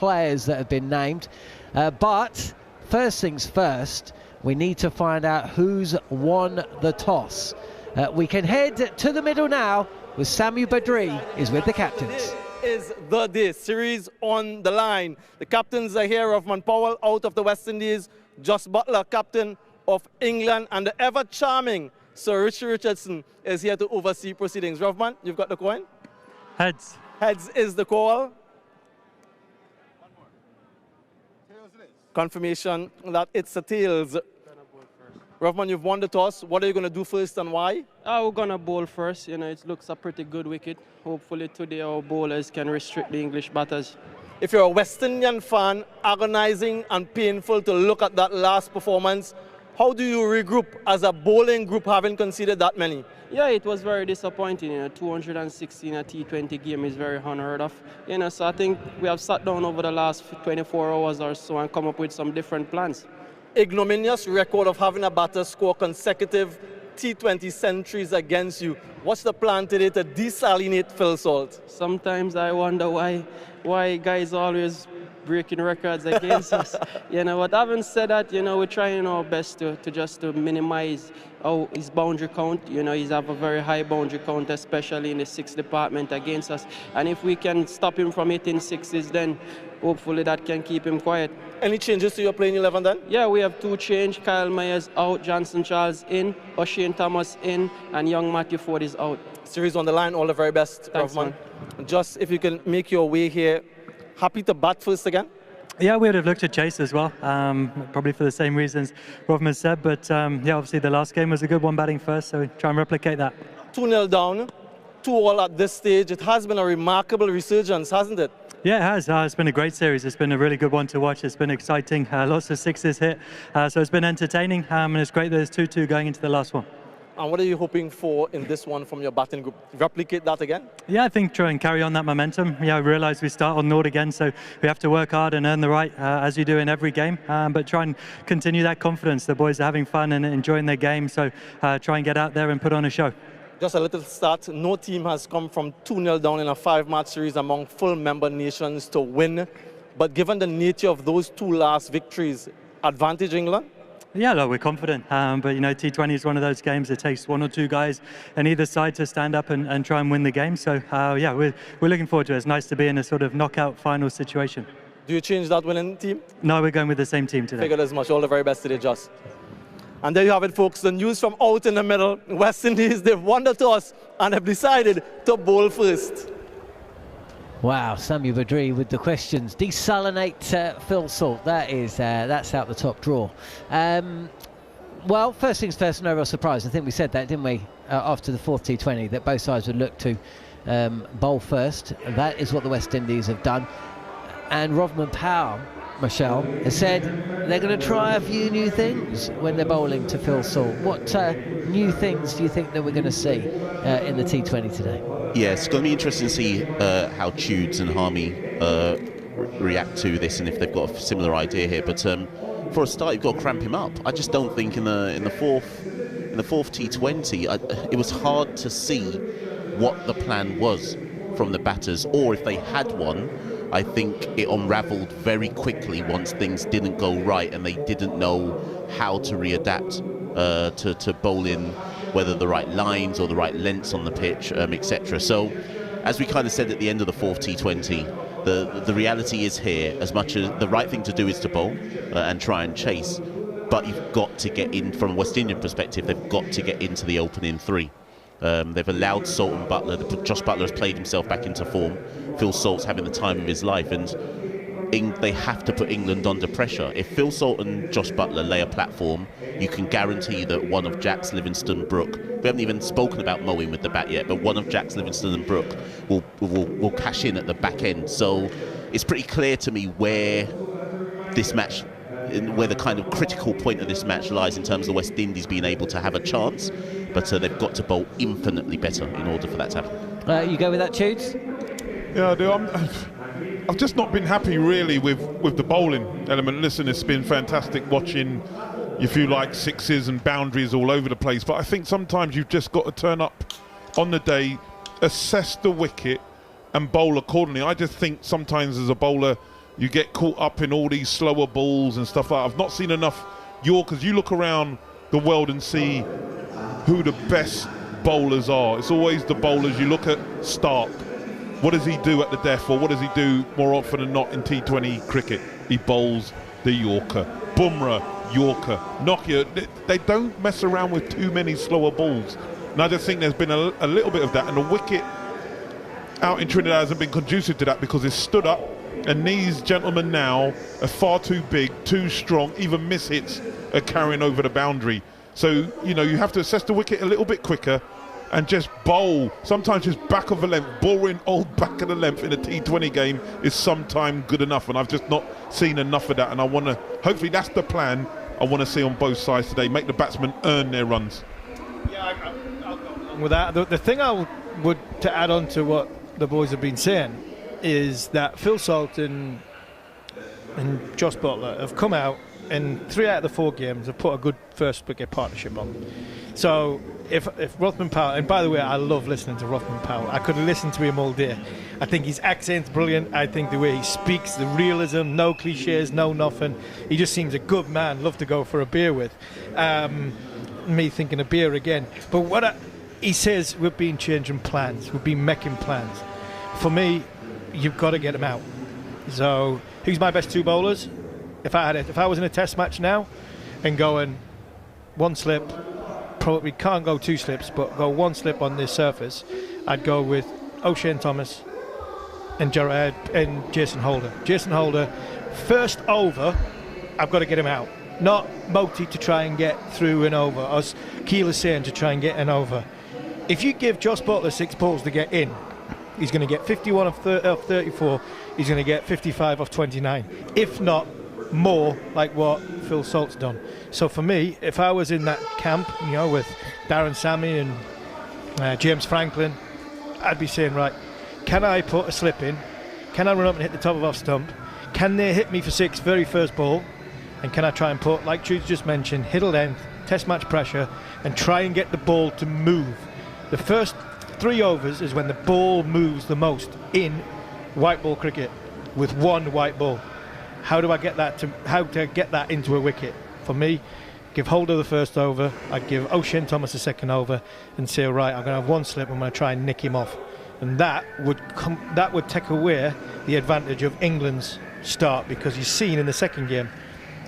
players that have been named. But first things first, we need to find out who's won the toss. We can head to the middle now with Samuel Badri is with the captains. Is the day series on the line. The captains are here. Rovman Powell out of the West Indies, Jos Buttler, captain of England, and the ever charming Sir Richie Richardson is here to oversee proceedings. Rovman, you've got the coin? Heads. Heads is the call. Confirmation that it's a tails. Rovman, you've won the toss. What are you going to do first and why? We're going to bowl first. You know, it looks a pretty good wicket. Hopefully today our bowlers can restrict the English batters. If you're a West Indian fan, agonizing and painful to look at that last performance, how do you regroup as a bowling group having conceded that many? Yeah, it was very disappointing. You know, 216 a T20 game is very unheard of. You know, so I think we have sat down over the last 24 hours or so and come up with some different plans. Ignominious record of having a batter score consecutive T20 centuries against you. What's the plan today to desalinate Phil Salt? Sometimes I wonder why guys always breaking records against us. You know, but having said that, you know, we're trying our best to minimize his boundary count. You know, he's have a very high boundary count, especially in the sixth department against us. And if we can stop him from hitting sixes, then hopefully that can keep him quiet. Any changes to your playing 11 then? Yeah, we have two change. Kyle Myers out, Johnson Charles in, O'Shane Thomas in, and young Matthew Ford is out. Series on the line, all the very best, Rovman. Just if you can make your way here, happy to bat first again? Yeah, we would have looked at chase as well, probably for the same reasons Rovman said, but yeah, obviously the last game was a good one batting first, so we try and replicate that. 2-0 down, 2-all at this stage. It has been a remarkable resurgence, hasn't it? Yeah, it has. It's been a great series. It's been a really good one to watch. It's been exciting. Lots of sixes hit. So it's been entertaining. And it's great that there's 2-2 going into the last one. And what are you hoping for in this one from your batting group? Replicate that again? Yeah, I think try and carry on that momentum. Yeah, I realise we start on naught again, so we have to work hard and earn the right, as you do in every game. But try and continue that confidence. The boys are having fun and enjoying their game, so try and get out there and put on a show. Just a little start. No team has come from 2-0 down in a 5-match series among full member nations to win. But given the nature of those two last victories, advantage England? Yeah, look, we're confident. But, you know, T20 is one of those games that takes one or two guys on either side to stand up and try and win the game. So, yeah, we're looking forward to it. It's nice to be in a sort of knockout final situation. Do you change that winning team? No, we're going with the same team today. Figured as much. All the very best today, Joss. And there you have it, folks. The news from out in the middle. West Indies, they've won the toss and have decided to bowl first. Wow, Samuel Badri with the questions. Desalinate Phil Salt. That's out the top drawer. Well, first things first, no real surprise. I think we said that, didn't we, after the fourth T20, that both sides would look to bowl first. That is what the West Indies have done. And Rovman Powell, Machel, has said they're going to try a few new things when they're bowling to Phil Salt. What new things do you think that we're going to see in the T20 today? Yeah, it's going to be interesting to see how Tudes and Harmy react to this and if they've got a similar idea here. But for a start, you've got to cramp him up. I just don't think in the fourth T20 it was hard to see what the plan was from the batters, or if they had one. I think it unravelled very quickly once things didn't go right and they didn't know how to readapt to bowling, whether the right lines or the right lengths on the pitch, etc. So, as we kind of said at the end of the fourth T20, the reality is here. As much as the right thing to do is to bowl and try and chase, but you've got to get in, from a West Indian perspective, they've got to get into the opening three. They've allowed Salt and Buttler. Jos Buttler has played himself back into form. Phil Salt's having the time of his life, and they have to put England under pressure. If Phil Salt and Jos Buttler lay a platform, you can guarantee that one of Jax, Livingston, Brooke, we haven't even spoken about mowing with the bat yet, but one of Jax, Livingston and Brooke will cash in at the back end. So it's pretty clear to me where this match, where the kind of critical point of this match lies in terms of the West Indies being able to have a chance, but they've got to bowl infinitely better in order for that to happen. You go with that, Tudes? Yeah, I do. I've just not been happy really with the bowling element. Listen, it's been fantastic watching, if you like, sixes and boundaries all over the place, but I think sometimes you've just got to turn up on the day, assess the wicket and bowl accordingly. I just think sometimes as a bowler you get caught up in all these slower balls and stuff like that. I've not seen enough Yorkers. You look around the world and see who the best bowlers are. It's always the bowlers. You look at Stark. What does he do at the death, or what does he do more often than not in T20 cricket? He bowls the Yorker. Bumrah, Yorker. Nokia, they don't mess around with too many slower balls. And I just think there's been a little bit of that, and the wicket out in Trinidad hasn't been conducive to that, because it's stood up, and these gentlemen now are far too big, too strong. Even miss hits are carrying over the boundary. So, you know, you have to assess the wicket a little bit quicker and just bowl. Sometimes just back of the length, boring old back of the length in a T20 game is sometimes good enough, and I've just not seen enough of that. And I want to, hopefully that's the plan I want to see on both sides today, make the batsmen earn their runs. Yeah, I'll go along with that. The thing I would to add on to what the boys have been saying is that Phil Salt and Josh Butler have come out in 3 out of the 4 games have put a good first wicket partnership on. So if Rothman Powell, and by the way, I love listening to Rothman Powell. I could listen to him all day. I think his accent's brilliant. I think the way he speaks, the realism, no cliches, no nothing. He just seems a good man. Love to go for a beer with. Me thinking of beer again. But he says we've been changing plans. We've been making plans. For me, you've got to get him out. So who's my best 2 bowlers? If I was in a test match now and going 1 slip, probably can't go 2 slips, but go 1 slip on this surface, I'd go with O'Shane Thomas and Jason Holder. Jason Holder, first over, I've got to get him out. Not Moti to try and get through and over, as Keel is saying, to try and get an over. If you give Josh Butler 6 balls to get in, he's going to get 51 of 34, he's going to get 55 of 29. If not more, like what Phil Salt's done. So for me, if I was in that camp, you know, with Darren Sammy and James Franklin, I'd be saying, right, can I put a slip in? Can I run up and hit the top of off stump? Can they hit me for 6 very first ball? And can I try and put, like Jude just mentioned, hit a length, test match pressure, and try and get the ball to move? The first 3 overs is when the ball moves the most in white ball cricket, with 1 white ball. How to get that into a wicket? For me, give Holder the first over, I'd give O'Shane Thomas the second over, and say, right, I'm going to have 1 slip, I'm going to try and nick him off. And that would take away the advantage of England's start, because you've seen in the second game,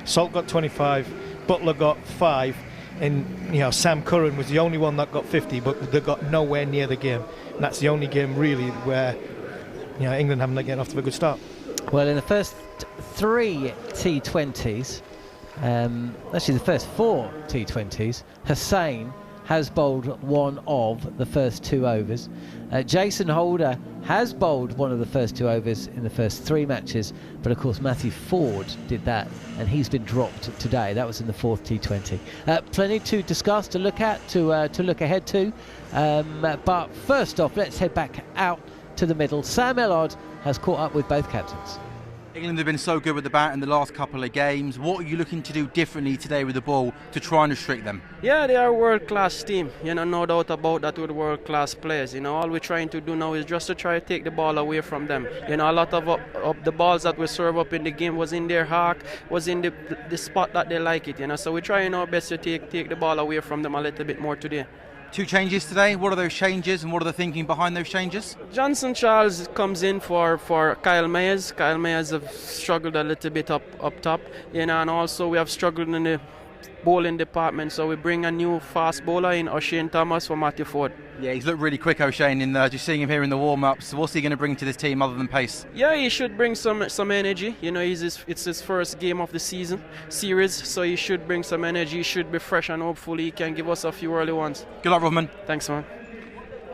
Salt got 25, Butler got 5, and you know, Sam Curran was the only one that got 50, but they got nowhere near the game. And that's the only game really where, you know, England haven't gotten off to a good start. Well, in the first 3 T20s, actually the first 4 T20s, Hussain has bowled 1 of the first 2 overs. Jason Holder has bowled 1 of the first 2 overs in the first 3 matches, but of course Matthew Ford did that, and he's been dropped today. That was in the 4th T20. Plenty to discuss, to look at, to look ahead to. But first off, let's head back out to the middle. Sam Ellard has caught up with both captains. England have been so good with the bat in the last couple of games. What are you looking to do differently today with the ball to try and restrict them? Yeah, they are a world-class team. You know, no doubt about that with world-class players. You know, all we're trying to do now is just to try to take the ball away from them. You know, a lot of the balls that we serve up in the game was in their hack, was in the spot that they like it. You know, so we're trying our best to take the ball away from them a little bit more today. 2 changes today. What are those changes and what are the thinking behind those changes? Johnson Charles comes in for Kyle Mayers. Kyle Mayers have struggled a little bit up top, you know, and also we have struggled in the bowling department, so we bring a new fast bowler in, O'Shane Thomas, for Matthew Ford. Yeah, he's looked really quick, O'Shane, in just seeing him here in the warm-ups. What's he going to bring to this team other than pace? Yeah, he should bring some energy. You know, it's his first game of the series, so he should bring some energy. He should be fresh, and hopefully he can give us a few early ones. Good luck, Rodman. Thanks, man.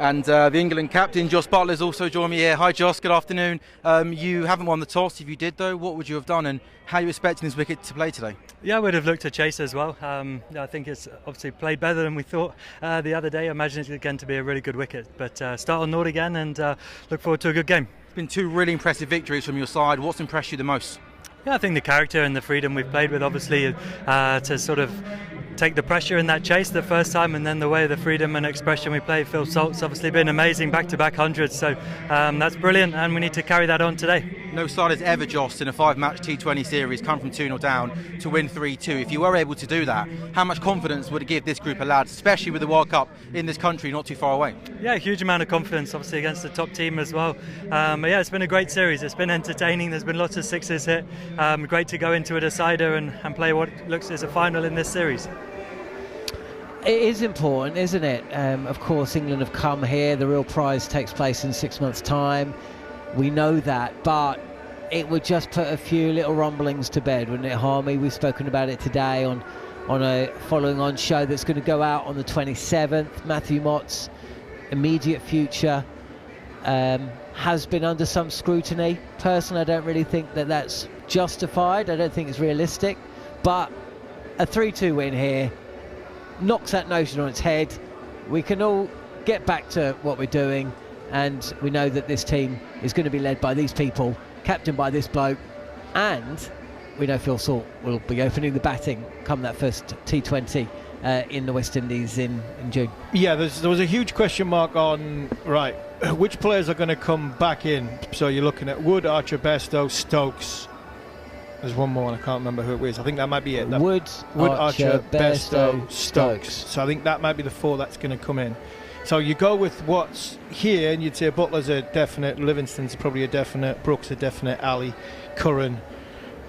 And the England captain, Josh Butler, has also joined me here. Hi, Josh. Good afternoon. You haven't won the toss. If you did, though, what would you have done, and how are you expecting this wicket to play today? Yeah, I would have looked to chase as well. I think it's obviously played better than we thought the other day. I imagine it's going to be a really good wicket. But start on Nord again and look forward to a good game. It's been 2 really impressive victories from your side. What's impressed you the most? Yeah, I think the character and the freedom we've played with, obviously, to sort of take the pressure in that chase the first time, and then the way the freedom and expression we played. Phil Salt's obviously been amazing, back-to-back hundreds, so that's brilliant, and we need to carry that on today. no side has ever, Joss, in a 5-match T20 series come from 2-0 down to win 3-2. If you were able to do that, how much confidence would it give this group of lads, especially with the World Cup in this country not too far away? Yeah, a huge amount of confidence, obviously, against the top team as well. But yeah, it's been a great series. It's been entertaining. There's been lots of sixes hit. Great to go into a decider and play what looks as a final in this series. It is important, isn't it? Of course, England have come here. The real prize takes place in 6 months' time. We know that, but it would just put a few little rumblings to bed, wouldn't it, Harmy? We've spoken about it today on a following on show that's going to go out on the 27th. Matthew Mott's immediate future has been under some scrutiny. Personally, I don't really think that that's justified. I don't think it's realistic, but a 3-2 win here knocks that notion on its head. We can all get back to what we're doing, and we know that this team is going to be led by these people, captained by this bloke, and we know Phil Salt will be opening the batting come that first T20 in the West Indies in June. Yeah, there was a huge question mark on, right, which players are going to come back in. So you're looking at Wood, Archer, Bairstow, Stokes. There's one more and I can't remember who it is. I think that might be it. Wood, Archer, Bairstow, Stokes. So I think that might be the 4 that's going to come in. So you go with what's here, and you'd say Butler's a definite, Livingston's probably a definite, Brooks a definite, Ali, Curran,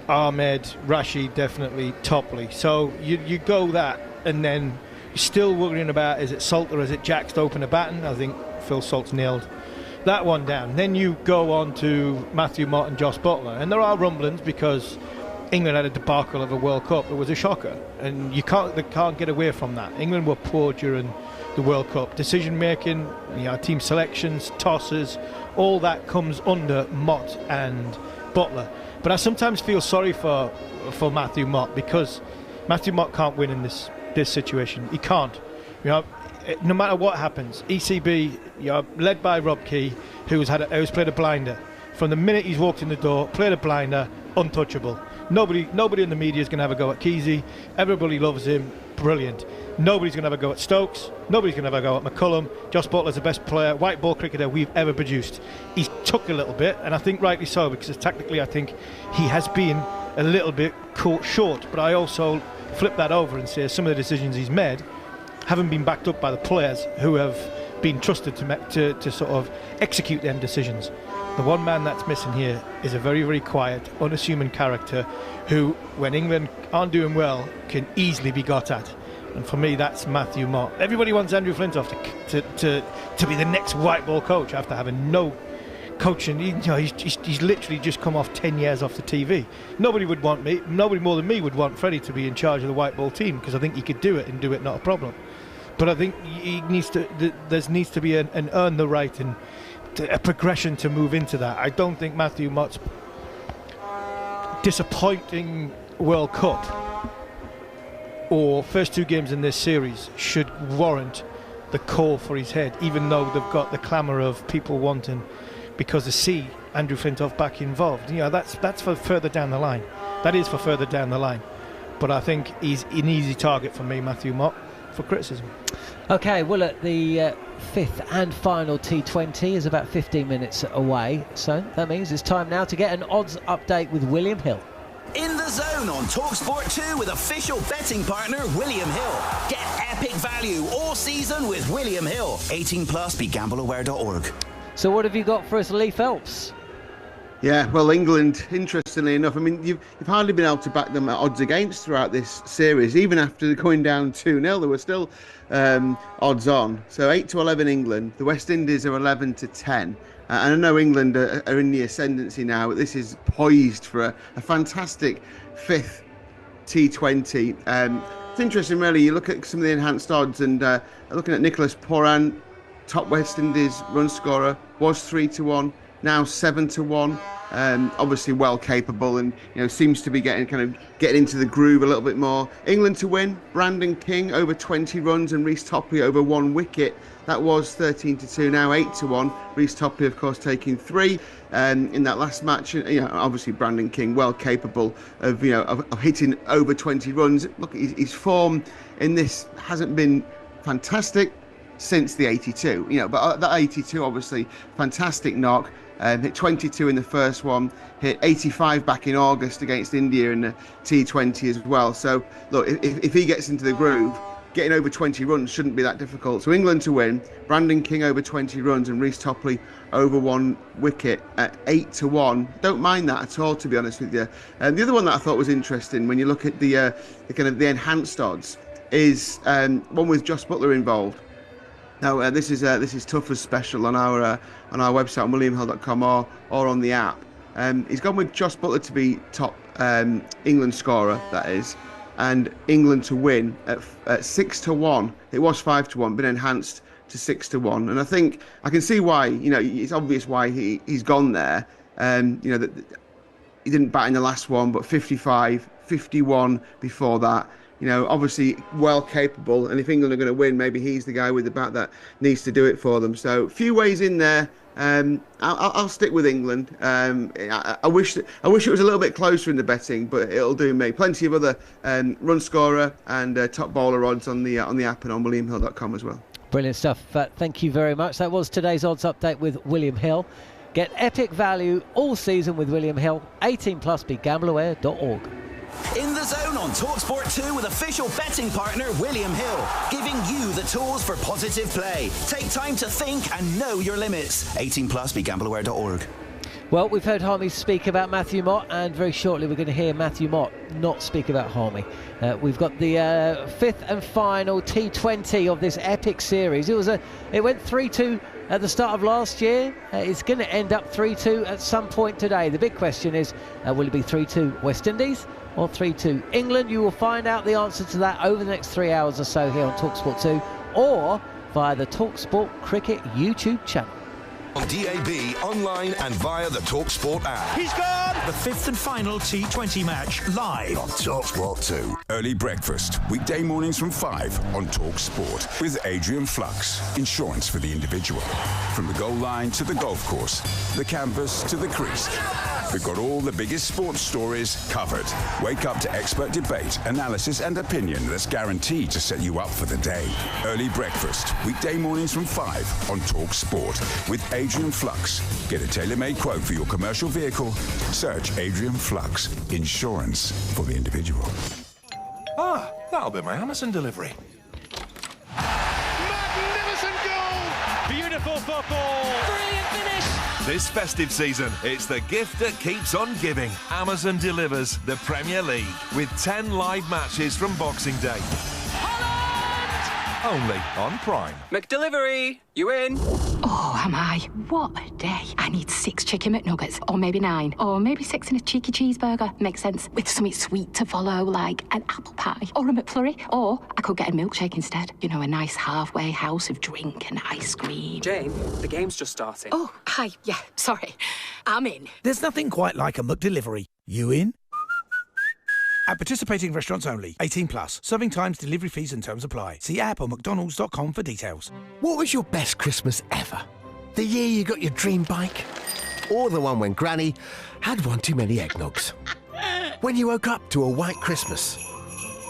Ahmed, Rashid definitely, Topley. So you go that, and then you're still worrying about, is it Salt or is it Jacks to open a baton? I think Phil Salt's nailed that one down. Then you go on to Matthew Mott and Josh Butler, and there are rumblings because England had a debacle of a World Cup. It was a shocker, and they can't get away from that. England were poor during the World Cup. Decision making, team selections, tosses, all that comes under Mott and Butler. But I sometimes feel sorry for Matthew Mott, because Matthew Mott can't win in this situation. He can't. No matter what happens, ECB, led by Rob Key, who's played a blinder from the minute he's walked in the door. Played a blinder, untouchable. Nobody in the media is going to have a go at Kesey. Everybody loves him, brilliant. Nobody's going to have a go at Stokes. Nobody's going to have a go at McCullum. Josh Butler's the best white ball cricketer we've ever produced. He's took a little bit, and I think rightly so, because tactically I think he has been a little bit caught short. But I also flip that over and say some of the decisions he's made haven't been backed up by the players who have been trusted to sort of execute them decisions. The one man that's missing here is a very, very quiet, unassuming character who, when England aren't doing well, can easily be got at. And for me, that's Matthew Mott. Everybody wants Andrew Flintoff to be the next white ball coach after having no coaching. He's literally just come off 10 years off the TV. Nobody more than me would want Freddie to be in charge of the white ball team, because I think he could do it and do it not a problem. But I think there needs to be an earn the right and a progression to move into that. I don't think Matthew Mott's disappointing World Cup or first 2 games in this series should warrant the call for his head, even though they've got the clamour of people wanting, because they see Andrew Flintoff back involved. That's for further down the line. That is for further down the line. But I think he's an easy target for me, Matthew Mott, for criticism. Okay, well, at the 5th and final T20 is about 15 minutes away, so that means it's time now to get an odds update with William Hill. In the Zone on talkSPORT 2 with official betting partner William Hill. Get epic value all season with William Hill. 18 plus, begambleaware.org. So what have you got for us, Lee Phelps? Yeah, well, England, interestingly enough, I mean, you've hardly been able to back them at odds against throughout this series. Even after going down 2-0, there were still odds on. So 8-11 England. The West Indies are 11-10. And I know England are in the ascendancy now, but this is poised for a fantastic 5th T20. It's interesting, really. You look at some of the enhanced odds, and looking at Nicholas Pooran, top West Indies run scorer, was 3-1. Now 7-1, obviously well capable, and seems to be getting into the groove a little bit more. England to win, Brandon King over 20 runs and Reece Topley over 1 wicket. That was 13-2, now 8-1. Reece Topley, of course, taking 3 in that last match. Obviously Brandon King well capable of hitting over 20 runs. Look, his form in this hasn't been fantastic since the 82. But that 82, obviously fantastic knock. hit 22 in the first one, hit 85 back in August against India in the T20 as well. So look, if he gets into the groove, getting over 20 runs shouldn't be that difficult. So England to win, Brandon King over 20 runs and Reece Topley over 1 wicket at 8-1. Don't mind that at all, to be honest with you. And the other one that I thought was interesting when you look at the kind of the enhanced odds is one with Josh Buttler involved. Now this is Tuffer's special on our website on williamhill.com or on the app. He's gone with Josh Buttler to be top England scorer, that is, and England to win at 6-1. It was 5-1, but enhanced to 6-1. And I think I can see why. It's obvious why he's gone there. That he didn't bat in the last one, but 55, 51 before that. Obviously well capable, and if England are going to win, maybe he's the guy with the bat that needs to do it for them. So few ways in there. I'll stick with England. I wish it was a little bit closer in the betting, but it'll do me. Plenty of other run scorer and top bowler odds on the app and on williamhill.com as well. Brilliant stuff. Thank you very much. That was today's odds update with William Hill. Get epic value all season with William Hill. 18+, begambleaware.org. In the Zone on talkSPORT 2 with official betting partner William Hill, giving you the tools for positive play. Take time to think and know your limits. 18+, begambleaware.org. Well, we've heard Harmy speak about Matthew Mott, and very shortly we're going to hear Matthew Mott not speak about Harmy. We've got the 5th and final T20 of this epic series. It went 3-2 at the start of last year. It's going to end up 3-2 at some point today. The big question is, will it be 3-2 West Indies or 3-2 England? You will find out the answer to that over the next 3 hours or so here on talkSPORT 2 or via the talkSPORT Cricket YouTube channel. On DAB, online and via the talkSPORT app. He's gone! The 5th and final T20 match, live on talkSPORT 2. Early breakfast, weekday mornings from 5 on talkSPORT with Adrian Flux. Insurance for the individual. From the goal line to the golf course, the canvas to the crease. We've got all the biggest sports stories covered. Wake up to expert debate, analysis and opinion that's guaranteed to set you up for the day. Early breakfast, weekday mornings from 5 on talkSPORT with Adrian Flux. Get a tailor-made quote for your commercial vehicle. Search Adrian Flux. Insurance for the individual. Ah, that'll be my Harmison delivery. magnificent goal! Beautiful football! Brilliant finish! This festive season, it's the gift that keeps on giving. Amazon delivers the Premier League with 10 live matches from Boxing Day. Only on Prime. McDelivery, you in? Oh, am I? What a day. I need 6 chicken McNuggets, or maybe 9, or maybe 6 and a cheeky cheeseburger. Makes sense. With something sweet to follow, like an apple pie, or a McFlurry. Or I could get a milkshake instead. You know, a nice halfway house of drink and ice cream. Jane, the game's just starting. Oh, hi. Yeah, sorry. I'm in. There's nothing quite like a McDelivery. You in? At participating restaurants only. 18+. Serving times, delivery fees and terms apply. See app or mcdonalds.com for details. What was your best Christmas ever? The year you got your dream bike? Or the one when Granny had one too many eggnogs? When you woke up to a white Christmas?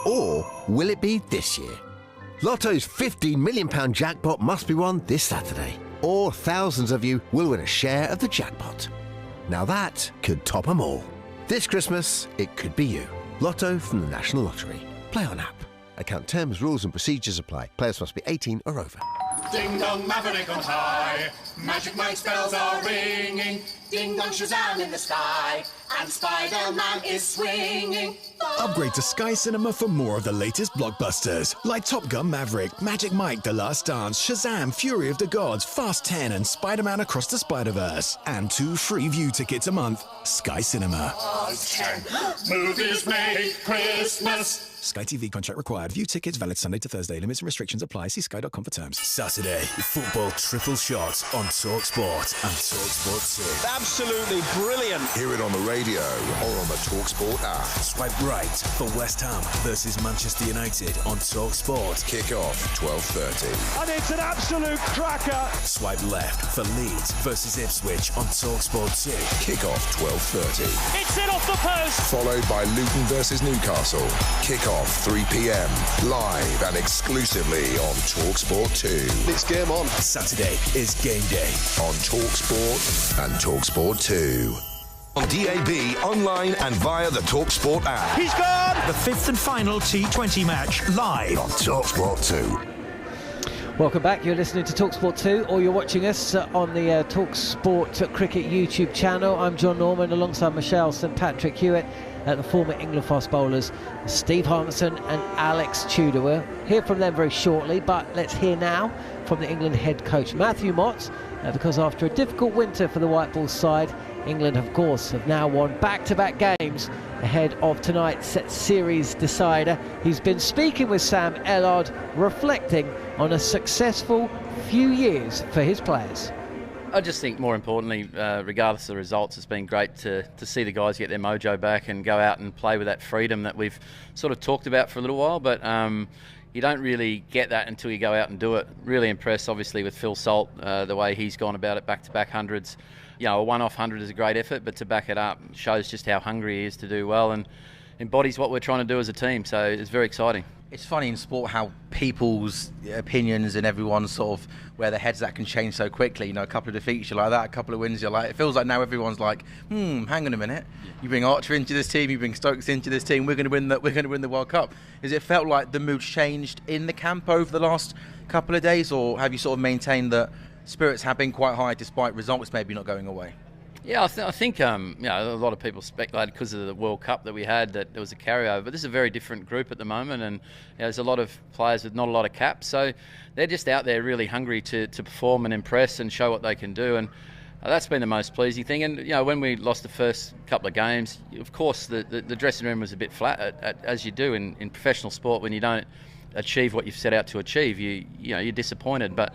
Or will it be this year? Lotto's £15 million jackpot must be won this Saturday. Or thousands of you will win a share of the jackpot. Now that could top them all. This Christmas, it could be you. Lotto from the National Lottery. Play on app. Account terms, rules and procedures apply. Players must be 18 or over. Ding dong, maverick on high. Magic Mike's bells are ringing. Ding dong, Shazam in the sky. And Spider-Man is swinging. Upgrade to Sky Cinema for more of the latest blockbusters. Like Top Gun Maverick, Magic Mike The Last Dance, Shazam Fury of the Gods, Fast 10 and Spider-Man Across the Spider-Verse. And 2 free view tickets a month. Sky Cinema. Movies make Christmas. Sky TV contract required. View tickets valid Sunday to Thursday. Limits and restrictions apply. See sky.com for terms. Saturday, football triple shot on talkSPORT and talkSPORT 2. Absolutely brilliant. Hear it on the radio or on the talkSPORT app. Swipe right tonight for West Ham versus Manchester United on talkSPORT. Kick-off 12:30. And it's an absolute cracker. Swipe left for Leeds versus Ipswich on talkSPORT 2. Kick-off 12:30. It's in off the post. Followed by Luton versus Newcastle. Kick-off 3 p.m. Live and exclusively on talkSPORT 2. It's game on. Saturday is game day on talkSPORT and talkSPORT 2. On DAB, online and via the talkSPORT app. He's gone! The 5th and final T20 match live on talkSPORT 2. Welcome back. You're listening to talkSPORT 2, or you're watching us on the talkSPORT Cricket YouTube channel. I'm John Norman alongside Machel, St Patrick, Hewitt, the former England fast bowlers Steve Harmison and Alex Tudor. We'll hear from them very shortly, but let's hear now from the England head coach Matthew Mott, because after a difficult winter for the white ball side, England, of course, have now won back-to-back games ahead of tonight's series decider. He's been speaking with Sam Ellard, reflecting on a successful few years for his players. I just think more importantly, regardless of the results, it's been great to see the guys get their mojo back and go out and play with that freedom that we've sort of talked about for a little while, but you don't really get that until you go out and do it. Really impressed, obviously, with Phil Salt, the way he's gone about it, back-to-back hundreds. You know, a one-off 100 is a great effort, but to back it up shows just how hungry he is to do well and embodies what we're trying to do as a team. So it's very exciting. It's funny in sport how people's opinions and everyone's sort of where their heads at can change so quickly. You know, a couple of defeats you're like that, a couple of wins you're like. It feels like now everyone's like, hang on a minute. You bring Archer into this team, you bring Stokes into this team. We're going to win the World Cup. Has it felt like the mood's changed in the camp over the last couple of days, or have you sort of maintained that spirits have been quite high despite results maybe not going away? Yeah, I think you know, a lot of people speculated because of the World Cup that we had that there was a carryover, but this is a very different group at the moment, and you know, there's a lot of players with not a lot of caps, so they're just out there really hungry to perform and impress and show what they can do, and that's been the most pleasing thing. And you know, when we lost the first couple of games, of course the dressing room was a bit flat, as you do in professional sport. When you don't achieve what you've set out to achieve, you're disappointed, but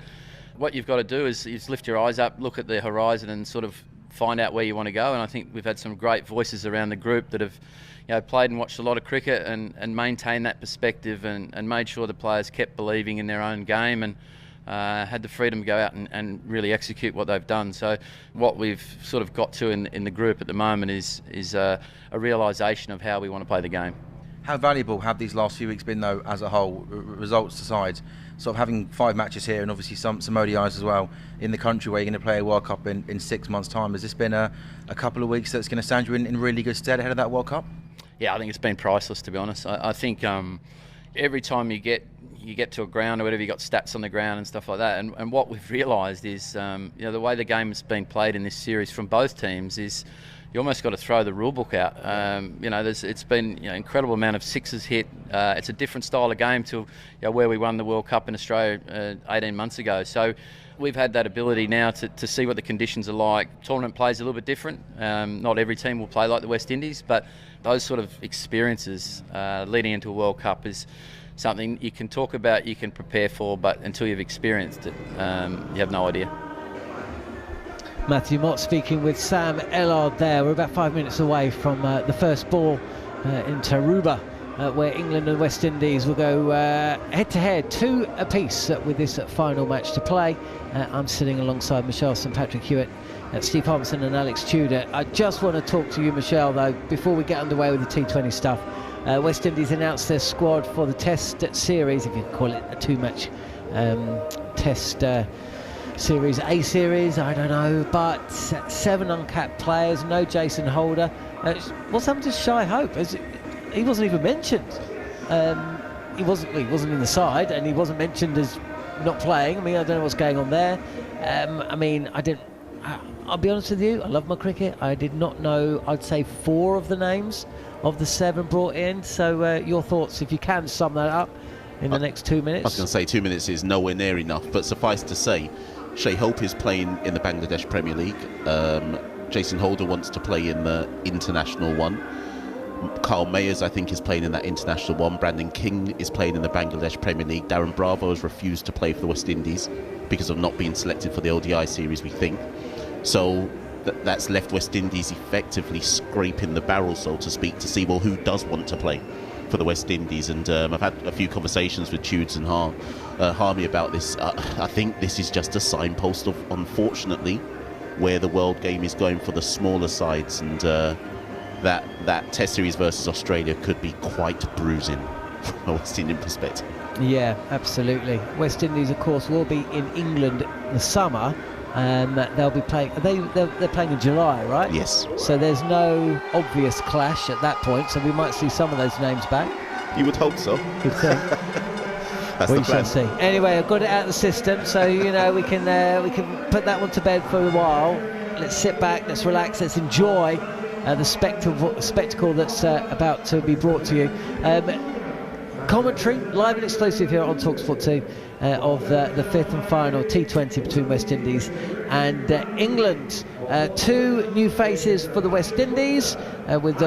what you've got to do is lift your eyes up, look at the horizon and sort of find out where you want to go. And I think we've had some great voices around the group that have played and watched a lot of cricket and maintained that perspective and made sure the players kept believing in their own game and had the freedom to go out and really execute what they've done. So what we've sort of got to in the group at the moment is a realisation of how we want to play the game. How valuable have these last few weeks been, though, as a whole, results aside, sort of having 5 matches here and obviously some ODIs as well in the country where you're going to play a World Cup in 6 months' time? Has this been a couple of weeks that's going to stand you in really good stead ahead of that World Cup? Yeah, I think it's been priceless, to be honest. I think every time you get to a ground or whatever, you got stats on the ground and stuff like that. And what we've realised is, the way the game has been played in this series from both teams is you almost got to throw the rule book out. It's been incredible amount of sixes hit. It's a different style of game to where we won the World Cup in Australia 18 months ago. So we've had that ability now to see what the conditions are like. Tournament plays a little bit different. Not every team will play like the West Indies, but those sort of experiences leading into a World Cup is something you can talk about, you can prepare for, but until you've experienced it, you have no idea. Matthew Mott speaking with Sam Ellard there. We're about 5 minutes away from the first ball in Tarouba, where England and West Indies will go head-to-head, 2 apiece with this final match to play. I'm sitting alongside Machel, St Patrick, Hewitt, Steve Harmison and Alex Tudor. I just want to talk to you, Machel, though, before we get underway with the T20 stuff. West Indies announced their squad for the Test series, if you can call it a 2-match Test Series, A series, I don't know, but 7 uncapped players, no Jason Holder. What's happened to Shai Hope? He wasn't even mentioned. He wasn't in the side, and he wasn't mentioned as not playing. I mean, I don't know what's going on there. I'll be honest with you, I love my cricket. I did not know, I'd say 4 of the names of the 7 brought in. So your thoughts, if you can sum that up in the next 2 minutes. I was going to say 2 minutes is nowhere near enough, but suffice to say, Shai Hope is playing in the Bangladesh Premier League. Jason Holder wants to play in the international one. Carl Mayers, I think, is playing in that international one. Brandon King is playing in the Bangladesh Premier League. Darren Bravo has refused to play for the West Indies because of not being selected for the ODI series, we think. So that's left West Indies effectively scraping the barrel, so to speak, to see, well, who does want to play for the West Indies. And I've had a few conversations with Tudes and Harmy about this. I think this is just a signpost of, unfortunately, where the world game is going for the smaller sides, and that Test Series versus Australia could be quite bruising from a West Indian perspective. Yeah, absolutely. West Indies, of course, will be in England the summer. They'll be playing. They're playing in July, right? Yes. So there's no obvious clash at that point. So we might see some of those names back. You would hope so. You'd think. That's we the plan. shall see. Anyway, I've got it out of the system, so we can put that one to bed for a while. Let's sit back. Let's relax. Let's enjoy the spectacle that's about to be brought to you. Commentary live and exclusive here on talkSPORT 2 of the fifth and final T20 between West Indies and England. Two new faces for the West Indies with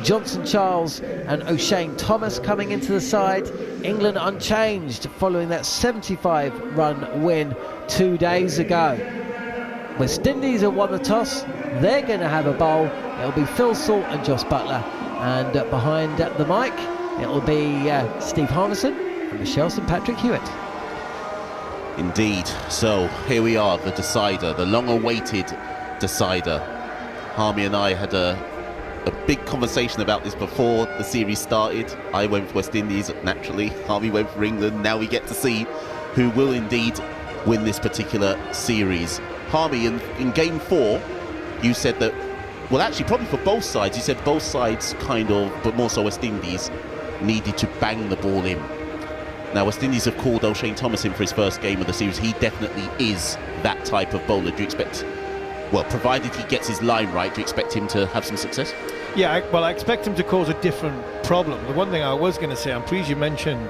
Johnson Charles and O'Shane Thomas coming into the side. England unchanged following that 75-run win 2 days ago. West Indies have won the toss. They're going to have a bowl. It'll be Phil Salt and Josh Buttler, and behind the mic it'll be Steve Harmison and Machel St Patrick Hewitt. Indeed. So here we are, the decider, the long-awaited decider. Harmy and I had a big conversation about this before the series started. I went for West Indies, naturally. Harmy went for England. Now we get to see who will indeed win this particular series. Harmy, in game 4, you said that, well, actually, probably for both sides, you said both sides kind of, but more so West Indies, needed to bang the ball in. Now, West Indies have called O'Shane Thomas in for his first game of the series. He definitely is that type of bowler. Do you expect, well, provided he gets his line right, do you expect him to have some success? Yeah, I expect him to cause a different problem. The one thing I was going to say, I'm pleased you mentioned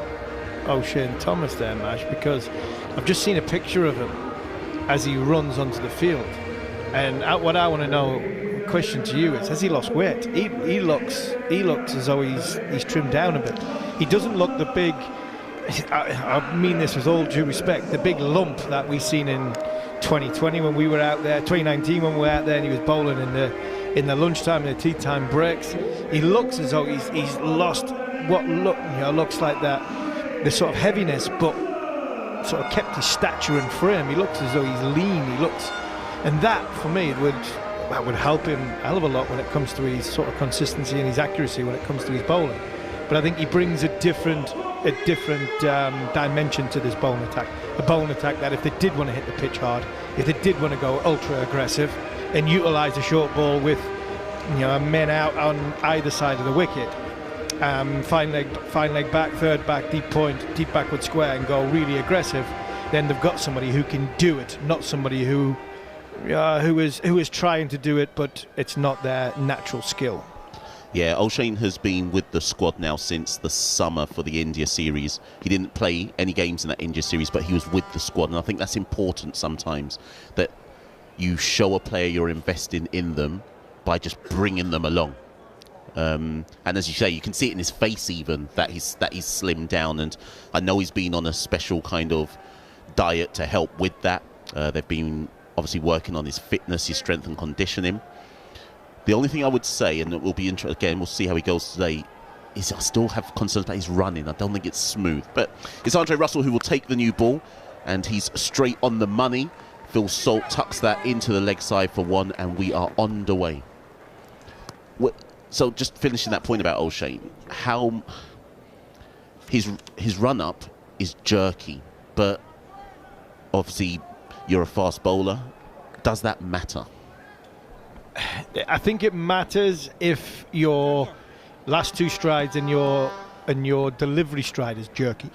O'Shane Thomas there, Mash, because I've just seen a picture of him as he runs onto the field. And what I want to know, question to you, is, has he lost weight? He looks as though he's trimmed down a bit. He doesn't look the big, I mean this with all due respect, the big lump that we seen in 2020 when we were out there, 2019 when we were out there and he was bowling in the lunchtime and the tea time breaks. He looks as though he's lost what looks like that, the sort of heaviness, but sort of kept his stature and frame. He looks as though he's lean. And that for me would help him a hell of a lot when it comes to his sort of consistency and his accuracy when it comes to his bowling. But I think he brings a different dimension to this bowling attack. A bowling attack that if they did want to hit the pitch hard, if they did want to go ultra aggressive and utilise a short ball with men out on either side of the wicket, fine leg back, third back, deep point, deep backward square, and go really aggressive, then they've got somebody who can do it, not somebody who is trying to do it, but it's not their natural skill. Yeah, O'Shane has been with the squad now since the summer for the India series. He didn't play any games in that India series, but he was with the squad, and I think that's important sometimes, that you show a player you're investing in them by just bringing them along. And as you say, you can see it in his face even that he's slimmed down, and I know he's been on a special kind of diet to help with that. They've been obviously working on his fitness, his strength and conditioning. The only thing I would say, and it will be interesting, again, we'll see how he goes today, is I still have concerns about his running. I don't think it's smooth. But it's Andre Russell who will take the new ball, and he's straight on the money. Phil Salt tucks that into the leg side for one, and we are on the way. So just finishing that point about O'Shane, how his run-up is jerky, but obviously you're a fast bowler. Does that matter? I think it matters if your last two strides and your delivery stride is jerky.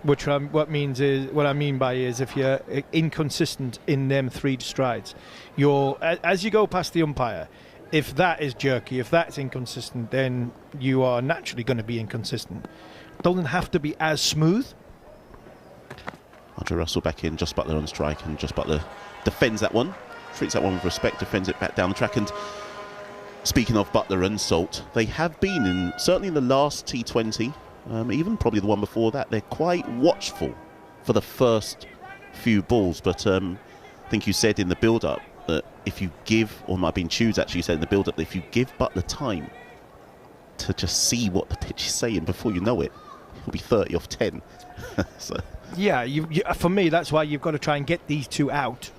What I mean by is if you're inconsistent in them 3 strides, as you go past the umpire, if that is jerky, if that's inconsistent, then you are naturally going to be inconsistent. It doesn't have to be as smooth. Andre Russell back in, Josh Buttler on strike, and Josh Buttler defends that one, treats that one with respect, defends it back down the track. And speaking of Buttler and Salt, they have been certainly in the last T20, even probably the one before that, they're quite watchful for the first few balls. But I think you said in the build-up, that if you give, or it might have been Tudes actually said in the build-up, that if you give Butler time to just see what the pitch is saying, before you know it, he'll be 30 off 10. So. Yeah, for me, that's why you've got to try and get these two out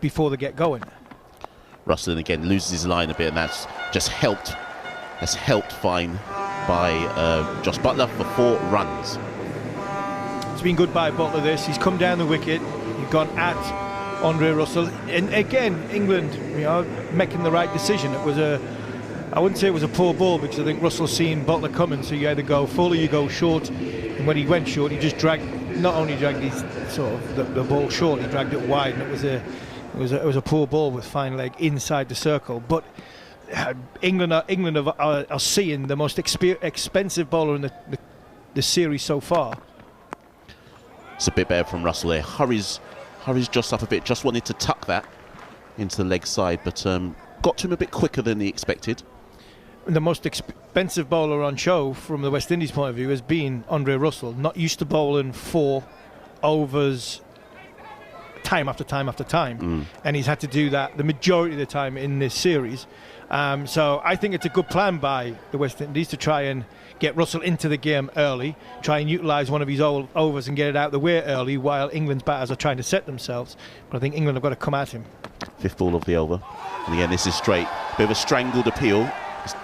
before they get going. Russell again loses his line a bit, and that's just helped. That's helped fine by Josh Butler for 4 runs. It's been good by Butler this. He's come down the wicket. He's gone at Andre Russell. And again, England, making the right decision. It was I wouldn't say it was a poor ball, because I think Russell's seen Butler coming, so you either go full or you go short. And when he went short, he just not only dragged his sort of the ball short, he dragged it wide, and it was a poor ball with fine leg inside the circle. But England are seeing the most expensive bowler in the series so far. It's a bit better from Russell there. Hurries just up a bit. Just wanted to tuck that into the leg side, but got to him a bit quicker than he expected. And the most expensive bowler on show from the West Indies point of view has been Andre Russell. Not used to bowling 4 overs time after time after time, and he's had to do that the majority of the time in this series. So I think it's a good plan by the West Indies to try and get Russell into the game early, try and utilise one of his old overs and get it out the way early while England's batters are trying to set themselves. But I think England have got to come at him. 5th ball of the over. And again, this is straight. Bit of a strangled appeal. It's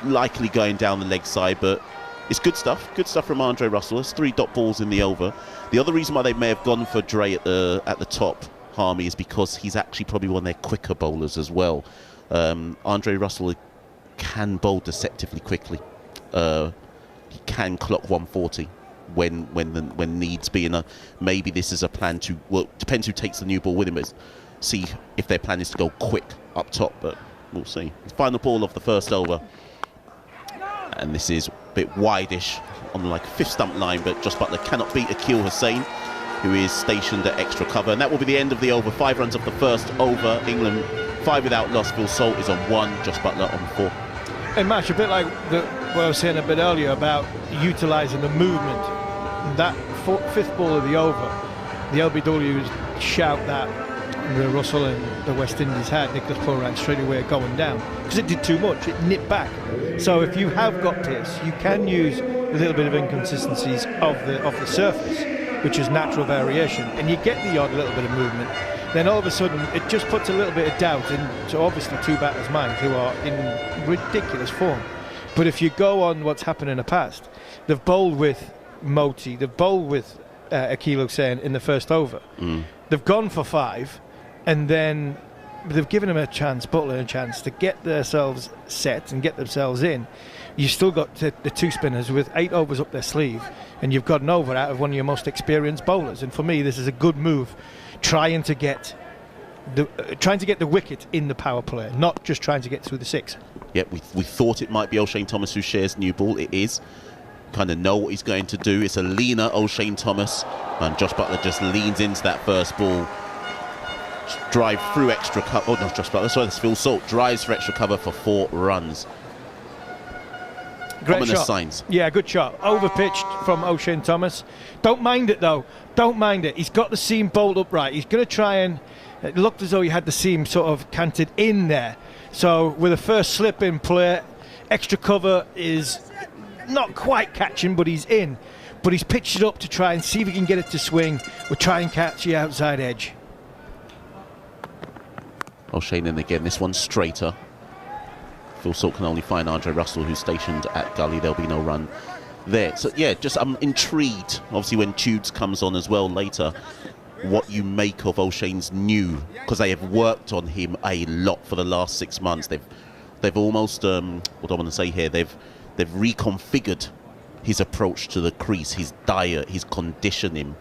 likely going down the leg side, but it's good stuff. Good stuff from Andre Russell. There's 3 dot balls in the over. The other reason why they may have gone for Dre at the top, Harmy, is because he's actually probably one of their quicker bowlers as well. Andre Russell can bowl deceptively quickly. He can clock 140 when needs be. And maybe this is a plan to, well, depends who takes the new ball with him. See if their plan is to go quick up top, but we'll see. Final ball of the first over, and this is a bit wideish on like 5th stump line, but Josh Butler cannot beat Akil Hussain, who is stationed at extra cover, and that will be the end of the over. 5 runs off the first over. England 5 without loss. Phil Salt is on 1, Josh Butler on 4. And Match, a bit like what I was saying a bit earlier about utilising the movement. That 5th ball of the over, the LBWs shout that Russell and the West Indies had. Nicholas Pooran straight away going down because it did too much. It nipped back. So if you have got pace, you can use a little bit of inconsistencies of the surface, which is natural variation, and you get the odd little bit of movement. Then all of a sudden it just puts a little bit of doubt into obviously 2 batters' minds who are in ridiculous form. But if you go on what's happened in the past, they've bowled with Moti, they've bowled with Akil Hussain in the first over. They've gone for 5, and then they've given him a chance, Butler a chance to get themselves set and get themselves in. You've still got the 2 spinners with 8 overs up their sleeve, and you've got an over out of one of your most experienced bowlers. And for me, this is a good move, trying to get the wicket in the power play, not just trying to get through the 6. Yeah, we thought it might be O'Shane Thomas who shares new ball. It is. Kind of know what he's going to do. It's a leaner O'Shane Thomas, and Josh Butler just leans into that first ball. Drive through extra cover. Oh, not Josh Butler. Sorry, that's Phil Salt. Drives for extra cover for 4 runs. Great Ominous shot. signs. Yeah, good shot. Overpitched from O'Shane Thomas. Don't mind it though. Don't mind it. He's got the seam bowled upright. He's going to try and. It looked as though he had the seam sort of canted in there. So with a first slip in play, extra cover is not quite catching, but he's in. But he's pitched it up to try and see if he can get it to swing. We'll try and catch the outside edge. O'Shane in again. This one's straighter. Phil Salt can only find Andre Russell, who's stationed at gully. There'll be no run there. So yeah, just I'm intrigued. Obviously, when Tudes comes on as well later, what you make of O'Shane's new, because they have worked on him a lot for the last 6 months. They've almost what I want to say here. They've reconfigured his approach to the crease, his diet, his conditioning.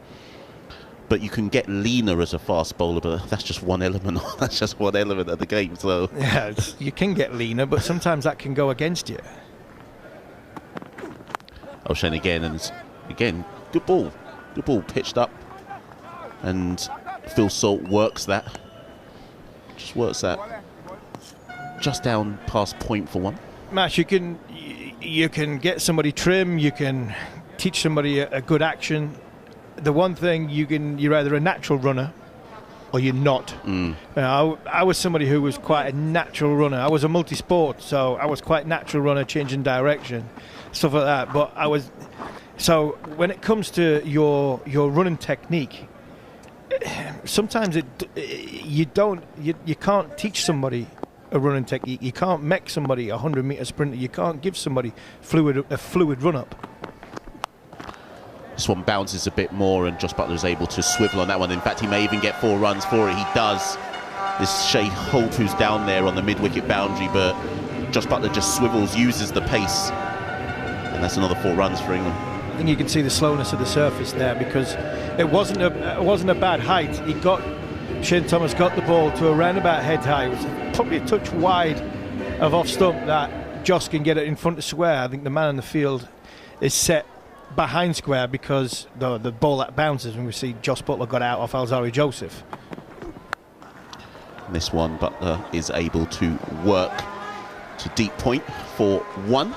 But you can get leaner as a fast bowler, but that's just one element. That's just one element of the game. So yeah, you can get leaner, but sometimes that can go against you. O'Shane again, and again, good ball pitched up, and Phil Salt works that, just down past point for 1. Mash, you can get somebody trim, you can teach somebody a good action. The one thing you're either a natural runner or you're not. I was somebody who was quite a natural runner. I was a multi-sport, so I was quite a natural runner, changing direction, stuff like that. But so when it comes to your running technique, sometimes you can't teach somebody a running technique. You can't make somebody a 100-meter sprinter. You can't give somebody a fluid run-up. This one bounces a bit more, and Josh Buttler is able to swivel on that one. In fact, he may even get 4 runs for it. He does. This Shea Holt, who's down there on the mid-wicket boundary, but Josh Buttler just swivels, uses the pace, and that's another 4 runs for England. I think you can see the slowness of the surface there, because it wasn't a bad height. Shane Thomas got the ball to around about head high. It was probably a touch wide of off stump that Josh can get it in front of square. I think the man in the field is set behind square, because the ball that bounces, when we see Josh Buttler got out off Alzari Joseph. And this one, Buttler is able to work to deep point for 1.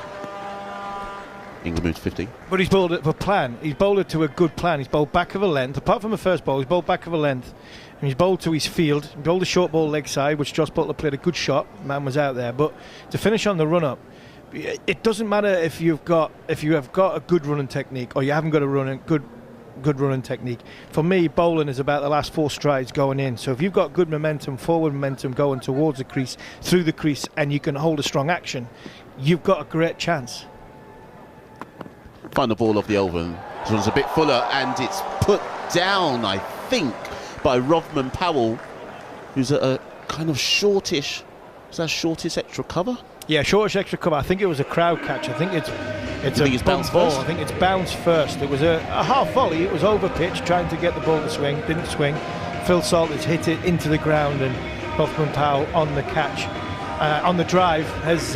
England moves 50. But he's bowled it for plan. He's bowled it to a good plan. He's bowled back of a length. Apart from the first ball, he's bowled back of a length. And he's bowled to his field. He bowled a short ball leg side, which Josh Buttler played a good shot. Man was out there. But to finish on the run-up, it doesn't matter if you have got a good running technique or you haven't got a good running technique. For me, bowling is about the last 4 strides going in. So if you've got good momentum, forward momentum going towards the crease, through the crease, and you can hold a strong action, you've got a great chance. Final ball of the over. This one's a bit fuller, and it's put down, I think, by Rovman Powell, who's at a kind of shortish. Is that shortish extra cover? Yeah, shortish extra cover. I think it was a crowd catch. I think it's a bounced ball. I think it's bounced first. It was a half volley. It was over pitch, trying to get the ball to swing. Didn't swing. Phil Salters hit it into the ground, and Rovman Powell on the catch, on the drive, has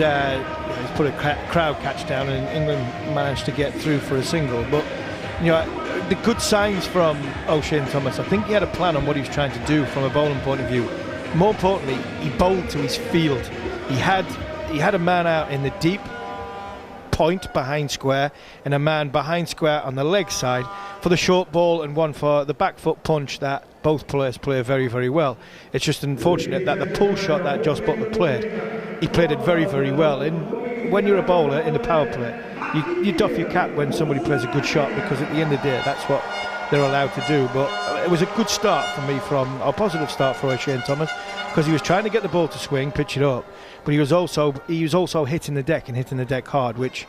put a crowd catch down, and England managed to get through for a single. But the good signs from O'Shane Thomas, I think he had a plan on what he was trying to do from a bowling point of view. More importantly, he bowled to his field. He had a man out in the deep point behind square, and a man behind square on the leg side for the short ball, and one for the back foot punch that both players play very, very well. It's just unfortunate that the pull shot that Josh Buttler played, he played it very, very well. And when you're a bowler in the power play, you doff your cap when somebody plays a good shot, because at the end of the day, that's what they're allowed to do. But it was a good start for me, a positive start for O'Shane Thomas, because he was trying to get the ball to swing, pitch it up, but he was also hitting the deck, and hitting the deck hard, which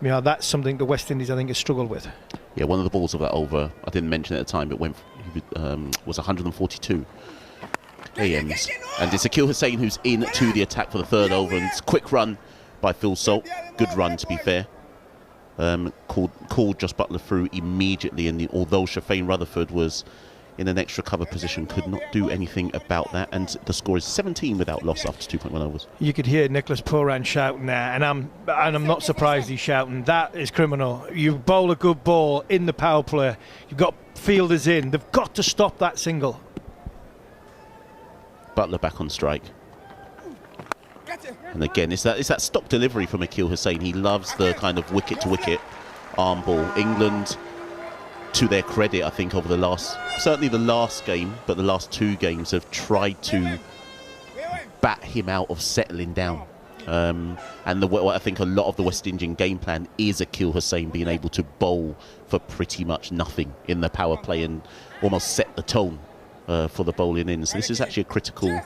that's something the West Indies, I think, has struggled with. Yeah, one of the balls of that over, I didn't mention at the time, but was 142 AMs, and it's Akil Hussain who's in to the attack for the 3rd over, and it's a quick run by Phil Salt. Good run, to be fair. Called Josh Buttler through immediately, and although Shafane Rutherford was in an extra cover position, could not do anything about that, and the score is 17 without loss after 2.1 overs. You could hear Nicholas Pooran shouting there, and I'm not surprised he's shouting. That is criminal. You bowl a good ball in the power play, you've got fielders in, they've got to stop that single. Buttler back on strike. And again, it's that stop delivery from Akil Hussain. He loves the kind of wicket-to-wicket arm ball. England, to their credit, I think, over certainly the last game, but the last 2 games, have tried to bat him out of settling down. And I think a lot of the West Indian game plan is Akil Hussain being able to bowl for pretty much nothing in the power play and almost set the tone for the bowling in. So this is actually a critical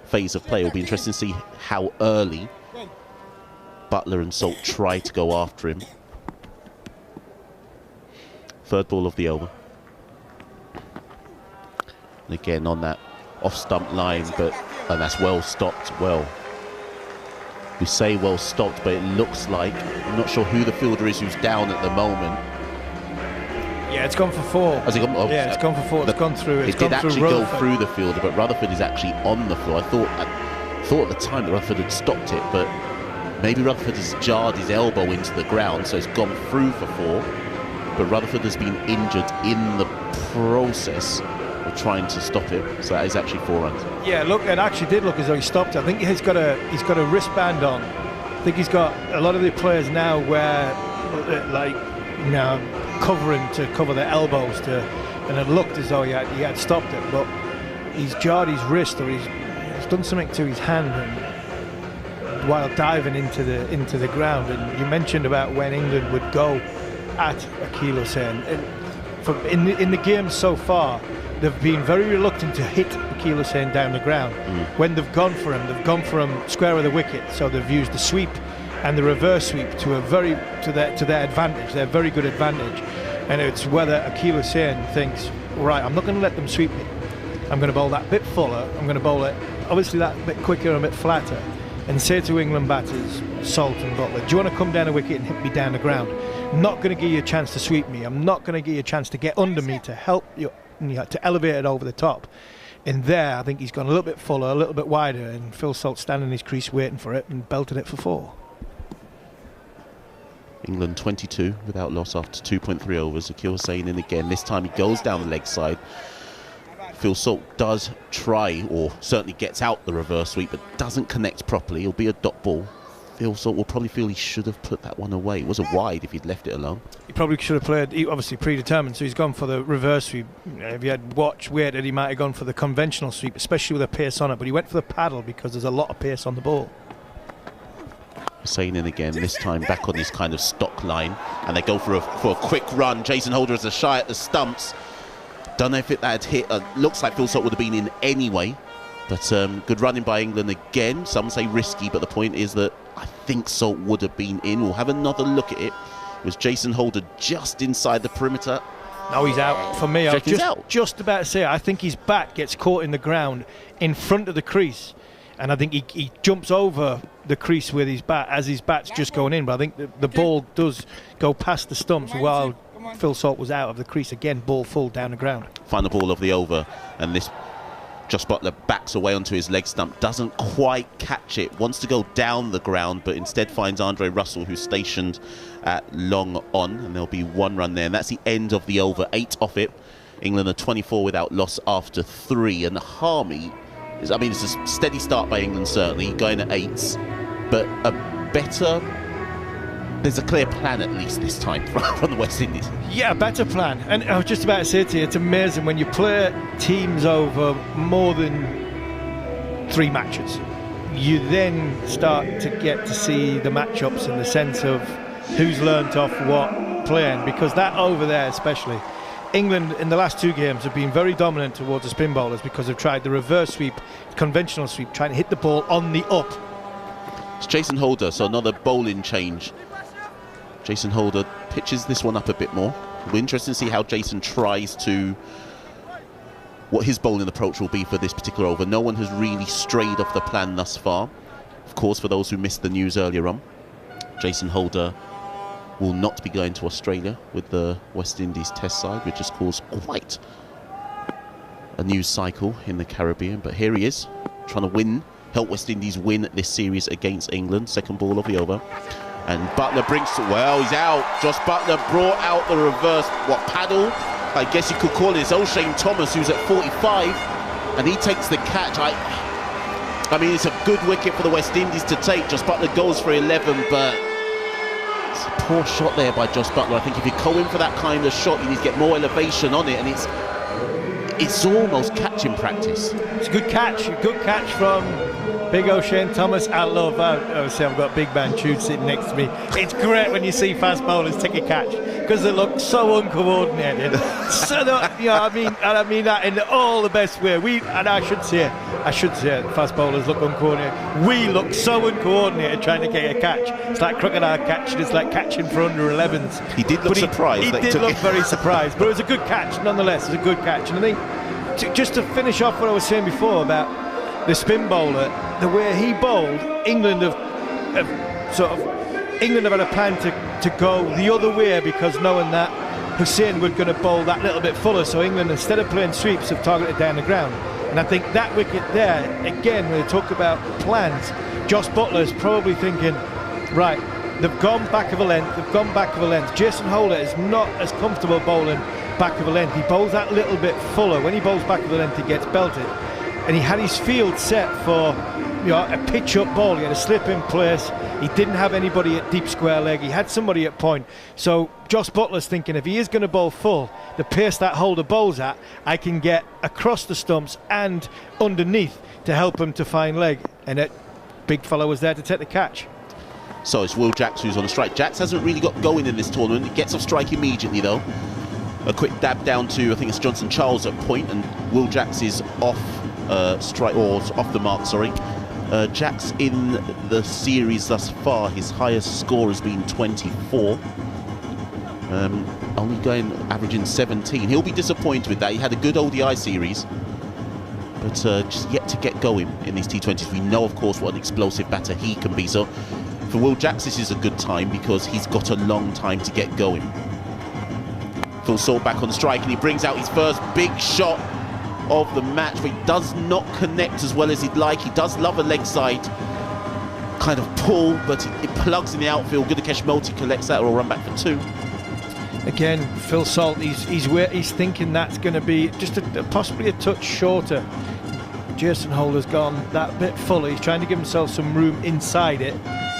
phase of play. It'll be interesting to see how early Buttler and Salt try to go after him. 3rd ball of the over. And again on that off-stump line, and that's well stopped. Well, we say well stopped, but it looks like, I'm not sure who the fielder is who's down at the moment. Yeah, it's gone for 4. Has it gone? Oh, yeah, it's gone for 4. It's gone through. It did actually go through the fielder, but Rutherford is actually on the floor. I thought at the time that Rutherford had stopped it, but maybe Rutherford has jarred his elbow into the ground, so it's gone through for 4. But Rutherford has been injured in the process of trying to stop it, so that is actually 4 runs. Yeah, look, it actually did look as though he stopped it. I think he's got a wristband on. I think he's got a lot of the players now wear covering to cover their elbows, and it looked as though he had stopped it. But he's jarred his wrist, or he's done something to his hand, and while diving into the ground. And you mentioned about when England would go at Machel Hussain. In the game so far, they've been very reluctant to hit Machel Hussain down the ground. When they've gone for him square of the wicket. So they've used the sweep and the reverse sweep to their advantage, their very good advantage. And it's whether Machel Hussain thinks, right, I'm not going to let them sweep me. I'm going to bowl that bit fuller. I'm going to bowl it obviously that bit quicker and a bit flatter, and say to England batters, Salt and Butler, do you want to come down a wicket and hit me down the ground? I'm not going to give you a chance to sweep me. I'm not going to give you a chance to get under me to help you, to elevate it over the top. In there, I think he's gone a little bit fuller, a little bit wider, and Phil Salt standing in his crease waiting for it and belted it for 4. England 22 without loss after 2.3 overs. Machel Hussain in again. This time he goes down the leg side. Phil Salt does try, or certainly gets out the reverse sweep, but doesn't connect properly. It'll be a dot ball. Phil Salt will probably feel he should have put that one away. It was a wide if he'd left it alone. He probably should have played, obviously predetermined, so he's gone for the reverse sweep. If he had waited, he might have gone for the conventional sweep, especially with a pace on it, but he went for the paddle because there's a lot of pace on the ball. Hussain in again, this time back on his kind of stock line, and they go for a quick run. Jason Holder is a shy at the stumps. Don't know if that had hit. Looks like Phil Salt would have been in anyway, but good running by England again. Some say risky, but the point is that I think Salt would have been in. We'll have another look at it. It was Jason Holder just inside the perimeter. No, he's out. For me, I was just about to say, I think his bat gets caught in the ground in front of the crease, and I think he jumps over the crease with his bat as his bat's just going in, but I think the ball does go past the stumps while Phil Salt was out of the crease. Again, ball full down the ground. Final ball of the over, and this Josh Buttler backs away onto his leg stump, doesn't quite catch it, wants to go down the ground, but instead finds Andre Russell, who's stationed at long on, and there'll be 1 run there, and that's the end of the over. 8 off it. England are 24 without loss after 3, and Harmy is, it's a steady start by England, certainly going at 8s, but there's a clear plan at least this time from the West Indies. Yeah, a better plan. And I was just about to say to you, it's amazing when you play teams over more than 3 matches. You then start to get to see the matchups in the sense of who's learnt off what playing, because that over there especially, England in the last 2 games have been very dominant towards the spin bowlers because they've tried the reverse sweep, conventional sweep, trying to hit the ball on the up. It's Jason Holder, so another bowling change. Jason Holder pitches this one up a bit more. It'll be interesting to see how Jason tries to, what his bowling approach will be for this particular over. No one has really strayed off the plan thus far. Of course, for those who missed the news earlier on, Jason Holder will not be going to Australia with the West Indies Test side, which has caused quite a news cycle in the Caribbean. But here he is, trying to help West Indies win this series against England. Second ball of the over. And Buttler well, he's out. Josh Buttler brought out the reverse, paddle? I guess you could call it. It's O'Shane Thomas, who's at 45, and he takes the catch. It's a good wicket for the West Indies to take. Josh Buttler goes for 11, but it's a poor shot there by Josh Buttler. I think if you go in for that kind of shot, you need to get more elevation on it, and it's almost catching practice. It's a good catch from Big O'Shane Thomas. Obviously I've got Big Man Tude sitting next to me. It's great when you see fast bowlers take a catch because they look so uncoordinated. I mean that in all the best way. I should say fast bowlers look uncoordinated. We look so uncoordinated trying to get a catch. It's like crocodile catching. It's like catching for under 11s. He did look surprised. He did look very surprised, but it was a good catch nonetheless. It was a good catch, and I think just to finish off what I was saying before about the spin bowler, the way he bowled, England have had a plan to go the other way because knowing that Hussain was going to bowl that little bit fuller, so England, instead of playing sweeps, have targeted down the ground. And I think that wicket there, again, when they talk about plans, Josh Buttler is probably thinking, right, they've gone back of a length, Jason Holder is not as comfortable bowling back of a length. He bowls that little bit fuller. When he bowls back of a length, he gets belted. And he had his field set for, a pitch-up ball. He had a slip in place. He didn't have anybody at deep square leg. He had somebody at point. So Josh Butler's thinking, if he is going to bowl full, the pace that holder bowls at, I can get across the stumps and underneath to help him to find leg. And that big fellow was there to take the catch. So it's Will Jacks who's on the strike. Jacks hasn't really got going in this tournament. He gets off strike immediately, though. A quick dab down to, I think it's Johnson Charles at point, and Will Jacks is off strike, or off the mark, sorry. Jacks in the series thus far, his highest score has been 24. Only averaging 17. He'll be disappointed with that. He had a good ODI series, but just yet to get going in these T20s. We know, of course, what an explosive batter he can be. So for Will Jacks, this is a good time because he's got a long time to get going. Phil Salt back on strike, and he brings out his first big shot of the match, but he does not connect as well as he'd like. He does love a leg side kind of pull, but it plugs in the outfield. Gudakesh Motie collects that, or run back for 2. Again, Phil Salt, he's thinking that's going to be just possibly a touch shorter. Jason Holder's gone that bit fuller. He's trying to give himself some room inside it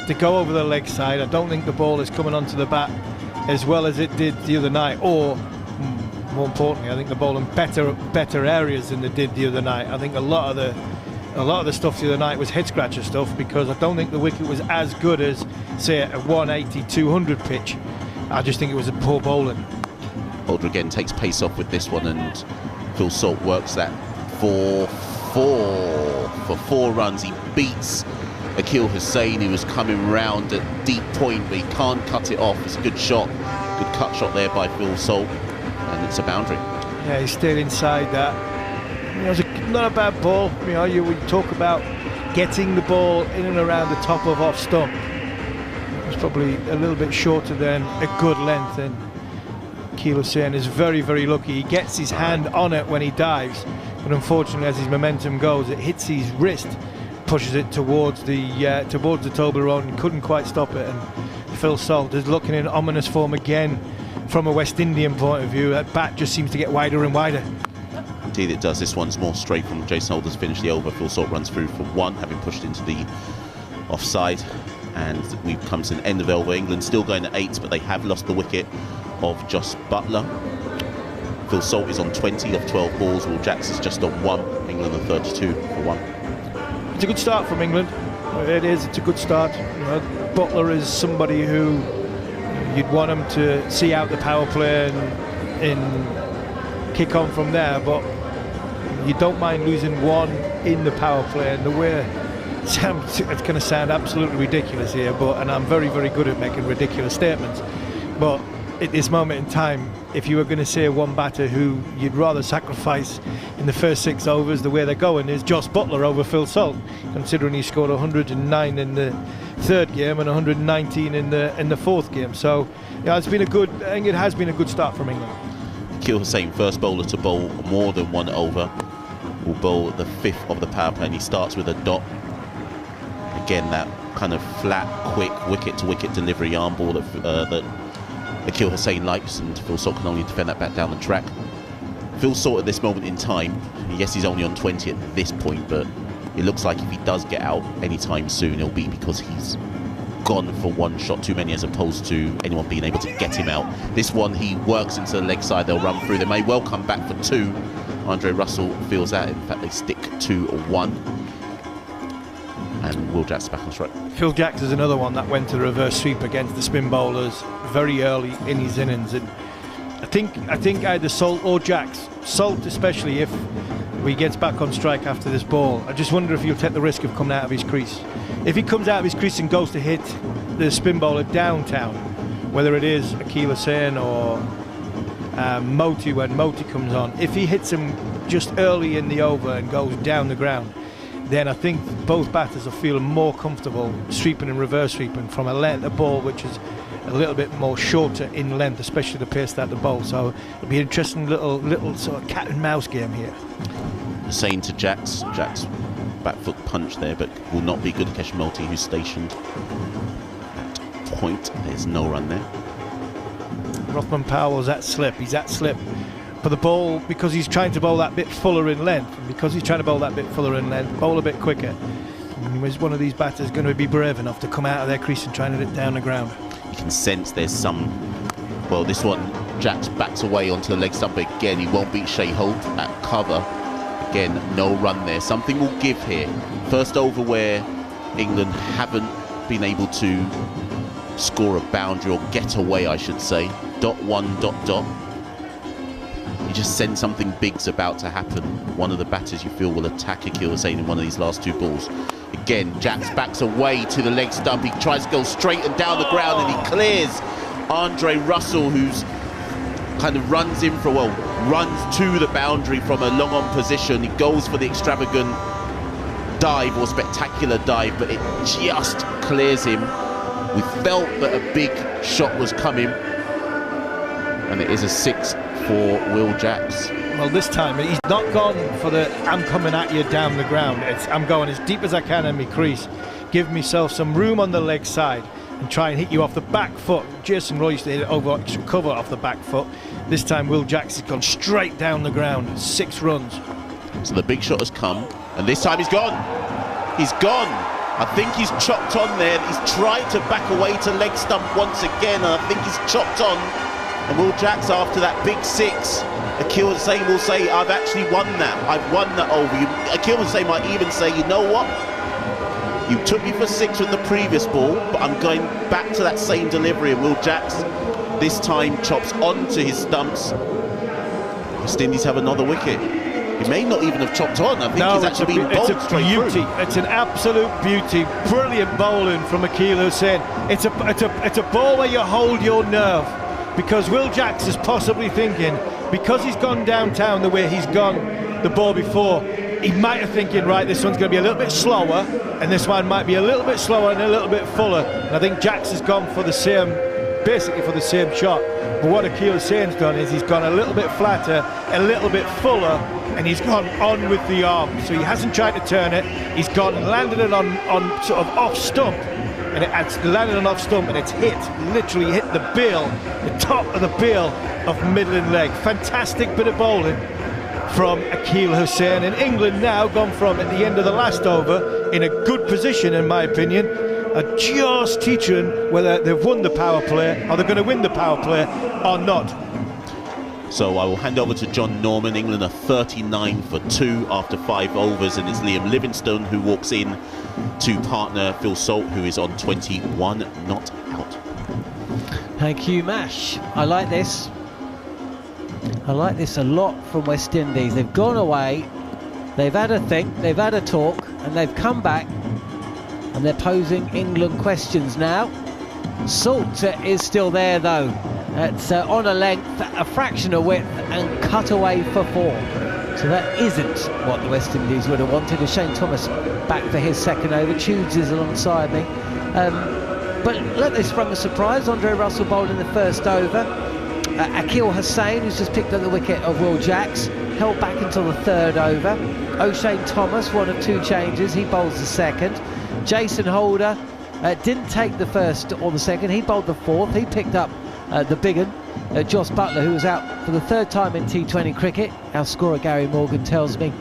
to go over the leg side. I don't think the ball is coming onto the bat as well as it did the other night, or more importantly, I think the ball in better areas than they did the other night. I think a lot of the stuff the other night was head scratcher stuff, because I don't think the wicket was as good as, say, a 180, 200 pitch. I just think it was a poor bowling. Holder again takes pace off with this one, and Phil Salt works that for 4 runs. He beats Akil Hussain, who was coming round at deep point, but he can't cut it off. It's a good shot, good cut shot there by Phil Salt, and it's a boundary. Yeah, he stayed inside that. It was not a bad ball. You talk about getting the ball in and around the top of off stump. It was probably a little bit shorter than a good length, and Akil Hussain is very, very lucky. He gets his hand on it when he dives, but unfortunately, as his momentum goes, it hits his wrist, pushes it towards the Toblerone, and couldn't quite stop it. And Phil Salt is looking in ominous form again from a West Indian point of view. That bat just seems to get wider and wider. Indeed it does. This one's more straight from Jason Holder's finished the over. Phil Salt runs through for 1, having pushed into the offside, and we've come to an end of over. England still going at 8, but they have lost the wicket of Josh Butler. Phil Salt is on 20 of 12 balls. Will Jacks is just on 1. England on 32 for 1. It's a good start from England. It is. It's a good start. Butler is somebody who you'd want him to see out the power play and kick on from there, but you don't mind losing 1 in the power play. And the way it's going to sound absolutely ridiculous here, and I'm very, very good at making ridiculous statements, but at this moment in time, if you were going to say one batter who you'd rather sacrifice in the first 6 overs, the way they're going, is Josh Butler over Phil Salt, considering he scored 109 in the 3rd game and 119 in the 4th game. So yeah, I think it has been a good start from England. Akil Hussain, first bowler to bowl more than 1 over, will bowl the 5th of the power play, and he starts with a dot. Again, that kind of flat, quick wicket-to-wicket delivery arm ball that Akil Hussain likes, and Phil Salt can only defend that back down the track. Phil Salt at this moment in time, yes, he's only on 20 at this point, but it looks like if he does get out anytime soon, it'll be because he's gone for 1 shot too many, as opposed to anyone being able to get him out. This one, he works into the leg side, they'll run through. They may well come back for 2. Andre Russell feels that. In fact, they stick to 1. And Will Jacks back on strike. Phil Jacks is another one that went to the reverse sweep against the spin bowlers very early in his innings, and I think either Salt or Jacks, Salt especially, if he gets back on strike after this ball, I just wonder if he'll take the risk of coming out of his crease. If he comes out of his crease and goes to hit the spin bowler downtown, whether it is Akil Hussain or Motie when Motie comes on, if he hits him just early in the over and goes down the ground, then I think both batters will feel more comfortable sweeping and reverse sweeping from a ball which is a little bit more shorter in length, especially the pace that the bowl. So it'll be an interesting little sort of cat and mouse game here. Hussain to Jacks. Jacks back foot punch there, but will not be Gudakesh Motie, who's stationed at point. There's no run there. Rothman Powell's at slip. He's at slip for the ball because he's trying to bowl that bit fuller in length, and because he's trying to bowl that bit fuller in length, bowl a bit quicker. Is one of these batters going to be brave enough to come out of their crease and try and hit it down the ground? You can sense there's some. Well, this one, Jacks backs away onto the leg stump again. He won't beat Shea Holt at cover. Again, no run there. Something will give here. First over where England haven't been able to score a boundary or get away, I should say. ... You just sense something big's about to happen. One of the batters you feel will attack Akil Hussain in one of these last two balls. Again, Jacks backs away to the leg stump. He tries to go straight and down the ground, and he clears Andre Russell, who's kind of runs in for, well, runs to the boundary from a long on position. He goes for the extravagant dive or spectacular dive, but it just clears him. We felt that a big shot was coming, and it is a 6 for Will Jacks. Well, this time he's not gone for the I'm coming at you down the ground. It's I'm going as deep as I can in my crease, give myself some room on the leg side and try and hit you off the back foot. Jason Roy used to hit it over cover off the back foot. This time Will Jacks has gone straight down the ground. 6 runs. So the big shot has come, and this time he's gone. He's gone. I think he's chopped on there. He's tried to back away to leg stump once again, and I think he's chopped on. And Will Jacks, after that big 6, Akil Hussain will say, I've actually won that. I've won that over you. Akil Hussain might even say, you know what? You took me for 6 with the previous ball, but I'm going back to that same delivery. And Will Jacks, this time, chops onto his stumps. West Indies have another wicket. He may not even have chopped on. I think he's actually been bowled straight through. It's an absolute beauty. Brilliant bowling from Akil Hussain. It's a ball where you hold your nerve, because Will Jacks is possibly thinking, because he's gone downtown the way he's gone the ball before, he might have thinking, right, this one's going to be a little bit slower, and this one might be a little bit slower and a little bit fuller. And I think Jacks has gone for the same, basically for the same shot. But what Akil Hussain's done is he's gone a little bit flatter, a little bit fuller, and he's gone on with the arm. So he hasn't tried to turn it. He's gone and landed it on sort of off stump, and it's landed on off stump, and it's literally hit the bill, the top of the bill of middling leg. Fantastic bit of bowling from Akil Hussain. And England now gone from, at the end of the last over, in a good position, in my opinion, are just teaching whether they've won the power play or they're going to win the power play or not. So I will hand over to John Norman. England are 39 for 2 after 5 overs, and it's Liam Livingstone who walks in to partner Phil Salt, who is on 21 not out. Thank you, Mash. I like this. I like this a lot from West Indies. They've gone away, they've had a think, they've had a talk, and they've come back, and they're posing England questions now. Salt is still there though. It's on a length, a fraction of width, and cut away for 4. So that isn't what the West Indies would have wanted. Shane Thomas back for his second over. Tudes is alongside me. But look, they sprung a surprise. Andre Russell bowled in the first over. Akil Hussain, who's just picked up the wicket of Will Jacks, held back until the 3rd over. O'Shane Thomas, 1 of 2 changes. He bowls the 2nd. Jason Holder didn't take the 1st or the 2nd. He bowled the 4th. He picked up the big one, Joss Buttler, who was out for the 3rd time in T20 cricket. Our scorer Gary Morgan tells me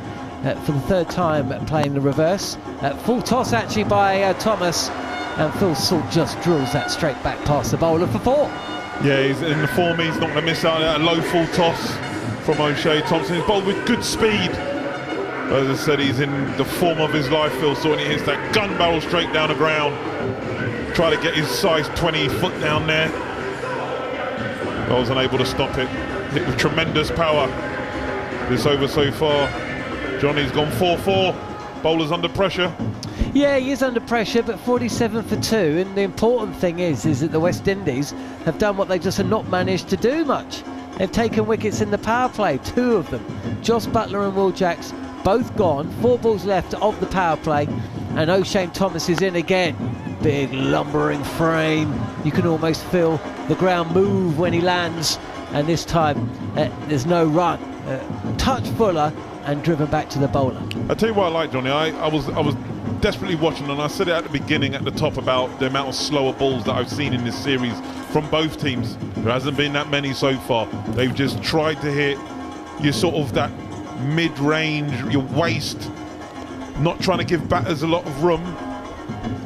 for the 3rd time playing the reverse. Full toss actually by Thomas, and Phil Salt just drills that straight back past the bowler for 4. Yeah, he's in the form. He's not going to miss out. A low full toss from O'Shea Thompson. He's bowled with good speed. As I said, he's in the form of his life, Phil Salt, and he hits that gun barrel straight down the ground. Try to get his size 20 foot down there. I was unable to stop it. Hit with tremendous power. This over so far. Johnny's gone 4-4. Bowler's under pressure. Yeah, he is under pressure, but 47 for 2. And the important thing is that the West Indies have done what they just have not managed to do much. They've taken wickets in the power play, 2 of them. Joss Buttler and Will Jacks both gone. 4 balls left of the power play, and O'Shane Thomas is in again. Big lumbering frame. You can almost feel the ground move when he lands, and this time there's no run. Touch fuller and driven back to the bowler. I'll tell you what I like, Johnny. I was desperately watching, and I said it at the beginning at the top about the amount of slower balls that I've seen in this series from both teams. There hasn't been that many so far. They've just tried to hit your sort of that mid-range, your waist, not trying to give batters a lot of room,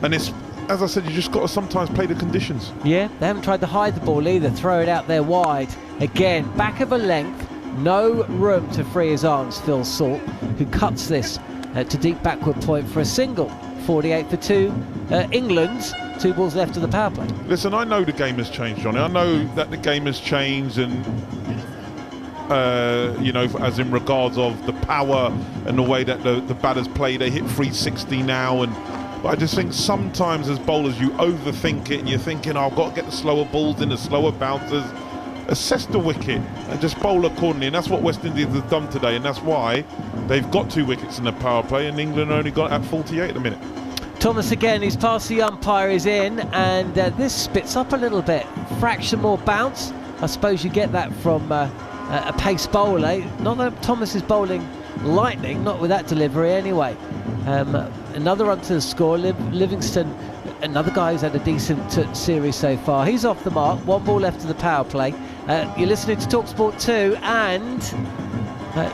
and it's, as I said, you just got to sometimes play the conditions. Yeah, they haven't tried to hide the ball either, throw it out there wide. Again, back of a length, no room to free his arms, Phil Salt, who cuts this to deep backward point for a single. 48 for 2, England's 2 balls left of the power play. Listen, I know the game has changed, Johnny. I know that the game has changed, and you know, as in regards of the power and the way that the batters play, they hit 360 now, but I just think sometimes as bowlers you overthink it and you're thinking, oh, I've got to get the slower balls in, the slower bouncers. Assess the wicket and just bowl accordingly, and that's what West Indies has done today, and that's why they've got 2 wickets in the power play, and England only got at 48 at the minute. Thomas again, he's past the umpire, is in, and this spits up a little bit. Fraction more bounce. I suppose you get that from a pace bowler. Not that Thomas is bowling lightning, not with that delivery anyway. Another run to the score. Livingston, another guy who's had a decent series so far. He's off the mark. 1 ball left of the power play. You're listening to talkSPORT 2, and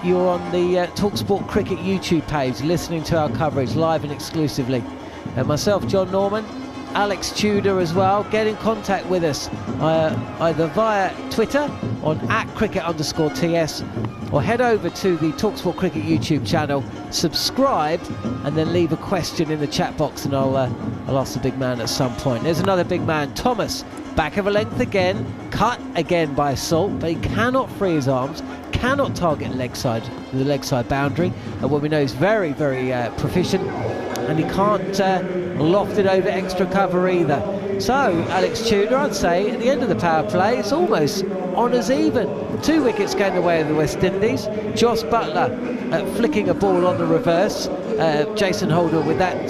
you're on the talkSPORT Cricket YouTube page, listening to our coverage live and exclusively. Myself, John Norman, Alex Tudor as well. Get in contact with us either via Twitter on @cricket_TS, or head over to the talkSPORT Cricket YouTube channel, subscribe, and then leave a question in the chat box, and I'll ask the big man at some point. There's another big man, Thomas, back of a length again, cut again by Salt, but he cannot free his arms, cannot target the leg side boundary, and what we know is very, very proficient, and he can't loft it over extra cover either. So Alex Tudor, I'd say at the end of the power play, it's almost honours even. 2 wickets going the way of the West Indies. Josh Buttler flicking a ball on the reverse. Jason Holder with that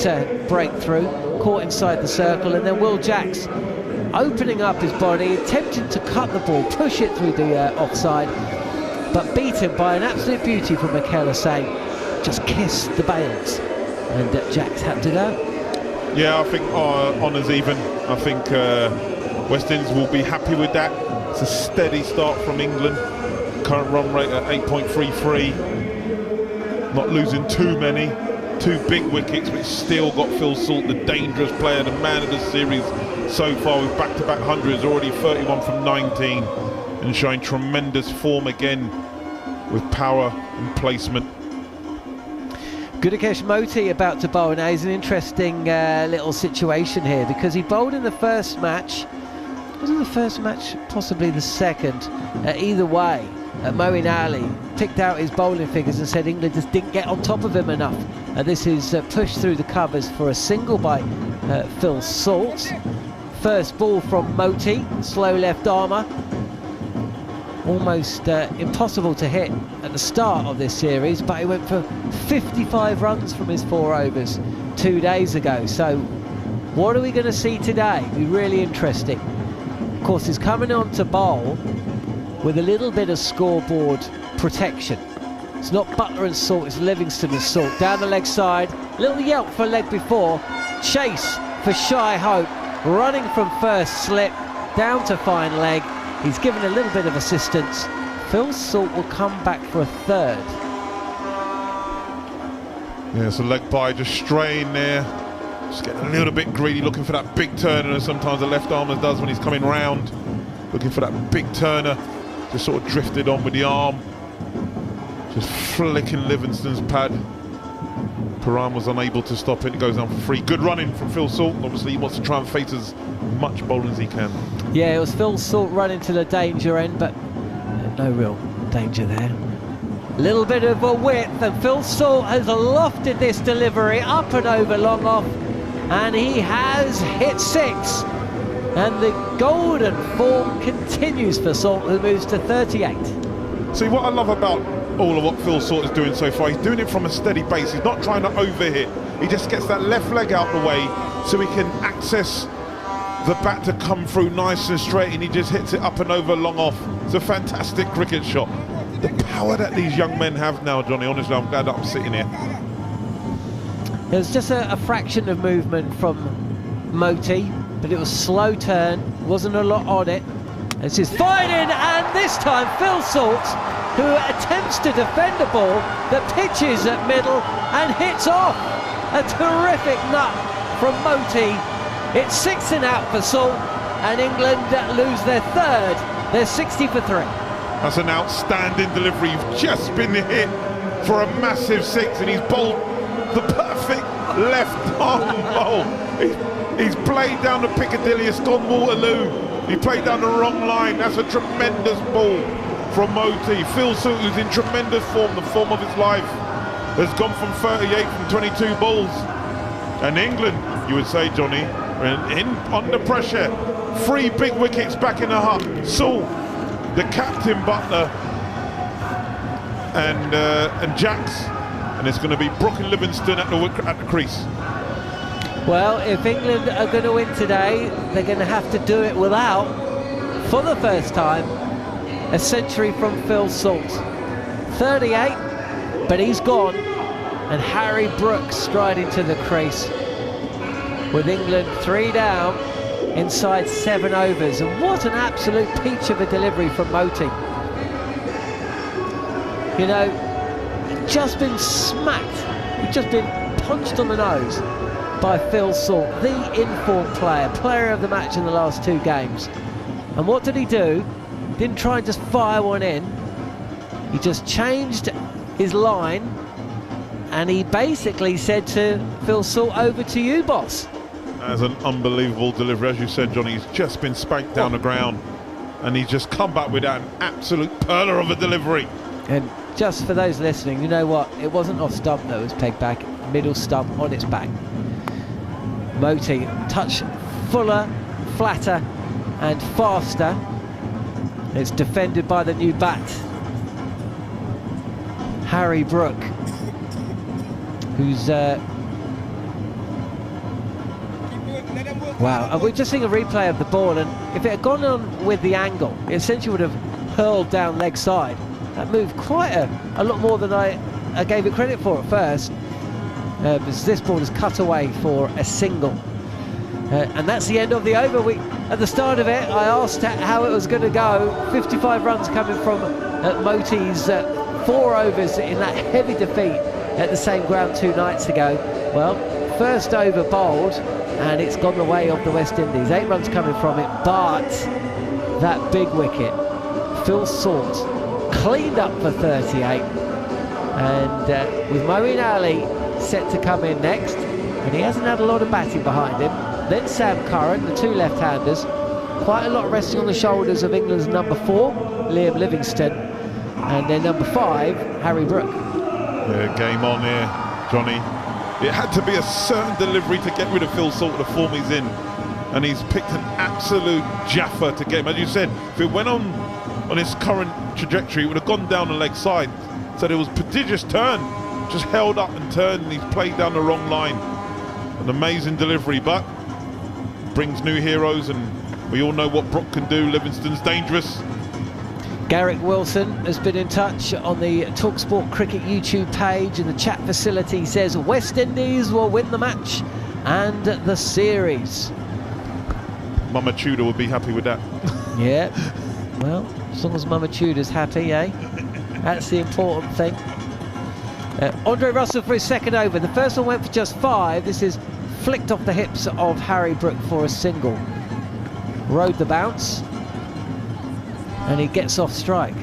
breakthrough, caught inside the circle, and then Will Jacks opening up his body, attempting to cut the ball, push it through the offside, but beaten by an absolute beauty from Machel, saying just kiss the bails, and Jacks had to go. Yeah, I think honours even. I think West Indies will be happy with that. It's a steady start from England. Current run rate at 8.33. Not losing too many. 2 big wickets, but still got Phil Salt, the dangerous player, the man of the series so far, with back-to-back hundreds, already 31 from 19, and showing tremendous form again with power and placement. Gudakesh Moti about to bowl now. Is an interesting little situation here, because he bowled in the first match. Was it the first match? Possibly the second. Either way, Moeen Ali picked out his bowling figures and said England just didn't get on top of him enough. This is pushed through the covers for a single by Phil Salt. First ball from Moti, slow left armour. Almost impossible to hit at the start of this series, but he went for 55 runs from his 4 overs 2 days ago. So what are we going to see today? It'll be really interesting. Of course, he's coming on to bowl with a little bit of scoreboard protection. It's not Buttler and Salt, it's Livingston and Salt. Down the leg side, little yelp for leg before, chase for Shy Hope, running from first slip, down to fine leg. He's given a little bit of assistance. Phil Salt will come back for a 3rd. Yeah, so leg by just straying there. Just getting a little bit greedy, looking for that big turner, as sometimes the left armer does when he's coming round. Looking for that big turner. Just sort of drifted on with the arm. Just flicking Livingston's pad. Paran was unable to stop it. It goes down for 3. Good running from Phil Salt. Obviously he wants to try and face as much bowling as he can. Yeah, it was Phil Salt running to the danger end, but no real danger there. Little bit of a width, and Phil Salt has lofted this delivery up and over long off, and he has hit 6. And the golden form continues for Salt, who moves to 38. See, what I love about all of what Phil Salt is doing so far, he's doing it from a steady base. He's not trying to overhit. He just gets that left leg out the way so he can access the bat to come through nice and straight, and he just hits it up and over long off. It's a fantastic cricket shot. The power that these young men have now, Johnny, honestly, I'm glad that I'm sitting here. There's just a fraction of movement from Moti, but it was slow turn, wasn't a lot on it. This is fine in, and this time Phil Salt, who attempts to defend a ball that pitches at middle and hits off. A terrific nut from Moti. It's 6 and out for Salt, and England lose their third. They're 60 for 3. That's an outstanding delivery. You've just been hit for a massive 6, and he's bowled the perfect left-arm bowl. He's played down the Piccadilly, it's gone Waterloo. He played down the wrong line. That's a tremendous ball from Moti. Phil Salt, who's in tremendous form, the form of his life, has gone from 38 from 22 balls. And England, you would say, Johnny, under pressure. 3 big wickets back in the hut. Salt, the captain, Butler, and Jacks, and it's going to be Brook and Livingston at the crease. Well, if England are going to win today, they're going to have to do it without, for the first time, a century from Phil Salt. 38, but he's gone, and Harry Brook striding to the crease, with England 3 down inside 7 overs. And what an absolute peach of a delivery from Moti. You know, he'd just been smacked, he'd just been punched on the nose by Phil Salt, the informed player of the match in the last 2 games. And what did he do? Didn't try and just fire one in. He just changed his line, and he basically said to Phil Salt, over to you, boss. As an unbelievable delivery, as you said, Johnny, he's just been spanked down the ground, and he's just come back with an absolute perler of a delivery. And just for those listening, you know what? It wasn't off stump that was pegged back, middle stump on its back. Moti, touch fuller, flatter and faster. It's defended by the new bat, Harry Brook, who's wow, and we're just seeing a replay of the ball, and if it had gone on with the angle, it essentially would have hurled down leg side. That moved quite a lot more than I gave it credit for at first. Because this ball is cut away for a single. And that's the end of the over. At the start of it, I asked how it was going to go. 55 runs coming from Moti's 4 overs in that heavy defeat at the same ground 2 nights ago. Well, first over bowled, and it's gone the way of the West Indies. 8 runs coming from it, but that big wicket, Phil Salt, cleaned up for 38. And with Moeen Ali set to come in next, and he hasn't had a lot of batting behind him. Then Sam Curran, the 2 left-handers, quite a lot resting on the shoulders of England's number 4, Liam Livingstone, and their number 5, Harry Brook. Yeah, game on here, Johnny. It had to be a certain delivery to get rid of Phil Salt, the form he's in, and he's picked an absolute jaffa to get him. As you said, if it went on his current trajectory, it would have gone down the leg side. So there was prodigious turn, just held up and turned, and he's played down the wrong line. An amazing delivery, but brings new heroes, and we all know what Brook can do. Livingston's dangerous. Garrick Wilson has been in touch on the talkSPORT Cricket YouTube page, and the chat facility says West Indies will win the match and the series. Mama Tudor would be happy with that. Yeah, well, as long as Mama Tudor's happy, eh? That's the important thing. Andre Russell for his second over. The first one went for just 5. This is flicked off the hips of Harry Brook for a single. Rode the bounce, and he gets off strike.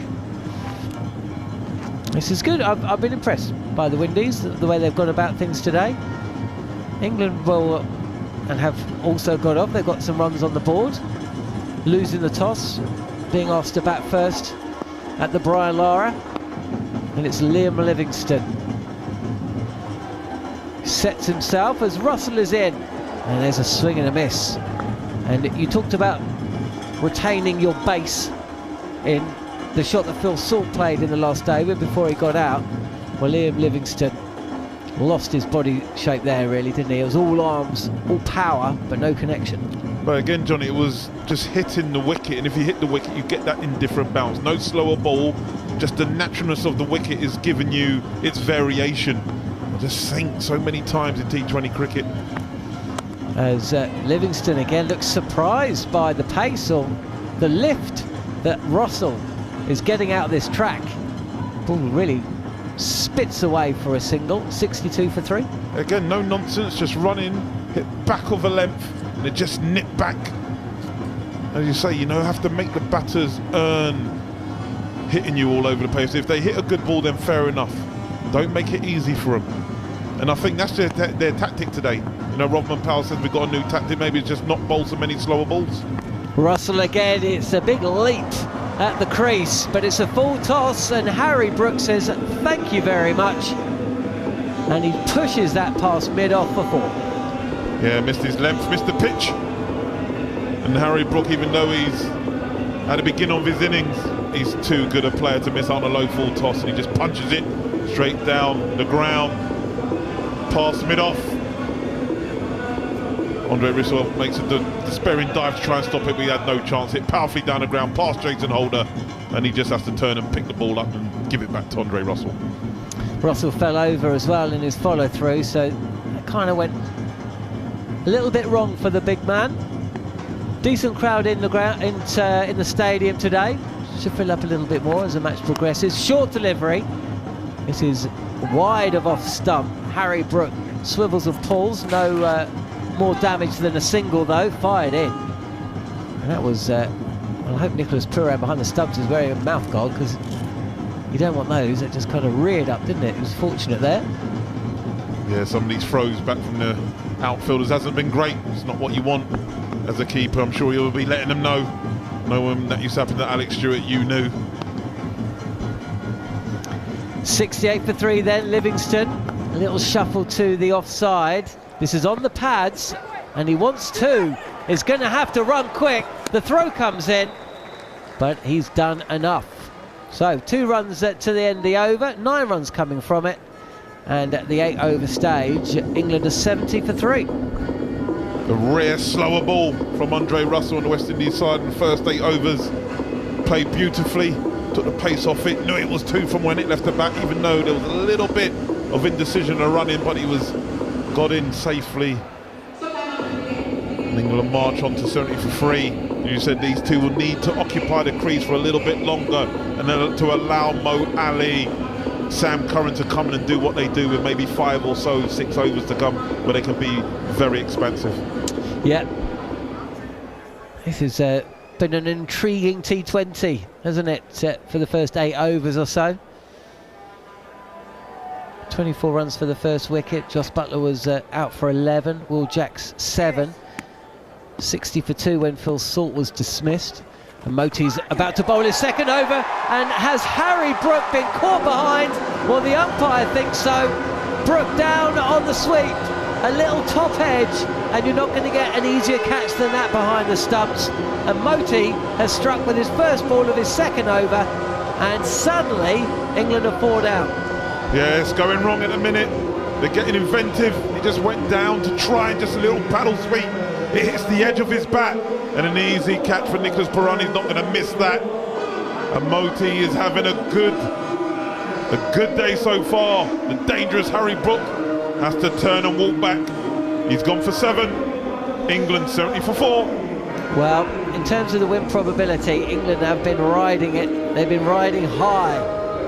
This is good. I've been impressed by the Windies, the way they've gone about things today. England will, and have also got off. They've got some runs on the board, losing the toss, being asked to bat first at the Brian Lara, and it's Liam Livingstone. Sets himself as Russell is in, and there's a swing and a miss. And you talked about retaining your base in the shot that Phil Salt played in the last day before he got out. Well, Liam Livingstone lost his body shape there, really, didn't he? It was all arms, all power, but no connection. But again, Johnny, it was just hitting the wicket, and if you hit the wicket, you get that indifferent bounce. No slower ball, just the naturalness of the wicket is giving you its variation. I just think so many times in T20 cricket. As Livingstone again looks surprised by the pace or the lift that Russell is getting out of this track. Ball really spits away for a single. 62 for 3. Again, no nonsense, just run in, hit back of a length, and it just nip back. As you say, you know, have to make the batters earn hitting you all over the place. If they hit a good ball, then fair enough. Don't make it easy for them. And I think that's their tactic today. You know, Rodman Powell says we've got a new tactic. Maybe it's just not bowl so many slower balls. Russell again, it's a big leap at the crease, but it's a full toss, and Harry Brook says thank you very much, and he pushes that past mid-off for 4. Yeah, missed his length, missed the pitch. And Harry Brook, even though he's at the beginning of his innings, he's too good a player to miss out on a low full toss, and he just punches it straight down the ground, past mid-off. Andre Russell makes a despairing dive to try and stop it, but he had no chance. Hit powerfully down the ground past Drayton Holder, and he just has to turn and pick the ball up and give it back to Andre Russell. Russell fell over as well in his follow-through, so it kind of went a little bit wrong for the big man. Decent crowd in the ground in the stadium today. Should fill up a little bit more as the match progresses. Short delivery. This is wide of off stump. Harry Brook swivels and pulls. No more damage than a single though. Fired in. And that was. Well, I hope Nicholas Puran behind the stumps is wearing a mouth guard, because you don't want those. It just kind of reared up, didn't it? It was fortunate there. Yeah, some of these throws back from the outfielders hasn't been great. It's not what you want as a keeper. I'm sure you'll be letting them know. Knowing that used to happen to Alex Stewart, you knew. 68 for 3 then, Livingston. A little shuffle to the offside. This is on the pads, and he wants 2. He's going to have to run quick. The throw comes in, but he's done enough. So 2 runs to the end of the over, 9 runs coming from it. And at the 8 over stage, England are 70 for 3. A rare slower ball from Andre Russell on the West Indies side in the first 8 overs. Played beautifully, took the pace off it, knew it was 2 from when it left the bat, even though there was a little bit of indecision to run in, but he got in safely. And England march on to 70 for 3. You said these 2 will need to occupy the crease for a little bit longer, and then to allow Mo Ali, Sam Curran to come in and do what they do with maybe 5 or so 6 overs to come, where they can be very expansive. Yeah, this has been an intriguing T20, hasn't it, for the first 8 overs or so. 24 runs for the first wicket. Joss Buttler was out for 11. Will Jacks 7. 60 for 2 when Phil Salt was dismissed. And Moti's about to bowl his second over, and has Harry Brook been caught behind? Well, the umpire thinks so. Brook down on the sweep, a little top edge, and you're not going to get an easier catch than that behind the stumps. And Moti has struck with his first ball of his second over, and suddenly England are 4 down. Yeah, it's going wrong at the minute. They're getting inventive. He just went down to try and just a little paddle sweep. It hits the edge of his bat, and an easy catch for Nicholas Puran. He's not going to miss that. And Moti is having a good day so far. The dangerous Harry Brook has to turn and walk back. He's gone for 7. England 70 for 4. Well, in terms of the win probability, England have been riding it. They've been riding high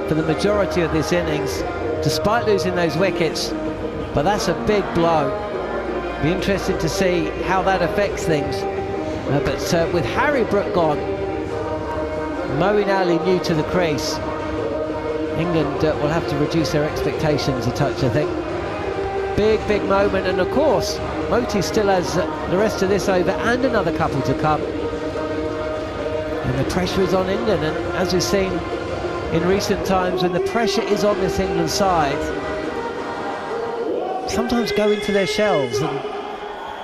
for the majority of this innings, despite losing those wickets. But that's a big blow. Be interesting to see how that affects things. But with Harry Brook gone, Moeen Ali new to the crease, England will have to reduce their expectations a touch, I think. Big moment, and of course Moti still has the rest of this over and another couple to come. And the pressure is on England, and as we've seen in recent times, when the pressure is on this England side, sometimes go into their shells, and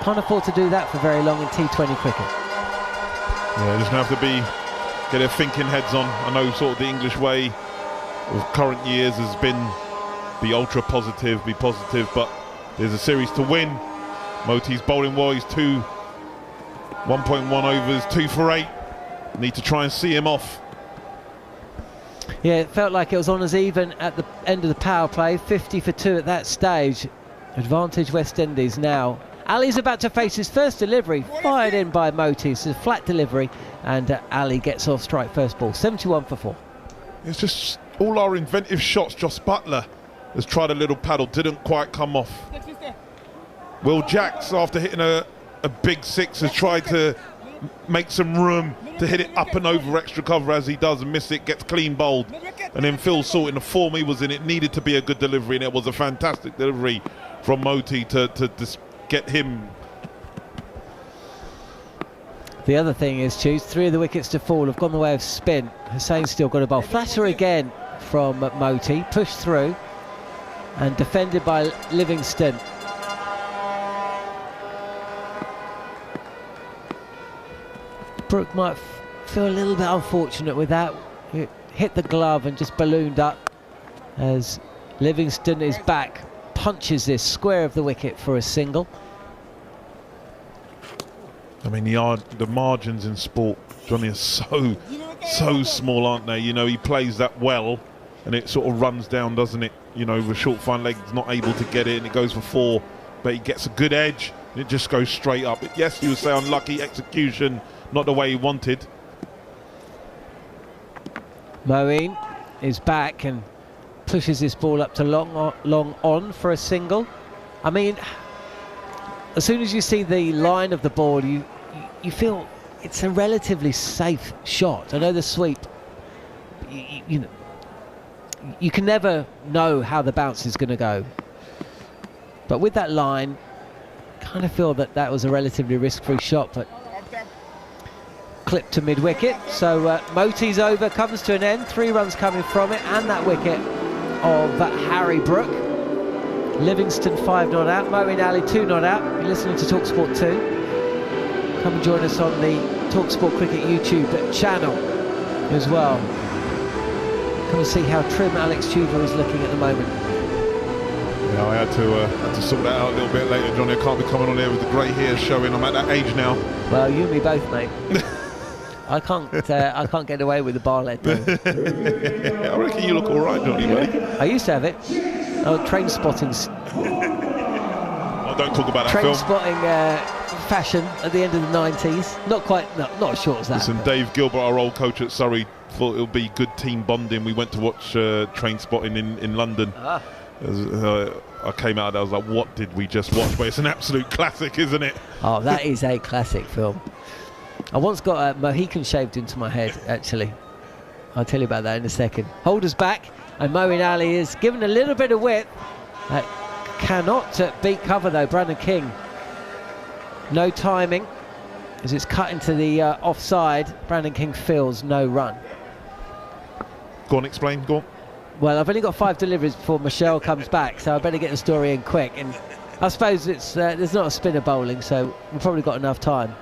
can't afford to do that for very long in T20 cricket. Yeah, just going to have to get their thinking heads on. I know sort of the English way of current years has been be ultra positive, be positive, but there's a series to win. Moti's bowling well, he's 1.1 overs, 2 for 8. Need to try and see him off. Yeah, it felt like it was on as even at the end of the power play. 50 for 2 at that stage. Advantage West Indies now. Ali's about to face his first delivery, fired in by Moti. It's a flat delivery, and Ali gets off strike first ball. 71 for 4. It's just all our inventive shots, Joss Buttler has tried a little paddle, didn't quite come off. Will Jacks, after hitting a big six, has tried to make some room to hit it up and over extra cover as he does and miss it, gets clean bowled. And then Phil Salt, in the form he was in, it needed to be a good delivery, and it was a fantastic delivery from Moti to get him. The other thing is, choose 3 of the wickets to fall have gone the way of spin. Hussein's still got a bowl. Flatter again from Moti, pushed through and defended by Livingston. Brooke might feel a little bit unfortunate with that. It hit the glove and just ballooned up as Livingston is back, punches this square of the wicket for a single. I mean, the margins in sport, Johnny, are so small, aren't they? You know, he plays that well and it sort of runs down, doesn't it? You know, with short fine legs, not able to get it, and it goes for 4, but he gets a good edge and it just goes straight up. Yes, you would say unlucky execution, not the way he wanted. Moeen is back and pushes this ball up to long on for a single. I mean, as soon as you see the line of the ball, you feel it's a relatively safe shot. I know the sweep, you know, you can never know how the bounce is going to go, but with that line, kind of feel that was a relatively risk-free shot, but clipped to mid-wicket. So Moti's over comes to an end, 3 runs coming from it, and that wicket of Harry Brook. Livingston 5 not out, Moeen Ali 2 not out. You're listening to talkSPORT 2. Come and join us on the talkSPORT Cricket YouTube channel as well. Come and see how trim Alex Tudor is looking at the moment. Yeah, I had to sort that out a little bit later, Johnny. I can't be coming on here with the grey hair showing. I'm at that age now. Well, you and me both, mate. I can't get away with the bar lead though. I reckon you look all right, Johnny, buddy. I used to have it. Oh, train spotting. Oh, don't talk about that train film. Spotting fashion at the end of the 90s. Not quite, not as short as that. Listen, Dave Gilbert, our old coach at Surrey, thought it would be good team bonding. We went to watch Train Spotting in London. I came out and I was like, what did we just watch? But it's an absolute classic, isn't it? Oh, that is a classic film. I once got a Mohican shaved into my head, actually. I'll tell you about that in a second. Holders back, and Moeen Ali is given a little bit of width. Cannot beat cover, though. Brandon King. No timing, as it's cut into the offside. Brandon King feels no run. Go on, explain, go on. Well, I've only got 5 deliveries before Machel comes back, so I better get the story in quick. And I suppose it's there's not a spinner bowling, so we've probably got enough time.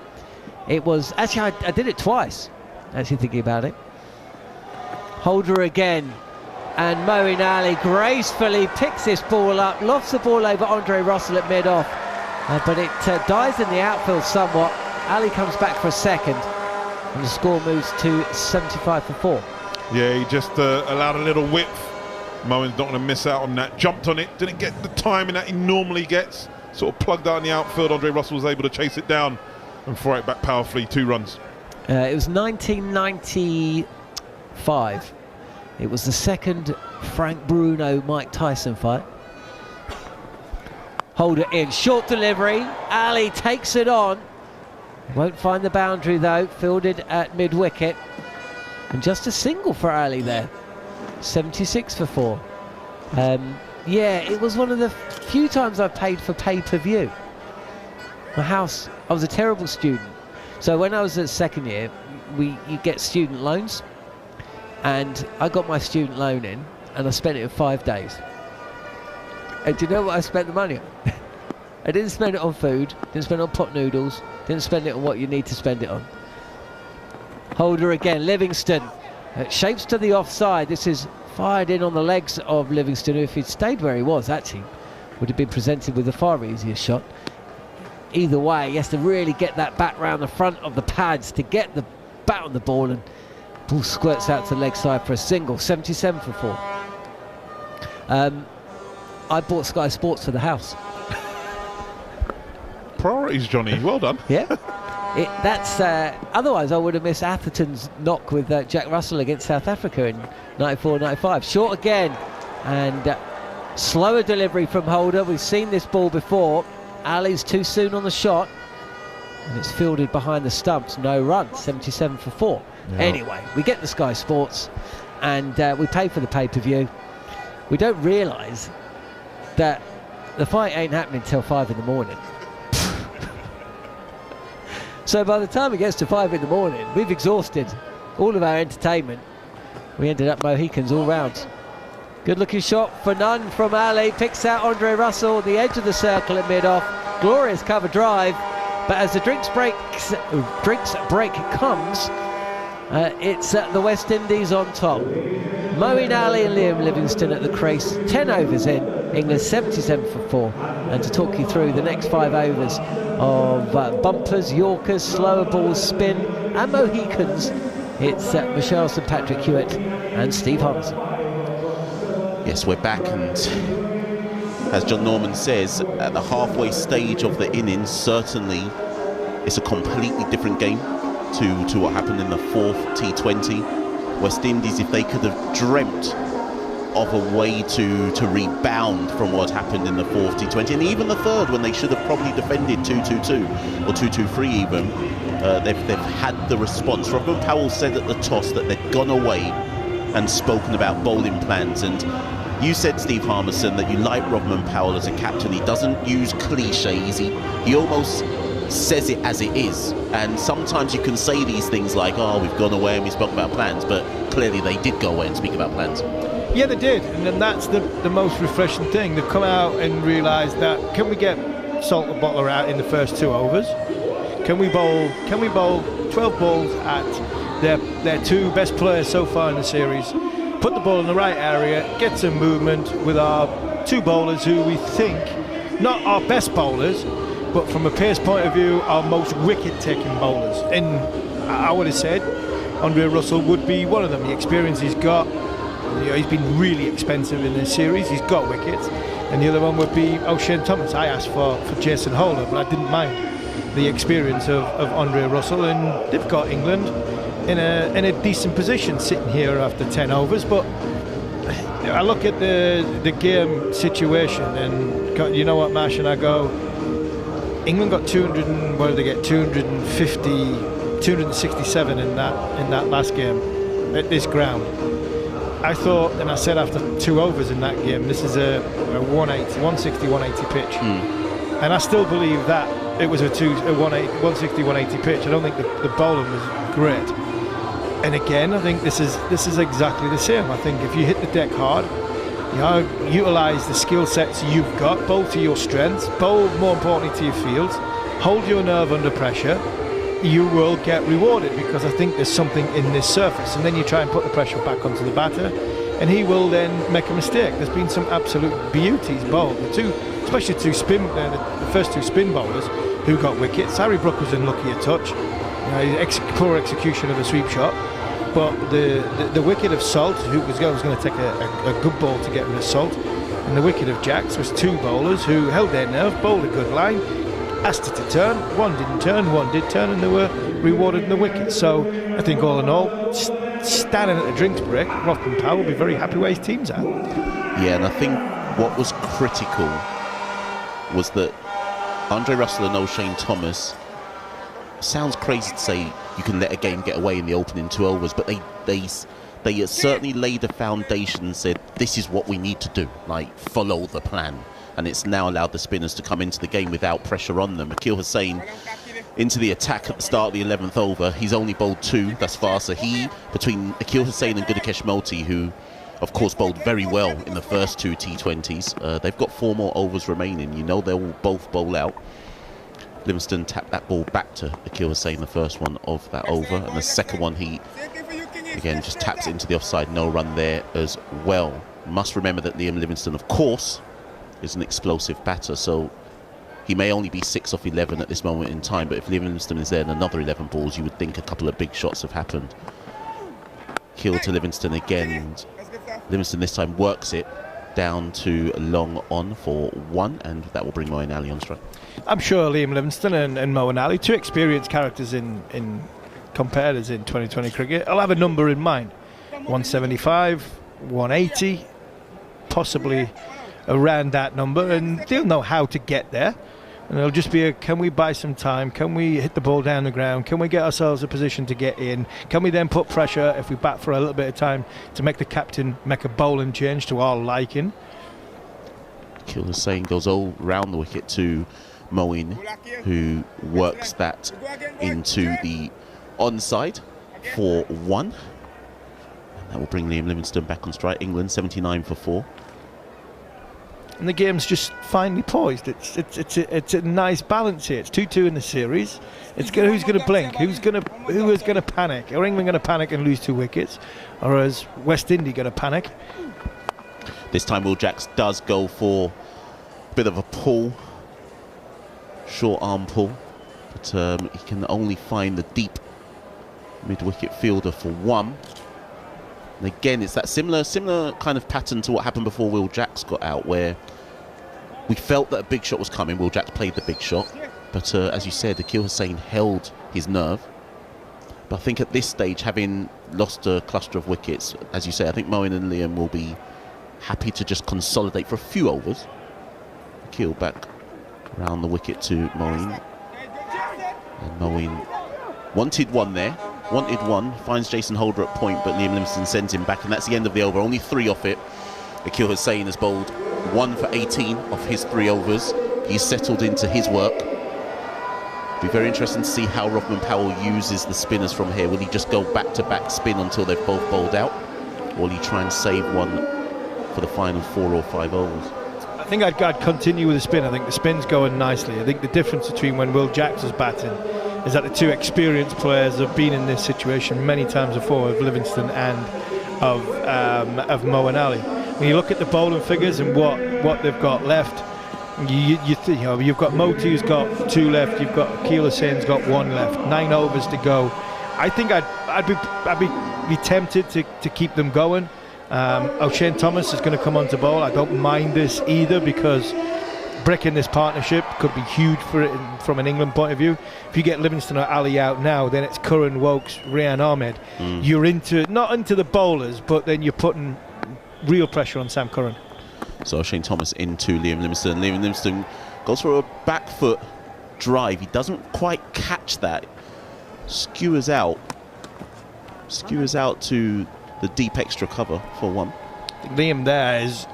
It was actually I did it twice, actually thinking about it. Holder again, and Moeen Ali gracefully picks this ball up, lofts the ball over Andre Russell at mid-off, but it dies in the outfield somewhat. Ali comes back for a second, and the score moves to 75 for 4. Yeah, he just allowed a little width. Moeen's not going to miss out on that. Jumped on it, didn't get the timing that he normally gets. Sort of plugged out in the outfield. Andre Russell was able to chase it down and throw it back powerfully. 2 runs. It was 1995. It was the second Frank Bruno-Mike Tyson fight. Holder in, short delivery. Ali takes it on. Won't find the boundary though. Fielded at mid-wicket. And just a single for Ali there. 76 for 4. Yeah, it was one of the few times I've paid for pay-per-view. My house, I was a terrible student. So when I was at second year, you get student loans. And I got my student loan in, and I spent it in 5 days. And do you know what I spent the money on? I didn't spend it on food, didn't spend it on pot noodles, didn't spend it on what you need to spend it on. Holder again, Livingston. Shapes to the offside. This is fired in on the legs of Livingston, who if he'd stayed where he was, actually, would have been presented with a far easier shot. Either way, he has to really get that bat round the front of the pads to get the bat on the ball, and ball squirts out to the leg side for a single. 77 for 4. I bought Sky Sports for the house. Priorities, Johnny. Well done. Yeah. Otherwise I would have missed Atherton's knock with Jack Russell against South Africa in 94-95. Short again, and slower delivery from Holder. We've seen this ball before. Ali's too soon on the shot, and it's fielded behind the stumps. No run, 77 for 4. Yeah. Anyway, we get the Sky Sports, and we pay for the pay-per-view. We don't realise that the fight ain't happening till 5 in the morning. So by the time it gets to 5 in the morning, we've exhausted all of our entertainment. We ended up Mohicans all round. Good looking shot for none from Ali. Picks out Andre Russell, the edge of the circle at mid-off. Glorious cover drive. But as the drinks break comes, it's the West Indies on top. Moeen Ali and Liam Livingstone at the crease. 10 overs in. England 77 for 4. And to talk you through the next 5 overs of bumpers, Yorkers, slower balls, spin and Mohicans, it's Machel, St Patrick, Hewitt and Steve Harmison. Yes, we're back, and as John Norman says, at the halfway stage of the innings, certainly it's a completely different game to what happened in the 4th T20. West Indies, if they could have dreamt of a way to rebound from what happened in the 4th T20, and even the 3rd, when they should have probably defended 2-2-2 or 2-2-3 even, they've had the response. Rodman Powell said at the toss that they'd gone away and spoken about bowling plans, and you said, Steve Harmison, that you like Rodman Powell as a captain. He doesn't use cliches, he almost says it as it is, and sometimes you can say these things like, oh, we've gone away and we spoke about plans, but clearly they did go away and speak about plans. Yeah, they did, and then that's the most refreshing thing. They've come out and realised that, can we get Salt and Bottler out in the first 2 overs? Can we bowl 12 balls at their 2 best players so far in the series, put the ball in the right area, get some movement with our 2 bowlers who we think, not our best bowlers, but from a pace point of view, our most wicket-taking bowlers. And I would have said Andre Russell would be one of them. The experience he's got, he's been really expensive in this series, he's got wickets. And the other one would be O'Shane Thomas. I asked for Jason Holder, but I didn't mind the experience of Andre Russell, and they've got England in a decent position sitting here after 10 overs. But I look at the game situation, and you know what, Mash, and I go, England got 267 in that last game at this ground. I thought, and I said after 2 overs in that game, this is a 160, 180 pitch. And I still believe that it was a 160, 180 pitch. I don't think the bowling was great. And again, I think this is exactly the same. I think if you hit the deck hard, utilise the skill sets you've got, bowl to your strengths, bowl more importantly to your fields, hold your nerve under pressure, you will get rewarded, because I think there's something in this surface. And then you try and put the pressure back onto the batter, and he will then make a mistake. There's been some absolute beauties bowled. Especially the first 2 spin bowlers who got wickets. Harry Brook was unlucky a touch. Poor execution of a sweep shot. But the wicket of Salt, who was going to take a good ball to get rid of Salt, and the wicket of Jacks was 2 bowlers who held their nerve, bowled a good line, asked it to turn, one didn't turn, one did turn, and they were rewarded in the wicket. So I think all in all, standing at the drinks break, Rodman Powell will be very happy where his team's at. Yeah, and I think what was critical was that Andre Russell and O'Shane Thomas, sounds crazy to say you can let a game get away in the opening 2 overs, but they certainly laid a foundation and said, this is what we need to do, like follow the plan. And it's now allowed the spinners to come into the game without pressure on them. Akeal Hussain into the attack at the start of the 11th over. He's only bowled 2 thus far, so between Akeal Hussain and Gudakesh Moti, who of course bowled very well in the first 2 T20s, they've got 4 more overs remaining. You know they'll both bowl out. Livingstone tapped that ball back to Akeal Hussain, the first one of that over, and the second one he again just taps into the offside, no run there as well. Must remember that Liam Livingstone, of course, is an explosive batter, so he may only be 6 off 11 at this moment in time, but if Livingstone is there in another 11 balls, you would think a couple of big shots have happened. Kill to Livingstone again, and Livingstone this time works it down to long on for 1, and that will bring Moeen Ali on strike. I'm sure Liam Livingstone and Moeen Ali, two experienced characters in competitors in 2020 cricket, I'll have a number in mind. 175, 180, possibly around that number, and they'll know how to get there. And it'll just be can we buy some time? Can we hit the ball down the ground? Can we get ourselves a position to get in? Can we then put pressure, if we bat for a little bit of time, to make the captain make a bowling change to our liking? Akil Hussain goes all round the wicket to Moeen, who works that into the onside for 1. And that will bring Liam Livingstone back on strike. England 79 for 4. And the game's just finely poised. It's a nice balance here. It's 2-2 in the series. It's who's going to blink? Who is going to panic? Are England going to panic and lose 2 wickets, or is West Indies going to panic? This time Will Jacks does go for a bit of a pull, short arm pull, but he can only find the deep mid-wicket fielder for 1. And again, it's that similar kind of pattern to what happened before Will Jacks got out, where we felt that a big shot was coming. Will Jacks played the big shot, but as you said, Akil Hussain held his nerve. But I think at this stage, having lost a cluster of wickets, as you say, I think Moeen and Liam will be happy to just consolidate for a few overs. Akil back around the wicket to Moeen, and Moeen wanted 1 there. Wanted 1, finds Jason Holder at point, but Liam Livingstone sends him back, and that's the end of the over. Only 3 off it. Akil Hussain has bowled 1 for 18 off his 3 overs. He's settled into his work. Be very interesting to see how Rovman Powell uses the spinners from here. Will he just go back-to-back spin until they've both bowled out, or will he try and save 1 for the final 4 or 5 overs? I think I'd continue with the spin. I think the spin's going nicely. I think the difference between when Will Jacks was batting is that the 2 experienced players have been in this situation many times before, of Livingstone and of Moeen Ali. When you look at the bowling figures and what they've got left, you've got Moti who's got 2 left, you've got Akil Hussain's got 1 left, 9 overs to go. I think I'd be tempted to keep them going. O'Shane Thomas is going to come on to bowl. I don't mind this either, because breaking this partnership could be huge for it from an England point of view. If you get Livingstone or Ali out now, then it's Curran, Wokes, Rehan Ahmed. You're not into the bowlers, but then you're putting real pressure on Sam Curran. So Shane Thomas into Liam Livingstone. Liam Livingstone goes for a back foot drive. He doesn't quite catch that. Skewers out to the deep extra cover for 1. Liam there is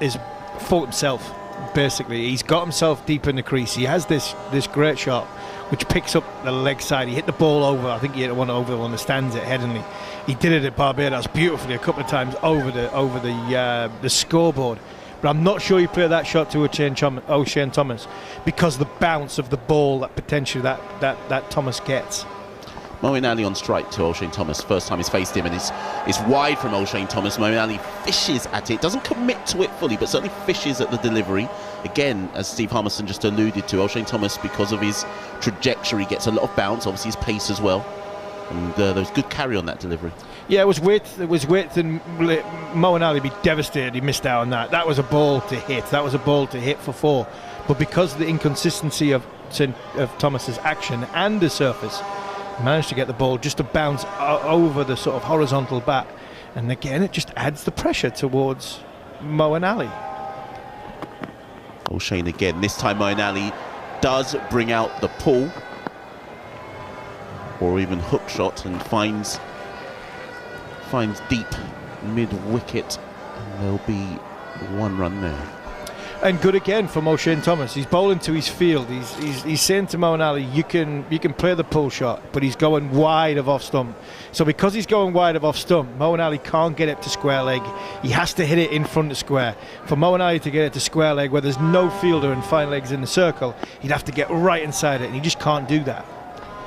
for himself. Basically, he's got himself deep in the crease. He has this great shot which picks up the leg side. He hit the ball over. I think he hit one over on the stands at Headingley. He did it at Barbados beautifully a couple of times over the scoreboard. But I'm not sure he played that shot to O'Shane Thomas, because the bounce of the ball that potentially that Thomas gets. Moeen Ali on strike to O'Shane Thomas. First time he's faced him, and it's wide from O'Shane Thomas. Moeen Ali fishes at it, doesn't commit to it fully, but certainly fishes at the delivery. Again, as Steve Harmison just alluded to, O'Shane Thomas, because of his trajectory, gets a lot of bounce, obviously his pace as well. And there was good carry on that delivery. Yeah, it was width, and Moeen Ali would be devastated he missed out on that. That was a ball to hit. That was a ball to hit for 4. But because of the inconsistency of Thomas's action and the surface, managed to get the ball just to bounce over the sort of horizontal bat, and again it just adds the pressure towards Moeen Ali. O'Shane again. This time Moeen Ali does bring out the pull or even hook shot and finds deep mid-wicket, and there'll be 1 run there. And good again from O'Shane Thomas. He's bowling to his field. He's saying to Moeen Ali, you can play the pull shot, but he's going wide of off stump. So because he's going wide of off stump, Moeen Ali can't get it to square leg. He has to hit it in front of square. For Moeen Ali to get it to square leg, where there's no fielder and fine legs in the circle, he'd have to get right inside it, and he just can't do that.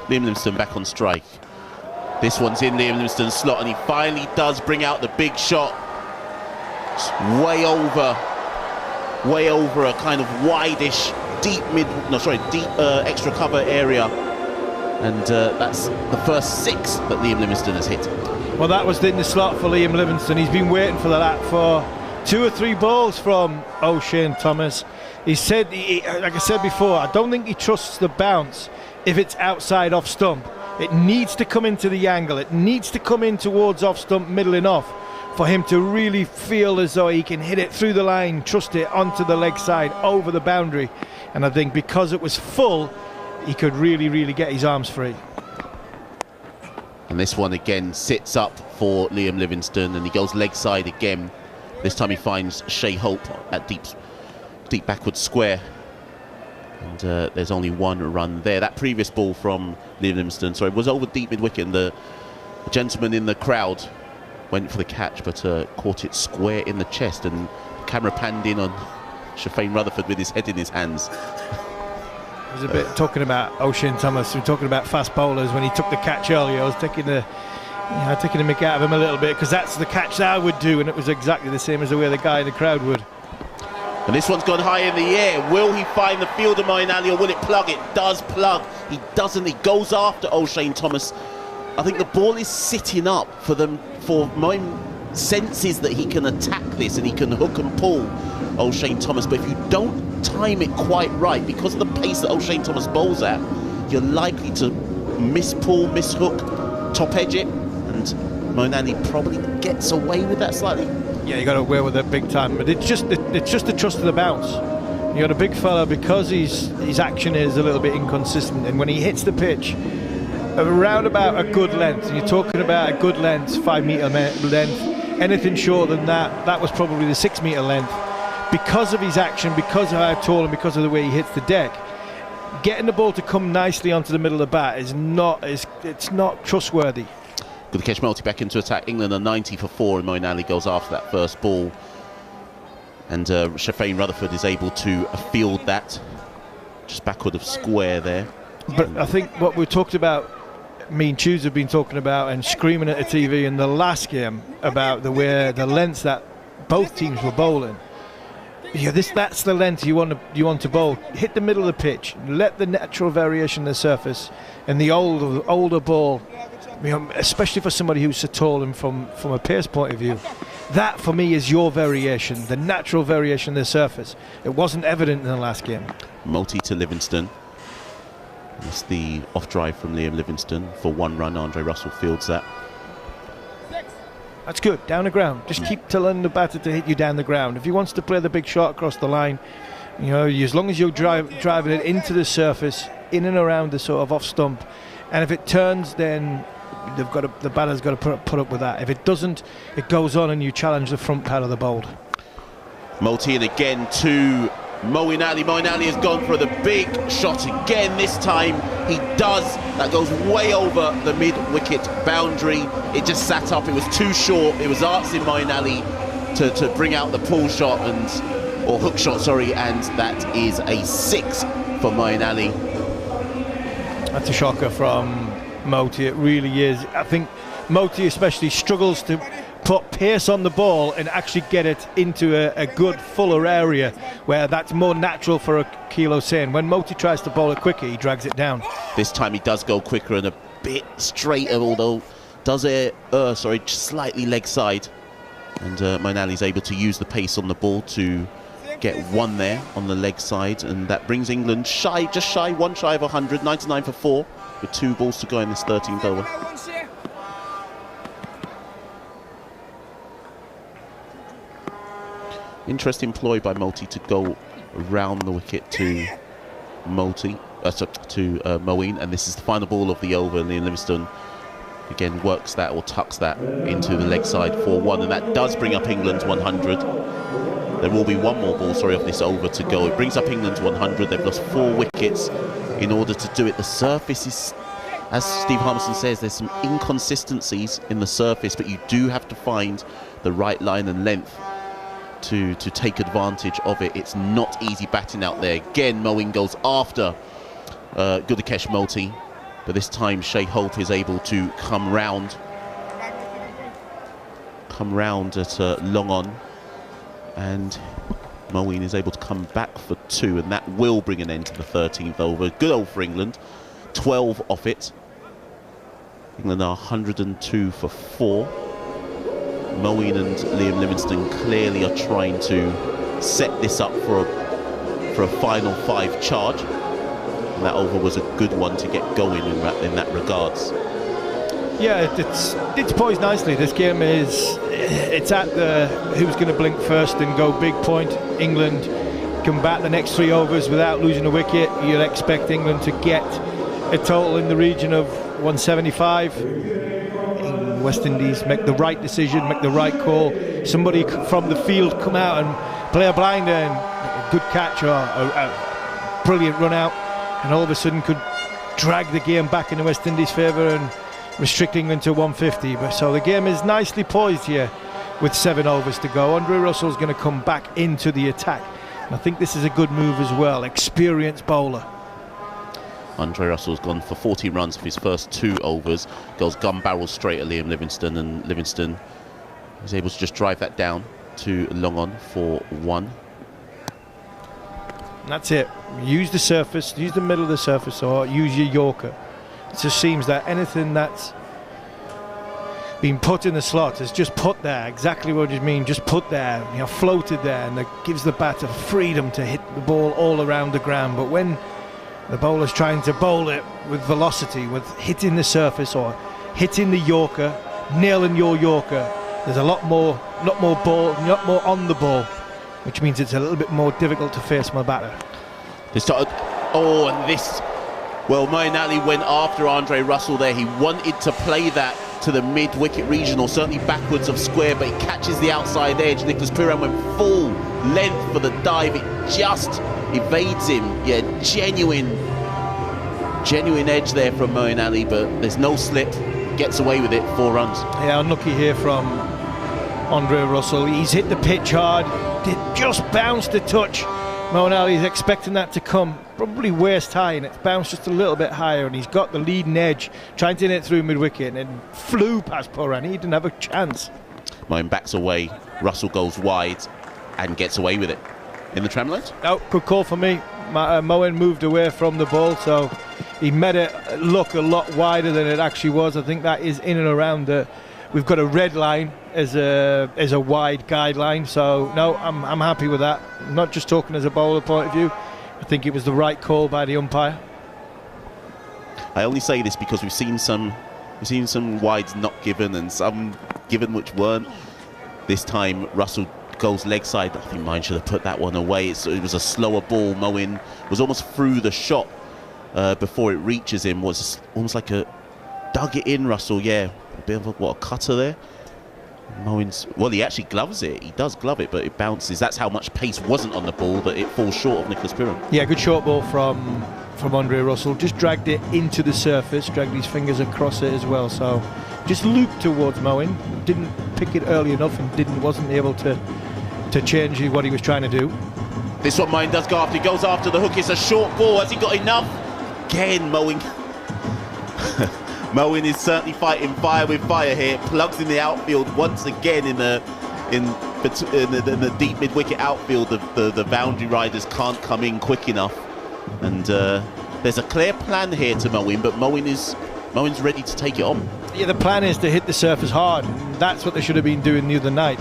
Liam Livingstone back on strike. This one's in Liam Livingstone's slot, and he finally does bring out the big shot. It's way over a kind of wideish, deep extra cover area, and that's the first 6 that Liam Livingstone has hit. Well, that was in the slot for Liam Livingstone. He's been waiting for that for 2 or 3 balls from O'Shane Thomas. He said, like I said before, I don't think he trusts the bounce if it's outside off stump. It needs to come into the angle. It needs to come in towards off stump, middling off, for him to really feel as though he can hit it through the line, trust it onto the leg side, over the boundary. And I think because it was full, he could really get his arms free. And this one again sits up for Liam Livingstone, and he goes leg side again. This time he finds Shea Hope at deep backward square. And there's only one run there. That previous ball from Liam Livingstone, sorry, was over deep mid-wicket, and the gentleman in the crowd went for the catch, but caught it square in the chest, and the camera panned in on Shafane Rutherford with his head in his hands. There's a bit talking about O'Shane Thomas, we're talking about fast bowlers. When he took the catch earlier, I was taking the mick out of him a little bit, because that's the catch that I would do, and it was exactly the same as the way the guy in the crowd would. And this one's gone high in the air. Will he find the fielder, Moeen Ali, or will it plug? It does plug. He doesn't. He goes after O'Shane Thomas. I think the ball is sitting up for Moeen senses that he can attack this and he can hook and pull O'Shane Thomas. But if you don't time it quite right, because of the pace that O'Shane Thomas bowls at, you're likely to miss-pull, miss-hook, top-edge it. And Moeen Ali probably gets away with that slightly. Yeah, you got away with it big time, but it's just the trust of the bounce. You got a big fella, because his action is a little bit inconsistent, and when he hits the pitch around about a good length, and you're talking about a good length, 5 metre length, anything short than that was probably the 6 metre length. Because of his action, because of how tall, and because of the way he hits the deck, getting the ball to come nicely onto the middle of the bat is not trustworthy. Good catch, Melty back into attack. England are 90 for 4, and Moeen Ali goes after that first ball. And Shafane Rutherford is able to field that just backward of square there. But I think what we talked about, me and Chews have been talking about and screaming at the TV in the last game about the lengths that both teams were bowling. Yeah, that's the length you want to bowl. Hit the middle of the pitch, let the natural variation of the surface, and the older ball. Especially for somebody who's so tall, and from a pace point of view, that for me is your variation, the natural variation of the surface. It wasn't evident in the last game. Multi to Livingstone. It's the off drive from Liam Livingstone for 1 run. Andre Russell fields that. That's good, down the ground. Just keep telling the batter to hit you down the ground. If he wants to play the big shot across the line, as long as you're driving it into the surface, in and around the sort of off stump, and if it turns, then the batter's got to put up with that. If it doesn't, it goes on and you challenge the front pad of the bowler. Multi in again to Moeen Ali. Moeen Ali has gone for the big shot again. This time he does. That goes way over the mid-wicket boundary. It just sat up. It was too short. It was asking Moeen Ali to bring out the pull shot or hook shot, sorry, and that is a 6 for Moeen Ali. That's a shocker from Moti, it really is. I think Moti especially struggles to put pace on the ball and actually get it into a good fuller area where that's more natural for a Kilo Hussain. When Moti tries to bowl it quicker, he drags it down. This time he does go quicker and a bit straighter, although does slightly leg side. And Moeen Ali's able to use the pace on the ball to get 1 there on the leg side, and that brings England just shy 1 shy of 100, 99 for 4. With 2 balls to go in this 13th over. Interesting ploy by Multi to go around the wicket to Moeen, and this is the final ball of the over. Liam Livingstone again works that or tucks that into the leg side for 1, and that does bring up England's 100. There will be 1 more ball, of this over to go. It brings up England's 100. They've lost 4 wickets in order to do it. The surface is, as Steve Harmison says, there's some inconsistencies in the surface, but you do have to find the right line and length to take advantage of it. It's not easy batting out there. Again, Moeen goes after Gudakesh Multi, but this time Shea Hope is able to come round at long on, and Moeen is able to come back for 2, and that will bring an end to the 13th over. Good over for England, 12 off it. England are 102 for 4. Moeen and Liam Livingstone clearly are trying to set this up for a final 5 charge, and that over was a good one to get going in that regards. Yeah, it's poised nicely. This game it's at the who's going to blink first and go big point. England can bat the next 3 overs without losing a wicket. You'd expect England to get a total in the region of 175. West Indies make the right decision, make the right call. Somebody from the field come out and play a blinder, and a good catch or a brilliant run out, and all of a sudden could drag the game back in the West Indies' favour and restrict England to 150. But so the game is nicely poised here with 7 overs to go. Andre Russell's going to come back into the attack, and I think this is a good move as well. Experienced bowler. Andre Russell's gone for 40 runs for his first 2 overs, goes gun barrel straight at Liam Livingstone, and Livingstone was able to just drive that down to long on for 1. And that's it. Use the surface, use the middle of the surface, or use your Yorker. It just seems that anything that's been put in the slot is just put there, exactly what you mean, just put there, floated there, and that gives the batter freedom to hit the ball all around the ground. But when the bowler's trying to bowl it with velocity, with hitting the surface or hitting the Yorker, nailing your Yorker, there's a lot more ball, not more on the ball, which means it's a little bit more difficult to face my batter. Well, Moeen Ali went after Andre Russell there. He wanted to play that to the mid-wicket region, or certainly backwards of square, but he catches the outside edge. Nicholas Pooran went full length for the dive. It just evades him. Yeah, genuine edge there from Moeen Ali, but there's no slip. Gets away with it, 4 runs. Yeah, unlucky here from Andre Russell. He's hit the pitch hard, it just bounced a touch. Moeen Ali's expecting that to come probably waist high, and it's bounced just a little bit higher, and he's got the leading edge, trying to hit it through mid-wicket, and it flew past Pooran. He didn't have a chance. Moeen backs away, Russell goes wide and gets away with it. In the tramlines? No, good call for me. Moeen moved away from the ball, so he made it look a lot wider than it actually was. I think that is in and around the... We've got a red line as a wide guideline, so no, I'm happy with that. I'm not just talking as a bowler point of view. I think it was the right call by the umpire. I only say this because we've seen some wides not given and some given which weren't. This time Russell goes leg side. I think Moeen should have put that one away. It was a slower ball. Moeen was almost through the shot before it reaches him. Was almost like a dug it in. Russell, yeah, a bit of a cutter there. Moeen's, well, he actually gloves it. He does glove it, but it bounces. That's how much pace wasn't on the ball, but it falls short of Nicholas Pooran. Yeah, good short ball from Andre Russell. Just dragged it into the surface, dragged his fingers across it as well. So just looped towards Moeen. Didn't pick it early enough and wasn't able to change what he was trying to do. This is what Moeen does go after. He goes after the hook. It's a short ball. Has he got enough? Again, Moeen. Moeen is certainly fighting fire with fire here. Plugs in the outfield once again in the deep mid-wicket outfield. The boundary riders can't come in quick enough, and there's a clear plan here to Moeen, but Moeen's ready to take it on. Yeah, the plan is to hit the surface hard. That's what they should have been doing the other night.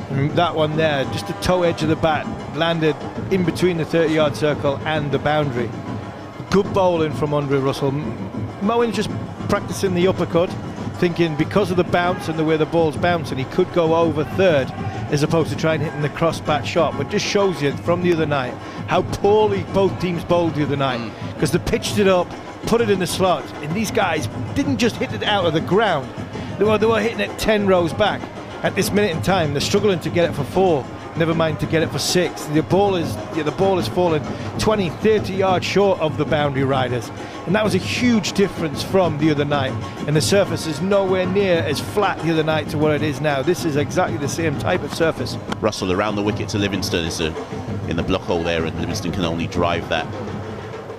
And that one there, just the toe edge of the bat, landed in between the 30-yard circle and the boundary. Good bowling from Andre Russell. Moeen's just practicing the uppercut, thinking because of the bounce and the way the ball's bouncing, he could go over third as opposed to trying hitting the cross-bat shot. But just shows you from the other night how poorly both teams bowled the other night, because they pitched it up, put it in the slot, and these guys didn't just hit it out of the ground. They were hitting it 10 rows back. At this minute in time, they're struggling to get it for 4, never mind to get it for 6. The ball is falling 20, 30 yards short of the boundary riders, and that was a huge difference from the other night. And the surface is nowhere near as flat the other night to what it is now. This is exactly the same type of surface. Russell around the wicket to Livingstone is in the block hole there, and Livingstone can only drive that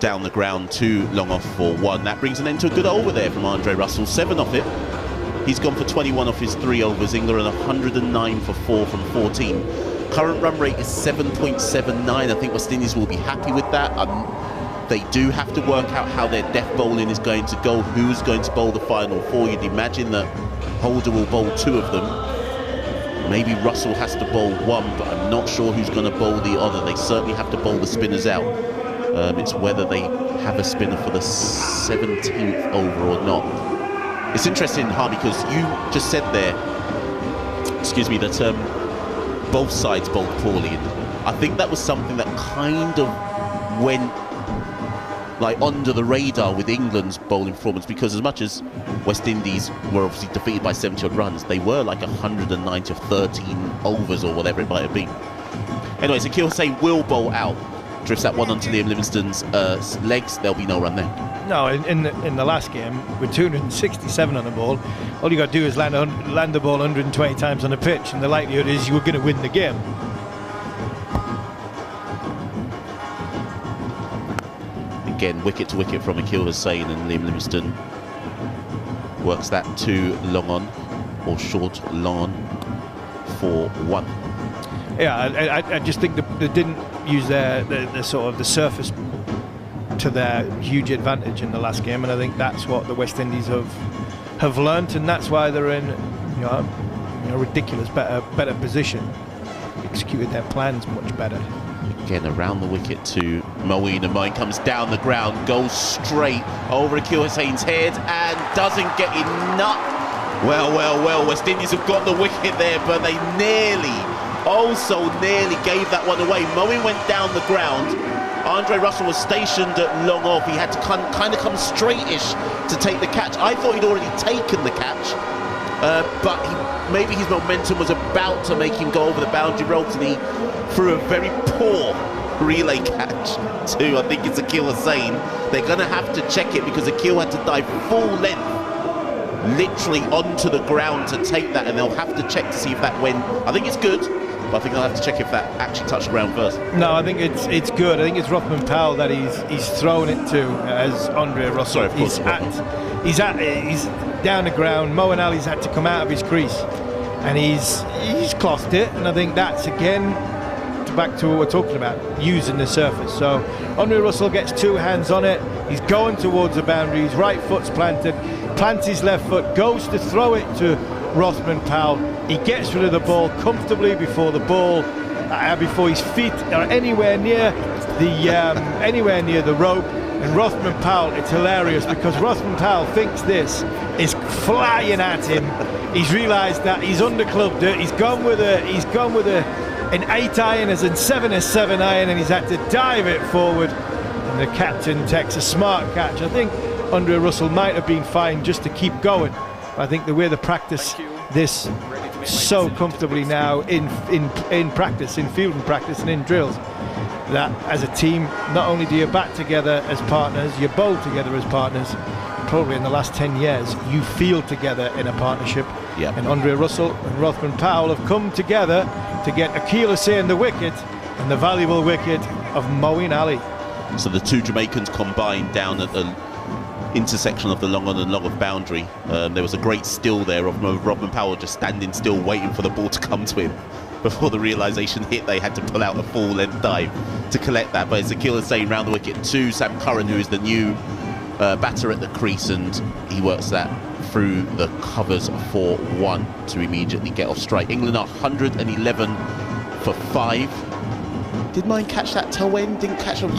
down the ground too long off for 1. That brings an end to a good over there from Andre Russell. 7 off it. He's gone for 21 off his 3 overs. England are 109 for 4 from 14. Current run rate is 7.79. I think West Indies will be happy with that. They do have to work out how their death bowling is going to go. Who's going to bowl the final 4? You'd imagine that Holder will bowl 2 of them. maybe Russell has to bowl one, but I'm not sure who's going to bowl the other. They certainly have to bowl the spinners out. It's whether they have a spinner for the 17th over or not. It's interesting, Harmy, because you just said there, excuse me, that both sides bowled poorly. And I think that was something that kind of went like under the radar with England's bowling performance, because as much as West Indies were obviously defeated by 70 odd runs, they were like 190 of 13 overs or whatever it might have been. Anyway, so Zakir Hussain will bowl out. Drifts that one onto Liam Livingstone's legs. There'll be no run there. No, in the last game, with 267 on the ball, all you got to do is land the ball 120 times on the pitch, and the likelihood is you were going to win the game. Again, wicket to wicket from Zakir Hussain, and Liam Livingstone works that to long on, or short long on for 1. Yeah, I just think they didn't use the sort of the surface to their huge advantage in the last game, and I think that's what the West Indies have learnt, and that's why they're in ridiculous better position. Executed their plans much better. Again, around the wicket to Moeen, and Moeen comes down the ground, goes straight over Zakir Hussain's head and doesn't get enough. Well, West Indies have got the wicket there, but they nearly gave that one away. Moeen went down the ground. Andre Russell was stationed at long off. He had to kind of come straight-ish to take the catch. I thought he'd already taken the catch, but maybe his momentum was about to make him go over the boundary ropes, and he threw a very poor relay catch to, I think it's Zakir Hussain. They're going to have to check it, because Zakir had to dive full length, literally onto the ground to take that, and they'll have to check to see if that went. I think it's good, but I think they'll have to check if that actually touched the ground first. No, I think it's good. I think it's Rothman Powell that he's thrown it to as Andre Russell. Sorry, of course, he's down the ground. Moeen Ali's had to come out of his crease, and he's clothed it, and I think that's again back to what we're talking about, using the surface. So Andre Russell gets 2 hands on it. He's going towards the boundary. His right foot's planted, plants his left foot, goes to throw it to Rothman Powell. He gets rid of the ball comfortably before his feet are anywhere near the rope. And Rothman Powell, it's hilarious, because Rothman Powell thinks this is flying at him. He's realised that he's underclubbed it. He's gone with an 8 iron as in 7 is 7 iron, and he's had to dive it forward. And the captain takes a smart catch. I think Andre Russell might have been fine just to keep going. I think the way they practice this so comfortably now in practice, in field and practice and in drills, that as a team, not only do you bat together as partners, you bowl together as partners. Probably in the last 10 years, you feel together in a partnership. Yep. And Andre Russell and Rothman Powell have come together to get Zakir Hussain the wicket, and the valuable wicket of Moeen Ali. So the two Jamaicans combined down at the intersection of the long on and long off boundary. There was a great still there of Rothman Powell just standing still, waiting for the ball to come to him. Before the realisation hit, they had to pull out a full-length dive to collect that. But it's Zakir Hussain round the wicket to Sam Curran, who is the new batter at the crease, and he works that through the covers for 1 to immediately get off strike. England are 111 for 5. Did mine catch that toe end? Didn't catch him.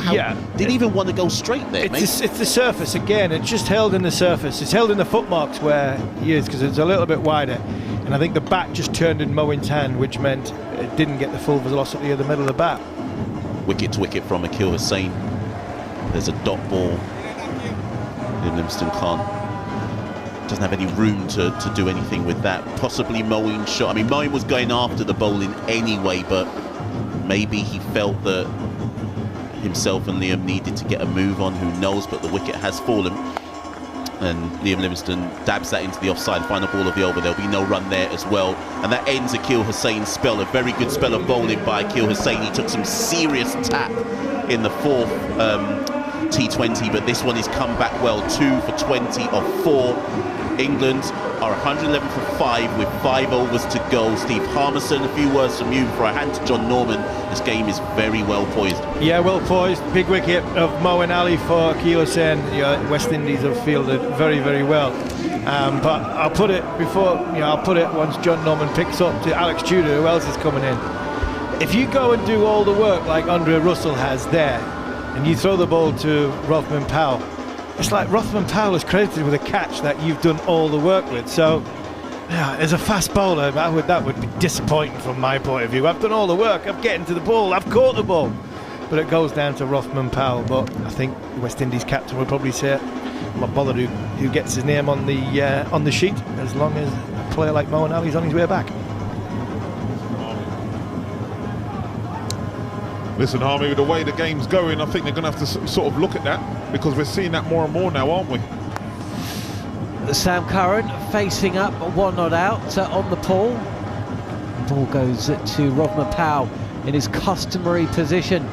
Didn't even want to go straight there, mate. It's the surface again. It's just held in the surface. It's held in the footmarks where he is, because it's a little bit wider. And I think the bat just turned in Moeen's hand, which meant it didn't get the full velocity of the middle of the bat. Wicket to wicket from Zakir Hussain. There's a dot ball. Livingstone doesn't have any room to do anything with that. Possibly Moeen shot. I mean, Moeen was going after the bowling anyway, but maybe he felt that himself and Liam needed to get a move on, who knows, but the wicket has fallen. And Liam Livingstone dabs that into the offside, final ball of the over. There'll be no run there as well. And that ends Zakir Hussain's spell, a very good spell of bowling by Zakir Hussain. He took some serious tap in the 4th T20, but this one has come back well. 2 for 20 of 4. England are 111 for 5 with 5 overs to go. Steve Harmison, a few words from you before I hand to John Norman. This game is very well poised. Yeah, well poised. Big wicket of Moeen Ali for Zakir Hussain. West Indies have fielded very, very well. But I'll put it before, I'll put it once John Norman picks up to Alex Tudor, who else is coming in. If you go and do all the work like Andre Russell has there, and you throw the ball to Rothman Powell, it's like Rothman Powell is credited with a catch that you've done all the work with. So, as a fast bowler, that would be disappointing from my point of view. I've done all the work, I'm getting to the ball, I've caught the ball. But it goes down to Rothman Powell. But I think the West Indies captain would probably say, I'm not bothered who gets his name on the sheet, as long as a player like Moeen Ali's on his way back. Listen, Harmy, with the way the game's going, I think they're going to have to sort of look at that, because we're seeing that more and more now, aren't we? Sam Curran facing up, one not out on the pull. Ball goes to Rothman Powell in his customary position.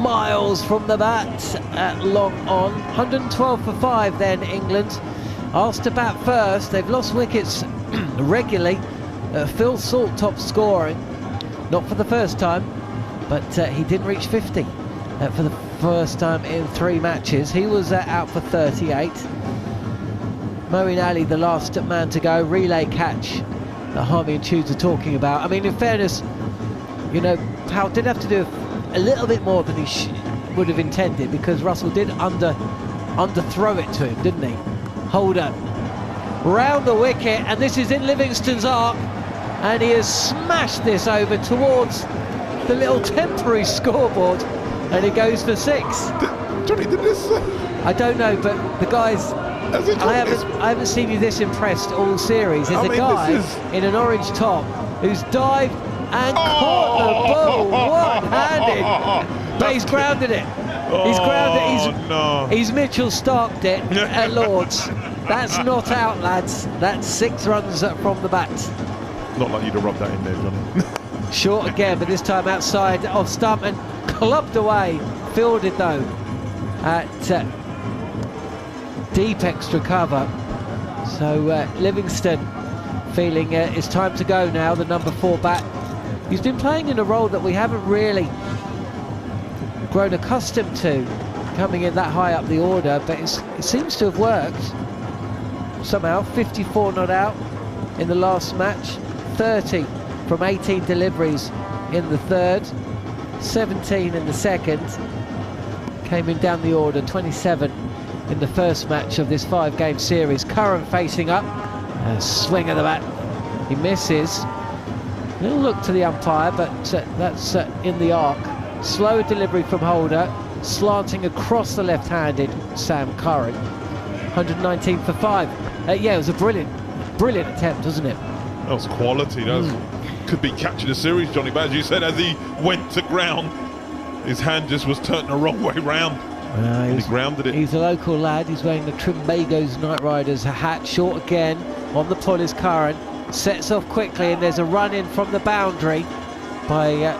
Miles from the bat at long on. 112 for 5 then, England. Asked to bat first. They've lost wickets regularly. Phil Salt top scoring. Not for the first time, but he didn't reach 50 for the first time in 3 matches. He was out for 38. Moeen Ali, the last man to go. Relay catch that Harmy and Tudes are talking about. I mean, in fairness, Powell did have to do a little bit more than he would have intended, because Russell did underthrow it to him, didn't he? Holder round the wicket, and this is in Livingston's arc, and he has smashed this over towards the little temporary scoreboard, and he goes for 6. Johnny, did this? I don't know, but the guys, I haven't seen you this impressed all series. There's a guy in an orange top who's dived and caught the ball one-handed, but he's grounded it. He's grounded it. He's Mitchell Starked it at Lords. That's not out, lads. That's 6 runs from the bat. Not like you to rub that in there, Johnny. Short again, but this time outside of stump and clubbed away. Fielded though at deep extra cover. So Livingston feeling it's time to go now, the number 4 bat. He's been playing in a role that we haven't really grown accustomed to, coming in that high up the order, but it seems to have worked somehow. 54 not out in the last match, 30 from 18 deliveries in the third, 17 in the second, came in down the order, 27 in the first match of this 5-game series. Curran facing up, a swing of the bat, he misses. A little look to the umpire, but that's in the arc. Slow delivery from Holder, slanting across the left-handed Sam Curran. 119 for 5. Yeah, it was a brilliant attempt, wasn't it? That was quality. That could be catching a series, Johnny. But as you said, as he went to ground, his hand just was turned the wrong way round. He grounded it. He's a local lad. He's wearing the Trimbagos Knight Riders hat. Short again. On the pull is Curran. Sets off quickly, and there's a run in from the boundary by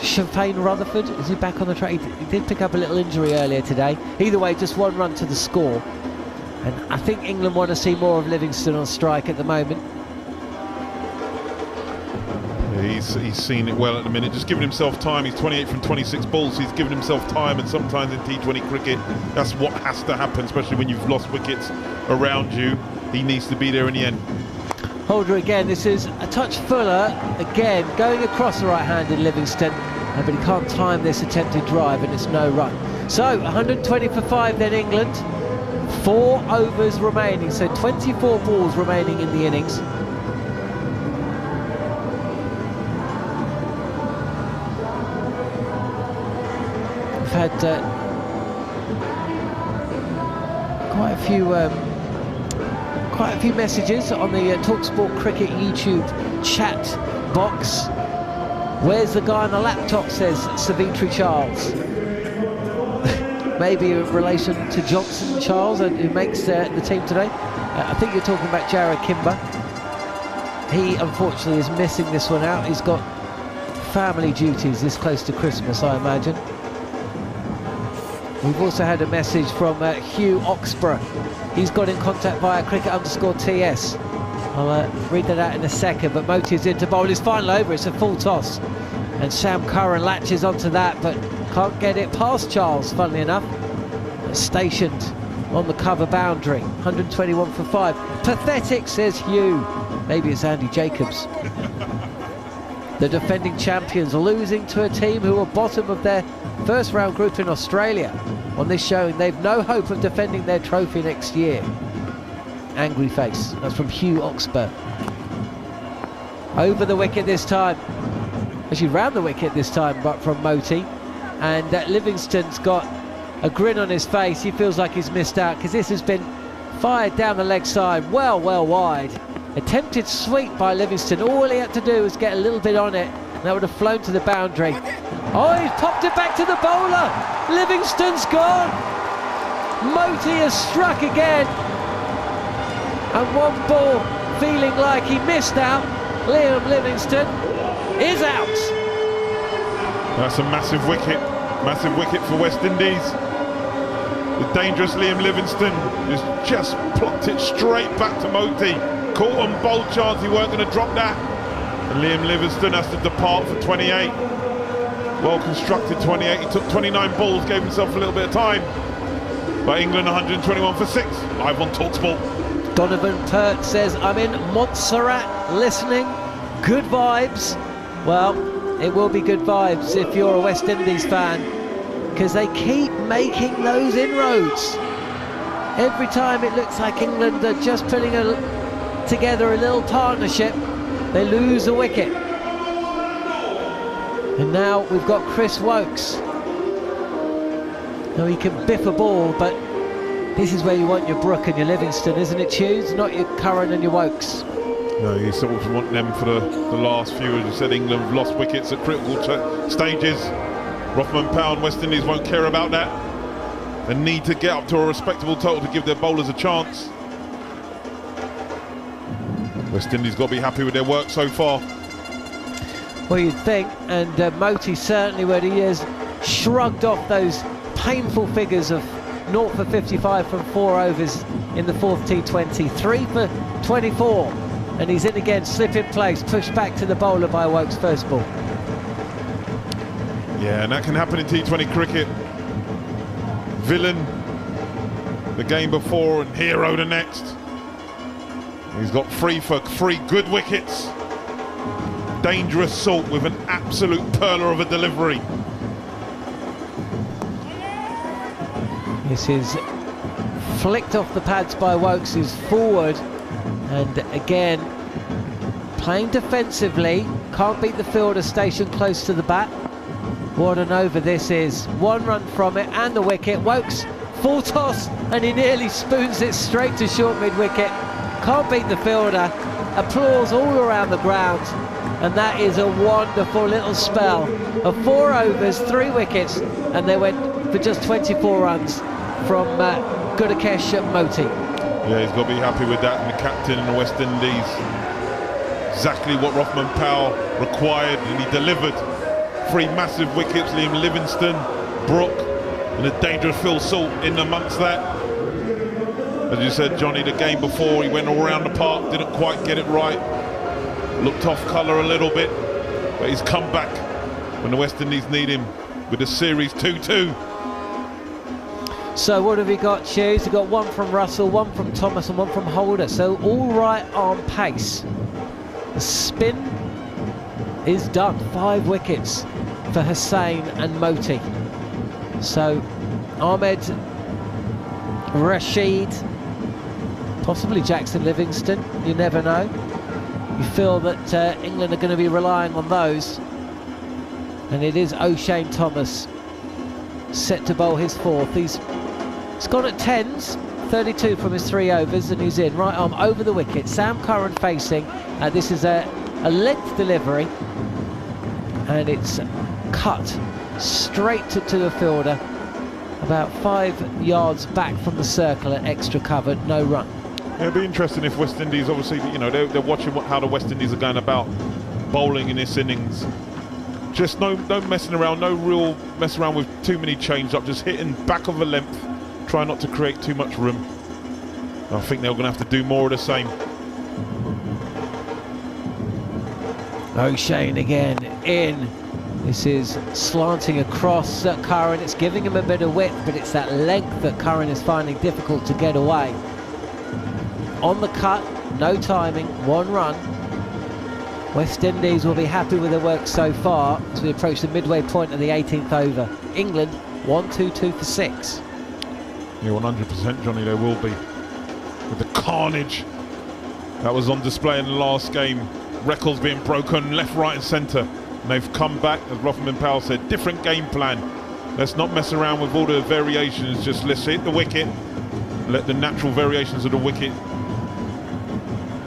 Champagne Rutherford. Is he back on the track? He did pick up a little injury earlier today. Either way, just 1 run to the score, and I think England want to see more of Livingston on strike at the moment. Yeah, he's seen it well at the minute, just giving himself time. He's 28 from 26 balls, he's given himself time, and sometimes in T20 cricket that's what has to happen, especially when you've lost wickets around you. He needs to be there in the end. Holder again, this is a touch fuller, again going across the right-handed Livingston, but he can't time this attempted drive, and it's no run. So 120 for 5 then, England. 4 overs remaining, so 24 balls remaining in the innings. We've had quite a few messages on the talkSPORT Cricket YouTube chat box. Where's the guy on the laptop, says Savitri Charles. Maybe a relation to Johnson Charles, who makes the team today. I think you're talking about Jared Kimber. He unfortunately is missing this one out. He's got family duties this close to Christmas, I imagine. We've also had a message from Hugh Oxborough. He's got in contact via cricket_TS. I'll read that out in a second, but Moti is into bowl his final over. It's a full toss, and Sam Curran latches onto that, but can't get it past Charles, funnily enough. Stationed on the cover boundary. 121 for 5. Pathetic, says Hugh. Maybe it's Andy Jacobs. The defending champions losing to a team who were bottom of their first round group in Australia. On this showing, they've no hope of defending their trophy next year. Angry face. That's from Hugh Oxburgh. Over the wicket this time. Actually round the wicket this time, but from Moti. And Livingston's got a grin on his face. He feels like he's missed out because this has been fired down the leg side, well wide. Attempted sweep by Livingston. All he had to do was get a little bit on it, and that would have flown to the boundary. Oh, he's popped it back to the bowler. Livingston's gone. Moti has struck again. And one ball feeling like he missed out. Liam Livingston is out. That's a massive wicket for West Indies. The dangerous Liam Livingston has just plucked it straight back to Moti. Caught on bold chance he weren't going to drop that. And Liam Livingston has to depart for 28. Well constructed 28. He took 29 balls, gave himself a little bit of time. But England 121 for 6. Live on talkSPORT. Donovan Perk says, I'm in Montserrat listening. Good vibes. Well, it will be good vibes if you're a West Indies fan, because they keep making those inroads. Every time it looks like England are just putting together a little partnership, they lose a wicket. And now we've got Chris Woakes. Now he can biff a ball, but this is where you want your Brook and your Livingston, isn't it, Hughes? Not your Curran and your Woakes. No, you sort of want them for the last few. As you said, England have lost wickets at critical stages. Rothman Powell and West Indies won't care about that. They need to get up to a respectable total to give their bowlers a chance. West Indies got to be happy with their work so far. Well, you'd think, and Moti certainly would. He has shrugged off those painful figures of 0 for 55 from 4 overs in the fourth T20, 3 for 24, and he's in again, slip in place, pushed back to the bowler by Woakes' first ball. Yeah, and that can happen in T20 cricket. Villain the game before and hero the next. He's got 3 for 3 good wickets. Dangerous salt with an absolute perler of a delivery. This is flicked off the pads by Woakes, who's forward, and again playing defensively, can't beat the fielder stationed close to the bat. What an over this is. 1 run from it and the wicket. Woakes full toss and he nearly spoons it straight to short mid-wicket. Can't beat the fielder. Applause all around the ground, and that is a wonderful little spell of 4 overs, 3 wickets, and they went for just 24 runs from Gudakesh Moti. Yeah, he's got to be happy with that, and the captain in the West Indies. Exactly what Rothman Powell required, and he delivered. 3 massive wickets, Liam Livingston, Brook, and a dangerous Phil Salt in amongst that. As you said, Johnny, the game before, he went all around the park, didn't quite get it right. Looked off colour a little bit, but he's come back when the West Indies need him with the series 2-2. So what have we got, Hughes? We've got 1 from Russell, 1 from Thomas and 1 from Holder, so all right on pace. The spin is done. 5 wickets for Hussain and Moti. So Ahmed Rashid, possibly Jackson Livingston, you never know. You feel that England are going to be relying on those, and it is O'Shane Thomas set to bowl his 4th. He's gone at 10s, 32 from his 3 overs, and he's in right arm over the wicket. Sam Curran facing. This is a length delivery, and it's cut straight to the fielder, about 5 yards back from the circle at extra cover, no run. It'll be interesting if West Indies, obviously, you know, they're watching how the West Indies are going about bowling in this innings. Just no messing around, no real mess around with too many change-up, just hitting back of a length, try not to create too much room. I think they're going to have to do more of the same. O'Shane again in, This is slanting across Curran. It's giving him a bit of width, but it's that length that Curran is finding difficult to get away. On the cut, no timing, 1 run. West Indies will be happy with their work so far as we approach the midway point of the 18th over. England 1-2-2 for 6. Yeah, 100%, Johnny, there will be. With the carnage that was on display in the last game. Records being broken left, right and centre. And they've come back, as Rothman Powell said, different game plan. Let's not mess around with all the variations, just let's hit the wicket. Let the natural variations of the wicket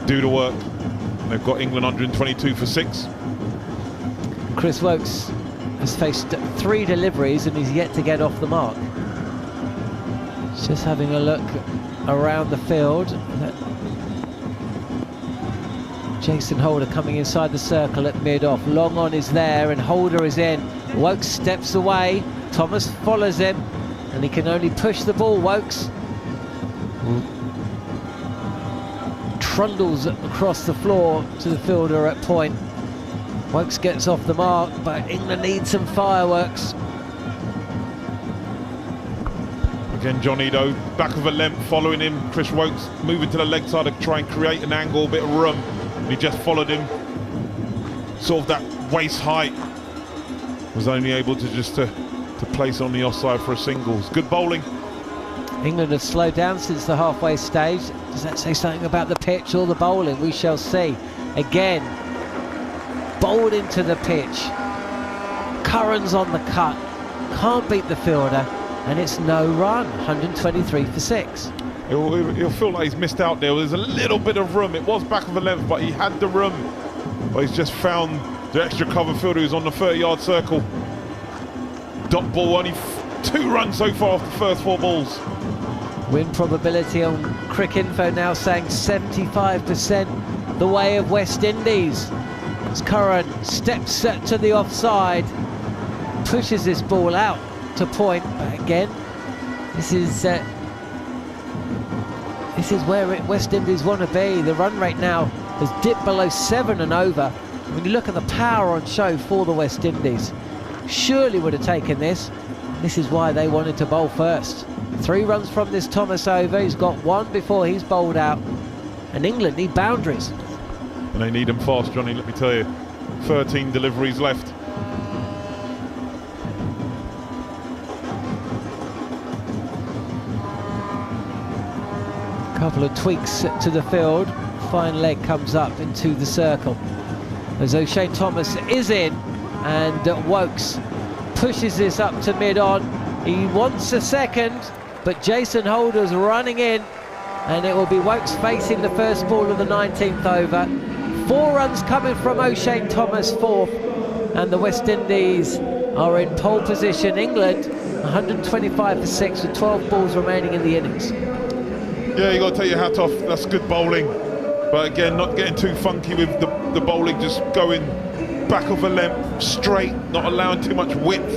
do the work. They've got England 122 for 6. Chris Wokes has faced 3 deliveries and he's yet to get off the mark. Just having a look around the field. Jason Holder coming inside the circle at mid-off. Long on is there and Holder is in. Wokes steps away. Thomas follows him and he can only push the ball. Wokes trundles across the floor to the fielder at point. Wokes gets off the mark, but England needs some fireworks. Again, Johnny, though, back of a length, following him. Chris Wokes moving to the leg side to try and create an angle, a bit of room. And he just followed him. Sort of that waist height. Was only able to just to place on the offside for a singles. Good bowling. England have slowed down since the halfway stage. Does that say something about the pitch or the bowling? We shall see. Again, bowled into the pitch. Curran's on the cut. Can't beat the fielder. And it's no run. 123 for 6. He'll feel like he's missed out there. There's a little bit of room. It was back of the length, but he had the room. But he's just found the extra cover fielder who's on the 30-yard circle. Dot ball, only 2 runs so far off the first 4 balls. Win probability on Cricinfo now saying 75% the way of West Indies. As Curran steps to the offside, pushes this ball out to point. But again, this is where West Indies want to be. The run rate now has dipped below 7 and over. When you look at the power on show for the West Indies, surely would have taken this. This is why they wanted to bowl first. 3 runs from this Thomas over. He's got 1 before he's bowled out. And England need boundaries. And they need them fast, Johnny, let me tell you. 13 deliveries left. Couple of tweaks to the field. Fine leg comes up into the circle. As O'Shane Thomas is in, and Wokes pushes this up to mid-on. He wants a second, but Jason Holder's running in, and it will be Wokes facing the first ball of the 19th over. 4 runs coming from O'Shane Thomas, 4th, and the West Indies are in pole position. England 125 for 6 with 12 balls remaining in the innings. Yeah, you got to take your hat off. That's good bowling. But again, not getting too funky with the bowling, just going back of a length, straight, not allowing too much width,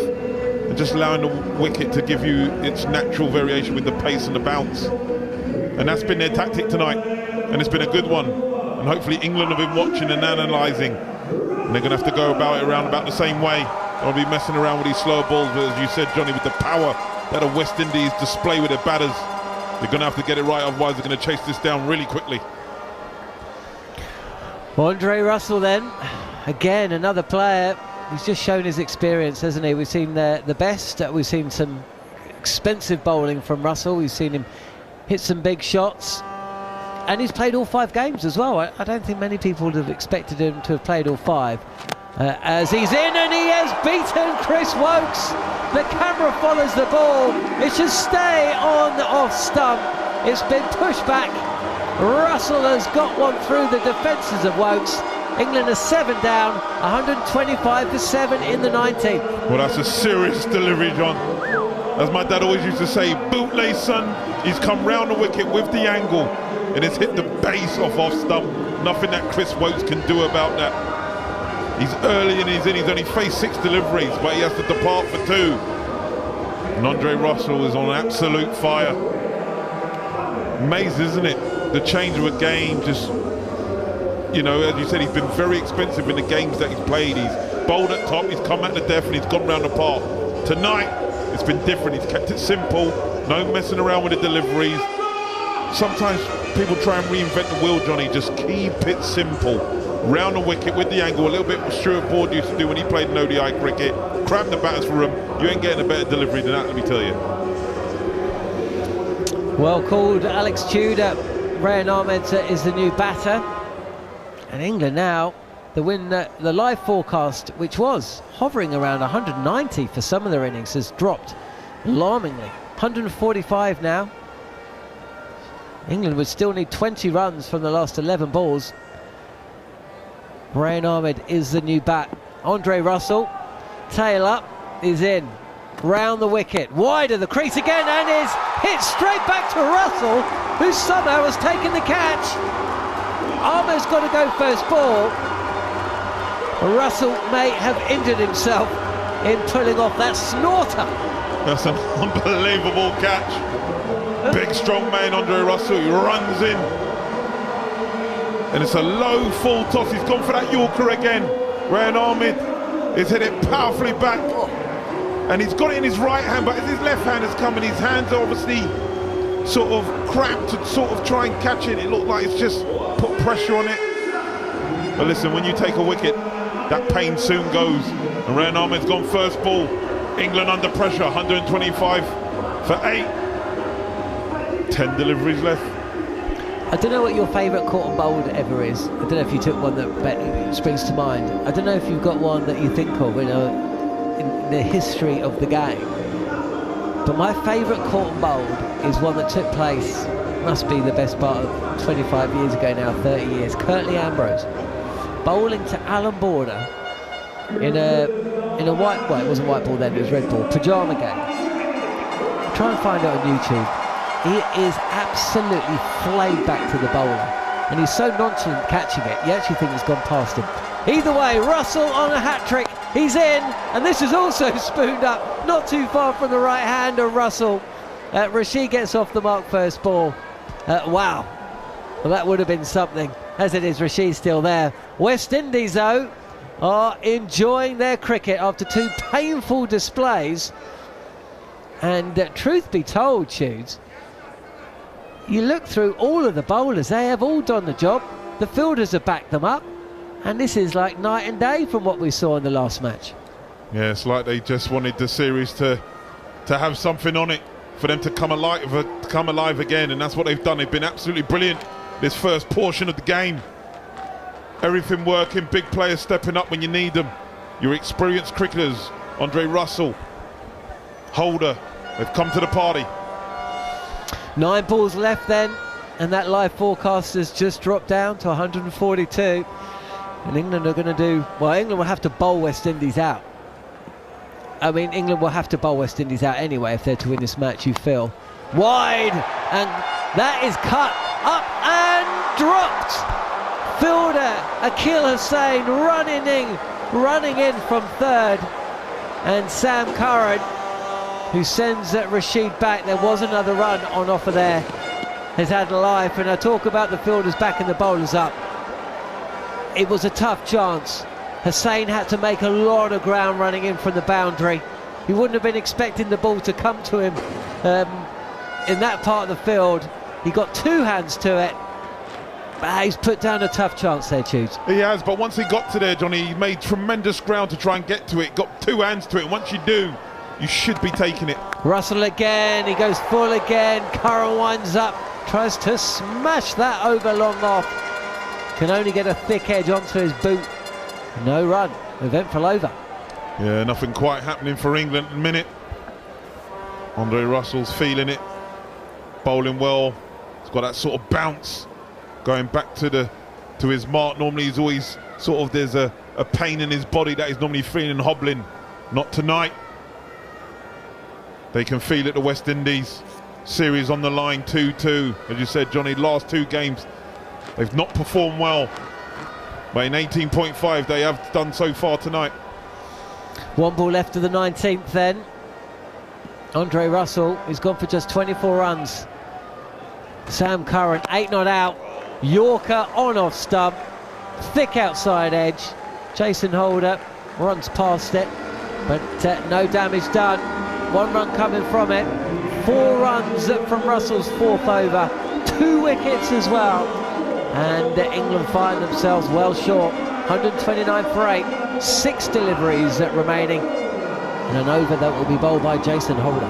and just allowing the wicket to give you its natural variation with the pace and the bounce. And that's been their tactic tonight, and it's been a good one. And hopefully England have been watching and analysing, and they're going to have to go about it around about the same way. They'll be messing around with these slower balls, but as you said, Johnny, with the power that the West Indies display with their batters, they're going to have to get it right, otherwise they're going to chase this down really quickly. Andre Russell then, again another player. He's just shown his experience, hasn't he? We've seen the best, we've seen some expensive bowling from Russell, we've seen him hit some big shots, and he's played all 5 games as well. I don't think many people would have expected him to have played all 5. As he's in, and he has beaten Chris Wokes. The camera follows the ball. It should stay on the off stump. It's been pushed back. Russell has got one through the defences of Wokes. England are 7 down, 125 for 7 in the 19th. Well, that's a serious delivery, John. As my dad always used to say, bootlace, son. He's come round the wicket with the angle, and it's hit the base off stump. Nothing that Chris Wokes can do about that. He's early in his innings, only faced 6 deliveries, but he has to depart for 2. And Andre Russell is on absolute fire. Amazing, isn't it? The change of a game, just, you know, as you said, he's been very expensive in the games that he's played. He's bowled at top, he's come at the death and he's gone round the park. Tonight, it's been different. He's kept it simple, no messing around with the deliveries. Sometimes people try and reinvent the wheel, Johnny. Just keep it simple. Round the wicket with the angle, a little bit what Stuart Broad used to do when he played in ODI cricket. Cram the batters for him. You ain't getting a better delivery than that, let me tell you. Well called, Alex Tudor. Rayan Ahmed is the new batter. And England now, the live forecast, which was hovering around 190 for some of their innings, has dropped alarmingly. 145 now. England would still need 20 runs from the last 11 balls. Rayan Ahmed is the new bat. Andre Russell, tail up, is in. Round the wicket, wide of the crease again, and is hit straight back to Russell, who somehow has taken the catch. Ahmed's got to go first ball. Russell may have injured himself in pulling off that snorter. That's an unbelievable catch. Big strong man Andre Russell, he runs in. And it's a low full toss, he's gone for that Yorker again. Rayan Ahmed is hit it powerfully back. And he's got it in his right hand, but as his left hand has come in, his hands are obviously sort of cramped to sort of try and catch it. It looked like it's just put pressure on it. But listen, when you take a wicket, that pain soon goes. And Rayan Ahmed's gone first ball. England under pressure, 125 for 8. 10 deliveries left. I don't know what your favourite caught and bowled ever is. I don't know if you took one that springs to mind. I don't know if you've got one that you think of, in the history of the game. But my favourite caught and bowled is one that took place, must be the best part of 25 years ago now, 30 years. Curtly Ambrose bowling to Alan Border in a white, well, it wasn't white ball then, it was red ball, pyjama game. Try and find it on YouTube. He is absolutely flayed back to the bowler, and he's so nonchalant catching it, you actually think it's gone past him. Either way, Russell on a hat-trick, he's in, and this is also spooned up, not too far from the right hand of Russell. Rashid gets off the mark first ball. Wow, well, that would have been something. As it is, Rashid's still there. West Indies, though, are enjoying their cricket after 2 painful displays. And truth be told, Tudes, you look through all of the bowlers, they have all done the job. The fielders have backed them up. And this is like night and day from what we saw in the last match. Yeah, it's like they just wanted the series to have something on it, for them to come alive again, and that's what they've done. They've been absolutely brilliant this first portion of the game. Everything working, big players stepping up when you need them. Your experienced cricketers, Andre Russell, Holder, they've come to the party. 9 balls left then, and that live forecast has just dropped down to 142. And England are going to do, well, England will have to bowl West Indies out. I mean, England will have to bowl West Indies out anyway if they're to win this match, you feel. Wide, and that is cut up and dropped. Fielder Akil Hussain running in from third. And Sam Curran, who sends Rashid back. There was another run on offer there, has had a life. And I talk about the fielders backing the bowlers up. It was a tough chance. Hussain had to make a lot of ground running in from the boundary. He wouldn't have been expecting the ball to come to him in that part of the field. He got 2 hands to it. He's put down a tough chance there, Tudes. He has, but once he got to there, Johnny, he made tremendous ground to try and get to it. Got 2 hands to it, and once you do, you should be taking it. Russell again, he goes full again. Curran winds up, tries to smash that over long off. Can only get a thick edge onto his boot. No run, eventful over. Yeah, nothing quite happening for England at the minute. Andre Russell's feeling it, bowling well. He's got that sort of bounce going back to his mark. Normally he's always sort of, there's a pain in his body that he's normally feeling hobbling. Not tonight. They can feel it, the West Indies. Series on the line, 2-2. As you said, Johnny, last 2 games they've not performed well, but in 18.5 they have done so far tonight. 1 ball left of the 19th then. Andre Russell, he's gone for just 24 runs. Sam Curran, 8 not out. Yorker on off stump, thick outside edge. Jason Holder runs past it, but no damage done. 1 run coming from it. 4 runs from Russell's 4th over. 2 wickets as well. And England find themselves well short. 129 for 8. 6 deliveries remaining. And an over that will be bowled by Jason Holder.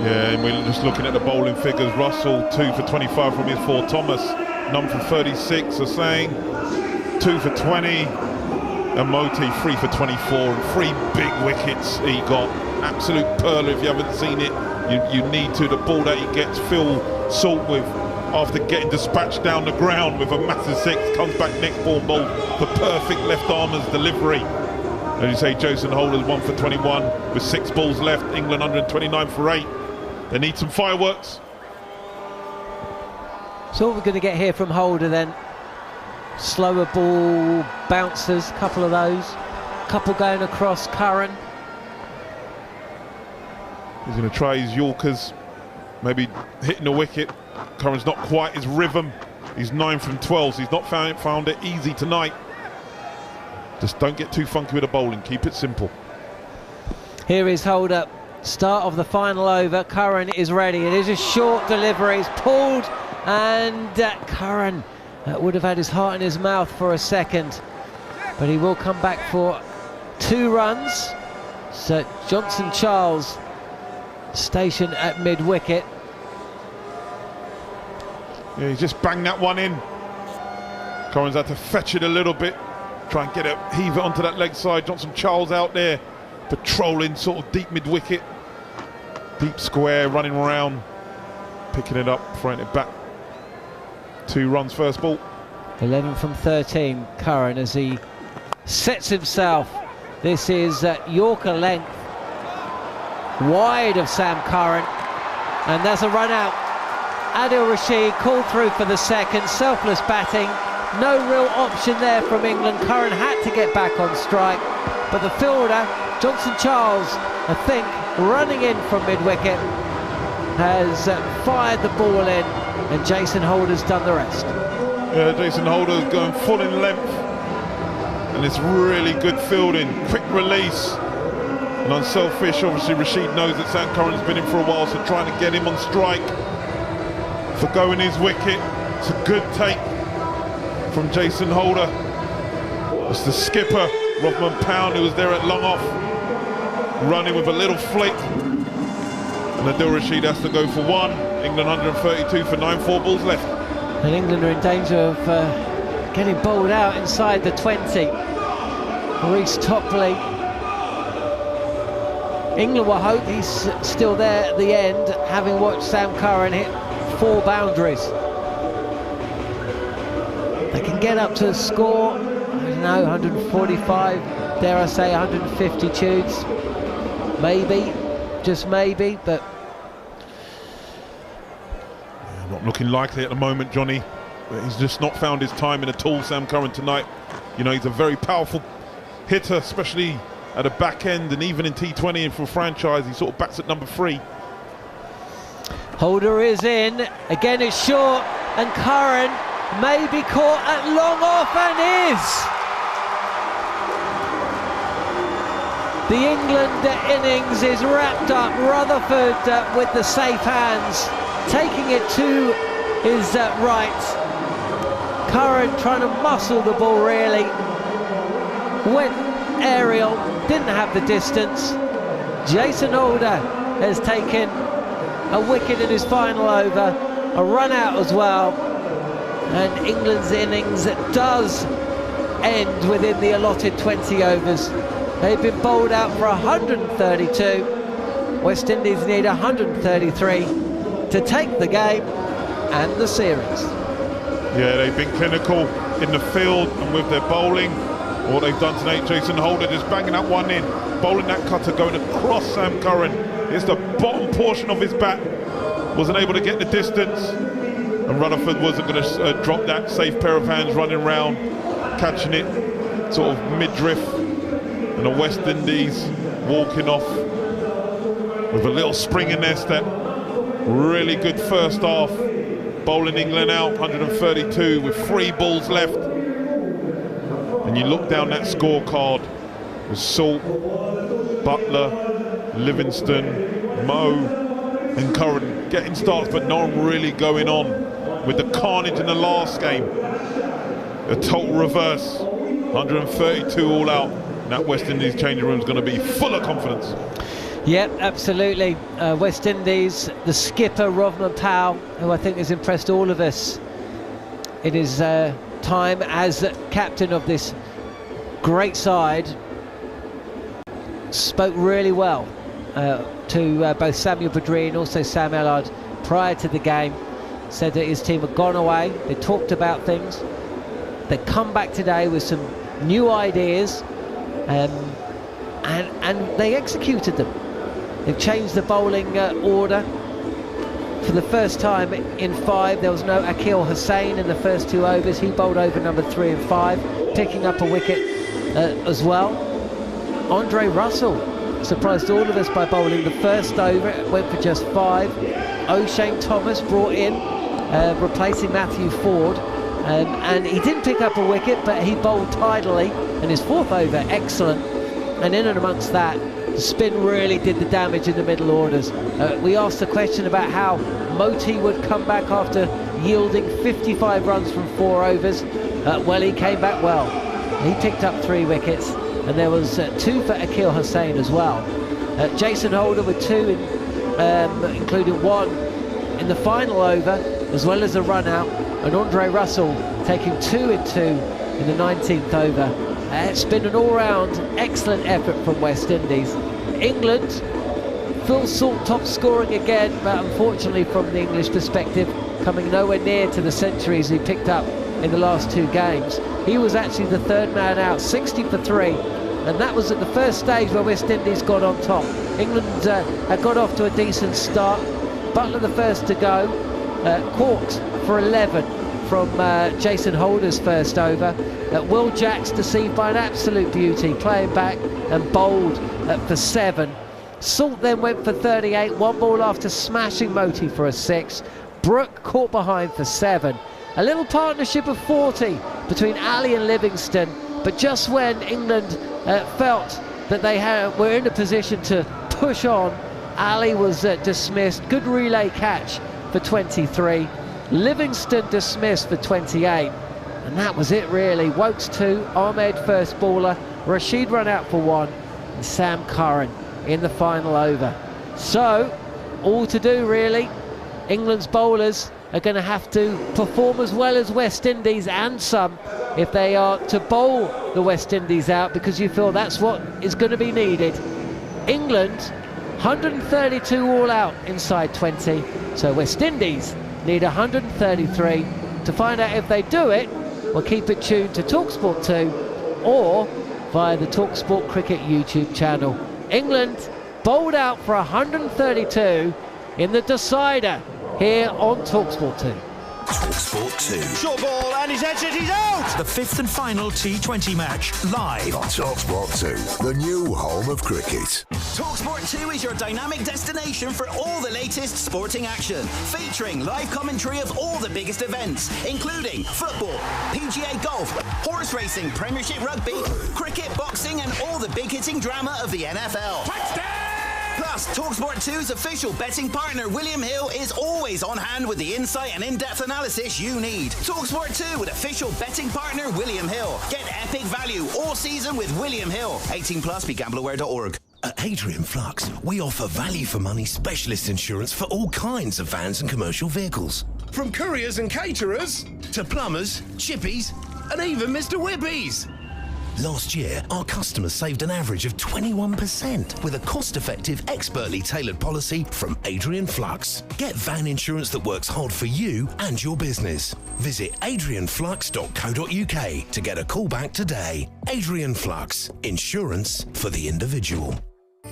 Yeah, and we're just looking at the bowling figures. Russell 2 for 25 from his 4. Thomas none for 36. Hussain 2 for 20. And Moti 3 for 24. And 3 big wickets he got. Absolute pearler. If you haven't seen it, you need to. The ball that he gets Phil Salt with after getting dispatched down the ground with a massive 6, comes back next ball bowled the perfect left armer's delivery. As you say, Jason Holder's 1 for 21 with 6 balls left. England 129 for 8. They need some fireworks. So what we're going to get here from Holder then? Slower ball bouncers, couple of those. Couple going across Curran. He's going to try his Yorkers, maybe hitting the wicket. Curran's not quite his rhythm. He's 9 from 12, so he's not found it easy tonight. Just don't get too funky with the bowling, keep it simple. Here is Holder, start of the final over. Curran is ready. It is a short delivery, it's pulled, and Curran would have had his heart in his mouth for a second, but he will come back for 2 runs. So Johnson Charles stationed at mid-wicket. Yeah, he's just banged that one in. Curran's had to fetch it a little bit, try and heave it onto that leg side. Johnson Charles out there patrolling sort of deep mid-wicket, deep square, running around, picking it up, throwing it back. 2 runs first ball. 11 from 13, Curran, as he sets himself. This is Yorker length, wide of Sam Curran, and there's a run out. Adil Rashid called through for the second, selfless batting, no real option there from England. Curran had to get back on strike, but the fielder, Johnson Charles, I think, running in from mid-wicket, has fired the ball in, and Jason Holder's done the rest. Yeah, Jason Holder's going full in length, and it's really good fielding, quick release, and unselfish. Obviously Rashid knows that Sam Curran's been in for a while, so trying to get him on strike for going his wicket. It's a good take from Jason Holder. It's the skipper, Rothman Pound, who was there at long off, running with a little flick, and Adil Rashid has to go for 1. England 132 for 9, 4 balls left. And England are in danger of getting bowled out inside the 20. Reece Topley. England will hope he's still there at the end, having watched Sam Curran hit 4 boundaries. They can get up to a score, I don't know, 145, dare I say 150 tunes. Maybe, just maybe, but not looking likely at the moment, Johnny. But he's just not found his timing at all, Sam Curran, tonight. You know, he's a very powerful hitter, especially at the back end, and even in T20 and for franchise, he sort of bats at number 3. Holder is in, again it's short, and Curran may be caught at long off, and is. The England innings is wrapped up. Rutherford with the safe hands, taking it to his right. Curran trying to muscle the ball really. Went aerial, didn't have the distance. Jason Holder has taken a wicket in his final over, a run out as well, and England's innings does end within the allotted 20 overs. They've been bowled out for 132. West Indies need 133 to take the game and the series. Yeah, they've been clinical in the field and with their bowling. What they've done tonight, Jason Holder just banging that one in, bowling that cutter, going across Sam Curran. It's the bottom portion of his bat, wasn't able to get the distance, and Rutherford wasn't going to drop that. Safe pair of hands running round, catching it sort of mid-drift, and the West Indies walking off with a little spring in their step. Really good first half, bowling England out 132 with 3 balls left. And you look down that scorecard, was Salt, Butler, Livingston, Mo and Curran getting starts, but no one really going on. With the carnage in the last game, a total reverse, 132 all out. That West Indies changing room is going to be full of confidence. Yeah, absolutely. West Indies, the skipper Rovman Powell, who I think has impressed all of us in his time as captain of this great side, spoke really well to both Samuel Badri and also Sam Ellard prior to the game. Said that his team had gone away, they talked about things, they come back today with some new ideas, and they executed them. They've changed the bowling order. For the first time in 5, there was no Akil Hussain in the first 2 overs. He bowled over number 3 and 5, picking up a wicket as well. Andre Russell surprised all of us by bowling the first over. It went for just 5. O'Shane Thomas brought in, replacing Matthew Ford, and he didn't pick up a wicket, but he bowled tidily, and his 4th over, excellent. And in and amongst that, the spin really did the damage in the middle orders. We asked the question about how Moti would come back after yielding 55 runs from 4 overs. Well, he came back well. He picked up 3 wickets, and there was 2 for Akil Hussain as well. Jason Holder with 2, including 1 in the final over, as well as a run out, and Andre Russell taking 2 in 2 in the 19th over. It's been an all-round excellent effort from West Indies. England, Phil Salt top scoring again, but unfortunately from the English perspective, coming nowhere near to the centuries he picked up in the last 2 games. He was actually the 3rd man out, 60 for 3, and that was at the first stage where West Indies got on top. England had got off to a decent start. Butler the first to go, caught for 11 from Jason Holder's first over. Will Jacks deceived by an absolute beauty, playing back and bowled for 7. Salt then went for 38, 1 ball after smashing Moti for a 6. Brooke caught behind for 7. A little partnership of 40 between Ali and Livingston, but just when England felt that they were in a position to push on, Ali was dismissed. Good relay catch for 23. Livingston dismissed for 28. And that was it really. Wokes 2, Ahmed first bowler, Rashid run out for 1, and Sam Curran in the final over. So, all to do really. England's bowlers are going to have to perform as well as West Indies and some if they are to bowl the West Indies out, because you feel that's what is going to be needed. England, 132 all out inside 20, so West Indies need 133. To find out if they do it, we'll keep it tuned to talkSPORT 2 or via the talkSPORT Cricket YouTube channel. England bowled out for 132 in the decider here on talkSPORT 2. talkSPORT 2. Short ball and he's edged it, he's out! The 5th and final T20 match, live On talkSPORT 2, the new home of cricket. talkSPORT 2 is your dynamic destination for all the latest sporting action, featuring live commentary of all the biggest events, including football, PGA golf, horse racing, Premiership rugby, cricket, boxing, and all the big-hitting drama of the NFL. Plus, talkSPORT 2's official betting partner, William Hill, is always on hand with the insight and in-depth analysis you need. talkSPORT 2 with official betting partner, William Hill. Get epic value all season with William Hill. 18 plus, begambleaware.org. At Adrian Flux, we offer value for money specialist insurance for all kinds of vans and commercial vehicles. From couriers and caterers to plumbers, chippies, and even Mr. Whippies. Last year, our customers saved an average of 21% with a cost-effective, expertly tailored policy from Adrian Flux. Get van insurance that works hard for you and your business. Visit adrianflux.co.uk to get a call back today. Adrian Flux, insurance for the individual.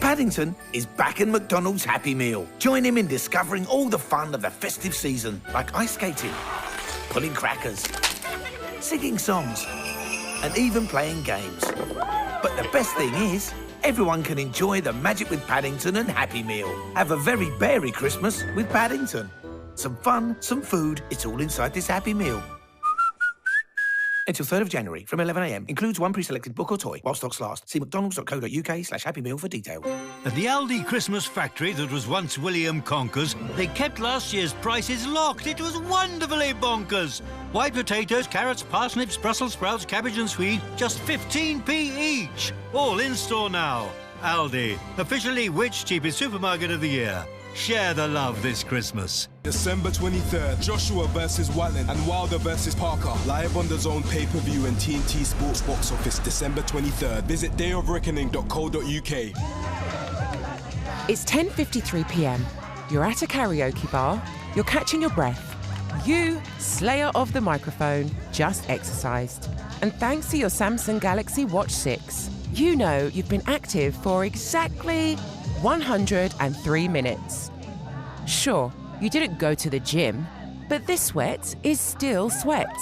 Paddington is back in McDonald's Happy Meal. Join him in discovering all the fun of the festive season, like ice skating, pulling crackers, singing songs, and even playing games. But the best thing is, everyone can enjoy the magic with Paddington and Happy Meal. Have a very berry Christmas with Paddington. Some fun, some food, it's all inside this Happy Meal. Until 3rd of January from 11 a.m. Includes one pre-selected book or toy while stocks last. See mcdonalds.co.uk/Happy Meal for detail. At the Aldi Christmas factory that was once William Conker's, they kept last year's prices locked. It was wonderfully bonkers. White potatoes, carrots, parsnips, Brussels sprouts, cabbage and swede, just 15p each. All in store now. Aldi, officially which cheapest supermarket of the year. Share the love this Christmas. December 23rd, Joshua versus Watling and Wilder versus Parker. Live on the Zone pay-per-view and TNT Sports box office December 23rd. Visit dayofreckoning.co.uk. It's 10:53 p.m. You're at a karaoke bar. You're catching your breath. You, slayer of the microphone, just exercised. And thanks to your Samsung Galaxy Watch 6, you know you've been active for exactly 103 minutes. Sure, you didn't go to the gym, but this sweat is still sweat.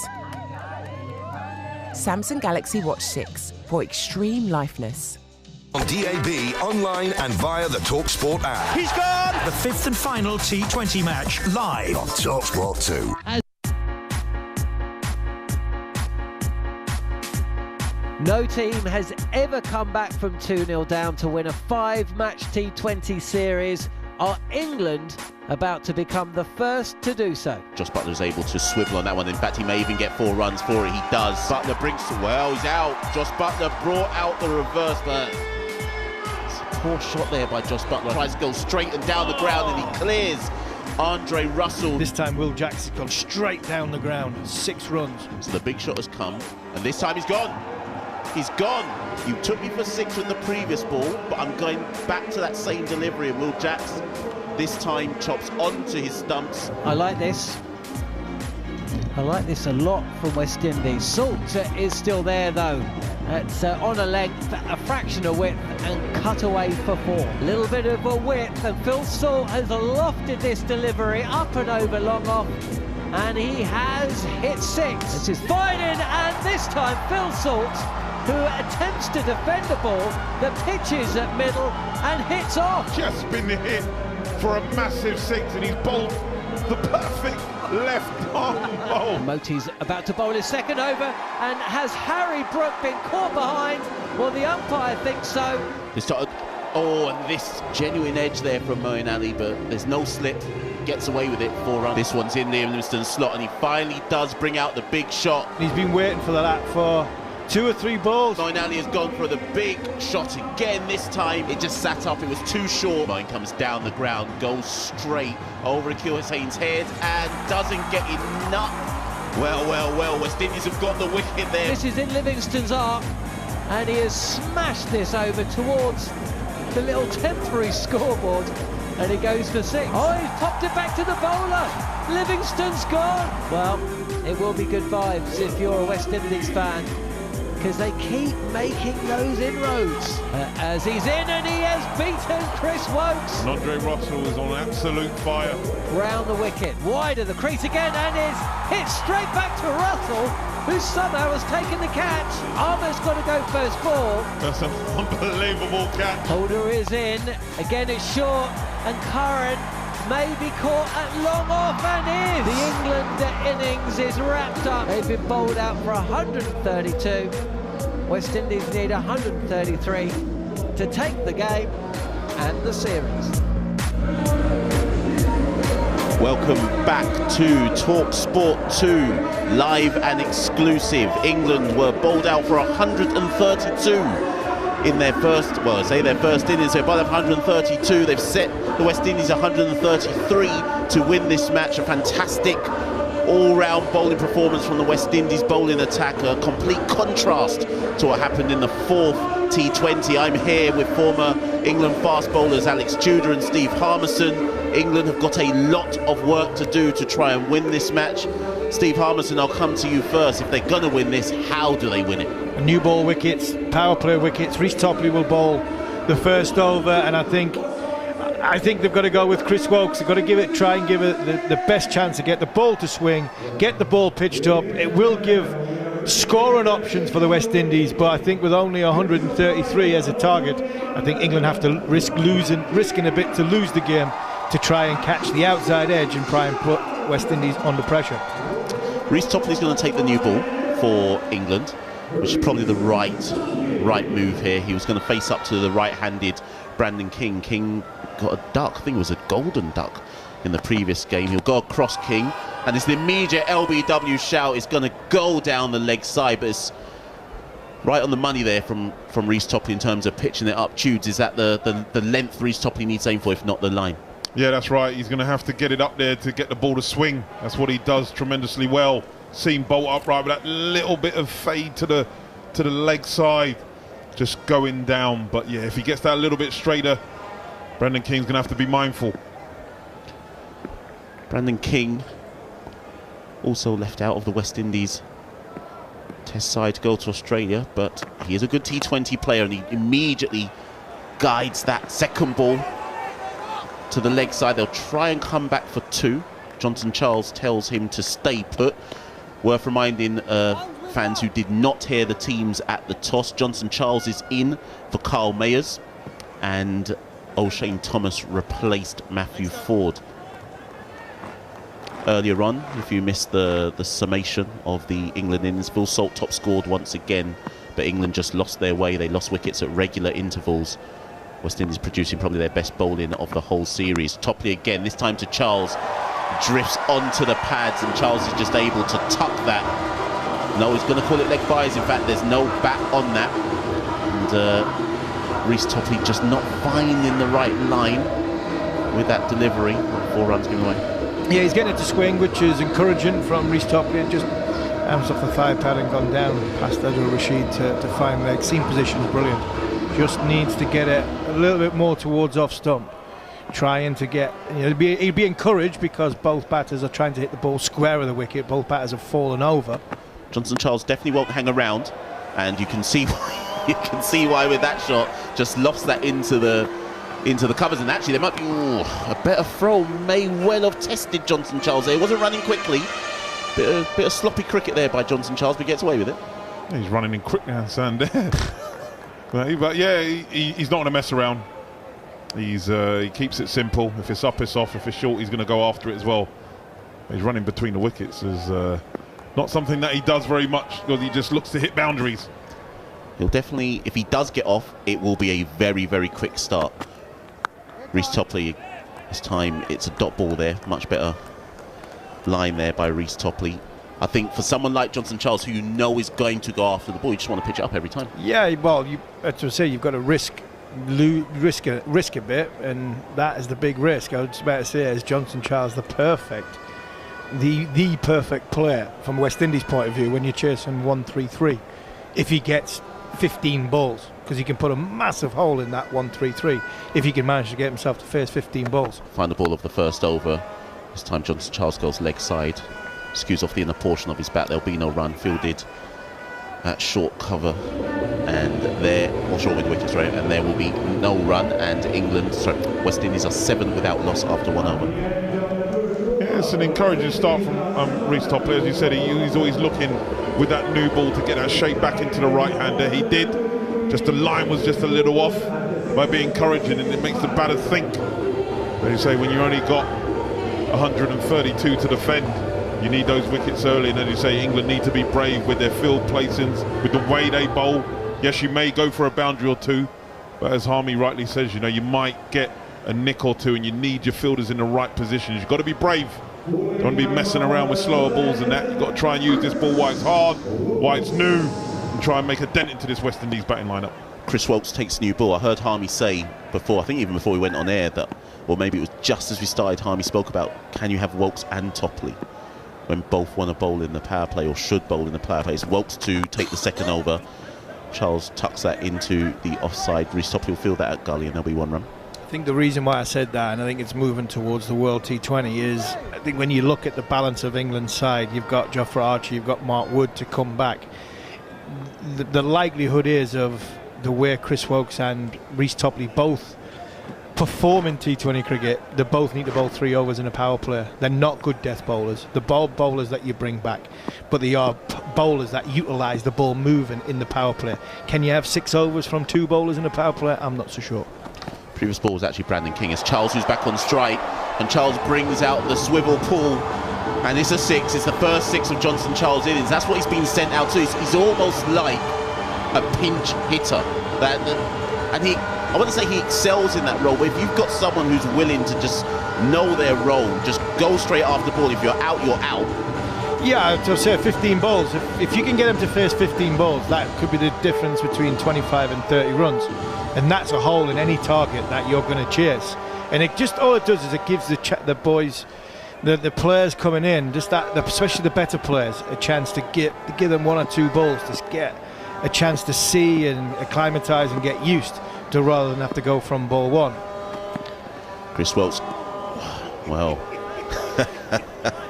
Samsung Galaxy Watch 6 for extreme liveness. On DAB, online and via the talkSPORT app. He's gone! The 5th and final T20 match, live on talkSPORT 2. No team has ever come back from 2-0 down to win a 5-match T20 series. Are England about to become the first to do so? Josh Buttler's able to swivel on that one. In fact, he may even get 4 runs for it. He does. Butler brings it. Well, he's out. Josh Buttler brought out the reverse, but it's a poor shot there by Josh Buttler. Tries to go straight and down the ground, and he clears Andre Russell. This time Will Jackson's gone straight down the ground. 6 runs. So the big shot has come, and this time he's gone. He's gone. You took me for 6 with the previous ball, but I'm going back to that same delivery, and Will Jacks this time chops onto his stumps. I like this. I like this a lot from West Indies. Salt is still there though. It's on a length, a fraction of width, and cut away for 4. A little bit of a width, and Phil Salt has lofted this delivery up and over long off, and he has hit 6. This is fine in, and this time Phil Salt, who attempts to defend the ball, that pitches at middle and hits off. Just been hit for a massive 6, and he's bowled the perfect left-arm bowl. Moti's about to bowl his second over, and has Harry Brook been caught behind? Well, the umpire thinks so. And this genuine edge there from Moeen Ali, but there's no slip. Gets away with it, 4 runs. This one's in the Livingston slot, and he finally does bring out the big shot. He's been waiting for that for 2 or 3 balls. Moeen Ali has gone for the big shot again. This time it just sat up, it was too short. Moeen comes down the ground, goes straight over Akil Hussein's head, and doesn't get enough. Well, West Indies have got the wicket there. This is in Livingston's arc, and he has smashed this over towards the little temporary scoreboard, and he goes for 6. Oh, he's popped it back to the bowler. Livingston's gone. Well, it will be good vibes if you're a West Indies fan, because they keep making those inroads. As he's in, and he has beaten Chris Wokes. And Andre Russell is on absolute fire. Round the wicket, wide of the crease again, and is hit straight back to Russell, who somehow has taken the catch. Armour's got to go first ball. That's an unbelievable catch. Holder is in, again it's short, and Curran may be caught at long off, and is. The England innings is wrapped up. They've been bowled out for 132. West Indies need 133 to take the game and the series. Welcome back to talkSPORT 2, live and exclusive. England were bowled out for 132 in their first, well, I say their first innings. They're above 132. They've set the West Indies 133 to win this match. A fantastic all-round bowling performance from the West Indies bowling attack. A complete contrast to what happened in the 4th T20. I'm here with former England fast bowlers Alex Tudor and Steve Harmison. England have got a lot of work to do to try and win this match. Steve Harmison, I'll come to you first. If they're going to win this, how do they win it? New ball wickets, power play wickets. Reece Topley will bowl the first over, and I think they've got to go with Chris Wokes. They've got to try and give it the best chance to get the ball to swing, get the ball pitched up. It will give scoring options for the West Indies, but I think with only 133 as a target, I think England have to risking a bit to lose the game, to try and catch the outside edge and try and put West Indies under pressure. Reece Topley's going to take the new ball. for England, which is probably the right move here. He was going to face up to the right-handed Brandon King. King got a duck, I think it was a golden duck in the previous game. He'll go across King, and it's the immediate LBW shout. It's going to go down the leg side, but it's right on the money there from Reece Topley in terms of pitching it up. Tudes, is that the length Reece Topley needs to aim for, if not the line? Yeah, that's right. He's going to have to get it up there to get the ball to swing. That's what he does tremendously well. Seen bolt upright with that little bit of fade to the leg side, just going down. But yeah, if he gets that a little bit straighter, Brandon King's going to have to be mindful. Brandon King also left out of the West Indies Test side to go to Australia, but he is a good T20 player, and he immediately guides that second ball to the leg side. They'll try and come back for 2. Johnson Charles tells him to stay put. Worth reminding fans who did not hear the teams at the toss, Johnson Charles is in for Carl Mayers, and O'Shane Thomas replaced Matthew Ford. Earlier on, if you missed the summation of the England innings, Phil Salt top scored once again, but England just lost their way. They lost wickets at regular intervals. West Indies producing probably their best bowling of the whole series. Topley again, this time to Charles. Drifts onto the pads, and Charles is just able to tuck that. No, he's going to call it leg byes. In fact, there's no bat on that. And Reece Topley just not finding the right line with that delivery. 4 runs given away. Yeah, he's getting it to swing, which is encouraging from Reece Topley. Just arms off the thigh pad and gone down past Adil Rashid to find leg. Seam position is brilliant. Just needs to get it a little bit more towards off stump. Trying to get, he'd be encouraged because both batters are trying to hit the ball square of the wicket. Both batters have fallen over. Johnson Charles definitely won't hang around, and you can see why with that shot just lofts that into the covers. And actually there might be a better throw may well have tested Johnson Charles there. He wasn't running quickly. Bit of sloppy cricket there by Johnson Charles, but he gets away with it. Yeah, he's running in quick now, there. But yeah, he's not going to mess around. He keeps it simple. If it's up, it's off. If it's short, he's going to go after it as well. He's running between the wickets. Is not something that he does very much, because he just looks to hit boundaries. He'll definitely, if he does get off, it will be a very, very quick start. Reece Topley, this time it's a dot ball there. Much better line there by Reece Topley. I think for someone like Johnson Charles, who you know is going to go after the ball, you just want to pitch it up every time. Yeah, well, you've got to risk a bit, and that is the big risk. I was about to say, is Johnson Charles the perfect player from West Indies point of view when you're chasing 1-3-3? If he gets 15 balls, because he can put a massive hole in that 1-3-3 if he can manage to get himself to face 15 balls. Final ball of the first over. This time Johnson Charles goes leg side, skews off the inner portion of his bat. There'll be no run, fielded at short cover, and there, or short with wickets, right, and there will be no run, and West Indies are 7 without loss after 1 over. Yeah, it's an encouraging start from Reece Topley. As you said, he's always looking with that new ball to get that shape back into the right-hander. He did, just the line was just a little off. By being encouraging, and it makes the batter think. As you say, when you only got 132 to defend, you need those wickets early, and as you say, England need to be brave with their field placings, with the way they bowl. Yes, you may go for a boundary or 2, but as Harmy rightly says, you might get a nick or 2, and you need your fielders in the right positions. You've got to be brave. Don't want to be messing around with slower balls and that. You've got to try and use this ball while it's hard, while it's new, and try and make a dent into this West Indies batting lineup. Chris Woakes takes new ball. I heard Harmy say before, I think even before we went on air, that, or maybe it was just as we started, Harmy spoke about, can you have Woakes and Topley when both want to bowl in the power play, or should bowl in the power play? It's Woakes to take the second over. Charles tucks that into the offside. Reece Topley will field that at gully, and there'll be 1 run. I think the reason why I said that, and I think it's moving towards the World T20, is I think when you look at the balance of England's side, you've got Jofra Archer, you've got Mark Wood to come back. The likelihood is of the way Chris Woakes and Reece Topley both perform in T20 cricket, they both need to bowl 3 overs in a power play. They're not good death bowlers. The bowlers that you bring back, but they are bowlers that utilise the ball moving in the power play. Can you have 6 overs from 2 bowlers in a power play? I'm not so sure. Previous ball was actually Brandon King. It's Charles who's back on strike, and Charles brings out the swivel pull And it's a 6. It's the first 6 of Johnson Charles' innings. That's what he's been sent out to. He's almost like a pinch hitter. And I wouldn't say he excels in that role, but if you've got someone who's willing to just know their role, just go straight after the ball. If you're out, you're out. Yeah, to say 15 balls. If you can get him to face 15 balls, that could be the difference between 25 and 30 runs. And that's a hole in any target that you're going to chase. And it just, all it does is it gives the boys, the players coming in, just that, especially the better players, a chance to give them 1 or 2 balls to get a chance to see and acclimatise and get used to, rather than have to go from ball 1. Chris Wilkes, well,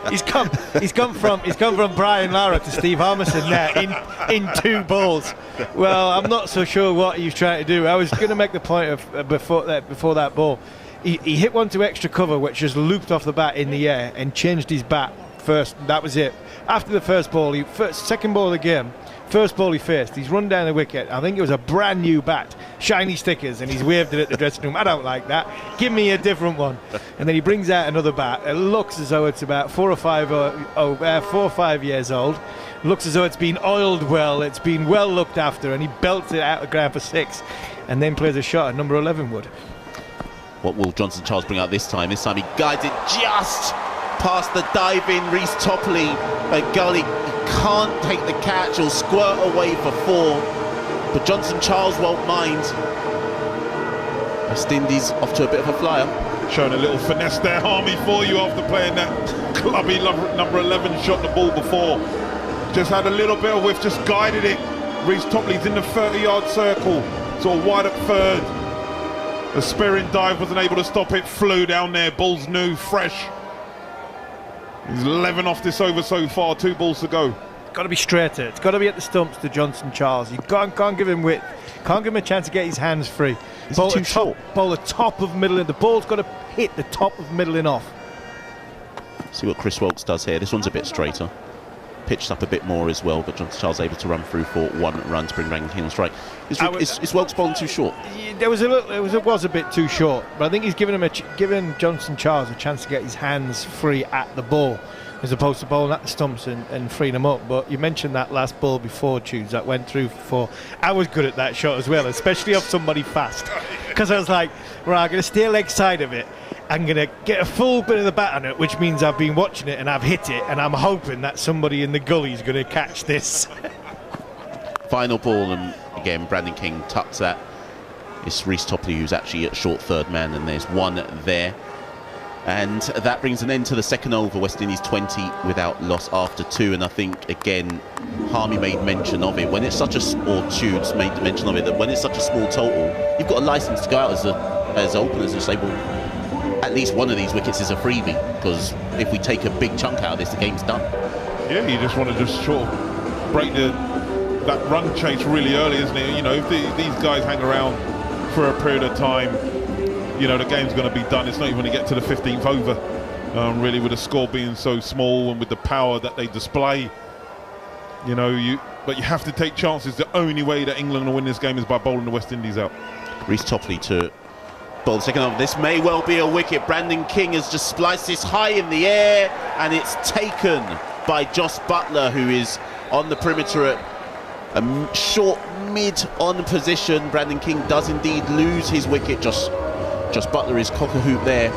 he's come from Brian Lara to Steve Harmison there in 2 balls. Well, I'm not so sure what he was trying to do. I was going to make the point of before that ball, he hit one to extra cover, which just looped off the bat in the air and changed his bat first. That was it. After the first ball, second ball of the game. First ball he faced, he's run down the wicket. I think it was a brand new bat, shiny stickers, and he's waved it at the dressing room. I don't like that. Give me a different one. And then he brings out another bat. It looks as though it's about 4 or 5 years old. Looks as though it's been oiled well. It's been well looked after, and he belts it out of the ground for 6, and then plays a shot at number 11 wood. What will Johnson Charles bring out this time? This time he guides it just past the diving Reece Topley. A gully. Can't take the catch or squirt away for 4, but Johnson Charles won't mind. West Indies off to a bit of a flyer. Showing a little finesse there, Harmy, for you after playing that clubby number 11 shot the ball before. Just had a little bit of whiff, just guided it. Reece Topley's in the 30-yard circle, sort of wide up third. The spearing dive wasn't able to stop it, flew down there. Ball's new, fresh. He's 11 off this over so far, 2 balls to go. It's got to be straighter. It's got to be at the stumps to Johnson Charles. You can't give him width. Can't give him a chance to get his hands free. Ball too short. Ball the top of middle in. The ball's got to hit the top of middle and off. See what Chris Wilkes does here. This one's a bit straighter. Pitched up a bit more as well, but Johnson Charles able to run through for 1 run to bring Brandon King on strike. Is Wilkes bowling too short? It was a bit too short, but I think he's given Johnson Charles a chance to get his hands free at the ball, as opposed to bowling at the stumps and freeing them up. But you mentioned that last ball before, Tunes, that went through for 4. I was good at that shot as well, especially off somebody fast, because I was like, right, I'm going to stay leg side of it. I'm going to get a full bit of the bat on it, which means I've been watching it and I've hit it, and I'm hoping that somebody in the gully is going to catch this. Final ball, and again Brandon King tucks that. It's Reece Topley who's actually at short third man, and there's 1 there. And that brings an end to the second over. West Indies 20 without loss after 2. And I think, again, Harmy made mention of it. When it's such a small, Tudes made mention of it, that when it's such a small total, you've got a license to go out as openers and say, well, at least one of these wickets is a freebie, because if we take a big chunk out of this, the game's done. Yeah, you just want to just sort of break that run chase really early, isn't it? You know, if these guys hang around for a period of time, you know, the game's going to be done. It's not even going to get to the 15th over, really, with the score being so small and with the power that they display. You know, but you have to take chances. The only way that England will win this game is by bowling the West Indies out. Reece Topley to bowl the second over. This may well be a wicket. Brandon King has just spliced this high in the air, and it's taken by Jos Buttler, who is on the perimeter at a short mid-on position. Brandon King does indeed lose his wicket. Jos Buttler is cock-a-hoop there,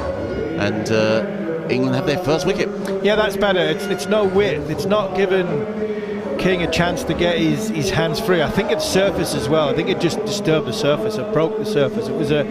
and England have their first wicket. Yeah, that's better. It's no width. It's not given King a chance to get his hands free. I think it's surface as well. I think it just disturbed the surface. It broke the surface. It was a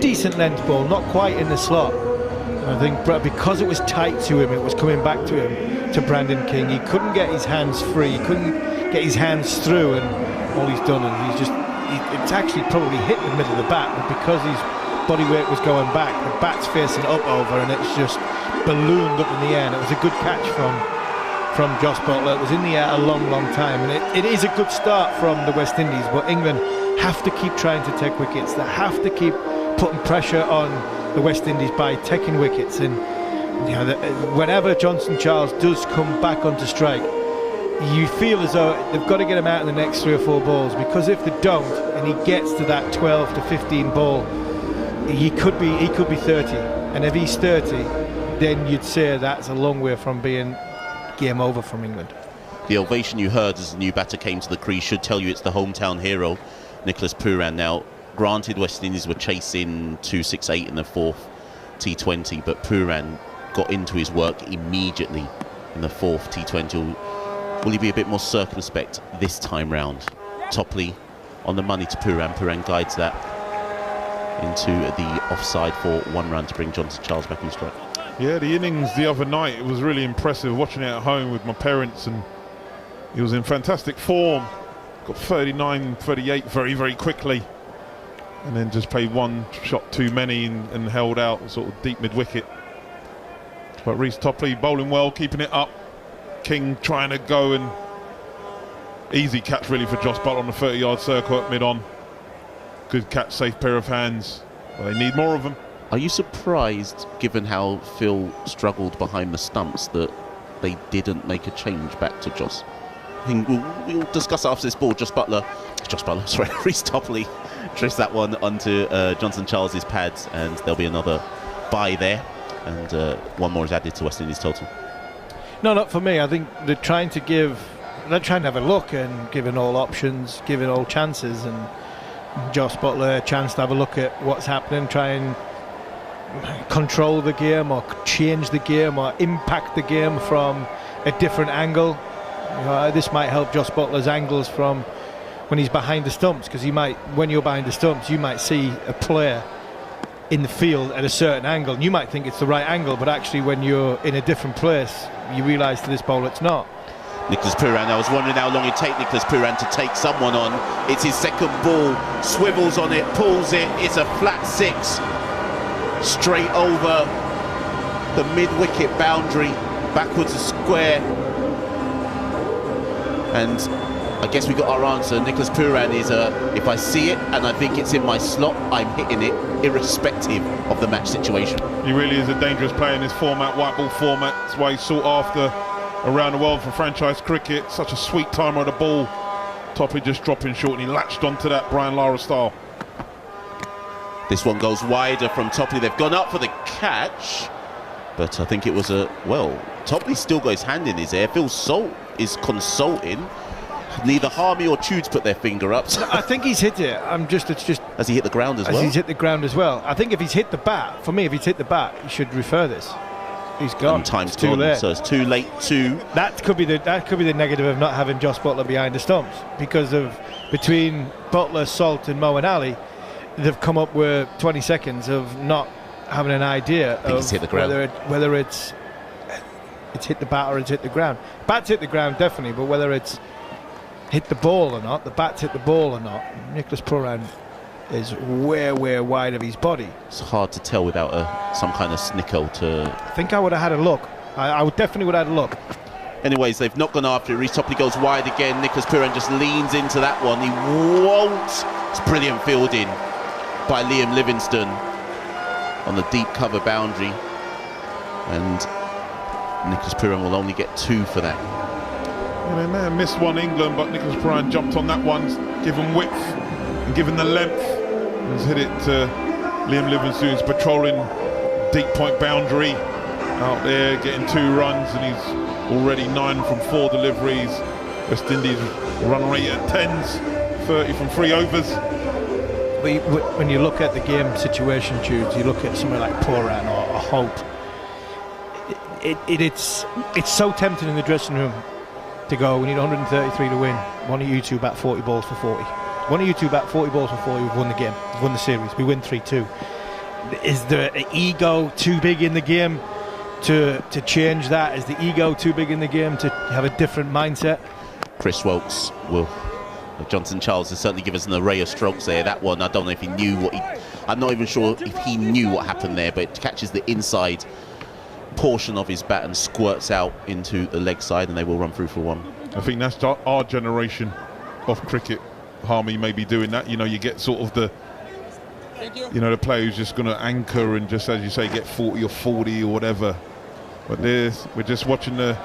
decent length ball, not quite in the slot. And I think because it was tight to him, it was coming back to him, to Brandon King. He couldn't get his hands free. He couldn't get his hands through, and all he's done is it's actually probably hit the middle of the bat, but because his body weight was going back, the bat's facing up over, and it's just ballooned up in the air. And it was a good catch from Jos Buttler. It was in the air a long time, and it is a good start from the West Indies, but England have to keep trying to take wickets. They have to keep putting pressure on the West Indies by taking wickets, and you know, whenever Johnson Charles does come back onto strike, you feel as though they've got to get him out in the next 3 or 4 balls, because if they don't and he gets to that 12 to 15 ball, he could be 30, and if he's 30, then you'd say that's a long way from being game over from England. The ovation you heard as the new batter came to the crease should tell you it's the hometown hero, Nicholas Pooran. Now, granted, West Indies were chasing 268 in the fourth T20, but Pooran got into his work immediately in the fourth T20. Will he be a bit more circumspect this time round? Topley on the money to Pooran. Pooran guides that into the offside for 1 run to bring Johnson Charles back in strike. Yeah, the innings the other night, it was really impressive watching it at home with my parents, and he was in fantastic form. Got 39, 38 very, very quickly, and then just played one shot too many and held out sort of deep mid-wicket. But Reece Topley bowling well, keeping it up. King trying to go, and easy catch really for Josh Butler on the 30-yard circle at mid-on. Good catch, safe pair of hands. But they need more of them. Are you surprised, given how Phil struggled behind the stumps, that they didn't make a change back to Joss? I think we'll discuss after this ball. Reece Topley drifts that one onto Johnson Charles's pads, and there'll be another bye there, and one more is added to West Indies total. No, not for me. I think they're trying to have a look and giving all options, giving all chances, and Joss Butler a chance to have a look at what's happening, try and control the game or change the game or impact the game from a different angle. This might help Joss Butler's angles from when he's behind the stumps, because when you're behind the stumps, you might see a player in the field at a certain angle, and you might think it's the right angle, but actually when you're in a different place, you realise to this bowler it's not. Nicholas Pooran, I was wondering how long it'd take Nicholas Pooran to take someone on. It's his second ball, swivels on it, pulls it, it's a flat 6. Straight over the mid-wicket boundary, backwards a square. And I guess we got our answer. Nicholas Pooran is if I see it and I think it's in my slot, I'm hitting it, irrespective of the match situation. He really is a dangerous player in this format, white ball format. That's why he's sought after around the world for franchise cricket. Such a sweet timer of the ball. Topley just dropping short, and he latched onto that Brian Lara style. This one goes wider from Topley. They've gone up for the catch, but I think it was Topley still got his hand in his ear. Phil Salt is consulting. Neither Harmy or Tudes put their finger up. I think he's hit it. Has he hit the ground as well? He's hit the ground as well. I think if he's hit the bat, for me, if he's hit the bat, he should refer this. He's gone. Time's too late. So it's too late too. That could be the negative of not having Joss Butler behind the stumps, because of between Butler, Salt, and Mo and Ali, they've come up with 20 seconds of not having an idea of whether it's hit the bat or it's hit the ground. Bat's hit the ground definitely, but whether it's hit the ball or not, the bat's hit the ball or not, Nicholas Pooran is way wide of his body. It's hard to tell without some kind of snickle to... I think I would have had a look. I would definitely have had a look. Anyways, they've not gone after it. Reece Topley goes wide again. Nicholas Pooran just leans into that one. He won't. It's brilliant fielding by Liam Livingstone on the deep cover boundary. And Nicholas Pooran will only get 2 for that. Yeah, they may have missed one, England, but Nicholas Pooran jumped on that one, given width and given the length. He's hit it to Liam Livingstone, who's patrolling deep point boundary out there, getting 2 runs, and he's already 9 from 4 deliveries. West Indies run rate at 10s, 30 from 3 overs. When you look at the game situation, Jude, you look at somebody like Pooran or Hope. It's so tempting in the dressing room to go, we need 133 to win. One of you two bat 40 balls for 40. One of you two bat 40 balls for 40, we've won the game. We've won the series. We win 3-2. Is the ego too big in the game to change that? Is the ego too big in the game to have a different mindset? Chris Wilkes will... Johnson Charles has certainly given us an array of strokes there. That one, I don't know if he knew what I'm not even sure if he knew what happened there, but it catches the inside portion of his bat and squirts out into the leg side, and they will run through for 1. I think that's our generation of cricket. Harmy may be doing that. You know, you get sort of the player who's just going to anchor and just, as you say, get 40 or 40 or whatever. But we're just watching the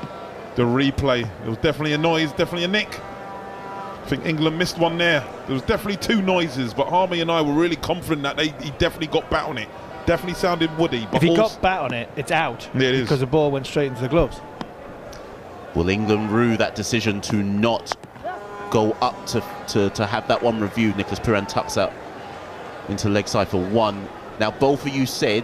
replay. There was definitely a noise, definitely a nick. I think England missed one there. There was definitely 2 noises, but Harmy and I were really confident that he definitely got bat on it. Definitely sounded woody. But if he got bat on it, it's out. Yeah, it is. Because the ball went straight into the gloves. Will England rue that decision to not go up to have that one reviewed? Nicholas Pooran tucks out into leg side for one. Now, both of you said,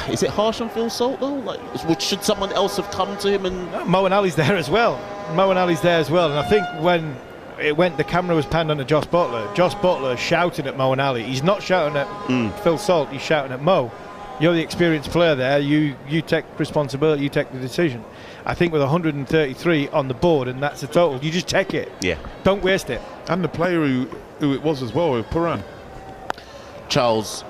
is it harsh on Phil Salt though? Like, should someone else have come to him? And Moeen Ali's there as well. Moeen Ali's there as well. And I think when it went, the camera was panned onto Josh Butler. Josh Butler shouting at Moeen Ali. He's not shouting at Phil Salt. He's shouting at Mo. You're the experienced player there. You take responsibility. You take the decision. I think with 133 on the board, and that's the total, you just take it. Yeah. Don't waste it. And the player who it was as well, Pooran. Charles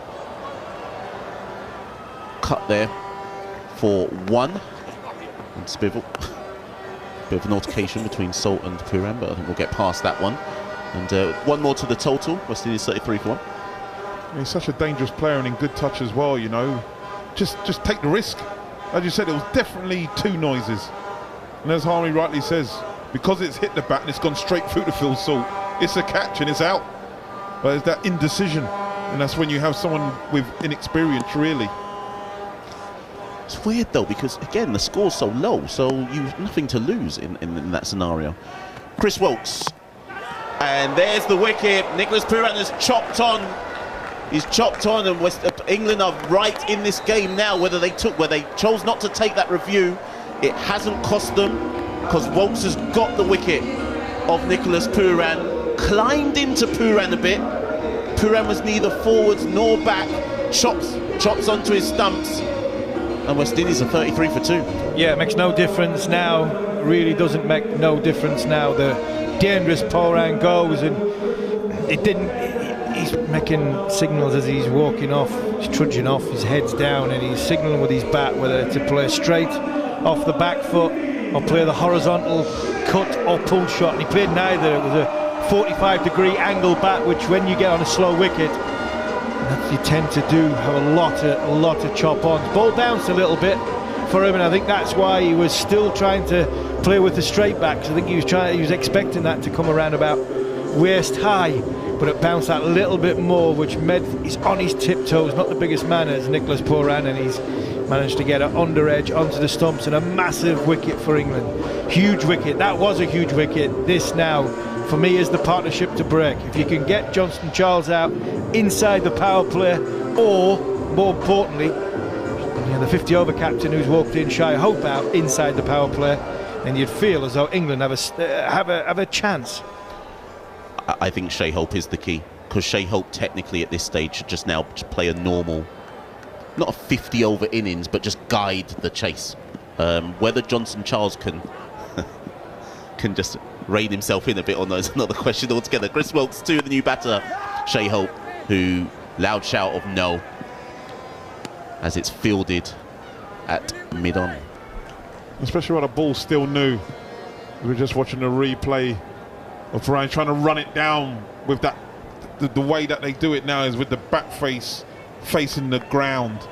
cut there for one. And Spivel. Bit of an altercation between Salt and Pooran, but I think we'll get past that one. And one more to the total. West Indies 33 for 1. He's such a dangerous player and in good touch as well, you know. Just take the risk. As you said, it was definitely two noises. And as Harmy rightly says, because it's hit the bat and it's gone straight through to Phil Salt, it's a catch and it's out. But it's that indecision. And that's when you have someone with inexperience, really. It's weird though, because again, the score's so low, so you've nothing to lose in that scenario. Chris Wilkes. And there's the wicket. Nicholas Pooran has chopped on. He's chopped on, and West England are right in this game now. Where they chose not to take that review, it hasn't cost them, because Wilkes has got the wicket of Nicholas Pooran, climbed into Pooran a bit. Pooran was neither forwards nor back, chops onto his stumps, and West Indies are 33 for 2. Yeah, it makes no difference now. Really doesn't make no difference now. The dangerous Pooran goes, and it didn't. He's making signals as he's walking off, he's trudging off, his head's down, and he's signalling with his bat whether to play straight off the back foot or play the horizontal cut or pull shot, and he played neither. It was a 45-degree angle bat, which when you get on a slow wicket, you tend to have a lot of chop-ons. Ball bounced a little bit for him, and I think that's why he was still trying to play with the straight back, because I think he was expecting that to come around about waist high. But it bounced that little bit more, which meant he's on his tiptoes, not the biggest man as Nicholas Pooran, and he's managed to get an under edge onto the stumps, and a massive wicket for England. Huge wicket. That was a huge wicket. This now, for me, is the partnership to break. If you can get Johnston Charles out inside the power play, or more importantly, the 50-over captain who's walked in, Shai Hope, out inside the power play, then you'd feel as though England have a chance. I think Shai Hope is the key, because Shai Hope technically at this stage should just now play a normal, not a 50-over innings, but just guide the chase. Whether Johnston Charles can just rein himself in a bit on those, another question altogether. Chris Wilkes to the new batter, Shai Hope, who loud shout of no as it's fielded at mid-on. Especially when the ball's still new. We were just watching the replay of Ryan trying to run it down with that. The way that they do it now is with the back face facing the ground.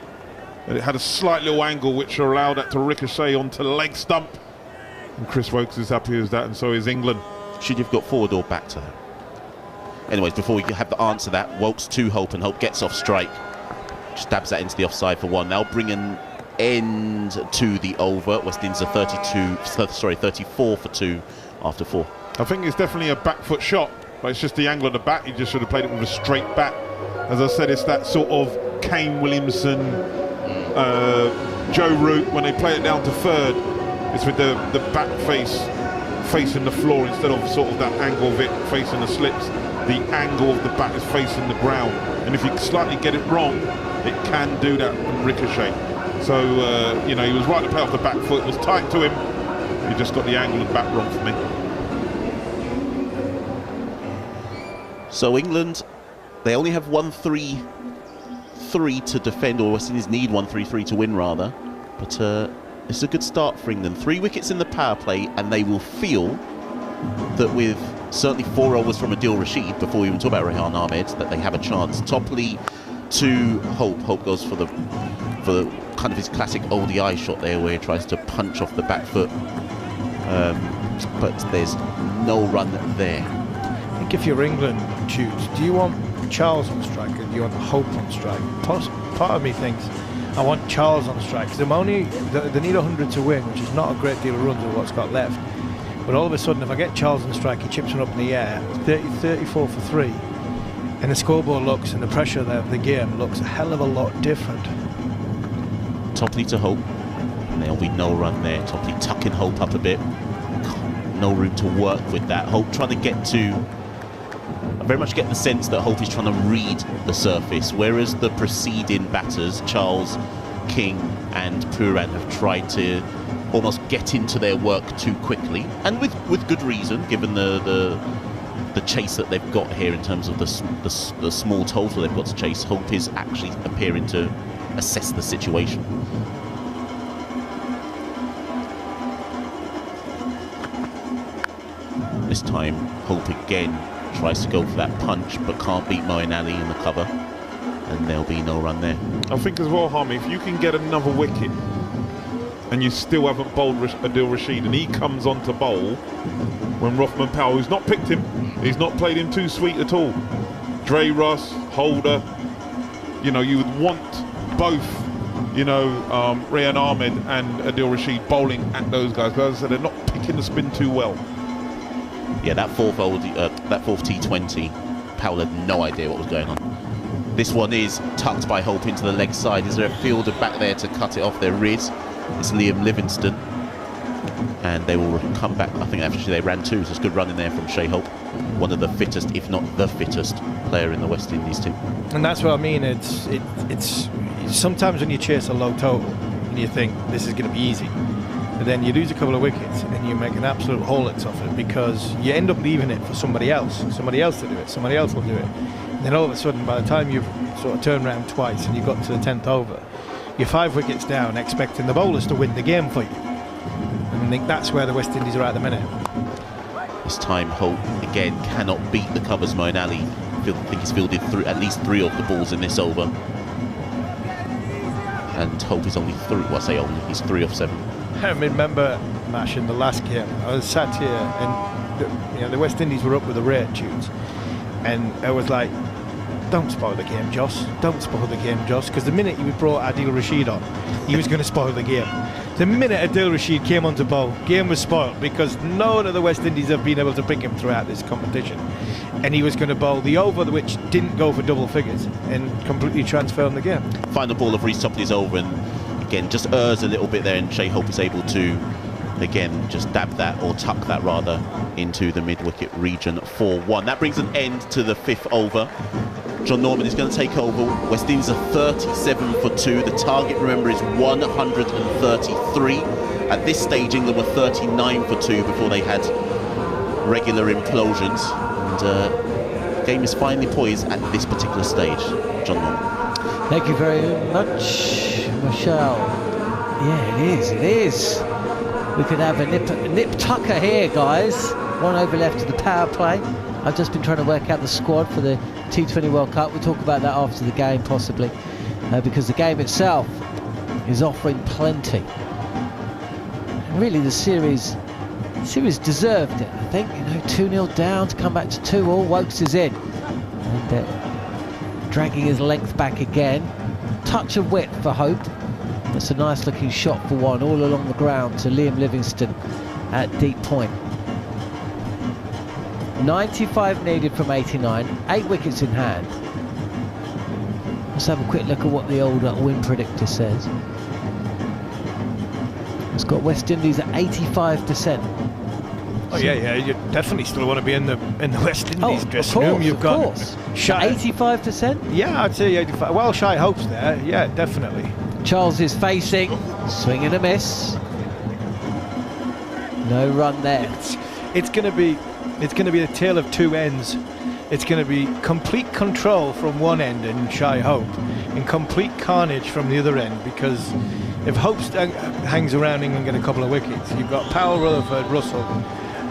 And it had a slight little angle which allowed that to ricochet onto the leg stump. And Chris Wilkes is happy as that, and so is England. Should you've got forward or back to her? Anyways, before we have the answer to that, Wilkes to Hope, and Hope gets off strike. Stabs that into the offside for one. Now bring an end to the over. West Indies are 34 for 2 after 4. I think it's definitely a back foot shot, but it's just the angle of the bat. He just should have played it with a straight bat. As I said, it's that sort of Kane Williamson, Joe Root, when they play it down to third, it's with the back face facing the floor instead of sort of that angle of it facing the slips. The angle of the bat is facing the ground, and if you slightly get it wrong, it can do that and ricochet. So, he was right to play off the back foot. It was tight to him. He just got the angle of the bat wrong for me. So England, they only have 1-3-3 to defend, or West Indies need 1-3-3 to win rather. But it's a good start for England. 3 wickets in the power play, and they will feel that with certainly 4 overs from Adil Rashid, before we even talk about Rehan Ahmed, that they have a chance. Topley to Hope. Hope goes for the kind of his classic ODI shot there, where he tries to punch off the back foot. But there's no run there. I think if you're England, Jude, do you want want Charles on strike or do you want Hope on strike? Part of me thinks I want Charles on strike because they need 100 to win, which is not a great deal of runs with what's got left. But all of a sudden, if I get Charles on strike, he chips one up in the air, 34 for 3, and the scoreboard looks and the pressure of the game looks a hell of a lot different. Topley to Hope. And there'll be no run there. Topley tucking Hope up a bit. No room to work with that. Hope trying to get to... I very much get the sense that Hope is trying to read the surface, whereas the preceding batters, Charles, King and Pooran, have tried to almost get into their work too quickly, and with good reason, given the chase that they've got here in terms of the small total they've got to chase. Hope is actually appearing to assess the situation. This time, Hope again tries to go for that punch, but can't beat Moeen Ali in the cover, and there'll be no run there. I think as well, Harmy, if you can get another wicket and you still haven't bowled Adil Rashid, and he comes on to bowl when Rothman Powell, who's not picked him, he's not played him too sweet at all. Dre Ross, Holder, you know, you would want both, you know, Rehan Ahmed and Adil Rashid bowling at those guys, because as I said, they're not picking the spin too well. Yeah, that fourth T20, Powell had no idea what was going on. This one is tucked by Hope into the leg side. Is there a fielder back there to cut it off? There is. It's Liam Livingston. And they will come back. I think actually they ran two, so it's a good run in there from Shai Hope. One of the fittest, if not the fittest, player in the West Indies team. And that's what I mean. It's sometimes when you chase a low total and you think this is going to be easy, but then you lose a couple of wickets and you make an absolute haulix off it because you end up leaving it for somebody else to do it. Somebody else will do it. And then all of a sudden, by the time you've sort of turned around twice and you've got to the 10th over, you're 5 wickets down, expecting the bowlers to win the game for you. And I think that's where the West Indies are at the minute. This time, Hope again cannot beat the covers. Moeen Ali, I think he's fielded at least 3 of the balls in this over. And Hope is only 3. Well, I say only, he's 3 of 7. I remember, Mash, in the last game, I was sat here and the West Indies were up with the rate tunes, and I was like, don't spoil the game, Joss. Don't spoil the game, Joss, because the minute you brought Adil Rashid on, he was going to spoil the game. The minute Adil Rashid came on to bowl, game was spoiled because none of the West Indies have been able to pick him throughout this competition. And he was going to bowl the over, which didn't go for double figures, and completely transform the game. Final ball of Reece Topley's over, and again, just errs a little bit there, and Shai Hope is able to, again, just dab that, or tuck that rather, into the mid-wicket region for 1. That brings an end to the 5th over. John Norman is going to take over. West Indies are 37 for 2. The target, remember, is 133. At this stage, England were 39 for 2 before they had regular implosions. And the game is finally poised at this particular stage. John Norman. Thank you very much, Machel. Yeah, it is. We could have a nip tucker here, guys. 1 over left to the power play. I've just been trying to work out the squad for the T20 World Cup. We'll talk about that after the game, possibly, because the game itself is offering plenty. And really, the series deserved it, I think. 2-0 down to come back to 2-all. Wokes is in, and dragging his length back again. Touch of width for Hope. That's a nice-looking shot for 1, all along the ground to Liam Livingston at deep point. 95 needed from 89, 8 wickets in hand. Let's have a quick look at what the old win predictor says. It's got West Indies at 85%. Oh yeah, you definitely still want to be in the West Indies dressing room. You've got Shai, 85%. Yeah, I'd say 85. Well, Shai Hope's there. Yeah, definitely. Charles is facing, swing and a miss. No run there. It's going to be a tale of 2 ends. It's going to be complete control from one end in Shai Hope and complete carnage from the other end, because if Hope hangs around and can get a couple of wickets, you've got Powell, Rutherford, Russell,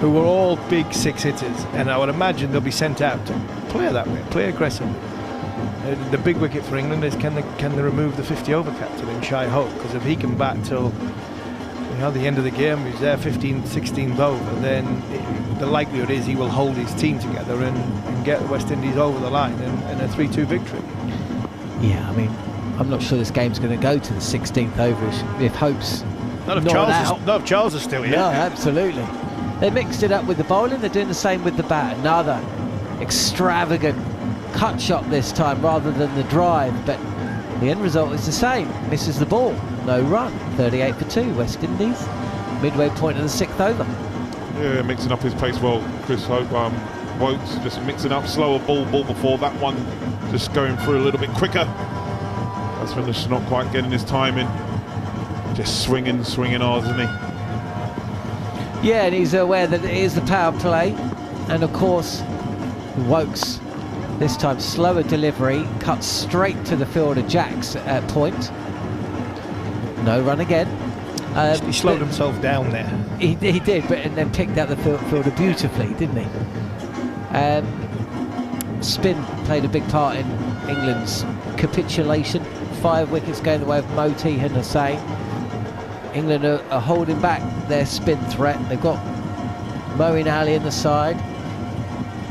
who were all big 6 hitters, and I would imagine they'll be sent out to play that way, play aggressively. The big wicket for England is can they remove the 50 over captain in Shai Hope, because if he can bat till at the end of the game, he's there 15-16 over, then the likelihood is he will hold his team together and get the West Indies over the line and a 3-2 victory. Yeah, I mean, I'm not sure this game's going to go to the 16th over if Hope's not if Charles is still here. No, absolutely. They mixed it up with the bowling. They're doing the same with the bat. Another extravagant cut shot this time rather than the drive, but the end result is the same. Misses the ball, no run. 38 for 2, West Indies. Midway point of the 6th over. Yeah, mixing up his pace well, Chris Hope. Wokes just mixing up slower ball before that one, just going through a little bit quicker. That's when he's not quite getting his time in. Just swinging hard, isn't he? Yeah, and he's aware that it is the power play, and of course Wokes this time slower delivery, cut straight to the fielder Jacks at point. No run again. He slowed himself down there. He did, but and then picked out the fielder beautifully, didn't he? Spin played a big part in England's capitulation. 5 wickets going the way of Moti and Hussain. England are holding back their spin threat. They've got Moeen Ali in the side.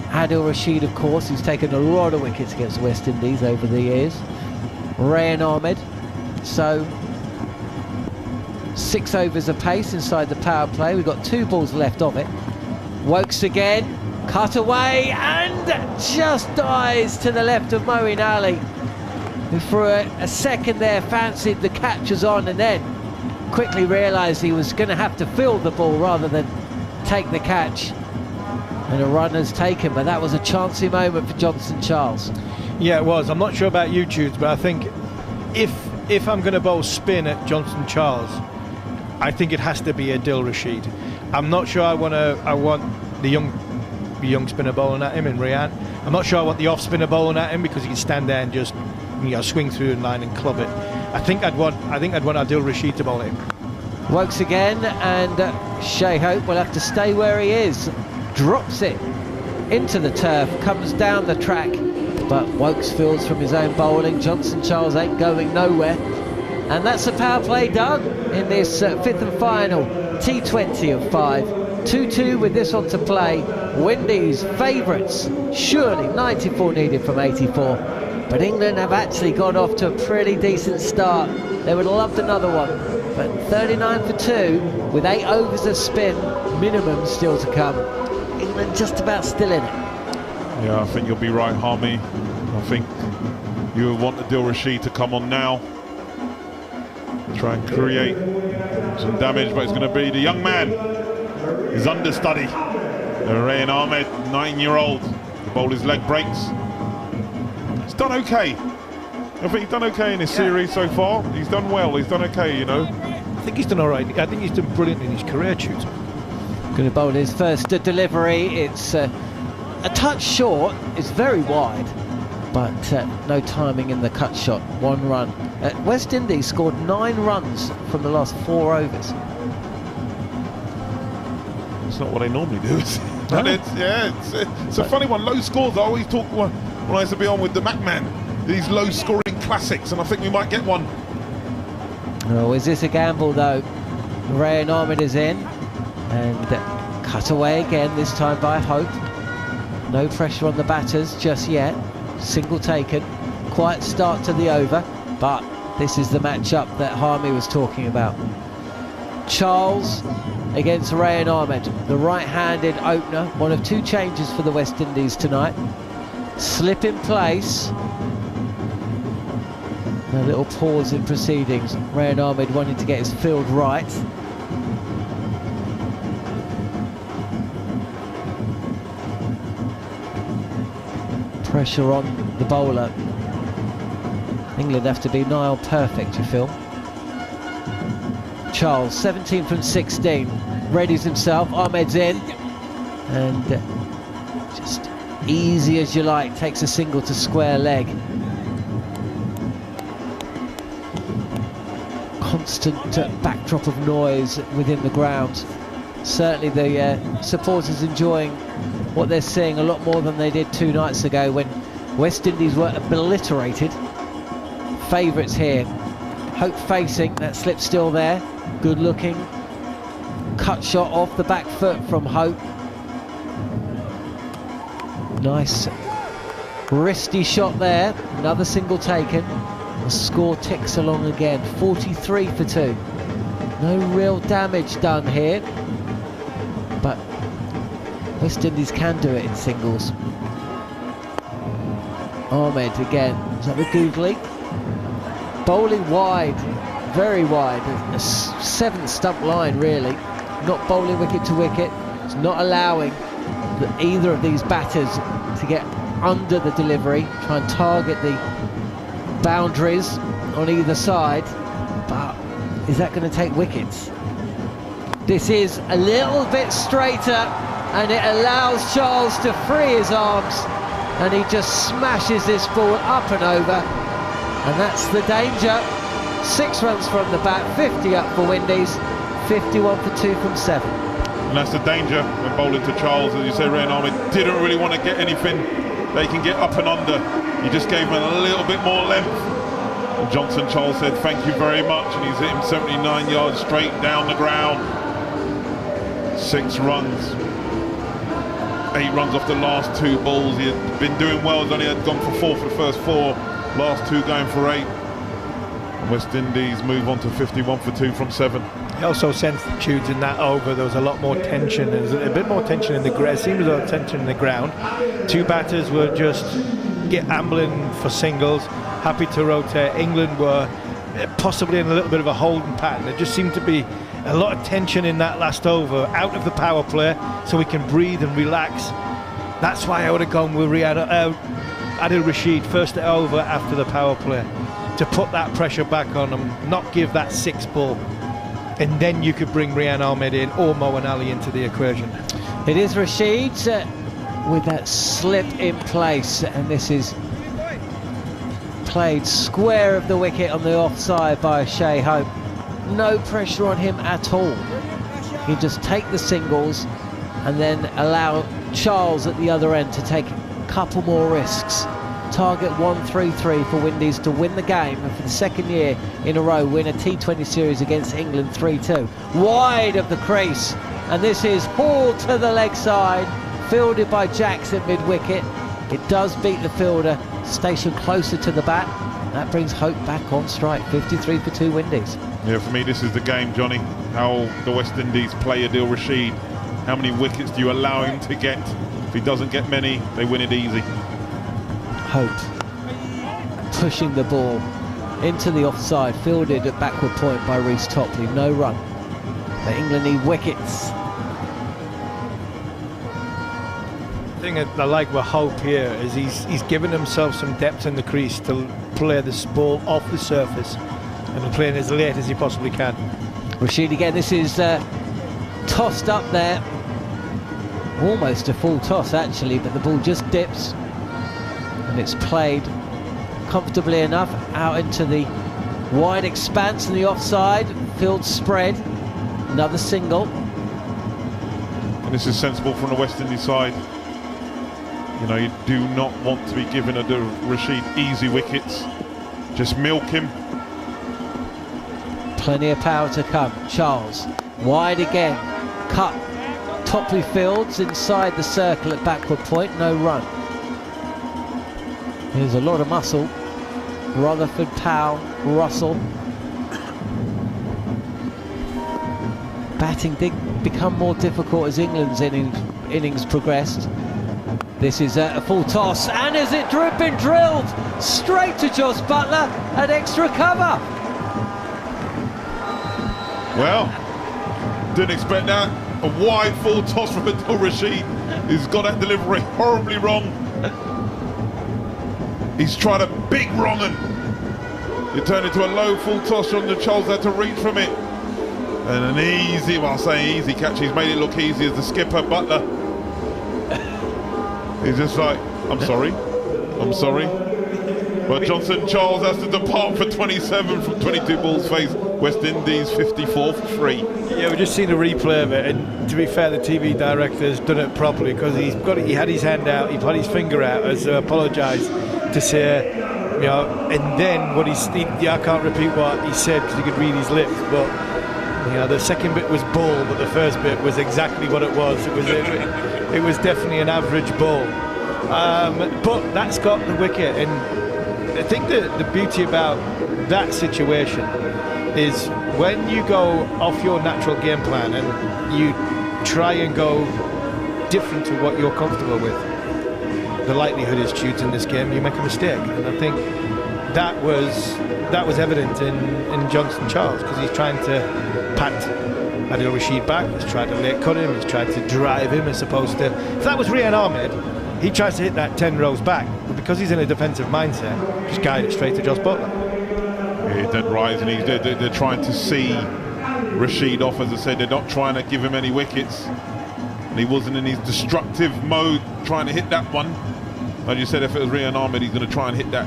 Adil Rashid, of course, who's taken a lot of wickets against the West Indies over the years. Rayan Ahmed. So 6 overs apace inside the power play. We've got 2 balls left of it. Wokes again, cut away and just dies to the left of Moeen Ali, who for a second there fancied the catches on and then quickly realised he was going to have to field the ball rather than take the catch. And a run is taken, but that was a chancy moment for Johnson Charles. Yeah, it was. I'm not sure about you, Jude, but I think if I'm going to bowl spin at Johnson Charles, I think it has to be Adil Rashid. I'm not sure I want the young spinner bowling at him in Rayan. I'm not sure I want the off spinner bowling at him because he can stand there and just swing through in line and club it. I think I'd want Adil Rashid to bowl him. Wokes again, and Shea Hope will have to stay where he is. Drops it into the turf, comes down the track, but Wokes fields from his own bowling. Johnson Charles ain't going nowhere, and that's the power play done in this 5th and final T20 of 5. 2-2 with this one to play. Windies favourites, surely 94 needed from 84, but England have actually got off to a pretty decent start. They would have loved another one, but 39 for 2 with 8 overs of spin minimum still to come. England just about still in it. Yeah, I think you'll be right, Harmy. I think you would want Adil Rashid to come on now, try and create some damage, but it's going to be the young man, his understudy, Rayan Ahmed, 9-year-old. The bowler's leg breaks. He's done okay. I think he's done okay in his series so far. He's done well. He's done okay, you know. I think he's done all right. I think he's done brilliant in his career, Tutor. Going to bowl his first delivery. It's a touch short. It's very wide, but no timing in the cut shot. 1 run. West Indies scored 9 runs from the last 4 overs. It's not what they normally do, is it? No. It's a funny one. Low scores. I always talk when I used to be on with the MacMan. These low-scoring classics, and I think we might get one. Oh, is this a gamble though? Rayan Ahmed is in, and cut away again, this time by Hope. No pressure on the batters just yet. Single taken. Quiet start to the over, but this is the matchup that Harmy was talking about. Charles against Rayan Ahmed, the right-handed opener. One of 2 changes for the West Indies tonight. Slip in place. A little pause in proceedings. Rayan Ahmed wanting to get his field right. Pressure on the bowler. England have to be nigh on perfect, you feel. Charles, 17 from 16, readies himself. Ahmed's in, and just easy as you like, takes a single to square leg. Constant backdrop of noise within the ground. Certainly the supporters enjoying what they're seeing a lot more than they did 2 nights ago when West Indies were obliterated. Favourites here. Hope facing, that slip still there. Good looking, cut shot off the back foot from Hope. Nice wristy shot there. Another single taken. The score ticks along again. 43 for 2. No real damage done here, but West Indies can do it in singles. Ahmed again. Is that the googly? Bowling wide, very wide. A 7th stump line, really. Not bowling wicket to wicket. It's not allowing either of these batters to get under the delivery, try and target the boundaries on either side. But is that going to take wickets? This is a little bit straighter, and it allows Charles to free his arms, and he just smashes this ball up and over, and that's the danger. 6 runs from the bat, 50 up for Windies, 51 for 2 from 7. And that's the danger when bowling to Charles. As you say, Rehan Ahmed didn't really want to get anything they can get up and under. He just gave him a little bit more length. And Johnson Charles said thank you very much, and he's hit him 79 yards straight down the ground. 6 runs. 8 runs off the last 2 balls. He had been doing well, he's only had gone for 4 for the first 4. Last 2 going for 8. West Indies move on to 51 for 2 from 7. He also sensed tunes in that over. There was a lot more tension. There was a bit more tension in the ground. It seemed as though tension in the ground. 2 batters were just ambling for singles, happy to rotate. England were possibly in a little bit of a holding pattern. There just seemed to be a lot of tension in that last over, out of the power play, so we can breathe and relax. That's why I would have gone with Adil Rashid first over after the power play, to put that pressure back on them, not give that 6 ball, and then you could bring Rehan Ahmed in or Moeen Ali into the equation. It is Rashid with that slip in place, and this is played square of the wicket on the offside by Shea Hope. No pressure on him at all. He just take the singles and then allow Charles at the other end to take a couple more risks. Target 1-3-3 for Windies to win the game, and for the 2nd year in a row win a T20 series against England 3-2. Wide of the crease, and this is hauled to the leg side, fielded by Jackson mid-wicket. It does beat the fielder, stationed closer to the bat. That brings Hope back on strike. 53 for 2 Windies. Yeah, for me this is the game, Johnny. How the West Indies play Adil Rashid. How many wickets do you allow him to get? If he doesn't get many, they win it easy. Hope pushing the ball into the offside, fielded at backward point by Reece Topley. No run, but England need wickets. The thing I like with Hope here is he's given himself some depth in the crease to play this ball off the surface and playing as late as he possibly can. Rashid again. This is tossed up there, almost a full toss actually, but the ball just dips. And it's played comfortably enough out into the wide expanse in the offside. Field spread. Another single. And this is sensible from the West Indies side. You know, you do not want to be giving Adil Rashid easy wickets. Just milk him. Plenty of power to come. Charles wide again. Cut. Topley fields inside the circle at backward point. No run. There's a lot of muscle. Rutherford, Powell, Russell. Batting did become more difficult as England's innings progressed. This is a full toss, and is it been drilled straight to Jos Buttler at extra cover? Well, didn't expect that. A wide full toss from Adil Rashid. He's got that delivery horribly wrong. He's tried a big wrong un. It turned into a low full toss on the Charles had to reach from it. And an easy, well, I say easy catch, he's made it look easy as the skipper, Buttler. He's just like, I'm sorry. But Johnson Charles has to depart for 27 from 22 balls faced. West Indies 54 for 3. Yeah, we've just seen a replay of it, and to be fair, the TV director's done it properly, because he had his hand out, he put his finger out as apologised to say, you know, and then what I can't repeat what he said because you could read his lips, but The second bit was bull, but the first bit was exactly what it was. It was definitely an average bull. But that's got the wicket, and I think the beauty about that situation is when you go off your natural game plan and you try and go different to what you're comfortable with, the likelihood is in this game you make a mistake. And I think that was evident in Johnson Charles, because he's trying to pat Adil Rashid back, he's tried to late cut him, he's tried to drive him as opposed to... If that was Rian Ahmed, he tries to hit that 10 rows back, but because he's in a defensive mindset, just guide it straight to Josh Butler. Yeah, he's dead right, and they're trying to see Rashid off. As I said, they're not trying to give him any wickets, and he wasn't in his destructive mode trying to hit that one. Like you said, if it was Rian Ahmed, he's going to try and hit that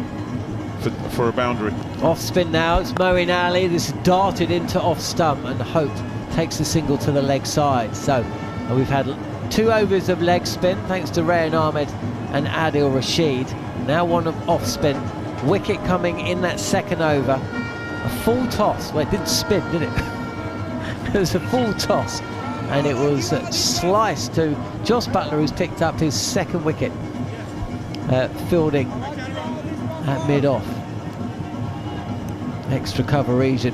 for a boundary. Off spin now, it's Moeen Ali. This is darted into off stump, and Hope takes the single to the leg side. So we've had 2 overs of leg spin thanks to Rian Ahmed and Adil Rashid. Now one of off spin. Wicket coming in that second over. A full toss. Well, it didn't spin, did it? It was a full toss, and it was sliced to Josh Butler, who's picked up his second wicket, fielding at mid-off. Extra cover region.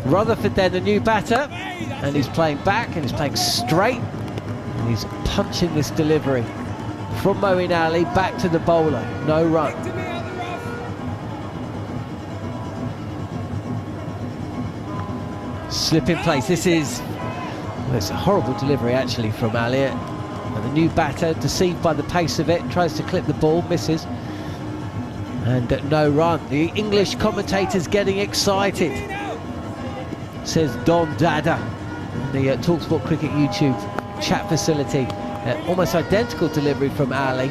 Rutherford then, the new batter, and he's playing back, and he's playing straight, and he's punching this delivery from Moeen Ali back to the bowler. No run. Slip in place. This is... Well, it's a horrible delivery actually from Ali. And the new batter, deceived by the pace of it, tries to clip the ball, misses. And no run. The English commentators getting excited, says Don Dada, the talkSPORT Cricket YouTube chat facility. Almost identical delivery from Ali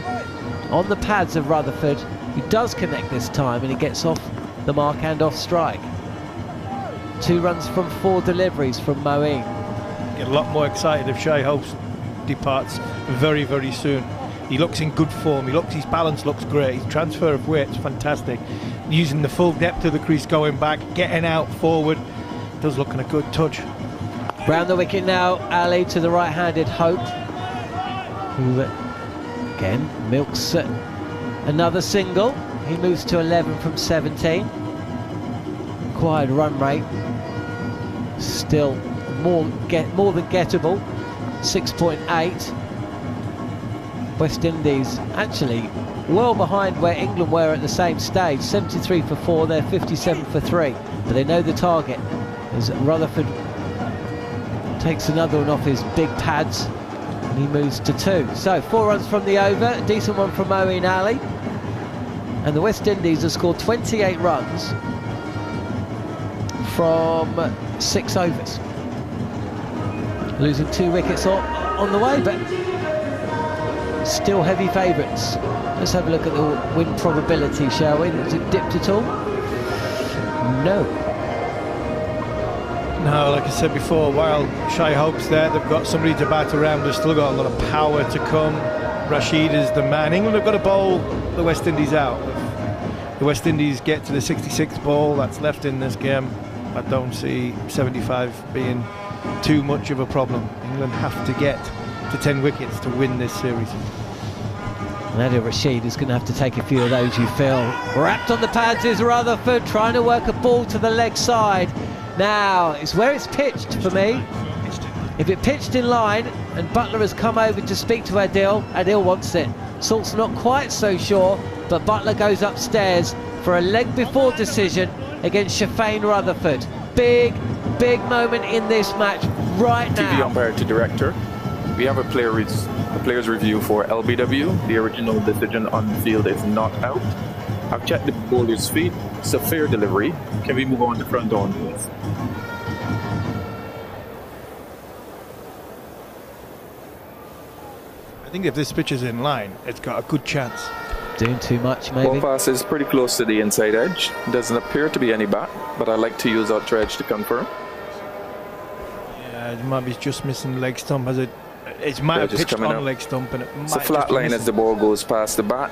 on the pads of Rutherford, who does connect this time, and he gets off the mark and off strike. 2 runs from 4 deliveries from Moeen. Get a lot more excited if Shai Hope departs very, very soon. He looks in good form, his balance looks great, his transfer of weight's fantastic, using the full depth of the crease going back, getting out forward, does look in a good touch. Round the wicket now, Ali to the right-handed Hope, who again milks another single. He moves to 11 from 17. Required run rate still more than gettable, 6.8. West Indies actually well behind where England were at the same stage. 73 for 4, they're 57 for 3, but they know the target as Rutherford takes another one off his big pads, and he moves to 2. So 4 runs from the over, a decent one from Moeen Ali, and the West Indies have scored 28 runs from 6 overs, losing 2 wickets on the way, but still heavy favourites. Let's have a look at the win probability, shall we? Has it dipped at all? No. No, like I said before, while Shai Hope's there, they've got somebody to bat around, they've still got a lot of power to come. Rashid is the man. England have got to bowl the West Indies out. If the West Indies get to the 66th ball that's left in this game, I don't see 75 being too much of a problem. England have to get to 10 wickets to win this series. Adil Rashid is going to have to take a few of those, you feel. Wrapped on the pads is Rutherford, trying to work a ball to the leg side. Now, it's where it's pitched for me. If it pitched in line and Butler has come over to speak to Adil, Adil wants it. Salt's not quite so sure, but Butler goes upstairs for a leg before decision against Shafane Rutherford. Big moment in this match right now. TV umpire to director. We have a player's review for LBW. The original decision on the field is not out. I've checked the bowler's feet. It's a fair delivery. Can we move on to front on, please? I think if this pitch is in line, it's got a good chance. Doing too much, maybe. Ball pass is pretty close to the inside edge. Doesn't appear to be any bat, but I like to use outer edge to confirm. Yeah, it might be just missing the leg stump. It might have pitched on the leg stump, and it might it's a flat line as the ball goes past the bat.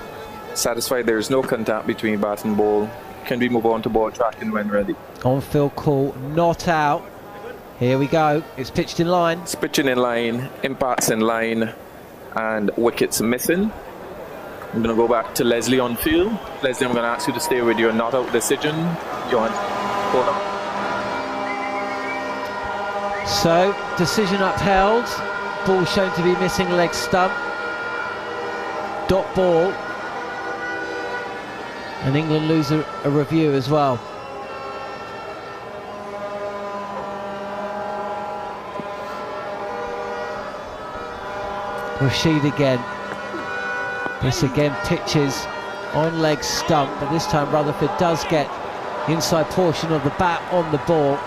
Satisfied there is no contact between bat and ball. Can we move on to ball tracking when ready? On-field call, not out. Here we go. It's pitched in line. It's pitching in line, impacts in line, and wickets missing. I'm going to go back to Leslie on field. Leslie, I'm going to ask you to stay with your not out decision. John, hold on. So, decision upheld. Ball shown to be missing leg stump. Dot ball. And England lose a review as well. Rashid again. This again pitches on leg stump, but this time Rutherford does get the inside portion of the bat on the ball.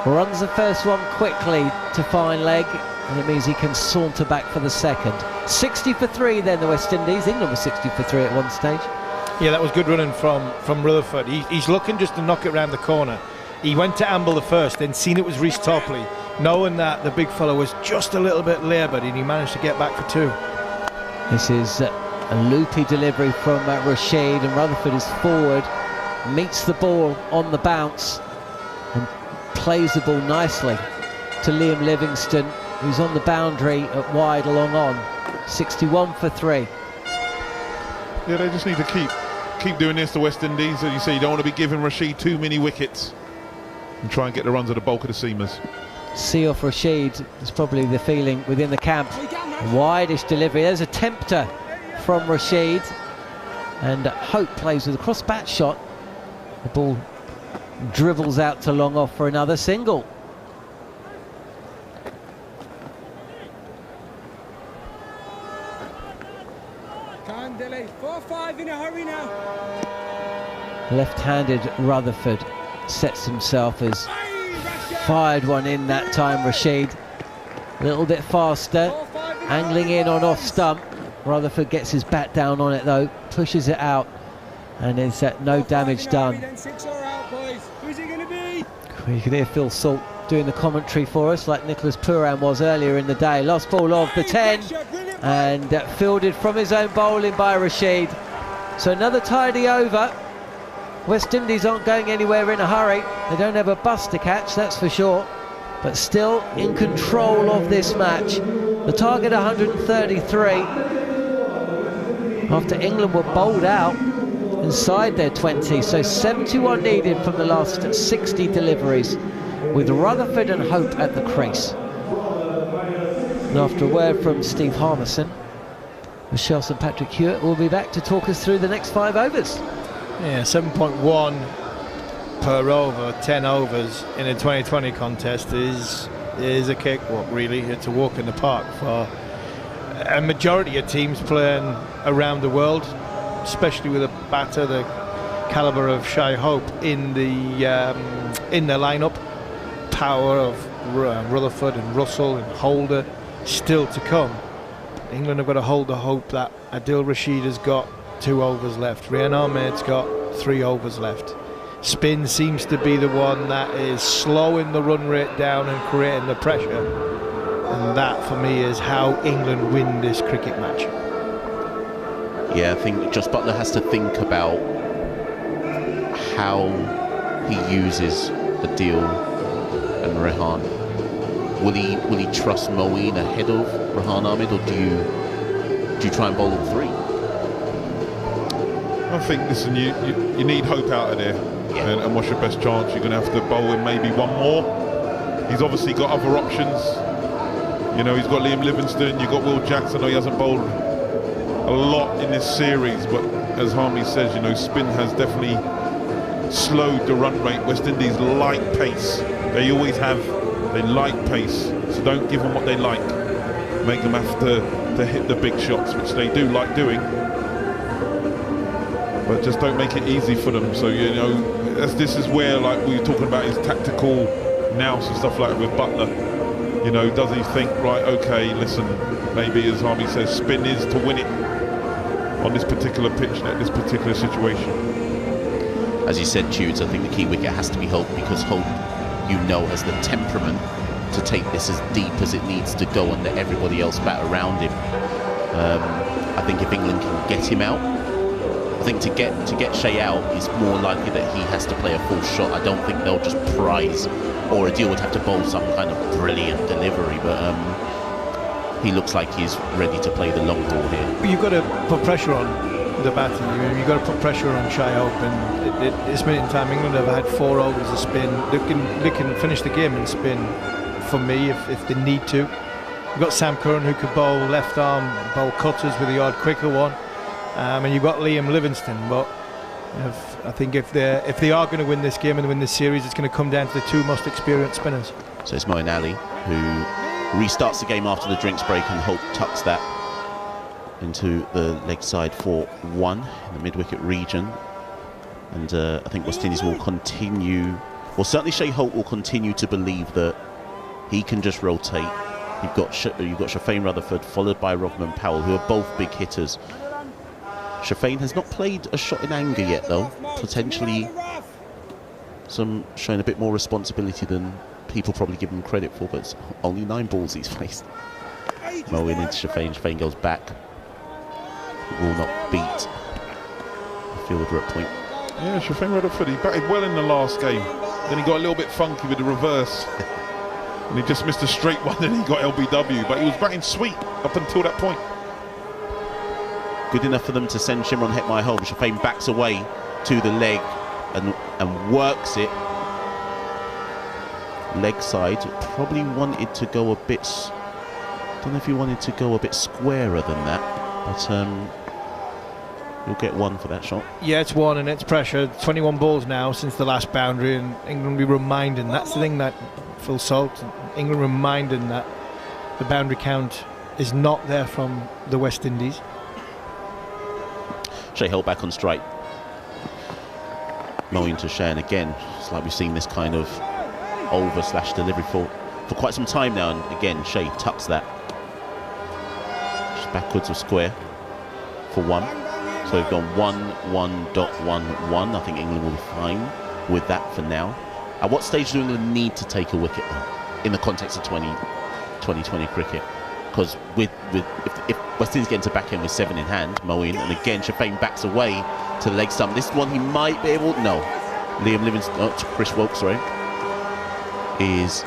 Runs the first one quickly to fine leg, and it means he can saunter back for the second. 60 for 3 then, the West Indies. England was 60 for 3 at one stage. Yeah, that was good running from Rutherford. He's looking just to knock it round the corner. He went to amble the first, then seen it was Reece Topley, knowing that the big fella was just a little bit laboured, and he managed to get back for 2. This is a loopy delivery from Rashid, and Rutherford is forward, meets the ball on the bounce, and plays the ball nicely to Liam Livingstone, who's on the boundary at wide along on. 61 for 3. Yeah, they just need to keep doing this, the West Indies. As you say, you don't want to be giving Rashid too many wickets and try and get the runs of the bulk of the seamers. See off Rashid is probably the feeling within the camp. Wideish delivery. There's a tempter from Rashid, and Hope plays with a cross bat shot. The ball dribbles out to long off for another single. Can't delay. 4-5 in a hurry now. Left-handed Rutherford sets himself as fired one in that time. Rashid a little bit faster, angling in on off stump. Rutherford gets his bat down on it though, pushes it out, and there's no damage done. Who's it going to be? You can hear Phil Salt doing the commentary for us, like Nicholas Pooran was earlier in the day. Last ball of the 10, and fielded from his own bowling by Rashid. So another tidy over. West Indies aren't going anywhere in a hurry. They don't have a bus to catch, that's for sure, but still in control of this match. The target 133 after England were bowled out inside their 20, so 71 needed from the last 60 deliveries, with Rutherford and Hope at the crease. And after a word from Steve Harmison, Machel and Patrick Hewitt will be back to talk us through the next 5 overs. Yeah, 7.1 per over, 10 overs in a 2020 contest is a cakewalk, really. It's a walk in the park for a majority of teams playing around the world, especially with a batter the calibre of Shai Hope in their lineup. Power of Rutherford and Russell and Holder still to come. England have got to hold the hope that Adil Rashid has got 2 overs left. Rian Ahmed's got 3 overs left. Spin seems to be the one that is slowing the run rate down and creating the pressure, and that for me is how England win this cricket match. Yeah, I think Josh Buttler has to think about how he uses Adil and Rehan. Will he trust Moeen ahead of Rehan Ahmed, or do you try and bowl all 3? I think, listen, you need Hope out of there, and what's your best chance? You're going to have to bowl him maybe one more. He's obviously got other options. You know, he's got Liam Livingstone, you've got Will Jackson. I know he hasn't bowled a lot in this series, but as Harmy says, you know, spin has definitely slowed the run rate. West Indies like pace. They always have. They like pace, so don't give them what they like. Make them have to hit the big shots, which they do like doing. But just don't make it easy for them. So, you know, this is where, like we were talking about, his tactical nous and stuff like that with Buttler. You know, does he think, right, okay, listen, maybe as Harmy says, spin is to win it on this particular pitch, at this particular situation. As you said, Tudes, I think the key wicket has to be Hope, because Hope, you know, has the temperament to take this as deep as it needs to go and let everybody else bat around him. I think if England can get him out, I think to get Shea out is more likely that he has to play a full shot. I don't think they'll just prize, or Adil would have to bowl some kind of brilliant delivery, but he looks like he's ready to play the long ball here. You've got to put pressure on the batting. You've got to put pressure on Shea Hope, and at this minute in time England have had 4 overs of spin. They can finish the game in spin for me if they need to. You've got Sam Curran who could bowl left arm, bowl cutters with the odd quicker one, and you've got Liam Livingston. But I think if they are going to win this game and win this series, it's going to come down to the 2 most experienced spinners. So it's Moeen Ali who restarts the game after the drinks break, and Hope tucks that into the leg side for 1 in the mid-wicket region. And I think West Indies will continue, well, certainly Shea Hope will continue to believe that he can just rotate. You've got Shafane Rutherford followed by Rovman Powell, who are both big hitters. Shafane has not played a shot in anger yet, though. Potentially showing a bit more responsibility than people probably give him credit for, but it's only 9 balls he's faced. Moeen into Shafane. Shafane goes back. Will not beat the fielder at point. Yeah, Shafane Rutherford, he batted well in the last game. Then he got a little bit funky with the reverse. And he just missed a straight one, and he got LBW. But he was batting sweet up until that point. Good enough for them to send Shimron Hetmeyer home. Shafane backs away to the leg and works it. Leg side, probably wanted to go a bit, don't know if he wanted to go a bit squarer than that, but you'll get 1 for that shot. Yeah, it's 1 and it's pressure. 21 balls now since the last boundary, and England will be reminding, that's the thing that Phil Salt, England reminding that the boundary count is not there from the West Indies. Shea held back on strike. Moeen to Shea, and again, it's like we've seen this kind of over/delivery for quite some time now, and again Shea tucks that just backwards of square for 1. So we've gone 1-1.11. I think England will be fine with that for now. At what stage do England need to take a wicket though, in the context of 2020 cricket? Because if West Indies get into back end with 7 in hand, Moeen, and again Shafane backs away to the leg stump. This one he might be able, no. Liam Livingston, Chris Woke, sorry, is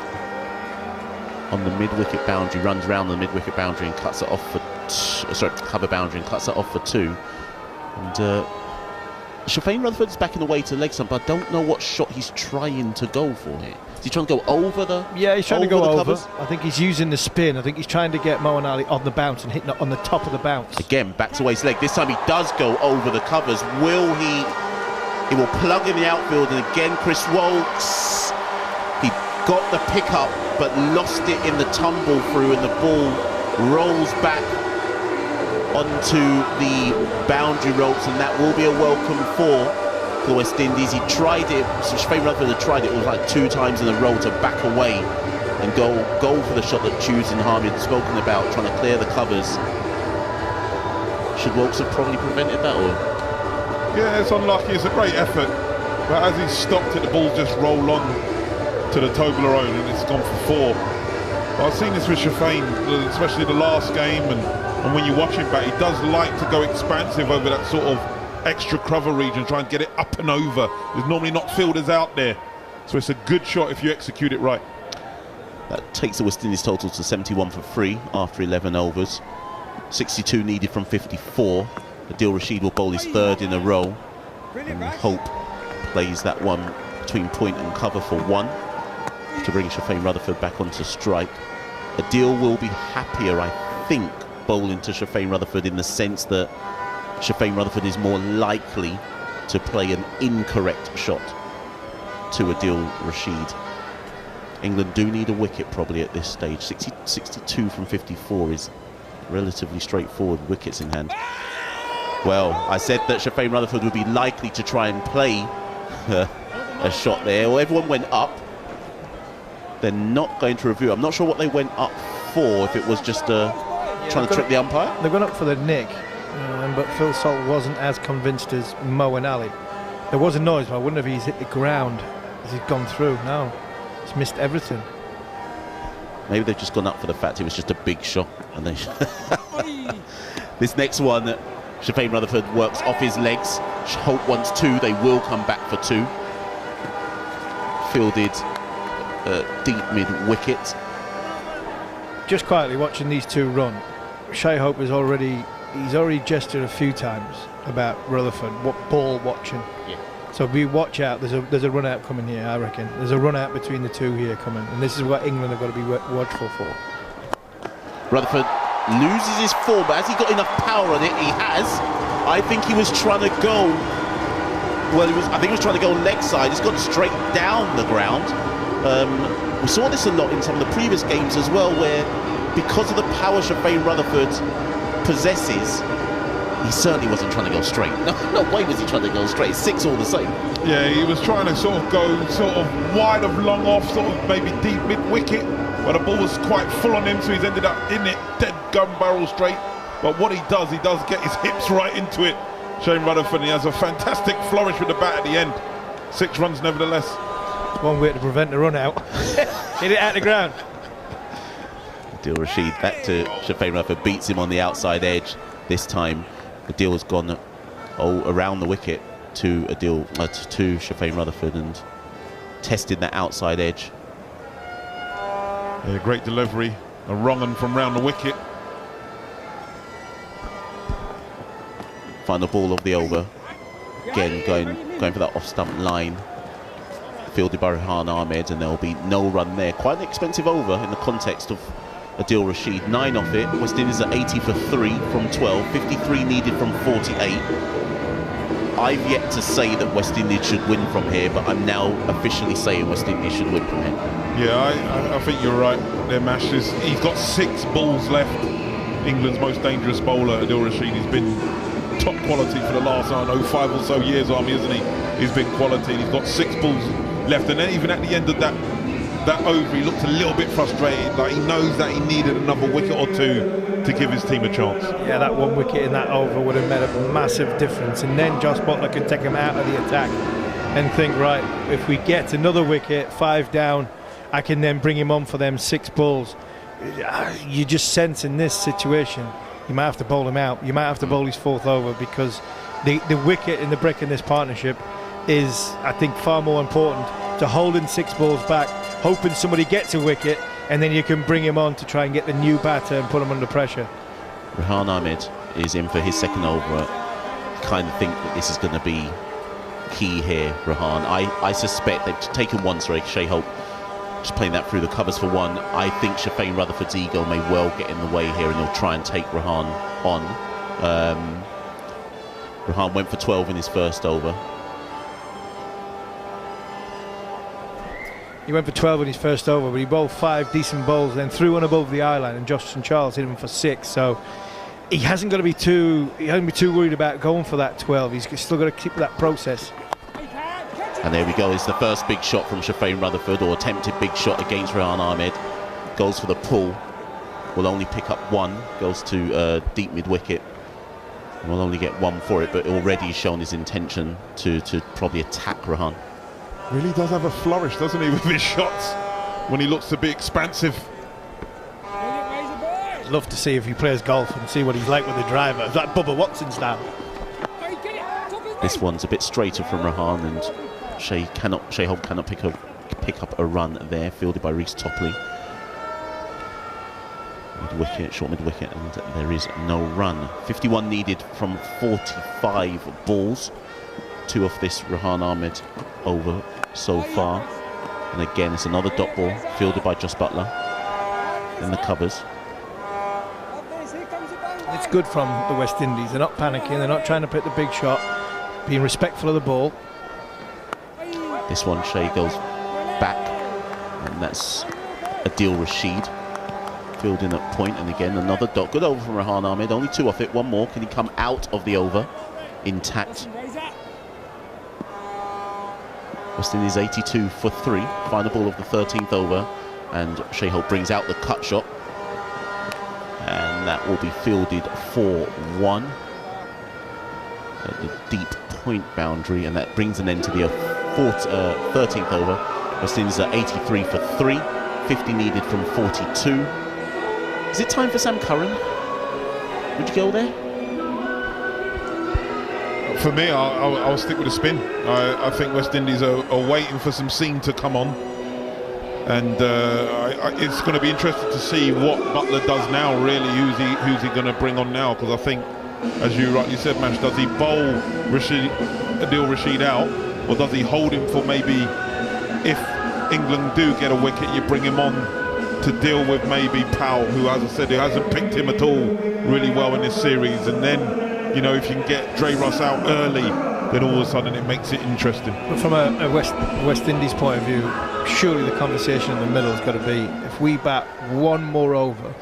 on the mid-wicket boundary, runs around the mid-wicket boundary and cuts it off for cover boundary and cuts it off for 2. And Shafane Rutherford's backing away to the leg stump. I don't know what shot he's trying to go for here. Is he trying to go over the? Yeah, he's trying to go over. Covers? I think he's using the spin. I think he's trying to get Moeen Ali on the bounce and hitting it on the top of the bounce. Again, backs away his leg. This time he does go over the covers. Will he? He will plug in the outfield, and again Chris Wokes. He got the pickup, but lost it in the tumble through, and the ball rolls back onto the boundary ropes, and that will be a welcome for the West Indies. He tried it, so Shafane Rutherford had tried it like 2 times in a row to back away and go for the shot that Choose and Harmison had spoken about, trying to clear the covers. Should Wokes have probably prevented that, or? Yeah, it's unlucky. It's a great effort, but as he stopped it, the ball just rolled on to the Toblerone, and it's gone for 4. But I've seen this with Shafane, especially the last game, and when you watch him back, he does like to go expansive over that sort of extra cover region, try and get it up and over. There's normally not fielders out there, so it's a good shot if you execute it right. That takes the West Indies total to 71 for 3 after 11 overs. 62 needed from 54. Adil Rashid will bowl his 3rd in a row, and Hope plays that one between point and cover for 1 to bring Shafane Rutherford back onto strike. Adil will be happier, I think, bowling to Shafane Rutherford, in the sense that Shafane Rutherford is more likely to play an incorrect shot to Adil Rashid. England do need a wicket probably at this stage. 62 from 54 is relatively straightforward, wickets in hand. Well, I said that Shafane Rutherford would be likely to try and play a shot there. Well, everyone went up. They're not going to review. I'm not sure what they went up for, if it was just trying to trick the umpire. They've gone up for the nick, but Phil Salt wasn't as convinced as Moeen Ali. There was a noise, but I wonder if he's hit the ground as he's gone through. No, he's missed everything. Maybe they've just gone up for the fact it was just a big shot. And they this next one, Shafane Rutherford works off his legs Hope wants 2, they will come back for 2. Fielded deep mid-wicket. Just quietly watching these two run, Shai Hope he's already gestured a few times about Rutherford, what ball watching. Yeah. So we watch out, there's a run out coming here, I reckon. There's a run out between the two here coming, and this is what England have got to be watchful for. Rutherford loses his form, but has he got enough power on it? He has. I think he was trying to go, I think he was trying to go leg side. He's gone straight down the ground. We saw this a lot in some of the previous games as well, where because of the power Shafane Rutherford possesses, he certainly wasn't trying to go straight. No way was he trying to go straight. 6 all the same. Yeah, he was trying to sort of go sort of wide of long off, sort of maybe deep mid-wicket, but the ball was quite full on him, so he's ended up in it dead gun barrel straight. But what he does get his hips right into it. Shane Rutherford, and he has a fantastic flourish with the bat at the end. 6 runs nevertheless. One way to prevent the run out. Hit it out the ground. Adil Rashid back to Shafane Rutherford, beats him on the outside edge. This time Adil has gone around the wicket to to Shafane Rutherford and tested that outside edge. Yeah, great delivery, a wrong one from round the wicket. Final ball of the over. Again, going for that off-stump line. Fielded by Rehan Ahmed, and there'll be no run there. Quite an expensive over in the context of Adil Rashid. 9 off it. West Indies are 80 for 3 from 12. 53 needed from 48. I've yet to say that West Indies should win from here, but I'm now officially saying West Indies should win from here. Yeah, I think you're right there, Mash. He's got 6 balls left. England's most dangerous bowler, Adil Rashid. He's been top quality for the last, 5 or so years, Army, isn't he? He's been quality. He's got 6 balls left, and then even at the end of that over, he looked a little bit frustrated, like he knows that he needed another wicket or 2 to give his team a chance. Yeah, that 1 wicket in that over would have made a massive difference, and then Josh Buttler could take him out of the attack and think, right, if we get another wicket, 5 down, I can then bring him on for them 6 balls. You just sense in this situation you might have to bowl him out. You might have to bowl his 4th over, because the wicket in the break in this partnership is, I think, far more important to holding 6 balls back, hoping somebody gets a wicket, and then you can bring him on to try and get the new batter and put him under pressure. Rehan Ahmed is in for his 2nd over. Kind of think that this is going to be key here, Rehan. I suspect they've taken 1, Shai Hope just playing that through the covers for 1. I think Shafane Rutherford's ego may well get in the way here, and he'll try and take Rehan on. Rehan went for 12 in his 1st over. He went for 12 in his 1st over, but he bowled 5 decent bowls, then threw one above the eye line, and Josh and Charles hit him for 6. So he hasn't got to be too worried about going for that 12. He's still got to keep that process. And there we go, it's the first big shot from Shafane Rutherford, or attempted big shot against Rehan Ahmed. Goes for the pull, will only pick up 1, goes to deep mid-wicket. We'll only get 1 for it, but already he's shown his intention to probably attack Rehan. Really does have a flourish, doesn't he, with his shots, when he looks to be expansive. I'd love to see if he plays golf and see what he's like with the driver. Is that Bubba Watson style? This one's a bit straighter from Rehan, and Shai Hope cannot pick up a run there, fielded by Reece Topley. Mid-wicket, short mid-wicket, and there is no run. 51 needed from 45 balls. 2 off this Rehan Ahmed over so far. And again, it's another dot ball, fielded by Josh Buttler in the covers. It's good from the West Indies. They're not panicking, they're not trying to put the big shot, being respectful of the ball. This one, Shai goes back, and that's Adil Rashid fielding at point, and again another dot. Good over from Rehan Ahmed, only 2 off it. 1 more. Can he come out of the over intact? West Indies 82 for 3. Final ball of the 13th over, and Shai Hope brings out the cut shot, and that will be fielded for 1 at the deep point boundary, and that brings an end to the 13th over. West Indies are 83 for 3. 50 needed from 42. Is it time for Sam Curran? Would you go there? For me, I'll stick with the spin. I think West Indies are waiting for some seam to come on, and it's going to be interesting to see what Buttler does now. Really, who's he going to bring on now? Because I think, as you rightly said, Mash, does he bowl Adil Rashid out, or does he hold him for maybe if England do get a wicket, you bring him on to deal with maybe Powell, who, as I said, who hasn't picked him at all really well in this series, and then, you know, if you can get Dre Russ out early, then all of a sudden it makes it interesting. But from a West Indies point of view, surely the conversation in the middle has got to be, if we bat one more over,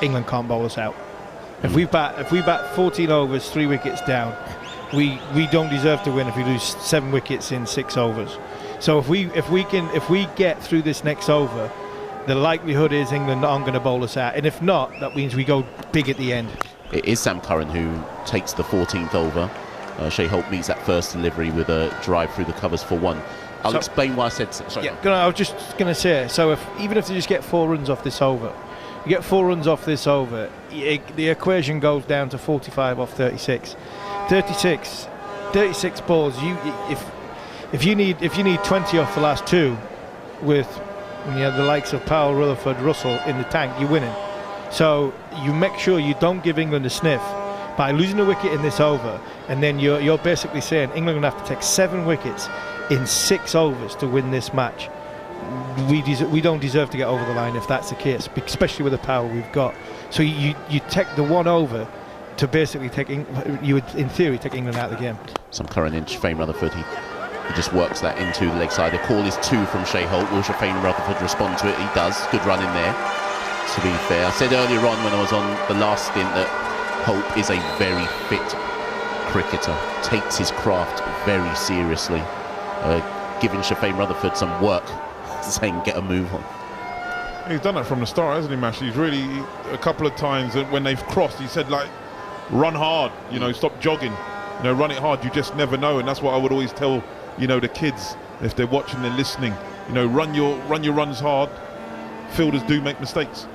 England can't bowl us out. If we bat 14 overs, 3 wickets down, we don't deserve to win if we lose 7 wickets in 6 overs. So if we get through this next over, the likelihood is England aren't going to bowl us out, and if not, that means we go big at the end. It is Sam Curran who takes the 14th over. Shea Holt meets that first delivery with a drive through the covers for 1. I'll explain why I said. Sorry. Yeah, I was just going to say. So even if they just get 4 runs off this over, you get 4 runs off this over, the equation goes down to 45 off 36. 36 balls. If you need 20 off the last 2, with the likes of Powell, Rutherford, Russell in the tank, you're winning. So you make sure you don't give England a sniff by losing a wicket in this over, and then you're basically saying England are going to have to take 7 wickets in 6 overs to win this match. We don't deserve to get over the line if that's the case, especially with the power we've got. So you take the 1 over to basically you would in theory take England out of the game. Some current inch Shafane Rutherford, he just works that into the leg side. The call is 2 from Shea Holt. Will Shafane Rutherford respond to it? He does. Good run in there, to be fair. I said earlier on when I was on the last stint that Holt is a very fit cricketer, takes his craft very seriously, giving Shafane Rutherford some work, saying get a move on. He's done that from the start, hasn't he, Mash? He's really, a couple of times when they've crossed, he said, like, run hard, stop jogging, run it hard, you just never know. And that's what I would always tell, the kids, if they're watching and listening, run your runs hard. Fielders do make mistakes.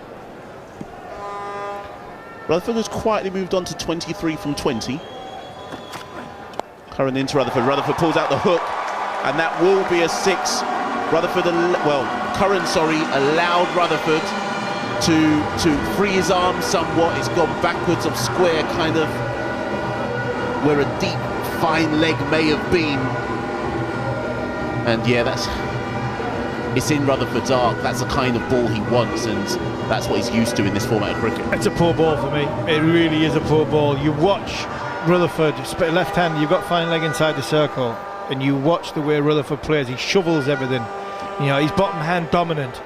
Rutherford has quietly moved on to 23 from 20. Curran into Rutherford. Rutherford pulls out the hook, and that will be a 6. Curran, allowed Rutherford to free his arm somewhat. It's gone backwards of square, kind of where a deep, fine leg may have been. And yeah, it's in Rutherford's arc. That's the kind of ball he wants, and that's what he's used to in this format of cricket. It's a poor ball for me. It really is a poor ball. You watch Rutherford, left hand, you've got fine leg inside the circle, and you watch the way Rutherford plays. He shovels everything. He's bottom hand dominant.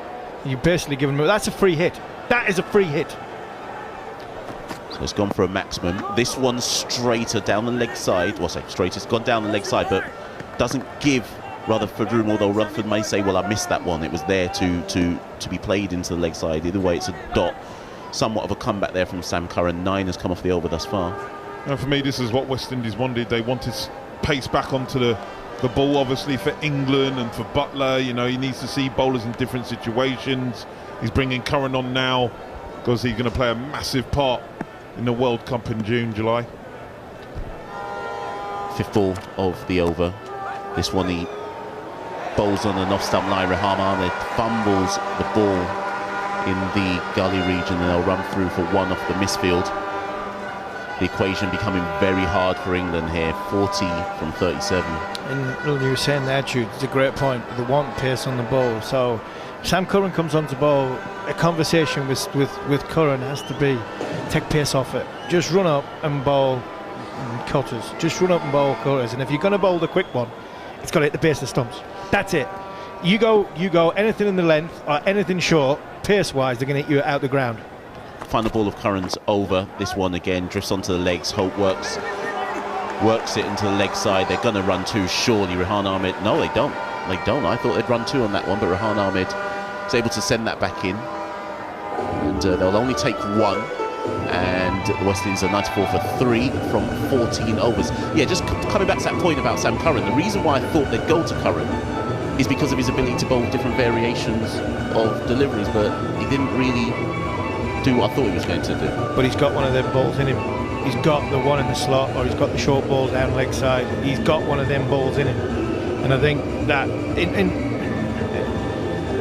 You basically give him. That's a free hit. That is a free hit. So it's gone for a maximum. This one's straighter down the leg side. Well, straight. It's gone down the leg side, but doesn't give Rutherford room, although Rutherford may say, well, I missed that one. It was there to be played into the leg side. Either way, it's a dot. Somewhat of a comeback there from Sam Curran. 9 has come off the over thus far. And for me, this is what West Indies wanted. They wanted pace back onto the ball, obviously, for England and for Buttler. He needs to see bowlers in different situations. He's bringing Curran on now because he's going to play a massive part in the World Cup in June, July. 5th ball of the over. This one he bowls on an off-stump line. Ahmed fumbles the ball in the gully region, and they'll run through for 1 off the misfield. The equation becoming very hard for England here. 40 from 37. And you were saying there, Jude, it's a great point. They want pace on the ball. So Sam Curran comes on to bowl. A conversation with Curran has to be take pace off it. Just run up and bowl cutters. Just run up and bowl cutters. And if you're going to bowl the quick one, it's got to hit the base of the stumps. That's it. You go. Anything in the length or anything short, pace-wise, they're going to hit you out the ground. Final ball of Curran's over. This one again drifts onto the legs. Holt works it into the leg side. They're going to run 2, surely. Rehan Ahmed, no, they don't. I thought they'd run 2 on that one, but Rehan Ahmed is able to send that back in. And they'll only take 1. And the West Indies are 94 for 3 from 14 overs. Yeah, just coming back to that point about Sam Curran, the reason why I thought they'd go to Curran is because of his ability to bowl different variations of deliveries, but he didn't really do what I thought he was going to do. But he's got one of them balls in him. he's got the one in the slot, or he's got the short ball down leg side. He's got one of them balls in him. And I think that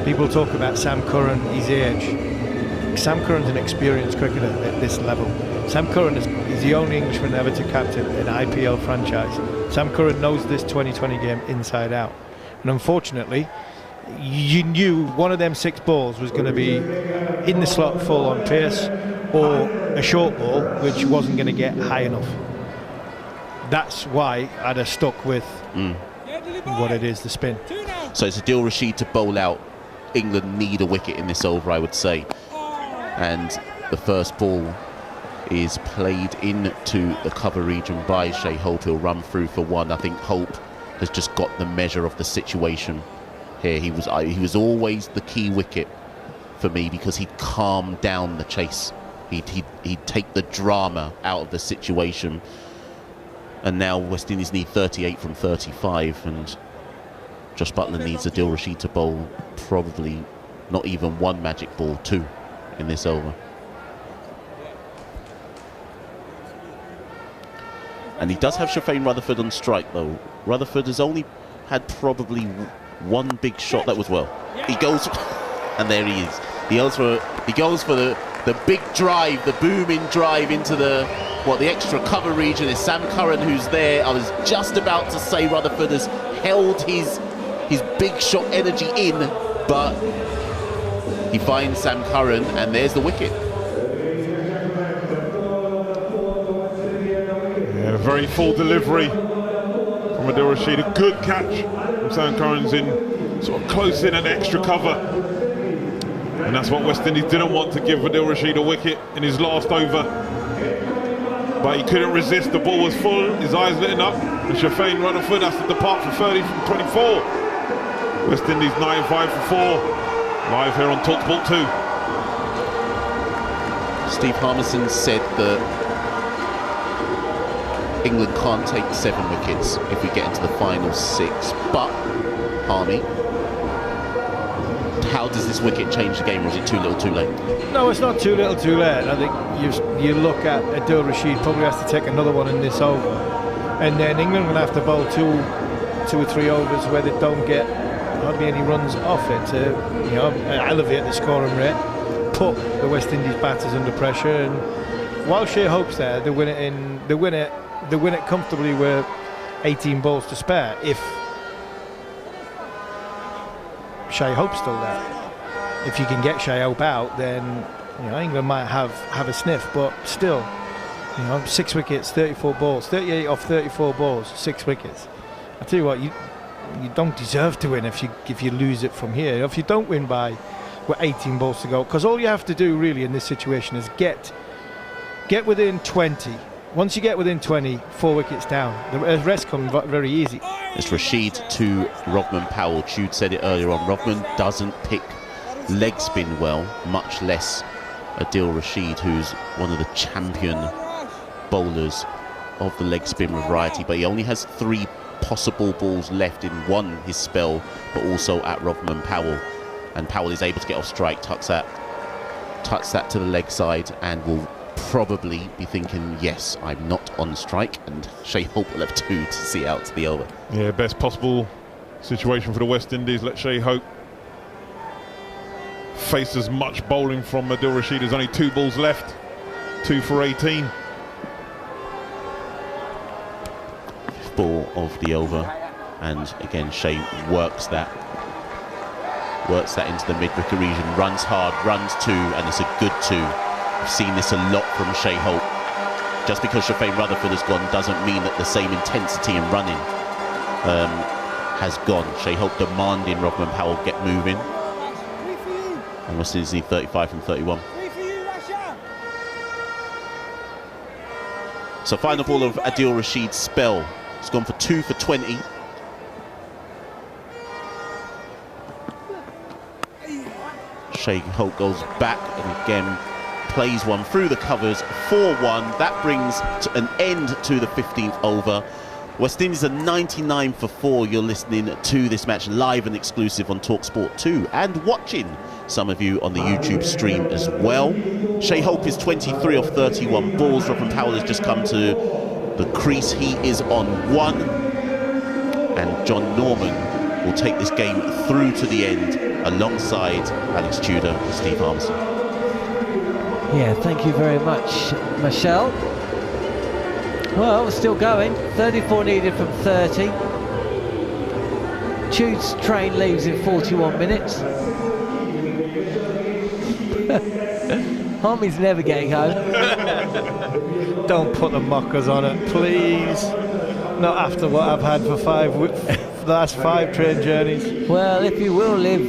people talk about Sam Curran, his age. Sam Curran's an experienced cricketer at this level. Sam Curran is the only Englishman ever to captain an IPL franchise. Sam Curran knows this 2020 game inside out. And unfortunately, you knew one of them 6 balls was going to be in the slot full on pace, or a short ball which wasn't going to get high enough. That's why I'd have stuck with what it is, the spin. So it's Adil Rashid to bowl out. England need a wicket in this over, I would say. And the first ball is played into the cover region by Shai Hope. He'll run through for 1. I think Hope has just got the measure of the situation here. He was always the key wicket for me because he'd calm down the chase. He'd take the drama out of the situation. And now West Indies need 38 from 35, and Josh Buttler needs Adil Rashid to bowl probably not even 1 magic ball, 2 in this over. And he does have Shafane Rutherford on strike, though. Rutherford has only had probably 1 big shot that was well. He goes, and there he is. He goes for the big drive, the booming drive into the extra cover region. Is Sam Curran who's there. I was just about to say Rutherford has held his big shot energy in, but he finds Sam Curran, and there's the wicket. Yeah, a very full delivery from Adil Rashid. A good catch from Sam Curran's in, sort of close in and extra cover. And that's what West Indies didn't want, to give Adil Rashid a wicket in his last over. But he couldn't resist, the ball was full, his eyes lit up. And Shafane Rutherford has to depart for 30 from 24. West Indies 9-5 for 4. Live here on talkSPORT 2. Steve Harmison said that England can't take 7 wickets if we get into the final 6. But, Harmy, how does this wicket change the game, or is it too little too late? No, it's not too little too late. I think you look at Adil Rashid probably has to take another one in this over, and then England will have to bowl 2 or 3 overs where they don't get hardly any runs off it to elevate the scoring rate, put the West Indies batters under pressure. And while Shai Hope's there, they win it comfortably with 18 balls to spare. If Shai Hope's still there, if you can get Shai Hope out, then England might have a sniff. But still, 6 wickets, 34 balls, 38 off 34 balls, 6 wickets. I tell you what, you don't deserve to win if you lose it from here. If you don't win with 18 balls to go, because all you have to do really in this situation is get within 20. Once you get within 20, 4 wickets down, the rest come very easy. It's Rashid to Rovman Powell. Jude said it earlier on, Rovman doesn't pick leg spin well, much less Adil Rashid, who's one of the champion bowlers of the leg spin variety, but he only has 3 possible balls left in his spell, but also at Rovman Powell, and Powell is able to get off strike, tucks that to the leg side, and will probably be thinking, yes, I'm not on strike, and Shai Hope will have 2 to see out to the over. Yeah, best possible situation for the West Indies. Let Shai Hope face as much bowling from Adil Rashid. There's only 2 balls left, 2 for 18. Ball of the over, and again Shai works that into the mid-wicket region, runs hard, runs 2, and it's a good 2. We've seen this a lot from Shai Hope. Just because Shafane Rutherford has gone doesn't mean that the same intensity and running has gone. Shai Hope demanding Rovman Powell get moving, and West Indies need 35 from 31. So final ball of Adil Rashid's spell. It's gone for 2 for 20. Shai Hope goes back and again plays one through the covers, 4-1. That brings to an end to the 15th over. West Indies are 99 for 4. You're listening to this match live and exclusive on talkSPORT 2 and watching some of you on the YouTube stream as well. Shai Hope is 23 off 31 balls. Robin Powell has just come to the crease. He is on 1. And John Norman will take this game through to the end alongside Alex Tudor and Steve Harmison. Yeah, thank you very much, Machel. Well, we're still going. 34 needed from 30. Tude's train leaves in 41 minutes. Harmy's never getting home. Don't put the mockers on it, please. Not after what I've had for the last 5 train journeys. Well, if you will live,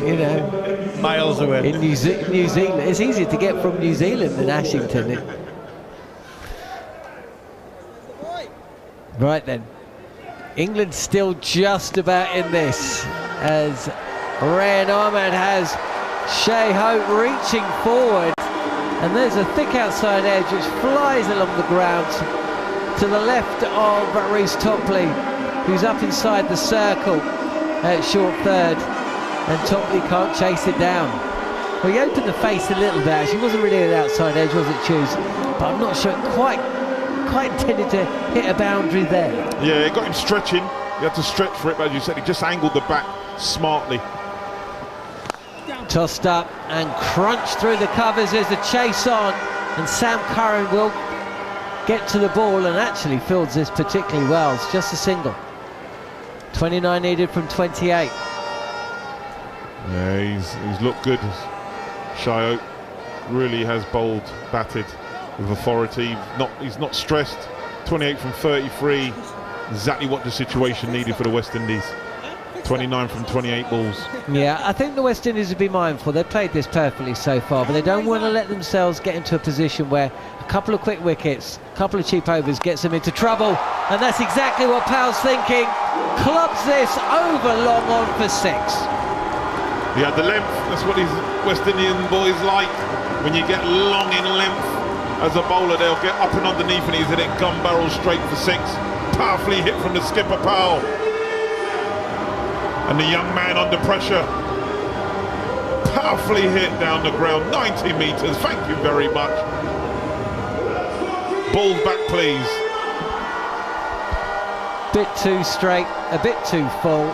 you know, miles away in New Zealand, it's easier to get from New Zealand than Ashington. Right then, England's still just about in this as Rayan Ahmed has Shai Hope reaching forward, and there's a thick outside edge which flies along the ground to the left of Reece Topley, who's up inside the circle at short third, and Topley can't chase it down. Well, he opened the face a little bit, actually. Wasn't really an outside edge, was it, Choose? But I'm not sure it quite intended to hit a boundary there. Yeah, it got him stretching. He had to stretch for it, but as you said, he just angled the bat smartly. Tossed up and crunched through the covers. There's a chase on, and Sam Curran will get to the ball and actually fields this particularly well. It's just a single. 29 needed from 28. Yeah, he's looked good. Shai Hope really has bowled, batted with authority. He's not stressed. 28 from 33, exactly what the situation needed for the West Indies. 29 from 28 balls. Yeah, I think the West Indies would be mindful. They've played this perfectly so far, but they don't want to let themselves get into a position where a couple of quick wickets, a couple of cheap overs gets them into trouble, and that's exactly what Powell's thinking. Clubs this over long on for 6. He had the length. That's what these West Indian boys like. When you get long in length as a bowler, they'll get up and underneath, and he's hit it gun barrel straight for 6. Powerfully hit from the skipper Powell. And the young man under pressure. Powerfully hit down the ground, 90 metres. Thank you very much. Balls back, please. Bit too straight, a bit too full.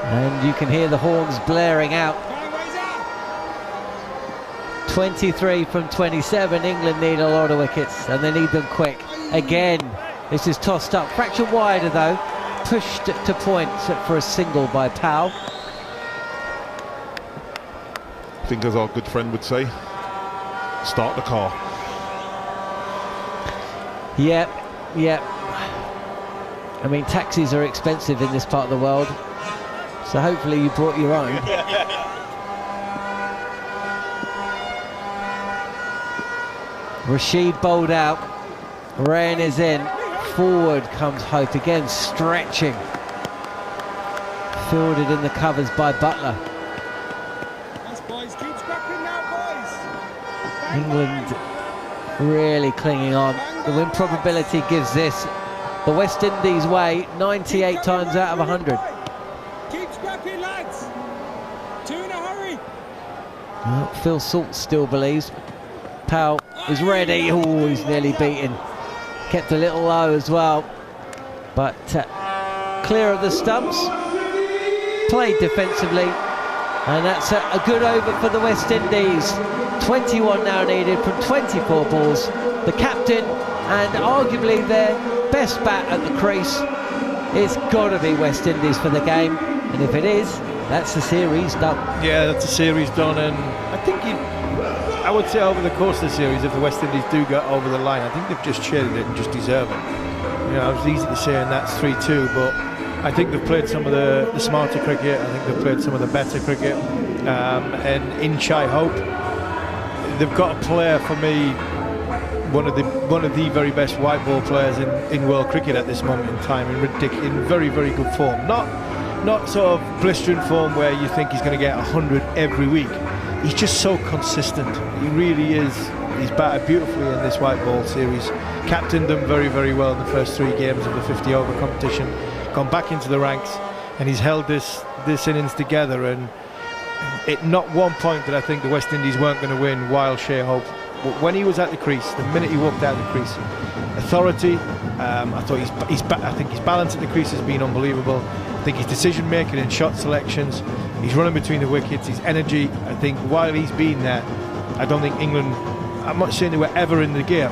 And you can hear the horns blaring out. 23 from 27. England need a lot of wickets, and they need them quick. Again, this is tossed up. Fraction wider though. Pushed to point for a single by Powell. I think, as our good friend would say, start the car. Yep. I mean, taxis are expensive in this part of the world, so hopefully you brought your own. Rashid bowled out. Rayan is in. Forward comes Hope again, stretching. Fielded in the covers by Butler. England really clinging on. The win probability gives this the West Indies way 98 times out of 100. Keep scrapping, lads. 2 in a hurry. Well, Phil Salt still believes. Powell is ready. Oh, he's nearly beaten. Kept a little low as well, but clear of the stumps, played defensively, and that's a good over for the West Indies. 21 now needed from 24 balls. The captain and arguably their best bat at the crease. It's got to be West Indies for the game, and if it is, that's the series done. Yeah, that's the series done, and I think I would say over the course of the series, if the West Indies do get over the line, I think they've just shaded it and just deserve it. You know, it's easy to say, and that's 3-2, but I think they've played some of the smarter cricket. I think they've played some of the better cricket. And in Shai Hope, they've got a player for me, one of the very best white ball players in world cricket at this moment in time, in very, very good form. Not sort of blistering form where you think he's going to get 100 every week. He's just so consistent. He really is. He's batted beautifully in this white ball series. captained them very, very well in the first 3 games of the 50-over competition, gone back into the ranks, and he's held this innings together. And at not one point did I think the West Indies weren't going to win while Shai Hope. But when he was at the crease, the minute he walked out of the crease, authority. I think his balance at the crease has been unbelievable. I think his decision making and shot selections, he's running between the wickets, his energy. I think while he's been there, I don't think England, I'm not saying they were ever in the game,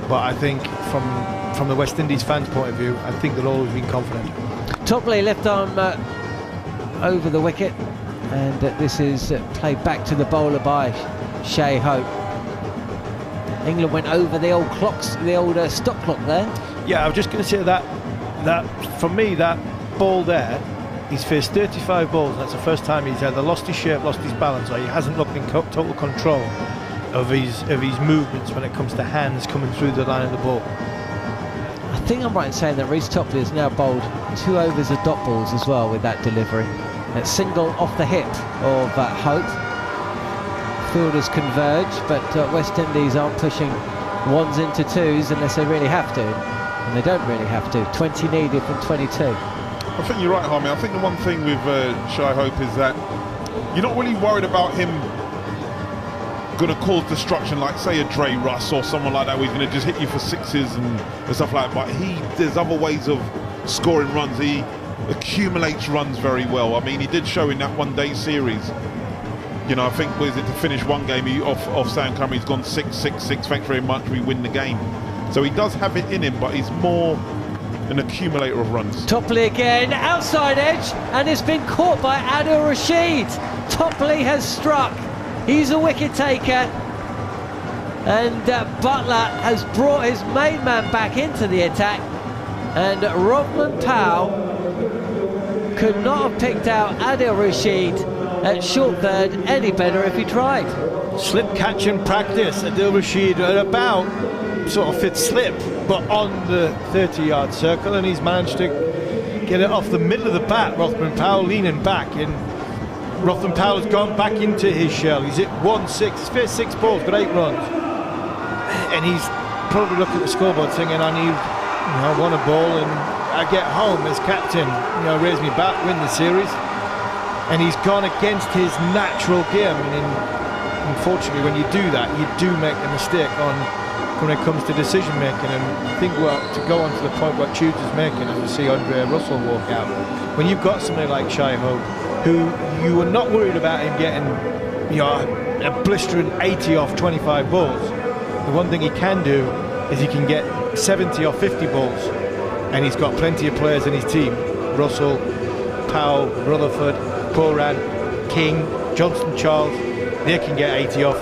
but I think from the West Indies fans' point of view, I think they've always been confident. Topley left arm over the wicket, and this is played back to the bowler by Shai Hope. England went over the old clocks, the old stop clock there. Yeah, I was just going to say that for me, that ball there, he's faced 35 balls. That's the first time he's either lost his shape, lost his balance, or he hasn't looked in total control of his movements when it comes to hands coming through the line of the ball. I think I'm right in saying that Reece Topley has now bowled 2 overs of dot balls as well with that delivery. A single off the hip of Hope. Fielders converge, but West Indies aren't pushing 1s into 2s unless they really have to, and they don't really have to. 20 needed from 22. I think you're right, Harmy. I think the one thing with Shai Hope is that you're not really worried about him going to cause destruction like, say, a Dre Russ or someone like that, where he's going to just hit you for 6s and stuff like that. But there's other ways of scoring runs. He accumulates runs very well. I mean, he did show in that one-day series. You know, I think, was it to finish one game off Sam Curry, he's gone 6-6-6, thanks very much, we win the game. So he does have it in him, but he's more an accumulator of runs. Topley again, outside edge, and it's been caught by Adil Rashid. Topley has struck. He's a wicket taker. And Butler has brought his main man back into the attack. And Rovman Powell could not have picked out Adil Rashid at short third any better if he tried. Slip catch and practice. Adil Rashid at about sort of fit slip, but on the 30-yard circle, and he's managed to get it off the middle of the bat. Rothman Powell leaning back, and Rothman Powell has gone back into his shell. He's hit 1-6, he's faced 6 balls, got 8 runs, and he's probably looking at the scoreboard thinking, I need, I want a ball, and I get home as captain, raise me bat, win the series. And he's gone against his natural game, and unfortunately when you do that, you do make a mistake when it comes to decision making. And I think to go on to the point what Tudor's making, as we see Andre Russell walk out, when you've got somebody like Shai Hope, who you were not worried about him getting a blistering 80 off 25 balls, the one thing he can do is he can get 70 or 50 balls, and he's got plenty of players in his team, Russell, Powell, Rutherford, Poran, King, Johnston Charles, they can get 80 off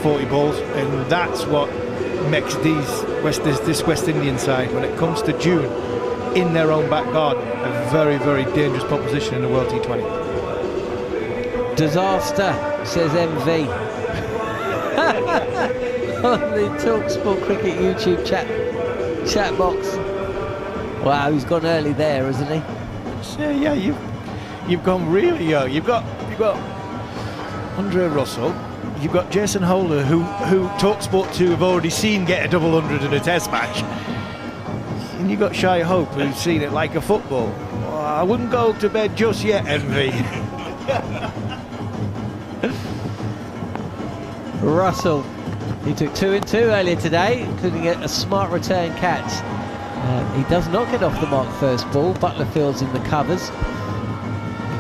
40 balls, and that's what makes this West Indian side, when it comes to June, in their own back garden, a very, very dangerous proposition in the World T20. Disaster, says MV. On the talkSPORT Cricket YouTube chat box. Wow, he's gone early there, hasn't he? Yeah, you've gone really young. You've got Andre Russell, you've got Jason Holder, who talkSPORT 2 have already seen get a double 100 in a test match, and you've got Shai Hope, who's seen it like a football. Oh, I wouldn't go to bed just yet, MV. Russell, he took 2 in 2 earlier today, including a smart return catch. He does not get off the mark first ball. Butler fields in the covers.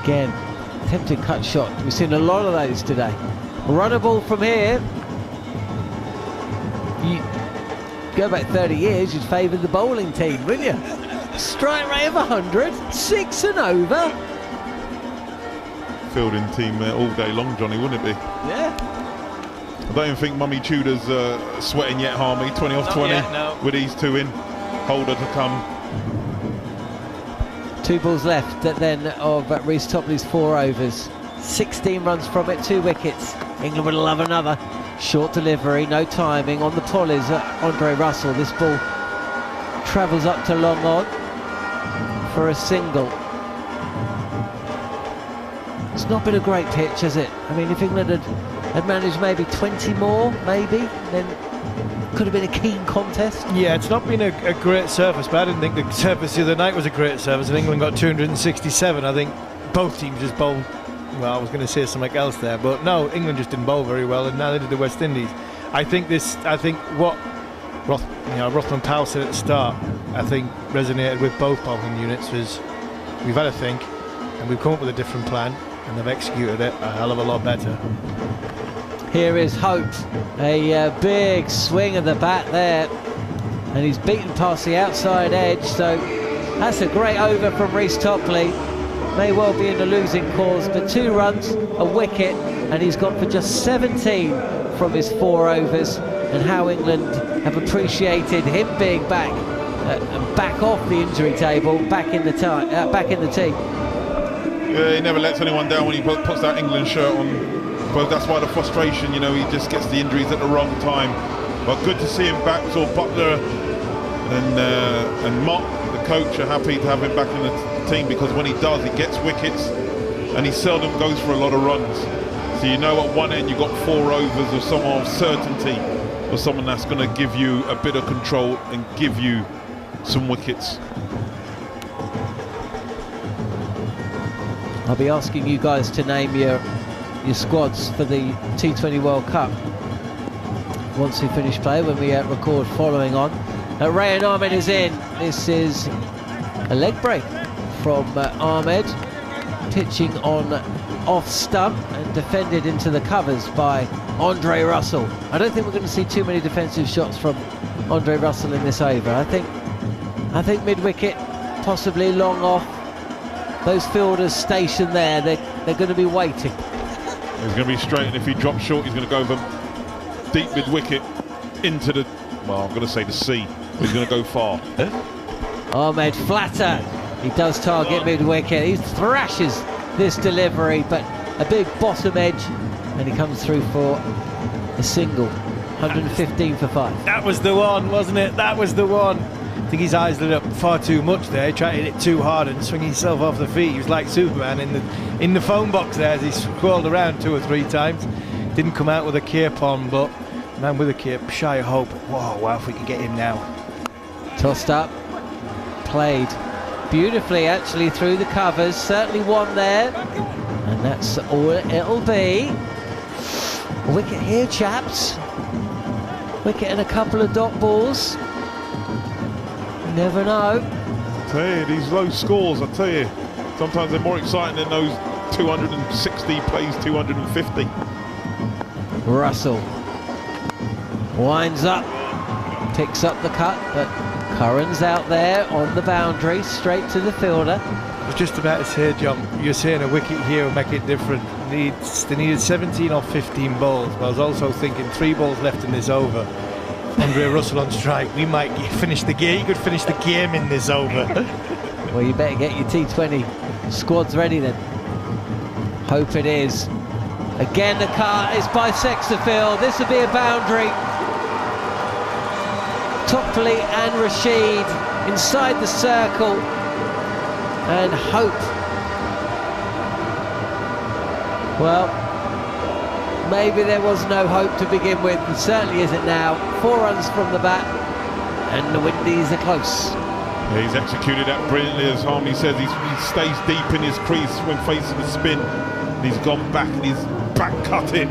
Again, attempted cut shot. We've seen a lot of those today. Runner ball from here. You go back 30 years, you'd favour the bowling team, wouldn't you? Strike rate of 100, 6 and over. Fielding team all day long, Johnny, wouldn't it be? Yeah. I don't even think Mummy Tudor's sweating yet, Harmy. 20 off 20 yet, no. With these 2 in. Holder to come. 2 balls left then of Reece Topley's 4 overs. 16 runs from it, 2 wickets. England will love another. Short delivery, no timing. On the pull is Andre Russell. This ball travels up to long on for a single. It's not been a great pitch, has it? I mean, if England had managed maybe 20 more, then could have been a keen contest. Yeah, it's not been a great surface, but I didn't think the surface the other night was a great surface. And England got 267. I think both teams just bowled. Well, I was going to say something else there, but no, England just didn't bowl very well, and neither did the West Indies. I think what Rothman Powell said at the start, I think resonated with both bowling units. Was we've had a think, and we've come up with a different plan, and they've executed it a hell of a lot better. Here is Hope, a big swing of the bat there, and he's beaten past the outside edge, so that's a great over from Reece Topley. May well be in the losing cause, but 2 runs, a wicket, and he's gone for just 17 from his 4 overs, and how England have appreciated him being back and back off the injury table, back in the team. Yeah, he never lets anyone down when he puts that England shirt on. But that's why the frustration, he just gets the injuries at the wrong time. But good to see him back. So Butler and Mott, the coach, are happy to have him back in the team, because when he does, he gets wickets, and he seldom goes for a lot of runs. So at one end you've got 4 overs of someone of certainty, or someone that's going to give you a bit of control and give you some wickets. I'll be asking you guys to name your squads for the T20 World Cup once we finish play, when we record following on. Rayan Ahmed is in. This is a leg break from Ahmed, pitching on off stump and defended into the covers by Andre Russell. I don't think we're going to see too many defensive shots from Andre Russell in this over. I think mid-wicket, possibly long off. Those fielders stationed there, they're going to be waiting. He's going to be straight, and if he drops short, he's going to go for deep mid-wicket into the, well, I'm going to say the sea. He's going to go far. Ahmed flatter. He does target mid-wicket. He thrashes this delivery, but a big bottom edge, and he comes through for a single. 115 for 5. That was the one, wasn't it? That was the one. I think his eyes lit up far too much there. He tried to hit it too hard and swing himself off the feet. He was like Superman in the phone box there as he scrolled around 2 or 3 times. Didn't come out with a cape on, but man with a cape, shy of hope. Whoa, wow, if we could get him now. Tossed up, played beautifully actually through the covers. Certainly one there, and that's all it'll be. A wicket here, chaps. Wicket and a couple of dot balls. You never know. I tell you, these low scores, I tell you, sometimes they're more exciting than those 260 plays 250. Russell winds up, picks up the cut, but Curran's out there on the boundary, straight to the fielder. I was just about to say, John, you're saying a wicket here will make it different. They needed 17 or 15 balls, but I was also thinking 3 balls left in this over. Andre Russell on strike, we might finish the game. You could finish the game in this over. Well, you better get your T20 squads ready then. Hope it is. Again, the cut is by Sexterfield. This will be a boundary. Topley and Rashid inside the circle, and Hope. Well, maybe there was no hope to begin with. It certainly isn't now. 4 runs from the bat, and the Windies are close. Yeah, he's executed that brilliantly, as Harmony says. He stays deep in his crease when facing the spin. And he's gone back and he's back cut it.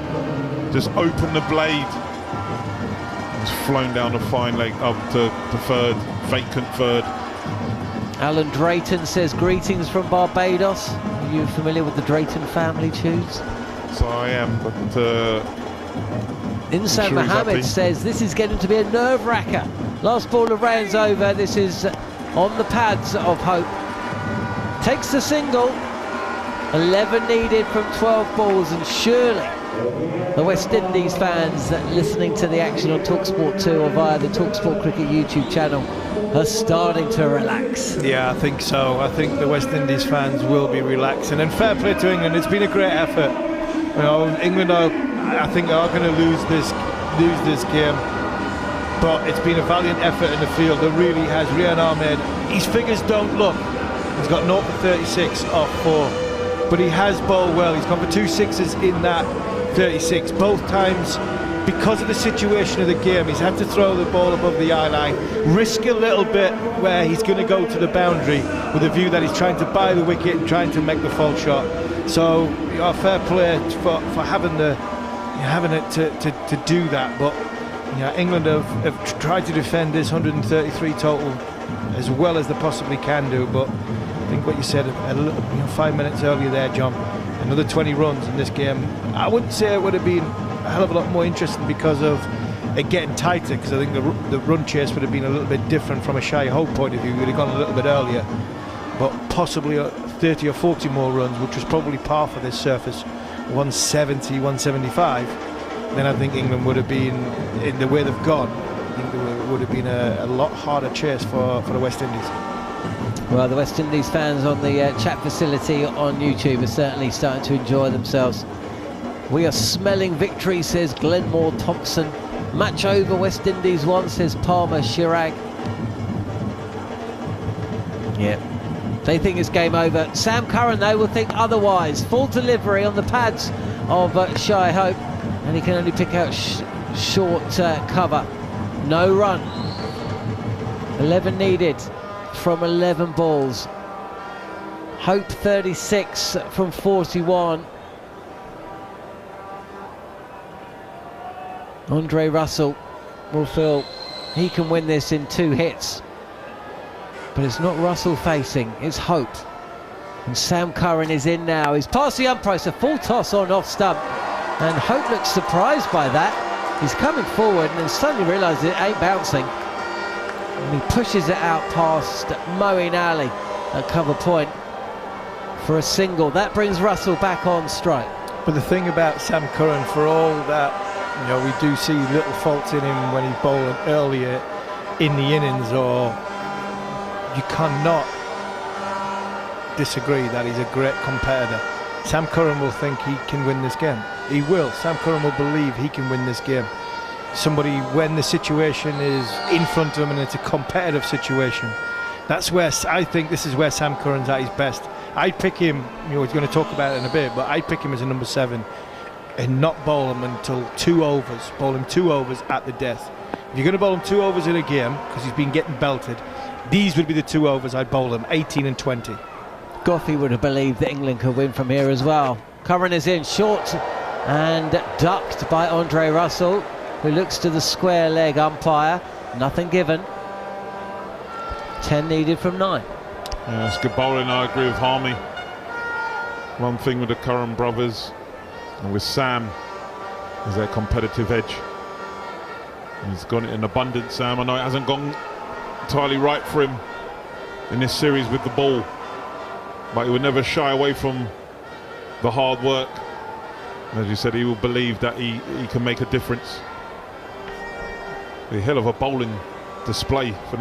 Just open the blade. He's flown down the fine leg up to third, vacant third. Alan Drayton says greetings from Barbados. Are you familiar with the Drayton family tunes? So I am, but Insan Mohammed says this is getting to be a nerve-wracker. Last ball of Rayan's over. This is on the pads of Hope. Takes the single. 11 needed from 12 balls, and surely the West Indies fans listening to the action on talkSPORT 2 or via the talkSPORT Cricket YouTube channel are starting to relax. Yeah, I think so. I think the West Indies fans will be relaxing, and fair play to England. It's been a great effort. You know, England are, I think, are going to lose this game, but it's been a valiant effort in the field. It really has. Rayan Ahmed, his figures don't look. He's got 0 for 36 off 4. But he has bowled well. He's gone for 2 sixes in that 36. Both times because of the situation of the game, he's had to throw the ball above the eye line, risk a little bit where he's going to go to the boundary with a view that he's trying to buy the wicket and trying to make the false shot. So fair play for having it to do that. But England have tried to defend this 133 total as well as they possibly can do. But I think what you said 5 minutes earlier there, John, another 20 runs in this game, I wouldn't say it would have been a hell of a lot more interesting because of it getting tighter, because I think the run chase would have been a little bit different from a Shai Hope point of view. We'd have gone a little bit earlier, but possibly 30 or 40 more runs, which was probably par for this surface, 170, 175, then I think England would have been, in the way they've gone, I think there would have been a lot harder chase for the West Indies. Well, the West Indies fans on the chat facility on YouTube are certainly starting to enjoy themselves. We are smelling victory, says Glenmore Thompson. Match over, West Indies 1, says Palmer Chirag. Yeah, they think it's game over. Sam Curran, though, will think otherwise. Full delivery on the pads of Shai Hope, and he can only pick out short cover. No run. 11 needed from 11 balls. Hope 36 from 41. Andre Russell will feel he can win this in 2 hits. But it's not Russell facing, it's Hope. And Sam Curran is in now. He's past the umpire, it's a full toss on off stump. And Hope looks surprised by that. He's coming forward and then suddenly realises it ain't bouncing. And he pushes it out past Moeen Ali at cover point for a single. That brings Russell back on strike. But the thing about Sam Curran, for all that, we do see little faults in him when he's bowling earlier in the innings, or you cannot disagree that he's a great competitor. Sam Curran will think he can win this game. He will. Sam Curran will believe he can win this game. Somebody, when the situation is in front of him and it's a competitive situation, that's where I think this is where Sam Curran's at his best. I'd pick him, we're going to talk about it in a bit, but I'd pick him as a number 7 and not bowl him until 2 overs. Bowl him 2 overs at the death. If you're going to bowl him 2 overs in a game, because he's been getting belted, these would be the 2 overs I'd bowl him, 18 and 20. Goffey would have believed that England could win from here as well. Curran is in short and ducked by Andre Russell, who looks to the square leg umpire. Nothing given. 10 needed from 9. Yeah, that's good bowling. I agree with Harmy. One thing with the Curran brothers and with Sam is their competitive edge. He's got it in abundance, Sam. I know it hasn't gone entirely right for him in this series with the ball, but he would never shy away from the hard work. As you said, he will believe that he can make a difference. A hell of a bowling display for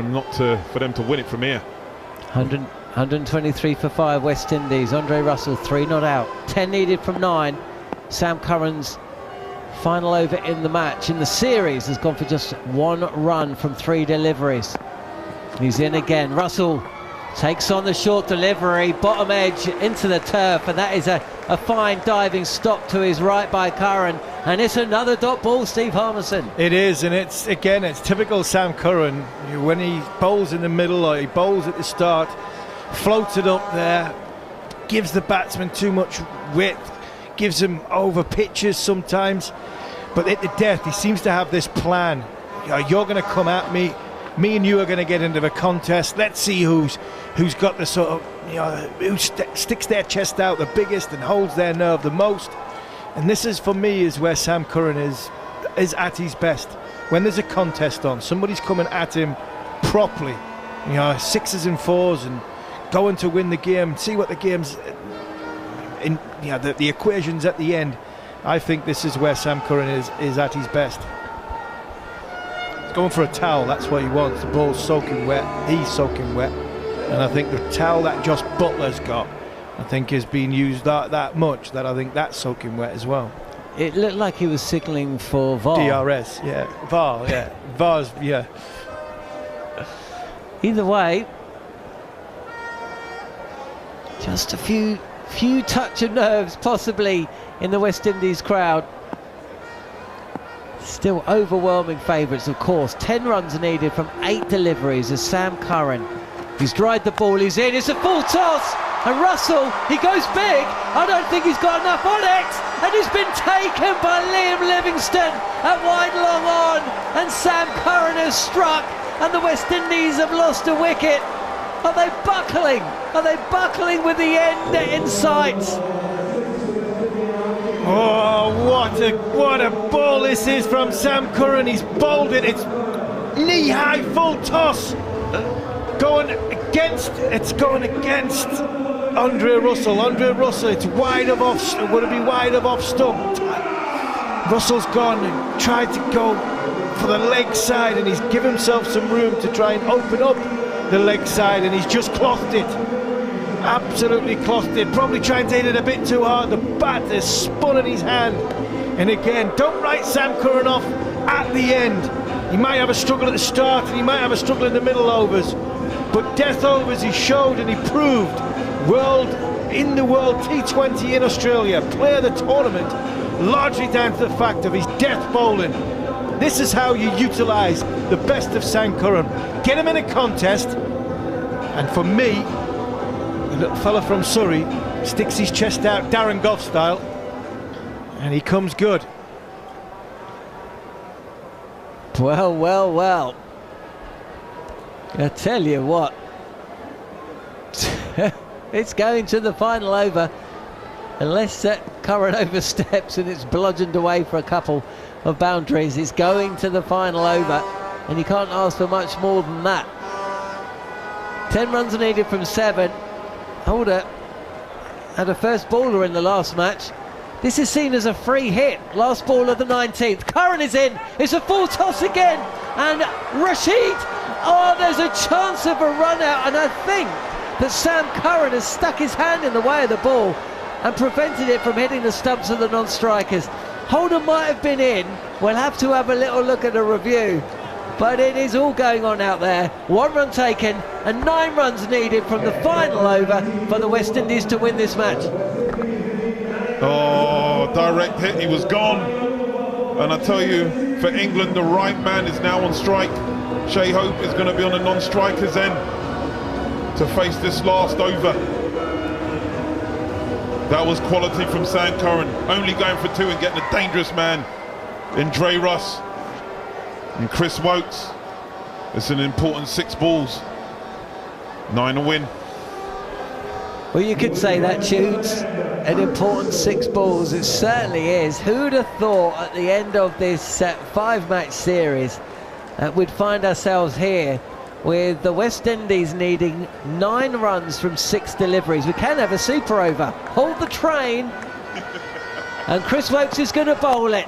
them to win it from here. 123 for 5 West Indies. Andre Russell 3 not out. 10 needed from 9. Sam Curran's final over in the match, in the series, has gone for just 1 run from 3 deliveries. He's in again. Russell takes on the short delivery, bottom edge into the turf, and that is a fine diving stop to his right by Curran, and it's another dot ball, Steve Harmison. It is, and it's typical Sam Curran. When he bowls in the middle or he bowls at the start, floats it up there, gives the batsman too much width, gives him over pitches sometimes, but at the death he seems to have this plan. You're going to come at me and you are going to get into the contest. Let's see who's got the sort of, who sticks their chest out the biggest and holds their nerve the most. And this is, for me, is where Sam Curran is at his best. When there's a contest on, somebody's coming at him properly, 6s and 4s, and going to win the game, see what the game's in, the equations at the end. I think this is where Sam Curran is at his best. He's going for a towel, that's what he wants. The ball's soaking wet, he's soaking wet, and I think the towel that Josh Butler's got, I think, is being used that much that I think that's soaking wet as well. It looked like he was signalling for VAR. DRS, yeah. VAR, yeah. VAR's, yeah. Either way, just a few touch of nerves possibly in the West Indies crowd. Still overwhelming favourites, of course. 10 runs needed from 8 deliveries as Sam Curran. He's dried the ball, he's in, it's a full toss, and Russell, he goes big. I don't think he's got enough on it, and he's been taken by Liam Livingstone at Watchalong on, and Sam Curran has struck, and the West Indies have lost a wicket. Are they buckling? Are they buckling with the end in sight? Oh, what a ball this is from Sam Curran. He's bowled it. It's knee-high full toss. Going against Andre Russell. Andre Russell, it's wide of off. Would it be wide of off stump? Russell's gone and tried to go for the leg side, and he's given himself some room to try and open up the leg side, and he's just clothed it. Absolutely clothed it. Probably trying to hit it a bit too hard. The bat has spun in his hand. And again, don't write Sam Curran off at the end. He might have a struggle at the start, and he might have a struggle in the middle overs. But death overs, he showed and he proved. In the world T20 in Australia, player of the tournament, largely down to the fact of his death bowling. This is how you utilise the best of Sam Curran. Get him in a contest, and for me, the little fella from Surrey sticks his chest out Darren Gough style, and he comes good. Well. I tell you what, it's going to the final over, unless Curran oversteps and it's bludgeoned away for a couple of boundaries. It's going to the final over, and you can't ask for much more than that. 10 runs are needed from 7. Holder had a first baller in the last match. This is seen as a free hit. Last ball of the 19th. Curran is in. It's a full toss again. And Rashid. Oh, there's a chance of a run out. And I think that Sam Curran has stuck his hand in the way of the ball and prevented it from hitting the stumps of the non-strikers. Holder might have been in. We'll have to have a little look at a review. But it is all going on out there. 1 run taken and 9 runs needed from the final over for the West Indies to win this match. Oh, direct hit, he was gone. And I tell you, for England, the right man is now on strike. Shai Hope is going to be on the non-striker's end to face this last over. That was quality from Sam Curran, only going for 2 and getting a dangerous man in Dre Russ and Chris Woakes. It's an important 6 balls, 9 a win. Well, you could say that, Tudes, an important 6 balls. It certainly is. Who'd have thought at the end of this 5-match series we'd find ourselves here with the West Indies needing 9 runs from 6 deliveries. We can have a super over. Hold the train. And Chris Woakes is going to bowl it.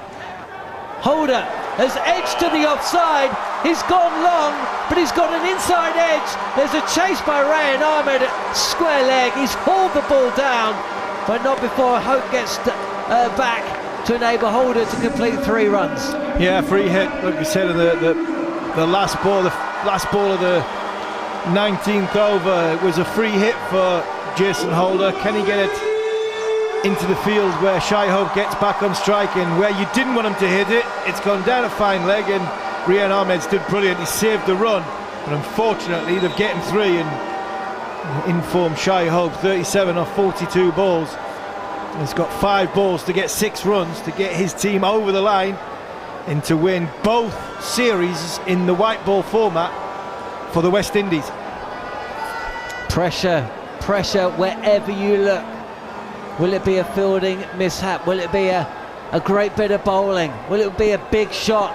Holder has edged to the offside. He's gone long, but he's got an inside edge. There's a chase by Rayan Ahmed at square leg. He's hauled the ball down, but not before Hope gets back to enable Holder to complete 3 runs. Yeah, free hit, like we said in the last ball of the 19th over. It was a free hit for Jason Holder. Can he get it into the field where Shai Hope gets back on strike, and where you didn't want him to hit it, it's gone down a fine leg, and Rayan Ahmed did brilliant. He saved the run, but unfortunately they've getting 3 and informed Shai Hope 37 off 42 balls. He's got 5 balls to get 6 runs to get his team over the line and to win both series in the white ball format for the West Indies. Pressure wherever you look. Will it be a fielding mishap? Will it be a great bit of bowling? Will it be a big shot?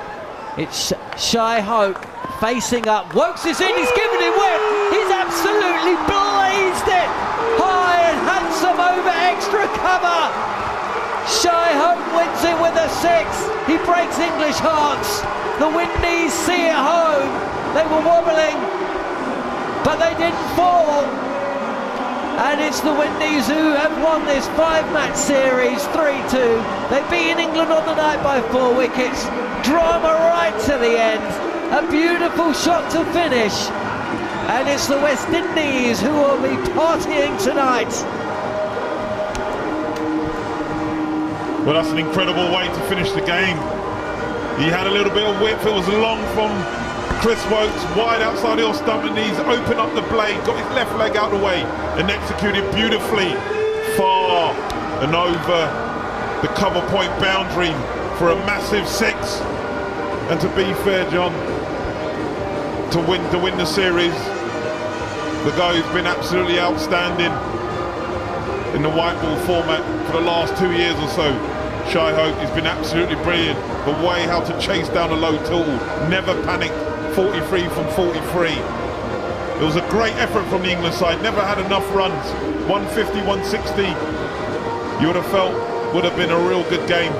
It's Shai Hope facing up. Woakes is in, he's given it width. He's absolutely blazed it. High and handsome over extra cover. Shai Hope wins it with a 6. He breaks English hearts. The Windies see it home. They were wobbling, but they didn't fall. And it's the Windies who have won this 5-match series 3-2. They've beaten England on the night by 4 wickets. Drama right to the end. A beautiful shot to finish. And it's the West Indies who will be partying tonight. Well, that's an incredible way to finish the game. He had a little bit of width. It was long from Chris Woakes, wide outside the off stump, and he's opened up the blade, got his left leg out of the way, and executed beautifully far and over the cover point boundary for a massive 6. And to be fair, John, to win the series, the guy who's been absolutely outstanding in the white ball format for the last 2 years or so, Shai Hope, has been absolutely brilliant. The way how to chase down a low total, never panicked, 43 from 43. It was a great effort from the England side, never had enough runs, 150, 160, you would have felt would have been a real good game.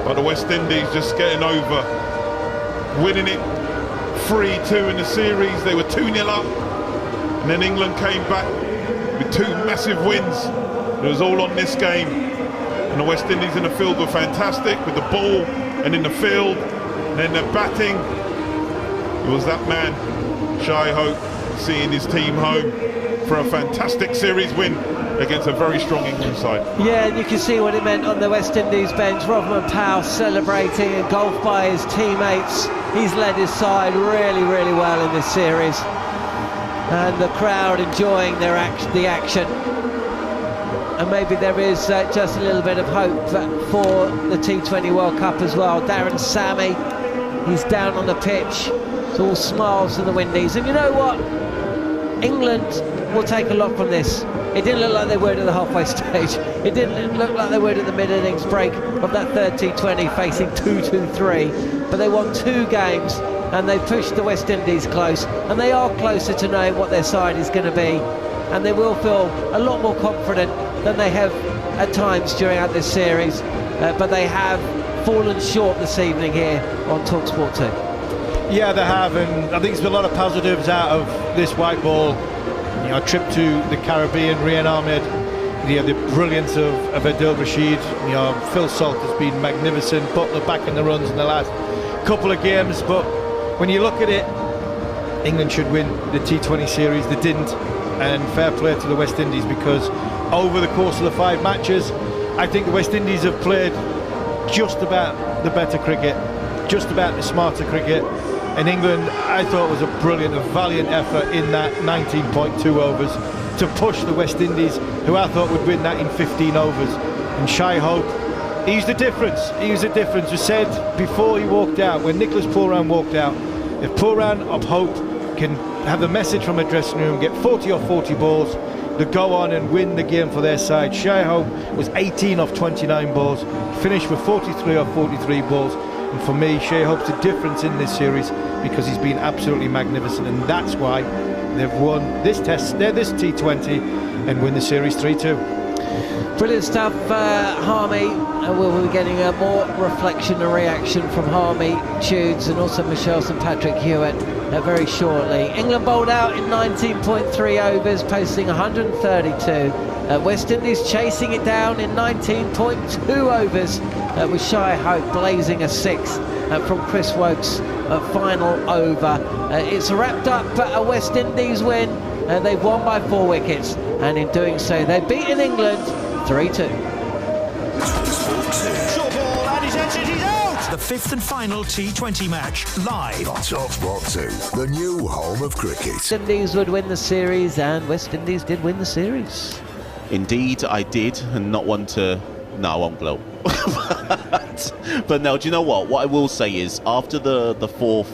But the West Indies just getting over, winning it 3-2 in the series. They were 2-0 up, and then England came back with 2 massive wins. It was all on this game, and the West Indies in the field were fantastic with the ball and in the field, and then the batting. It was that man, Shai Hope, seeing his team home for a fantastic series win against a very strong England side. Yeah, and you can see what it meant on the West Indies bench. Rodman Powell celebrating, engulfed by his teammates. He's led his side really, really well in this series, and the crowd enjoying the action. And maybe there is just a little bit of hope for the T20 World Cup as well. Darren Sammy, he's down on the pitch. It's all smiles for the Windies. And you know what? England will take a lot from this. It didn't look like they would at the halfway stage. It didn't look like they would at the mid-innings break of that third T20, facing 2-2-3. But they won 2 games, and they pushed the West Indies close. And they are closer to knowing what their side is going to be. And they will feel a lot more confident than they have at times during this series. But they have fallen short this evening here on talkSPORT 2. Yeah, they have, and I think there's been a lot of positives out of this white ball. You know, a trip to the Caribbean, Rian Ahmed, the brilliance of Adil Rashid. You know, Phil Salt has been magnificent. Butler back in the runs in the last couple of games, but when you look at it, England should win the T20 series. They didn't, and fair play to the West Indies, because over the course of the 5 matches, I think the West Indies have played just about the better cricket, just about the smarter cricket. And England, I thought, was a brilliant, a valiant effort in that 19.2 overs to push the West Indies, who I thought would win that in 15 overs. And Shai Hope, he's the difference. He was the difference. We said before he walked out, when Nicholas Pooran walked out, if Pooran of Hope can have the message from a dressing room, get 40 off 40 balls, to go on and win the game for their side. Shai Hope was 18 off 29 balls, finished with 43 off 43 balls. And for me, Shai Hope's the difference in this series, because he's been absolutely magnificent, and that's why they've won this test, this T20, and win the series 3-2. Brilliant stuff, Harmy. We'll be getting more reflection and reaction from Harmy, Tudes, and also Machel and Patrick Hewitt very shortly. England bowled out in 19.3 overs, posting 132. West Indies chasing it down in 19.2 overs, with Shai Hope blazing a 6 from Chris Woakes' final over. It's wrapped up a West Indies win, and they've won by 4 wickets, and in doing so they've beaten England 3-2. Short ball, and he's entered, he's out! The 5th and final T20 match, live on talkSPORT 2, the new home of cricket. West Indies would win the series, and West Indies did win the series. Indeed, I did, and not one to... No, I won't gloat. But no, do you know what? What I will say is, after the 4th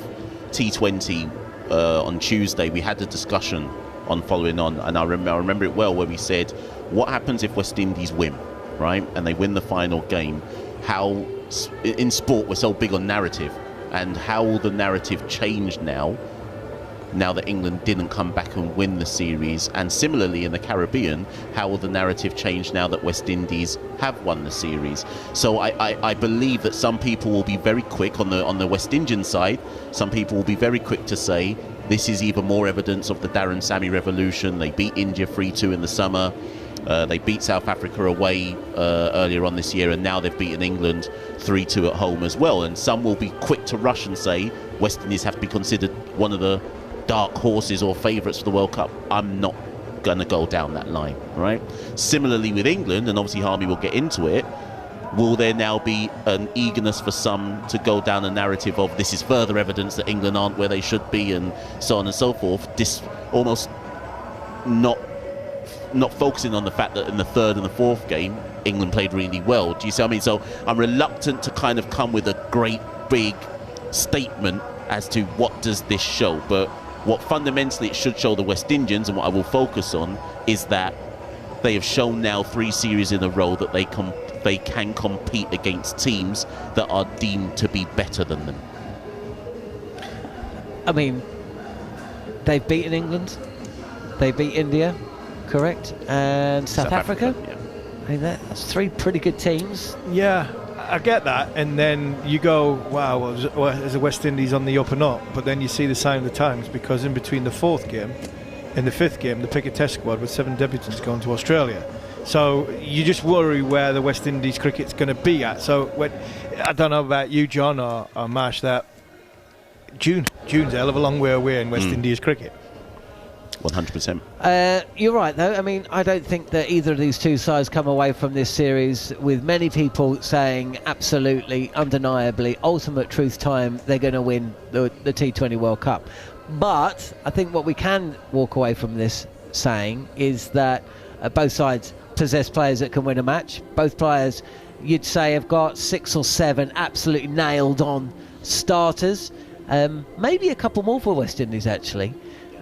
T20 on Tuesday, we had a discussion on following on, and I remember it well, where we said, what happens if West Indies win, right? And they win the final game. How, in sport, we're so big on narrative, and how will the narrative change now that England didn't come back and win the series? And similarly in the Caribbean, how will the narrative change now that West Indies have won the series? So I believe that some people will be very quick on the West Indian side. Some people will be very quick to say this is even more evidence of the Darren Sammy revolution. They beat India 3-2 in the summer. They beat South Africa away earlier on this year, and now they've beaten England 3-2 at home as well. And some will be quick to rush and say West Indies have to be considered one of the dark horses or favourites for the World Cup. I'm not going to go down that line, right? Similarly with England, and obviously Harmy will get into it, Will there now be an eagerness for some to go down a narrative of this is further evidence that England aren't where they should be, and so on and so forth? This almost not focusing on the fact that in the third and the fourth game England played really well. Do you see what I mean? So I'm reluctant to kind of come with a great big statement as to what does this show, but what fundamentally it should show the West Indians, and what I will focus on, is that they have shown now 3 series in a row that they can compete against teams that are deemed to be better than them. I mean, they've beaten England, they beat India, correct, and South Africa. Yeah. I mean, that's 3 pretty good teams. Yeah, I get that, and then you go, wow, is the West Indies on the up and up? But then you see the sign of the times, because in between the 4th game and the 5th game, the pick a test squad with 7 debutants going to Australia. So you just worry where the West Indies cricket's going to be at. So I don't know about you, John, or Mash, that June's a hell of a long way away in West Indies cricket. 100%. You're right, though. I mean, I don't think that either of these 2 sides come away from this series with many people saying absolutely, undeniably, ultimate truth time, they're going to win the T20 World Cup. But I think what we can walk away from this saying is that both sides possess players that can win a match. Both players, you'd say, have got 6 or 7 absolutely nailed on starters. Maybe a couple more for West Indies, actually.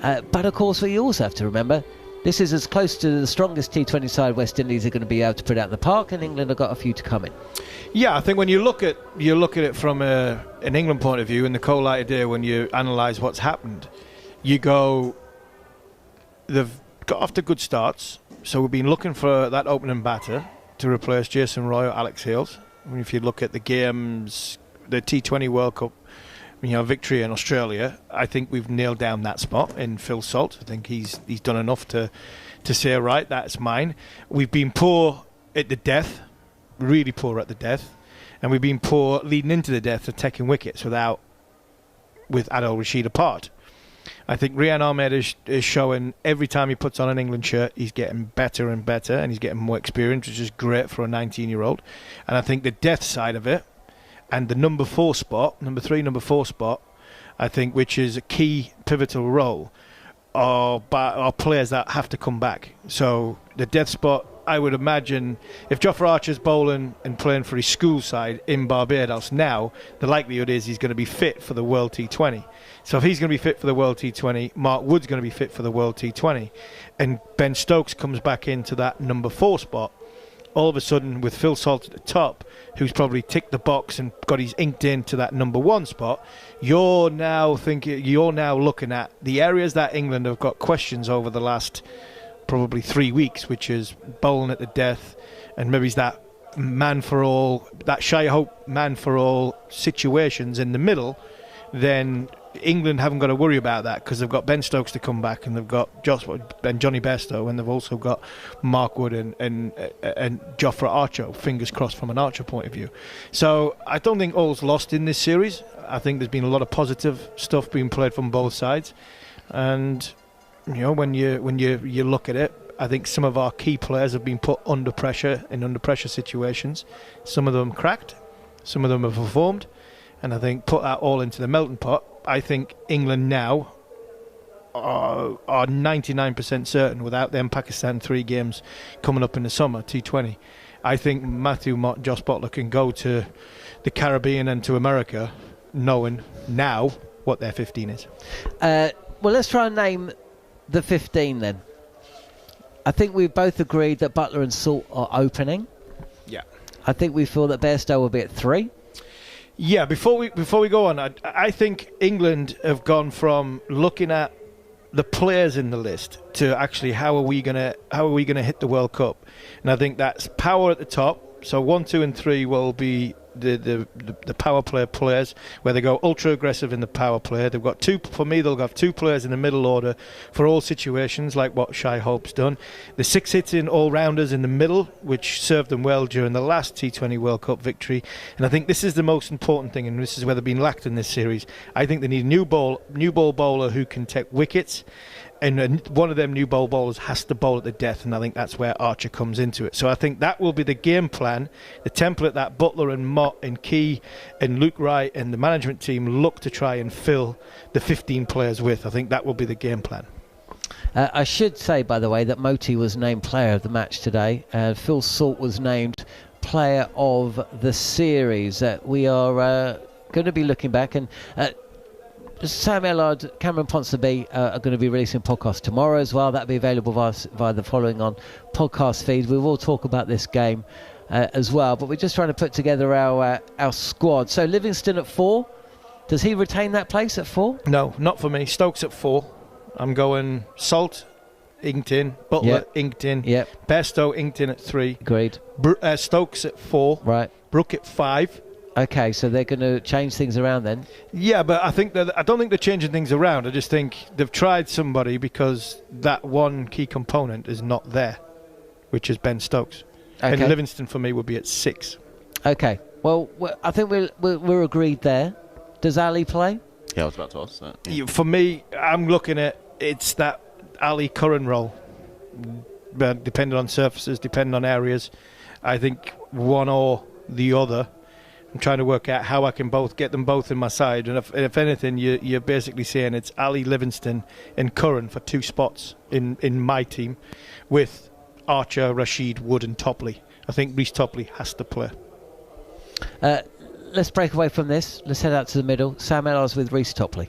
But of course, we also have to remember, this is as close to the strongest T20 side West Indies are going to be able to put out in the park, and England have got a few to come in. Yeah, I think when you look at it from an England point of view, in the cold light of day, when you analyse what's happened, you go, they've got off to good starts. So we've been looking for that opening batter to replace Jason Roy or Alex Hales. I mean, if you look at the games, the T20 World Cup, victory in Australia, I think we've nailed down that spot in Phil Salt. I think he's done enough to say, right, that's mine. We've been poor at the death, really poor at the death, and we've been poor leading into the death of taking wickets with Adil Rashid apart. I think Rian Ahmed is showing every time he puts on an England shirt, he's getting better and better, and he's getting more experience, which is great for a 19-year-old. And I think the death side of it, and the number 4 spot, number 3, number 4 spot, I think, which is a key pivotal role, are players that have to come back. So the death spot, I would imagine, if Jofra Archer's bowling and playing for his school side in Barbados now, the likelihood is he's going to be fit for the World T20. So if he's going to be fit for the World T20, Mark Wood's going to be fit for the World T20, and Ben Stokes comes back into that number 4 spot, all of a sudden with Phil Salt at the top, who's probably ticked the box and got his inked into that number 1 spot, you're now looking at the areas that England have got questions over the last probably 3 weeks, which is bowling at the death, and maybe it's that man for all, that Shai Hope man for all situations in the middle. Then England haven't got to worry about that, because they've got Ben Stokes to come back, and they've got Johnny Bairstow, and they've also got Mark Wood and Jofra Archer, fingers crossed from an Archer point of view. So I don't think all's lost in this series. I think there's been a lot of positive stuff being played from both sides, and when you look at it, I think some of our key players have been put under pressure in under pressure situations. Some of them cracked, some of them have performed, and I think put that all into the melting pot. I think England now are 99% certain, without them Pakistan 3 games coming up in the summer, T20. I think Matthew Mott, Josh Bottler can go to the Caribbean and to America knowing now what their 15 is. Well, let's try and name the 15 then. I think we've both agreed that Buttler and Salt are opening. Yeah. I think we feel that Bairstow will be at 3. Yeah, before we go on, I think England have gone from looking at the players in the list to actually how are we gonna hit the World Cup, and I think that's power at the top. So 1, 2, and 3 will be the power play players, where they go ultra aggressive in the power play. They've got 2, for me, they'll have 2 players in the middle order for all situations, like what Shai Hope's done. The 6 hitting all-rounders in the middle, which served them well during the last T20 World Cup victory. And I think this is the most important thing, and this is where they've been lacked in this series. I think they need a new ball bowler who can take wickets, And one of them new bowlers has to bowl at the death, and I think that's where Archer comes into it. So I think that will be the game plan, the template that Buttler and Mott and Key and Luke Wright and the management team look to try and fill the 15 players with. I think that will be the game plan. I should say, by the way, that Moti was named player of the match today. Phil Salt was named player of the series. We are going to be looking back, and Sam Ellard, Cameron Ponsonby are going to be releasing podcasts tomorrow as well. That'll be available via the following on podcast feed. We will talk about this game as well, but we're just trying to put together our squad. So Livingston at 4. Does he retain that place at 4? No, not for me. Stokes at 4. I'm going Salt, Ington, Butler, Ington, Bairstow, Ington at 3. Agreed. Stokes at 4. Right. Brook at 5. Okay, so they're going to change things around then? Yeah, but I don't think they're changing things around. I just think they've tried somebody because that one key component is not there, which is Ben Stokes. Okay. And Livingston for me would be at 6. Okay, well, I think we're agreed there. Does Ali play? Yeah, I was about to ask that. For me, I'm looking at it's that Ali Curran role, depending on surfaces, depending on areas. I think one or the other. I'm trying to work out how I can get them both in my side, and if anything, you're basically saying it's Ali, Livingston and Curran for 2 spots in my team, with Archer, Rashid, Wood and Topley. I think Reece Topley has to play. Let's break away from this. Let's head out to the middle. Sam Ellars with Reece Topley.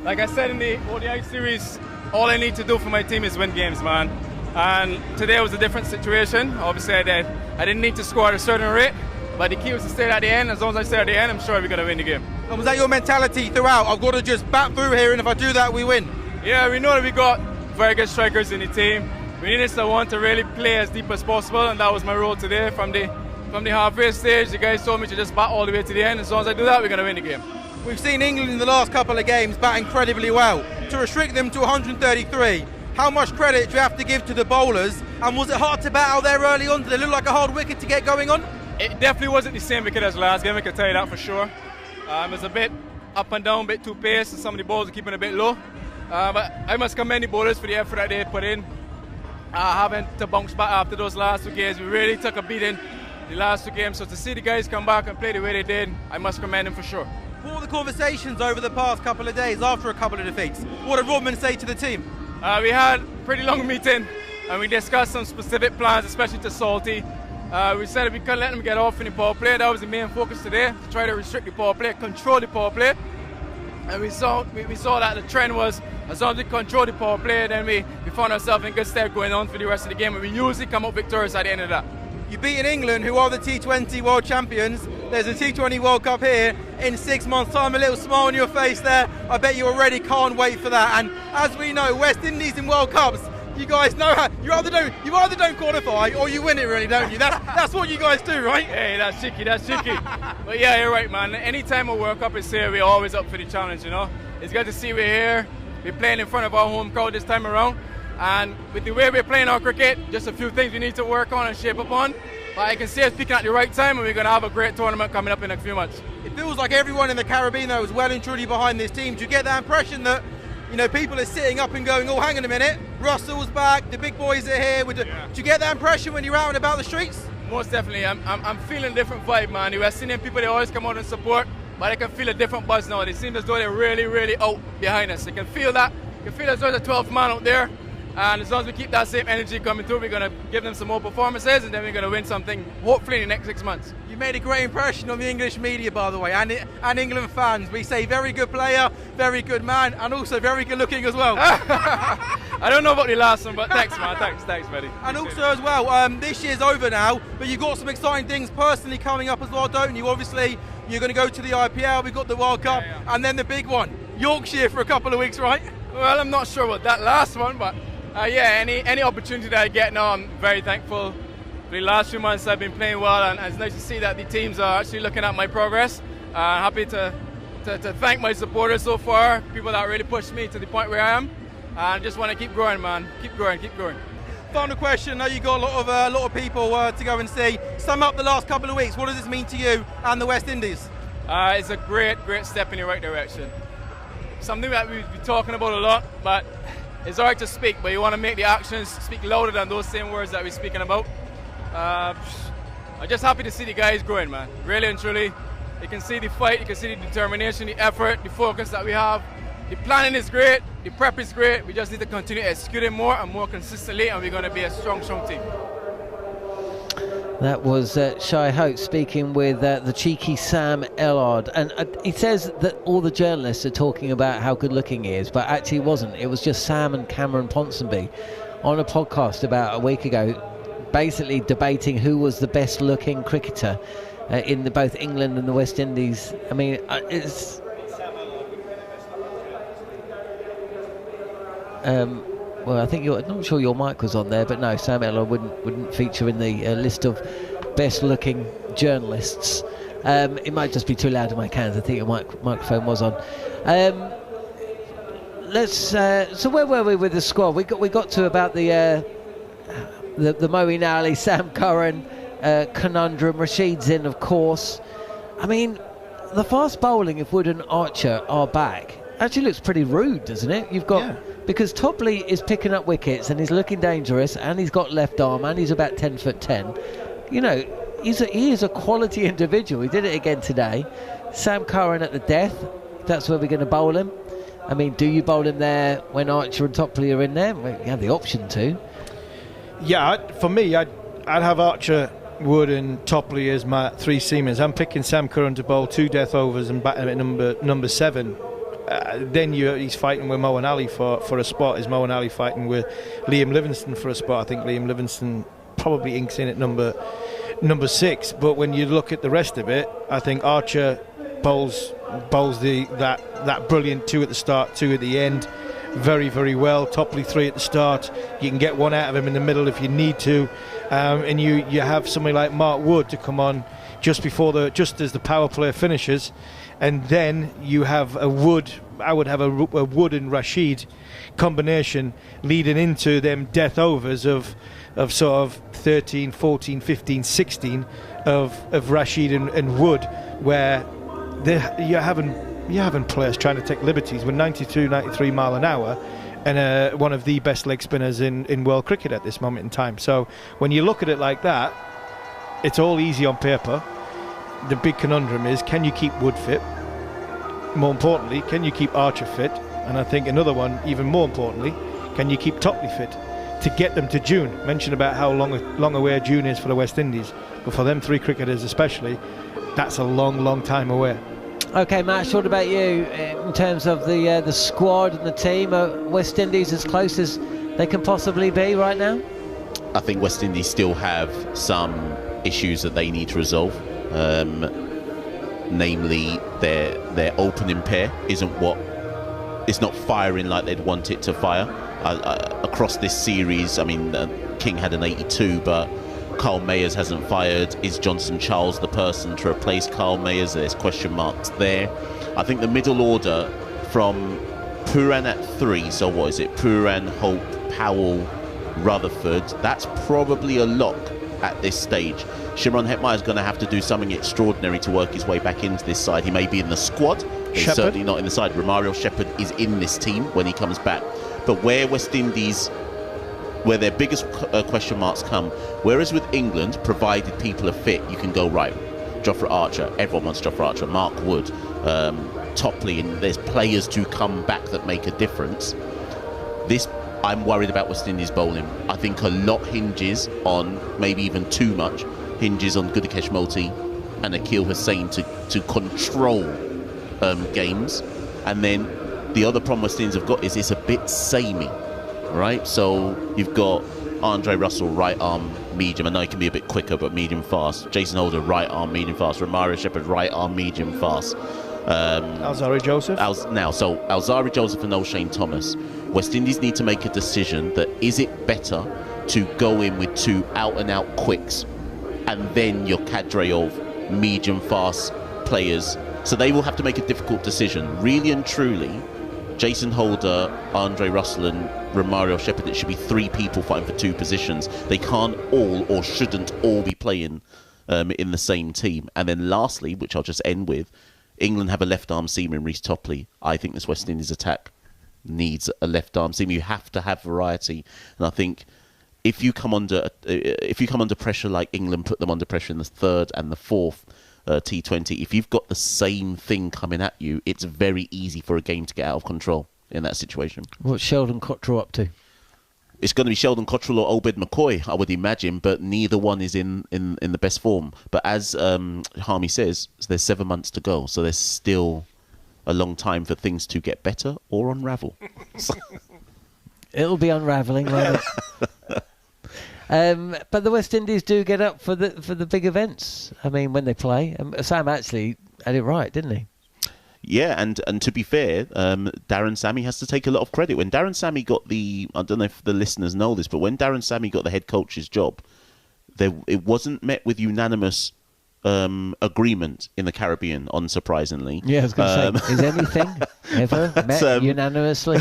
Like I said in the ODI series, all I need to do for my team is win games, man. And today was a different situation. Obviously, I didn't need to score at a certain rate. But the key was to stay at the end. As long as I stay at the end, I'm sure we're going to win the game. And was that your mentality throughout? I've got to just bat through here, and if I do that, we win. Yeah, we know that we got very good strikers in the team. We needed someone to really play as deep as possible, and that was my role today. From the halfway stage, the guys told me to just bat all the way to the end. As long as I do that, we're going to win the game. We've seen England in the last couple of games bat incredibly well. To restrict them to 133, how much credit do you have to give to the bowlers? And was it hard to bat out there early on? Did it look like a hard wicket to get going on? It definitely wasn't the same wicket as last game, I can tell you that for sure. It was a bit up and down, a bit too pace, and some of the balls are keeping a bit low. But I must commend the bowlers for the effort that they put in. Having to bounce back after those last 2 games, we really took a beating the last 2 games. So to see the guys come back and play the way they did, I must commend them for sure. What were the conversations over the past couple of days after a couple of defeats? What did Rodman say to the team? We had a pretty long meeting, and we discussed some specific plans, especially to Salty. We said if we couldn't let them get off in the power play, that was the main focus today, to try to restrict the power play, control the power play. And we saw that the trend was, as long as we control the power play, then we found ourselves in good stead going on for the rest of the game, and we usually come up victorious at the end of that. You've beaten England, who are the T20 World Champions. There's a T20 World Cup here in 6 months' time. A little smile on your face there. I bet you already can't wait for that. And as we know, West Indies in World Cups, you guys know how you either don't qualify or you win it, really, don't you? That's what you guys do, right? Hey, that's cheeky. But yeah, you're right, man. Anytime a World Cup is here, we're always up for the challenge, you know. It's good to see we're here. We're playing in front of our home crowd this time around. And with the way we're playing our cricket, just a few things we need to work on and shape up on. But I can see us peaking at the right time, and we're going to have a great tournament coming up in a few months. It feels like everyone in the Caribbean, though, is well and truly behind this team. Do you get that impression that, you know, people are sitting up and going, oh, hang on a minute, Russell's back, the big boys are here? Do you get that impression when you're out and about the streets? Most definitely. I'm feeling a different vibe, man. The West Indian people, they always come out and support, but I can feel a different buzz now. It seems as though they're really, really out behind us. I can feel that. I can feel as though there's a 12th man out there. And as long as we keep that same energy coming through, we're going to give them some more performances, and then we're going to win something, hopefully, in the next 6 months. You made a great impression on the English media, by the way, and England fans. We say very good player, very good man, and also very good looking as well. I don't know about the last one, but thanks, man. Thanks, buddy. And also as well, this year's over now, but you've got some exciting things personally coming up as well, don't you? Obviously, you're going to go to the IPL, we've got the World Cup, and then the big one, Yorkshire for a couple of weeks, right? Well, I'm not sure about that last one, but yeah, any opportunity that I get now, I'm very thankful. For the last few months, I've been playing well, and it's nice to see that the teams are actually looking at my progress. Happy to thank my supporters so far, people that really pushed me to the point where I am. And just want to keep growing, man. Keep growing. Final question. I know you got a lot of people to go and see. Sum up the last couple of weeks. What does this mean to you and the West Indies? It's a great step in the right direction. Something that we've been talking about a lot, but it's hard to speak, but you want to make the actions speak louder than those same words that we're speaking about. I'm just happy to see the guys growing, man. Really and truly. You can see the fight, you can see the determination, the effort, the focus that we have. The planning is great, the prep is great. We just need to continue executing more and more consistently, and we're going to be a strong, strong team. That was Shai Hope speaking with the cheeky Sam Ellard. And he says that all the journalists are talking about how good looking he is, but actually it wasn't. It was just Sam and Cameron Ponsonby on a podcast about a week ago, basically debating who was the best looking cricketer in both England and the West Indies. I mean, it's... well, I think I'm not sure your mic was on there, but no, Sam Ellard wouldn't feature in the list of best-looking journalists. It might just be too loud in my cans. I think your microphone was on. So where were we with the squad? We got to about the Moeen Ali, Sam Curran conundrum. Rashid's in, of course. I mean, the fast bowling, if Wood and Archer are back, actually looks pretty rude, doesn't it? You've got... Yeah. Because Topley is picking up wickets and he's looking dangerous, and he's got left arm, and he's about 10'10". You know, he is a quality individual. He did it again today. Sam Curran at the death. That's where we're going to bowl him. I mean, do you bowl him there when Archer and Topley are in there? Well, you have the option to. Yeah, for me, I'd have Archer, Wood and Topley as my three seamers. I'm picking Sam Curran to bowl 2 death overs and bat at number 7. Then he's fighting with Moeen Ali for a spot. Is Moeen Ali fighting with Liam Livingstone for a spot? I think Liam Livingstone probably inks in at number 6. But when you look at the rest of it, I think Archer bowls that brilliant 2 at the start, 2 at the end, very, very well. Topley 3 at the start. You can get 1 out of him in the middle if you need to, and you have somebody like Mark Wood to come on just as the power play finishes. And then you have a Wood. I would have a Wood and Rashid combination leading into them death overs of sort of 13, 14, 15, 16 of Rashid and Wood, where you're having players trying to take liberties with 92, 93 mile an hour, and one of the best leg spinners in world cricket at this moment in time. So when you look at it like that, it's all easy on paper. The big conundrum is, can you keep Wood fit? More importantly, can you keep Archer fit? And I think another one, even more importantly, can you keep Topley fit to get them to June? Mention about how long away June is for the West Indies, but for them 3 cricketers especially, that's a long, long time away. Okay, Matt, what about you in terms of the squad and the team? West Indies as close as they can possibly be right now? I think West Indies still have some issues that they need to resolve. Namely, their opening pair it's not firing like they'd want it to fire. Across this series, I mean, King had an 82, but Carl Mayers hasn't fired. Is Johnson Charles the person to replace Carl Mayers? There's question marks there. I think the middle order from Pooran at 3, so what is it? Pooran, Hope, Powell, Rutherford. That's probably a lock at this stage. Shimron Hetmeyer is going to have to do something extraordinary to work his way back into this side. He may be in the squad, but he's certainly not in the side. Romario Shepherd is in this team when he comes back. But where West Indies, where their biggest question marks come, whereas with England, provided people are fit, you can go, right, Jofra Archer, everyone wants Jofra Archer, Mark Wood, Topley, and there's players to come back that make a difference. I'm worried about West Indies bowling. I think a lot hinges on, maybe even too much, hinges on Gudakesh Motie and Akil Hussain to control games. And then the other problem West Indies have got is it's a bit samey, right? So you've got Andre Russell, right arm, medium. I know he can be a bit quicker, but medium fast. Jason Holder, right arm, medium fast. Romario Shepherd, right arm, medium fast. Alzari Joseph. Alzari Joseph and O'Shane Thomas. West Indies need to make a decision that is it better to go in with 2 out-and-out quicks and then your cadre of medium-fast players. So they will have to make a difficult decision. Really and truly, Jason Holder, Andre Russell and Romario Shepherd, it should be 3 people fighting for 2 positions. They can't all or shouldn't all be playing in the same team. And then lastly, which I'll just end with, England have a left-arm seamer in Reece Topley. I think this West Indies attack needs a left arm seam. You have to have variety, and I think if you come under pressure like England put them under pressure in the third and the fourth T20, if you've got the same thing coming at you, it's very easy for a game to get out of control in that situation. What's Sheldon Cottrell up to? It's going to be Sheldon Cottrell or Obed McCoy, I would imagine, but neither one is in the best form. But as Harmy says, there's 7 months to go, so there's still a long time for things to get better or unravel. It'll be unravelling, won't it? But the West Indies do get up for the big events. I mean, when they play. Sam actually had it right, didn't he? Yeah, and to be fair, Darren Sammy has to take a lot of credit. When Darren Sammy got I don't know if the listeners know this, but when Darren Sammy got the head coach's job, it wasn't met with unanimous agreement in the Caribbean, unsurprisingly. Yeah, I was going to say, is anything ever met unanimously?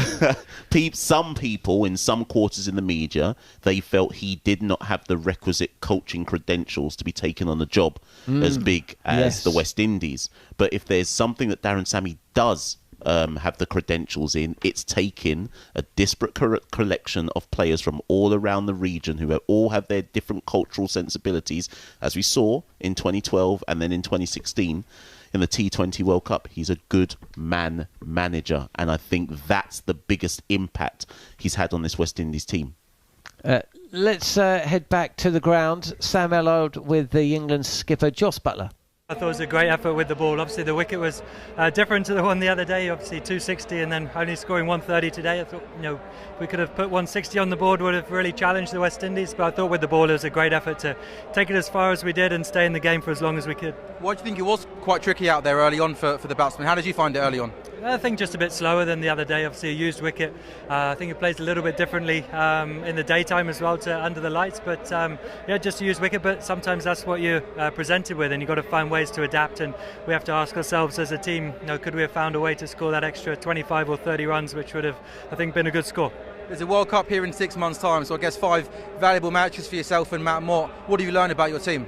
Some people in some quarters in the media, they felt he did not have the requisite coaching credentials to be taken on a job as big as the West Indies. But if there's something that Darren Sammy does have the credentials in, it's taking a disparate collection of players from all around the region who all have their different cultural sensibilities, as we saw in 2012 and then in 2016 in the T20 World Cup. He's a good manager, and I think that's the biggest impact he's had on this West Indies team. Let's head back to the ground. Sam Elliott with the England skipper Jos Buttler. I thought it was a great effort with the ball. Obviously the wicket was different to the one the other day, obviously 260 and then only scoring 130 today. I thought, if we could have put 160 on the board, would have really challenged the West Indies, but I thought with the ball it was a great effort to take it as far as we did and stay in the game for as long as we could. Why do you think it was quite tricky out there early on for the batsmen? How did you find it early on? I think just a bit slower than the other day. Obviously a used wicket. I think it plays a little bit differently in the daytime as well to under the lights, but just a used wicket, but sometimes that's what you're presented with, and you've got to find ways to adapt, and we have to ask ourselves as a team, could we have found a way to score that extra 25 or 30 runs, which would have, I think, been a good score. There's a World Cup here in 6 months' time, so I guess 5 valuable matches for yourself and Matt Mott. What have you learned about your team?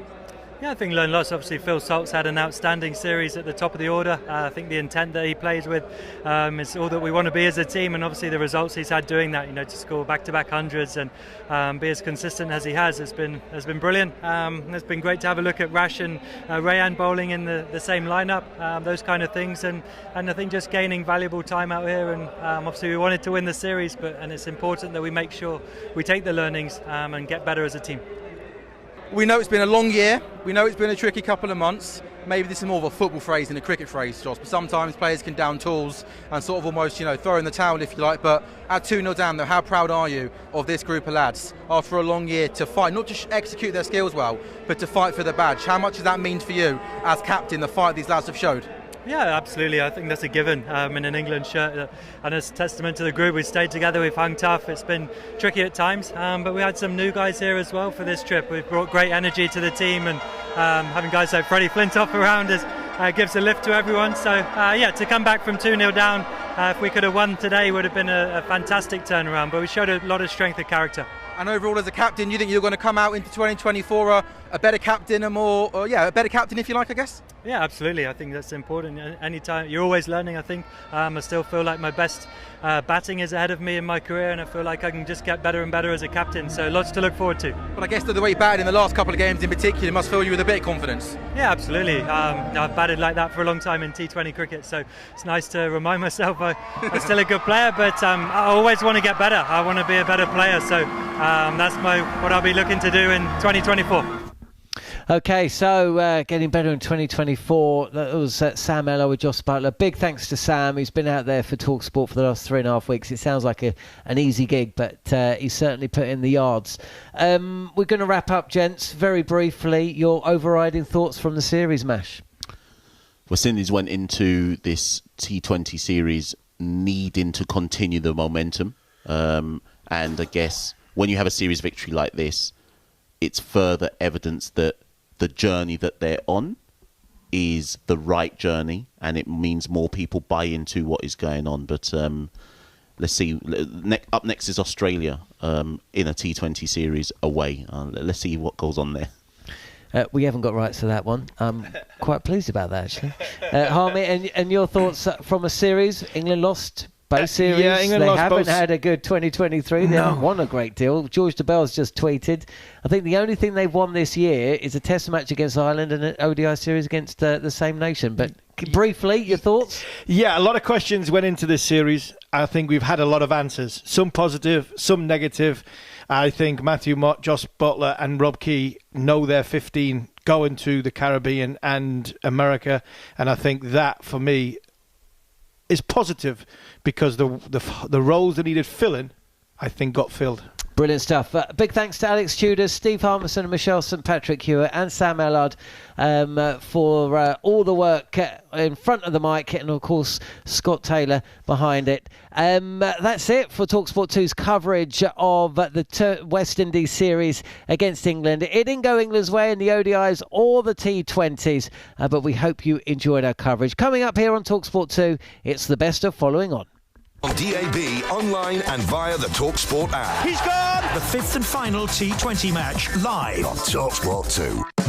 Yeah, I think learned lots. Obviously, Phil Salt's had an outstanding series at the top of the order. I think the intent that he plays with is all that we want to be as a team, and obviously the results he's had doing that, to score back-to-back hundreds and be as consistent as he has been brilliant. It's been great to have a look at Rash and Rayan bowling in the same lineup, those kind of things, and I think just gaining valuable time out here. And obviously we wanted to win the series, and it's important that we make sure we take the learnings and get better as a team. We know it's been a long year. We know it's been a tricky couple of months. Maybe this is more of a football phrase than a cricket phrase, Josh, but sometimes players can down tools and sort of almost, throw in the towel, if you like. But at 2-0 down, though, how proud are you of this group of lads after a long year to fight, not just execute their skills well, but to fight for the badge? How much does that mean for you as captain, the fight these lads have showed? Yeah, absolutely. I think that's a given in an England shirt, and it's a testament to the group. We've stayed together, we've hung tough. It's been tricky at times, but we had some new guys here as well for this trip. We've brought great energy to the team, and having guys like Freddie Flintoff around us gives a lift to everyone. So to come back from 2-0 down, if we could have won today, would have been a fantastic turnaround, but we showed a lot of strength of character. And overall, as a captain, you think you're going to come out into 2024 a better captain, a better captain, if you like, I guess? Yeah, absolutely. I think that's important. Anytime, you're always learning, I think. I still feel like my best batting is ahead of me in my career, and I feel like I can just get better and better as a captain. So lots to look forward to. But I guess the way you batted in the last couple of games in particular must fill you with a bit of confidence. Yeah, absolutely. I've batted like that for a long time in T20 cricket, so it's nice to remind myself I'm still a good player, but I always want to get better. I want to be a better player, so that's what I'll be looking to do in 2024. Okay, so getting better in 2024. That was Sam Elliott with Jos Buttler. Big thanks to Sam. He's been out there for talkSPORT for the last 3.5 weeks. It sounds like an easy gig, but he's certainly put in the yards. We're going to wrap up, gents, very briefly. Your overriding thoughts from the series, Mash? West Indies went into this T20 series needing to continue the momentum. And I guess when you have a series victory like this, it's further evidence that the journey that they're on is the right journey, and it means more people buy into what is going on. But let's see. Up next is Australia in a T20 series away. Let's see what goes on there. We haven't got rights to that one. I'm quite pleased about that, actually. Harmy, and your thoughts from a series? England lost both series. Yeah, England they lost haven't both. had a good 2023. They haven't won a great deal. George DeBell's just tweeted. I think the only thing they've won this year is a Test match against Ireland and an ODI series against the same nation. But briefly, your thoughts? Yeah, a lot of questions went into this series. I think we've had a lot of answers. Some positive, some negative. I think Matthew Mott, Josh Butler and Rob Key know their 15 going to the Caribbean and America. And I think that, for me, is positive because the roles that needed filling, I think, got filled. Brilliant stuff. Big thanks to Alex Tudor, Steve Harmison and Machel St Patrick Hewitt and Sam Ellard for all the work in front of the mic, and of course Scott Taylor behind it. That's it for talkSPORT 2's coverage of the West Indies series against England. It didn't go England's way in the ODIs or the T20s, but we hope you enjoyed our coverage. Coming up here on talkSPORT 2, it's the best of following on. On DAB, online and via the talkSPORT app. He's gone! The fifth and final T20 match, live on talkSPORT 2.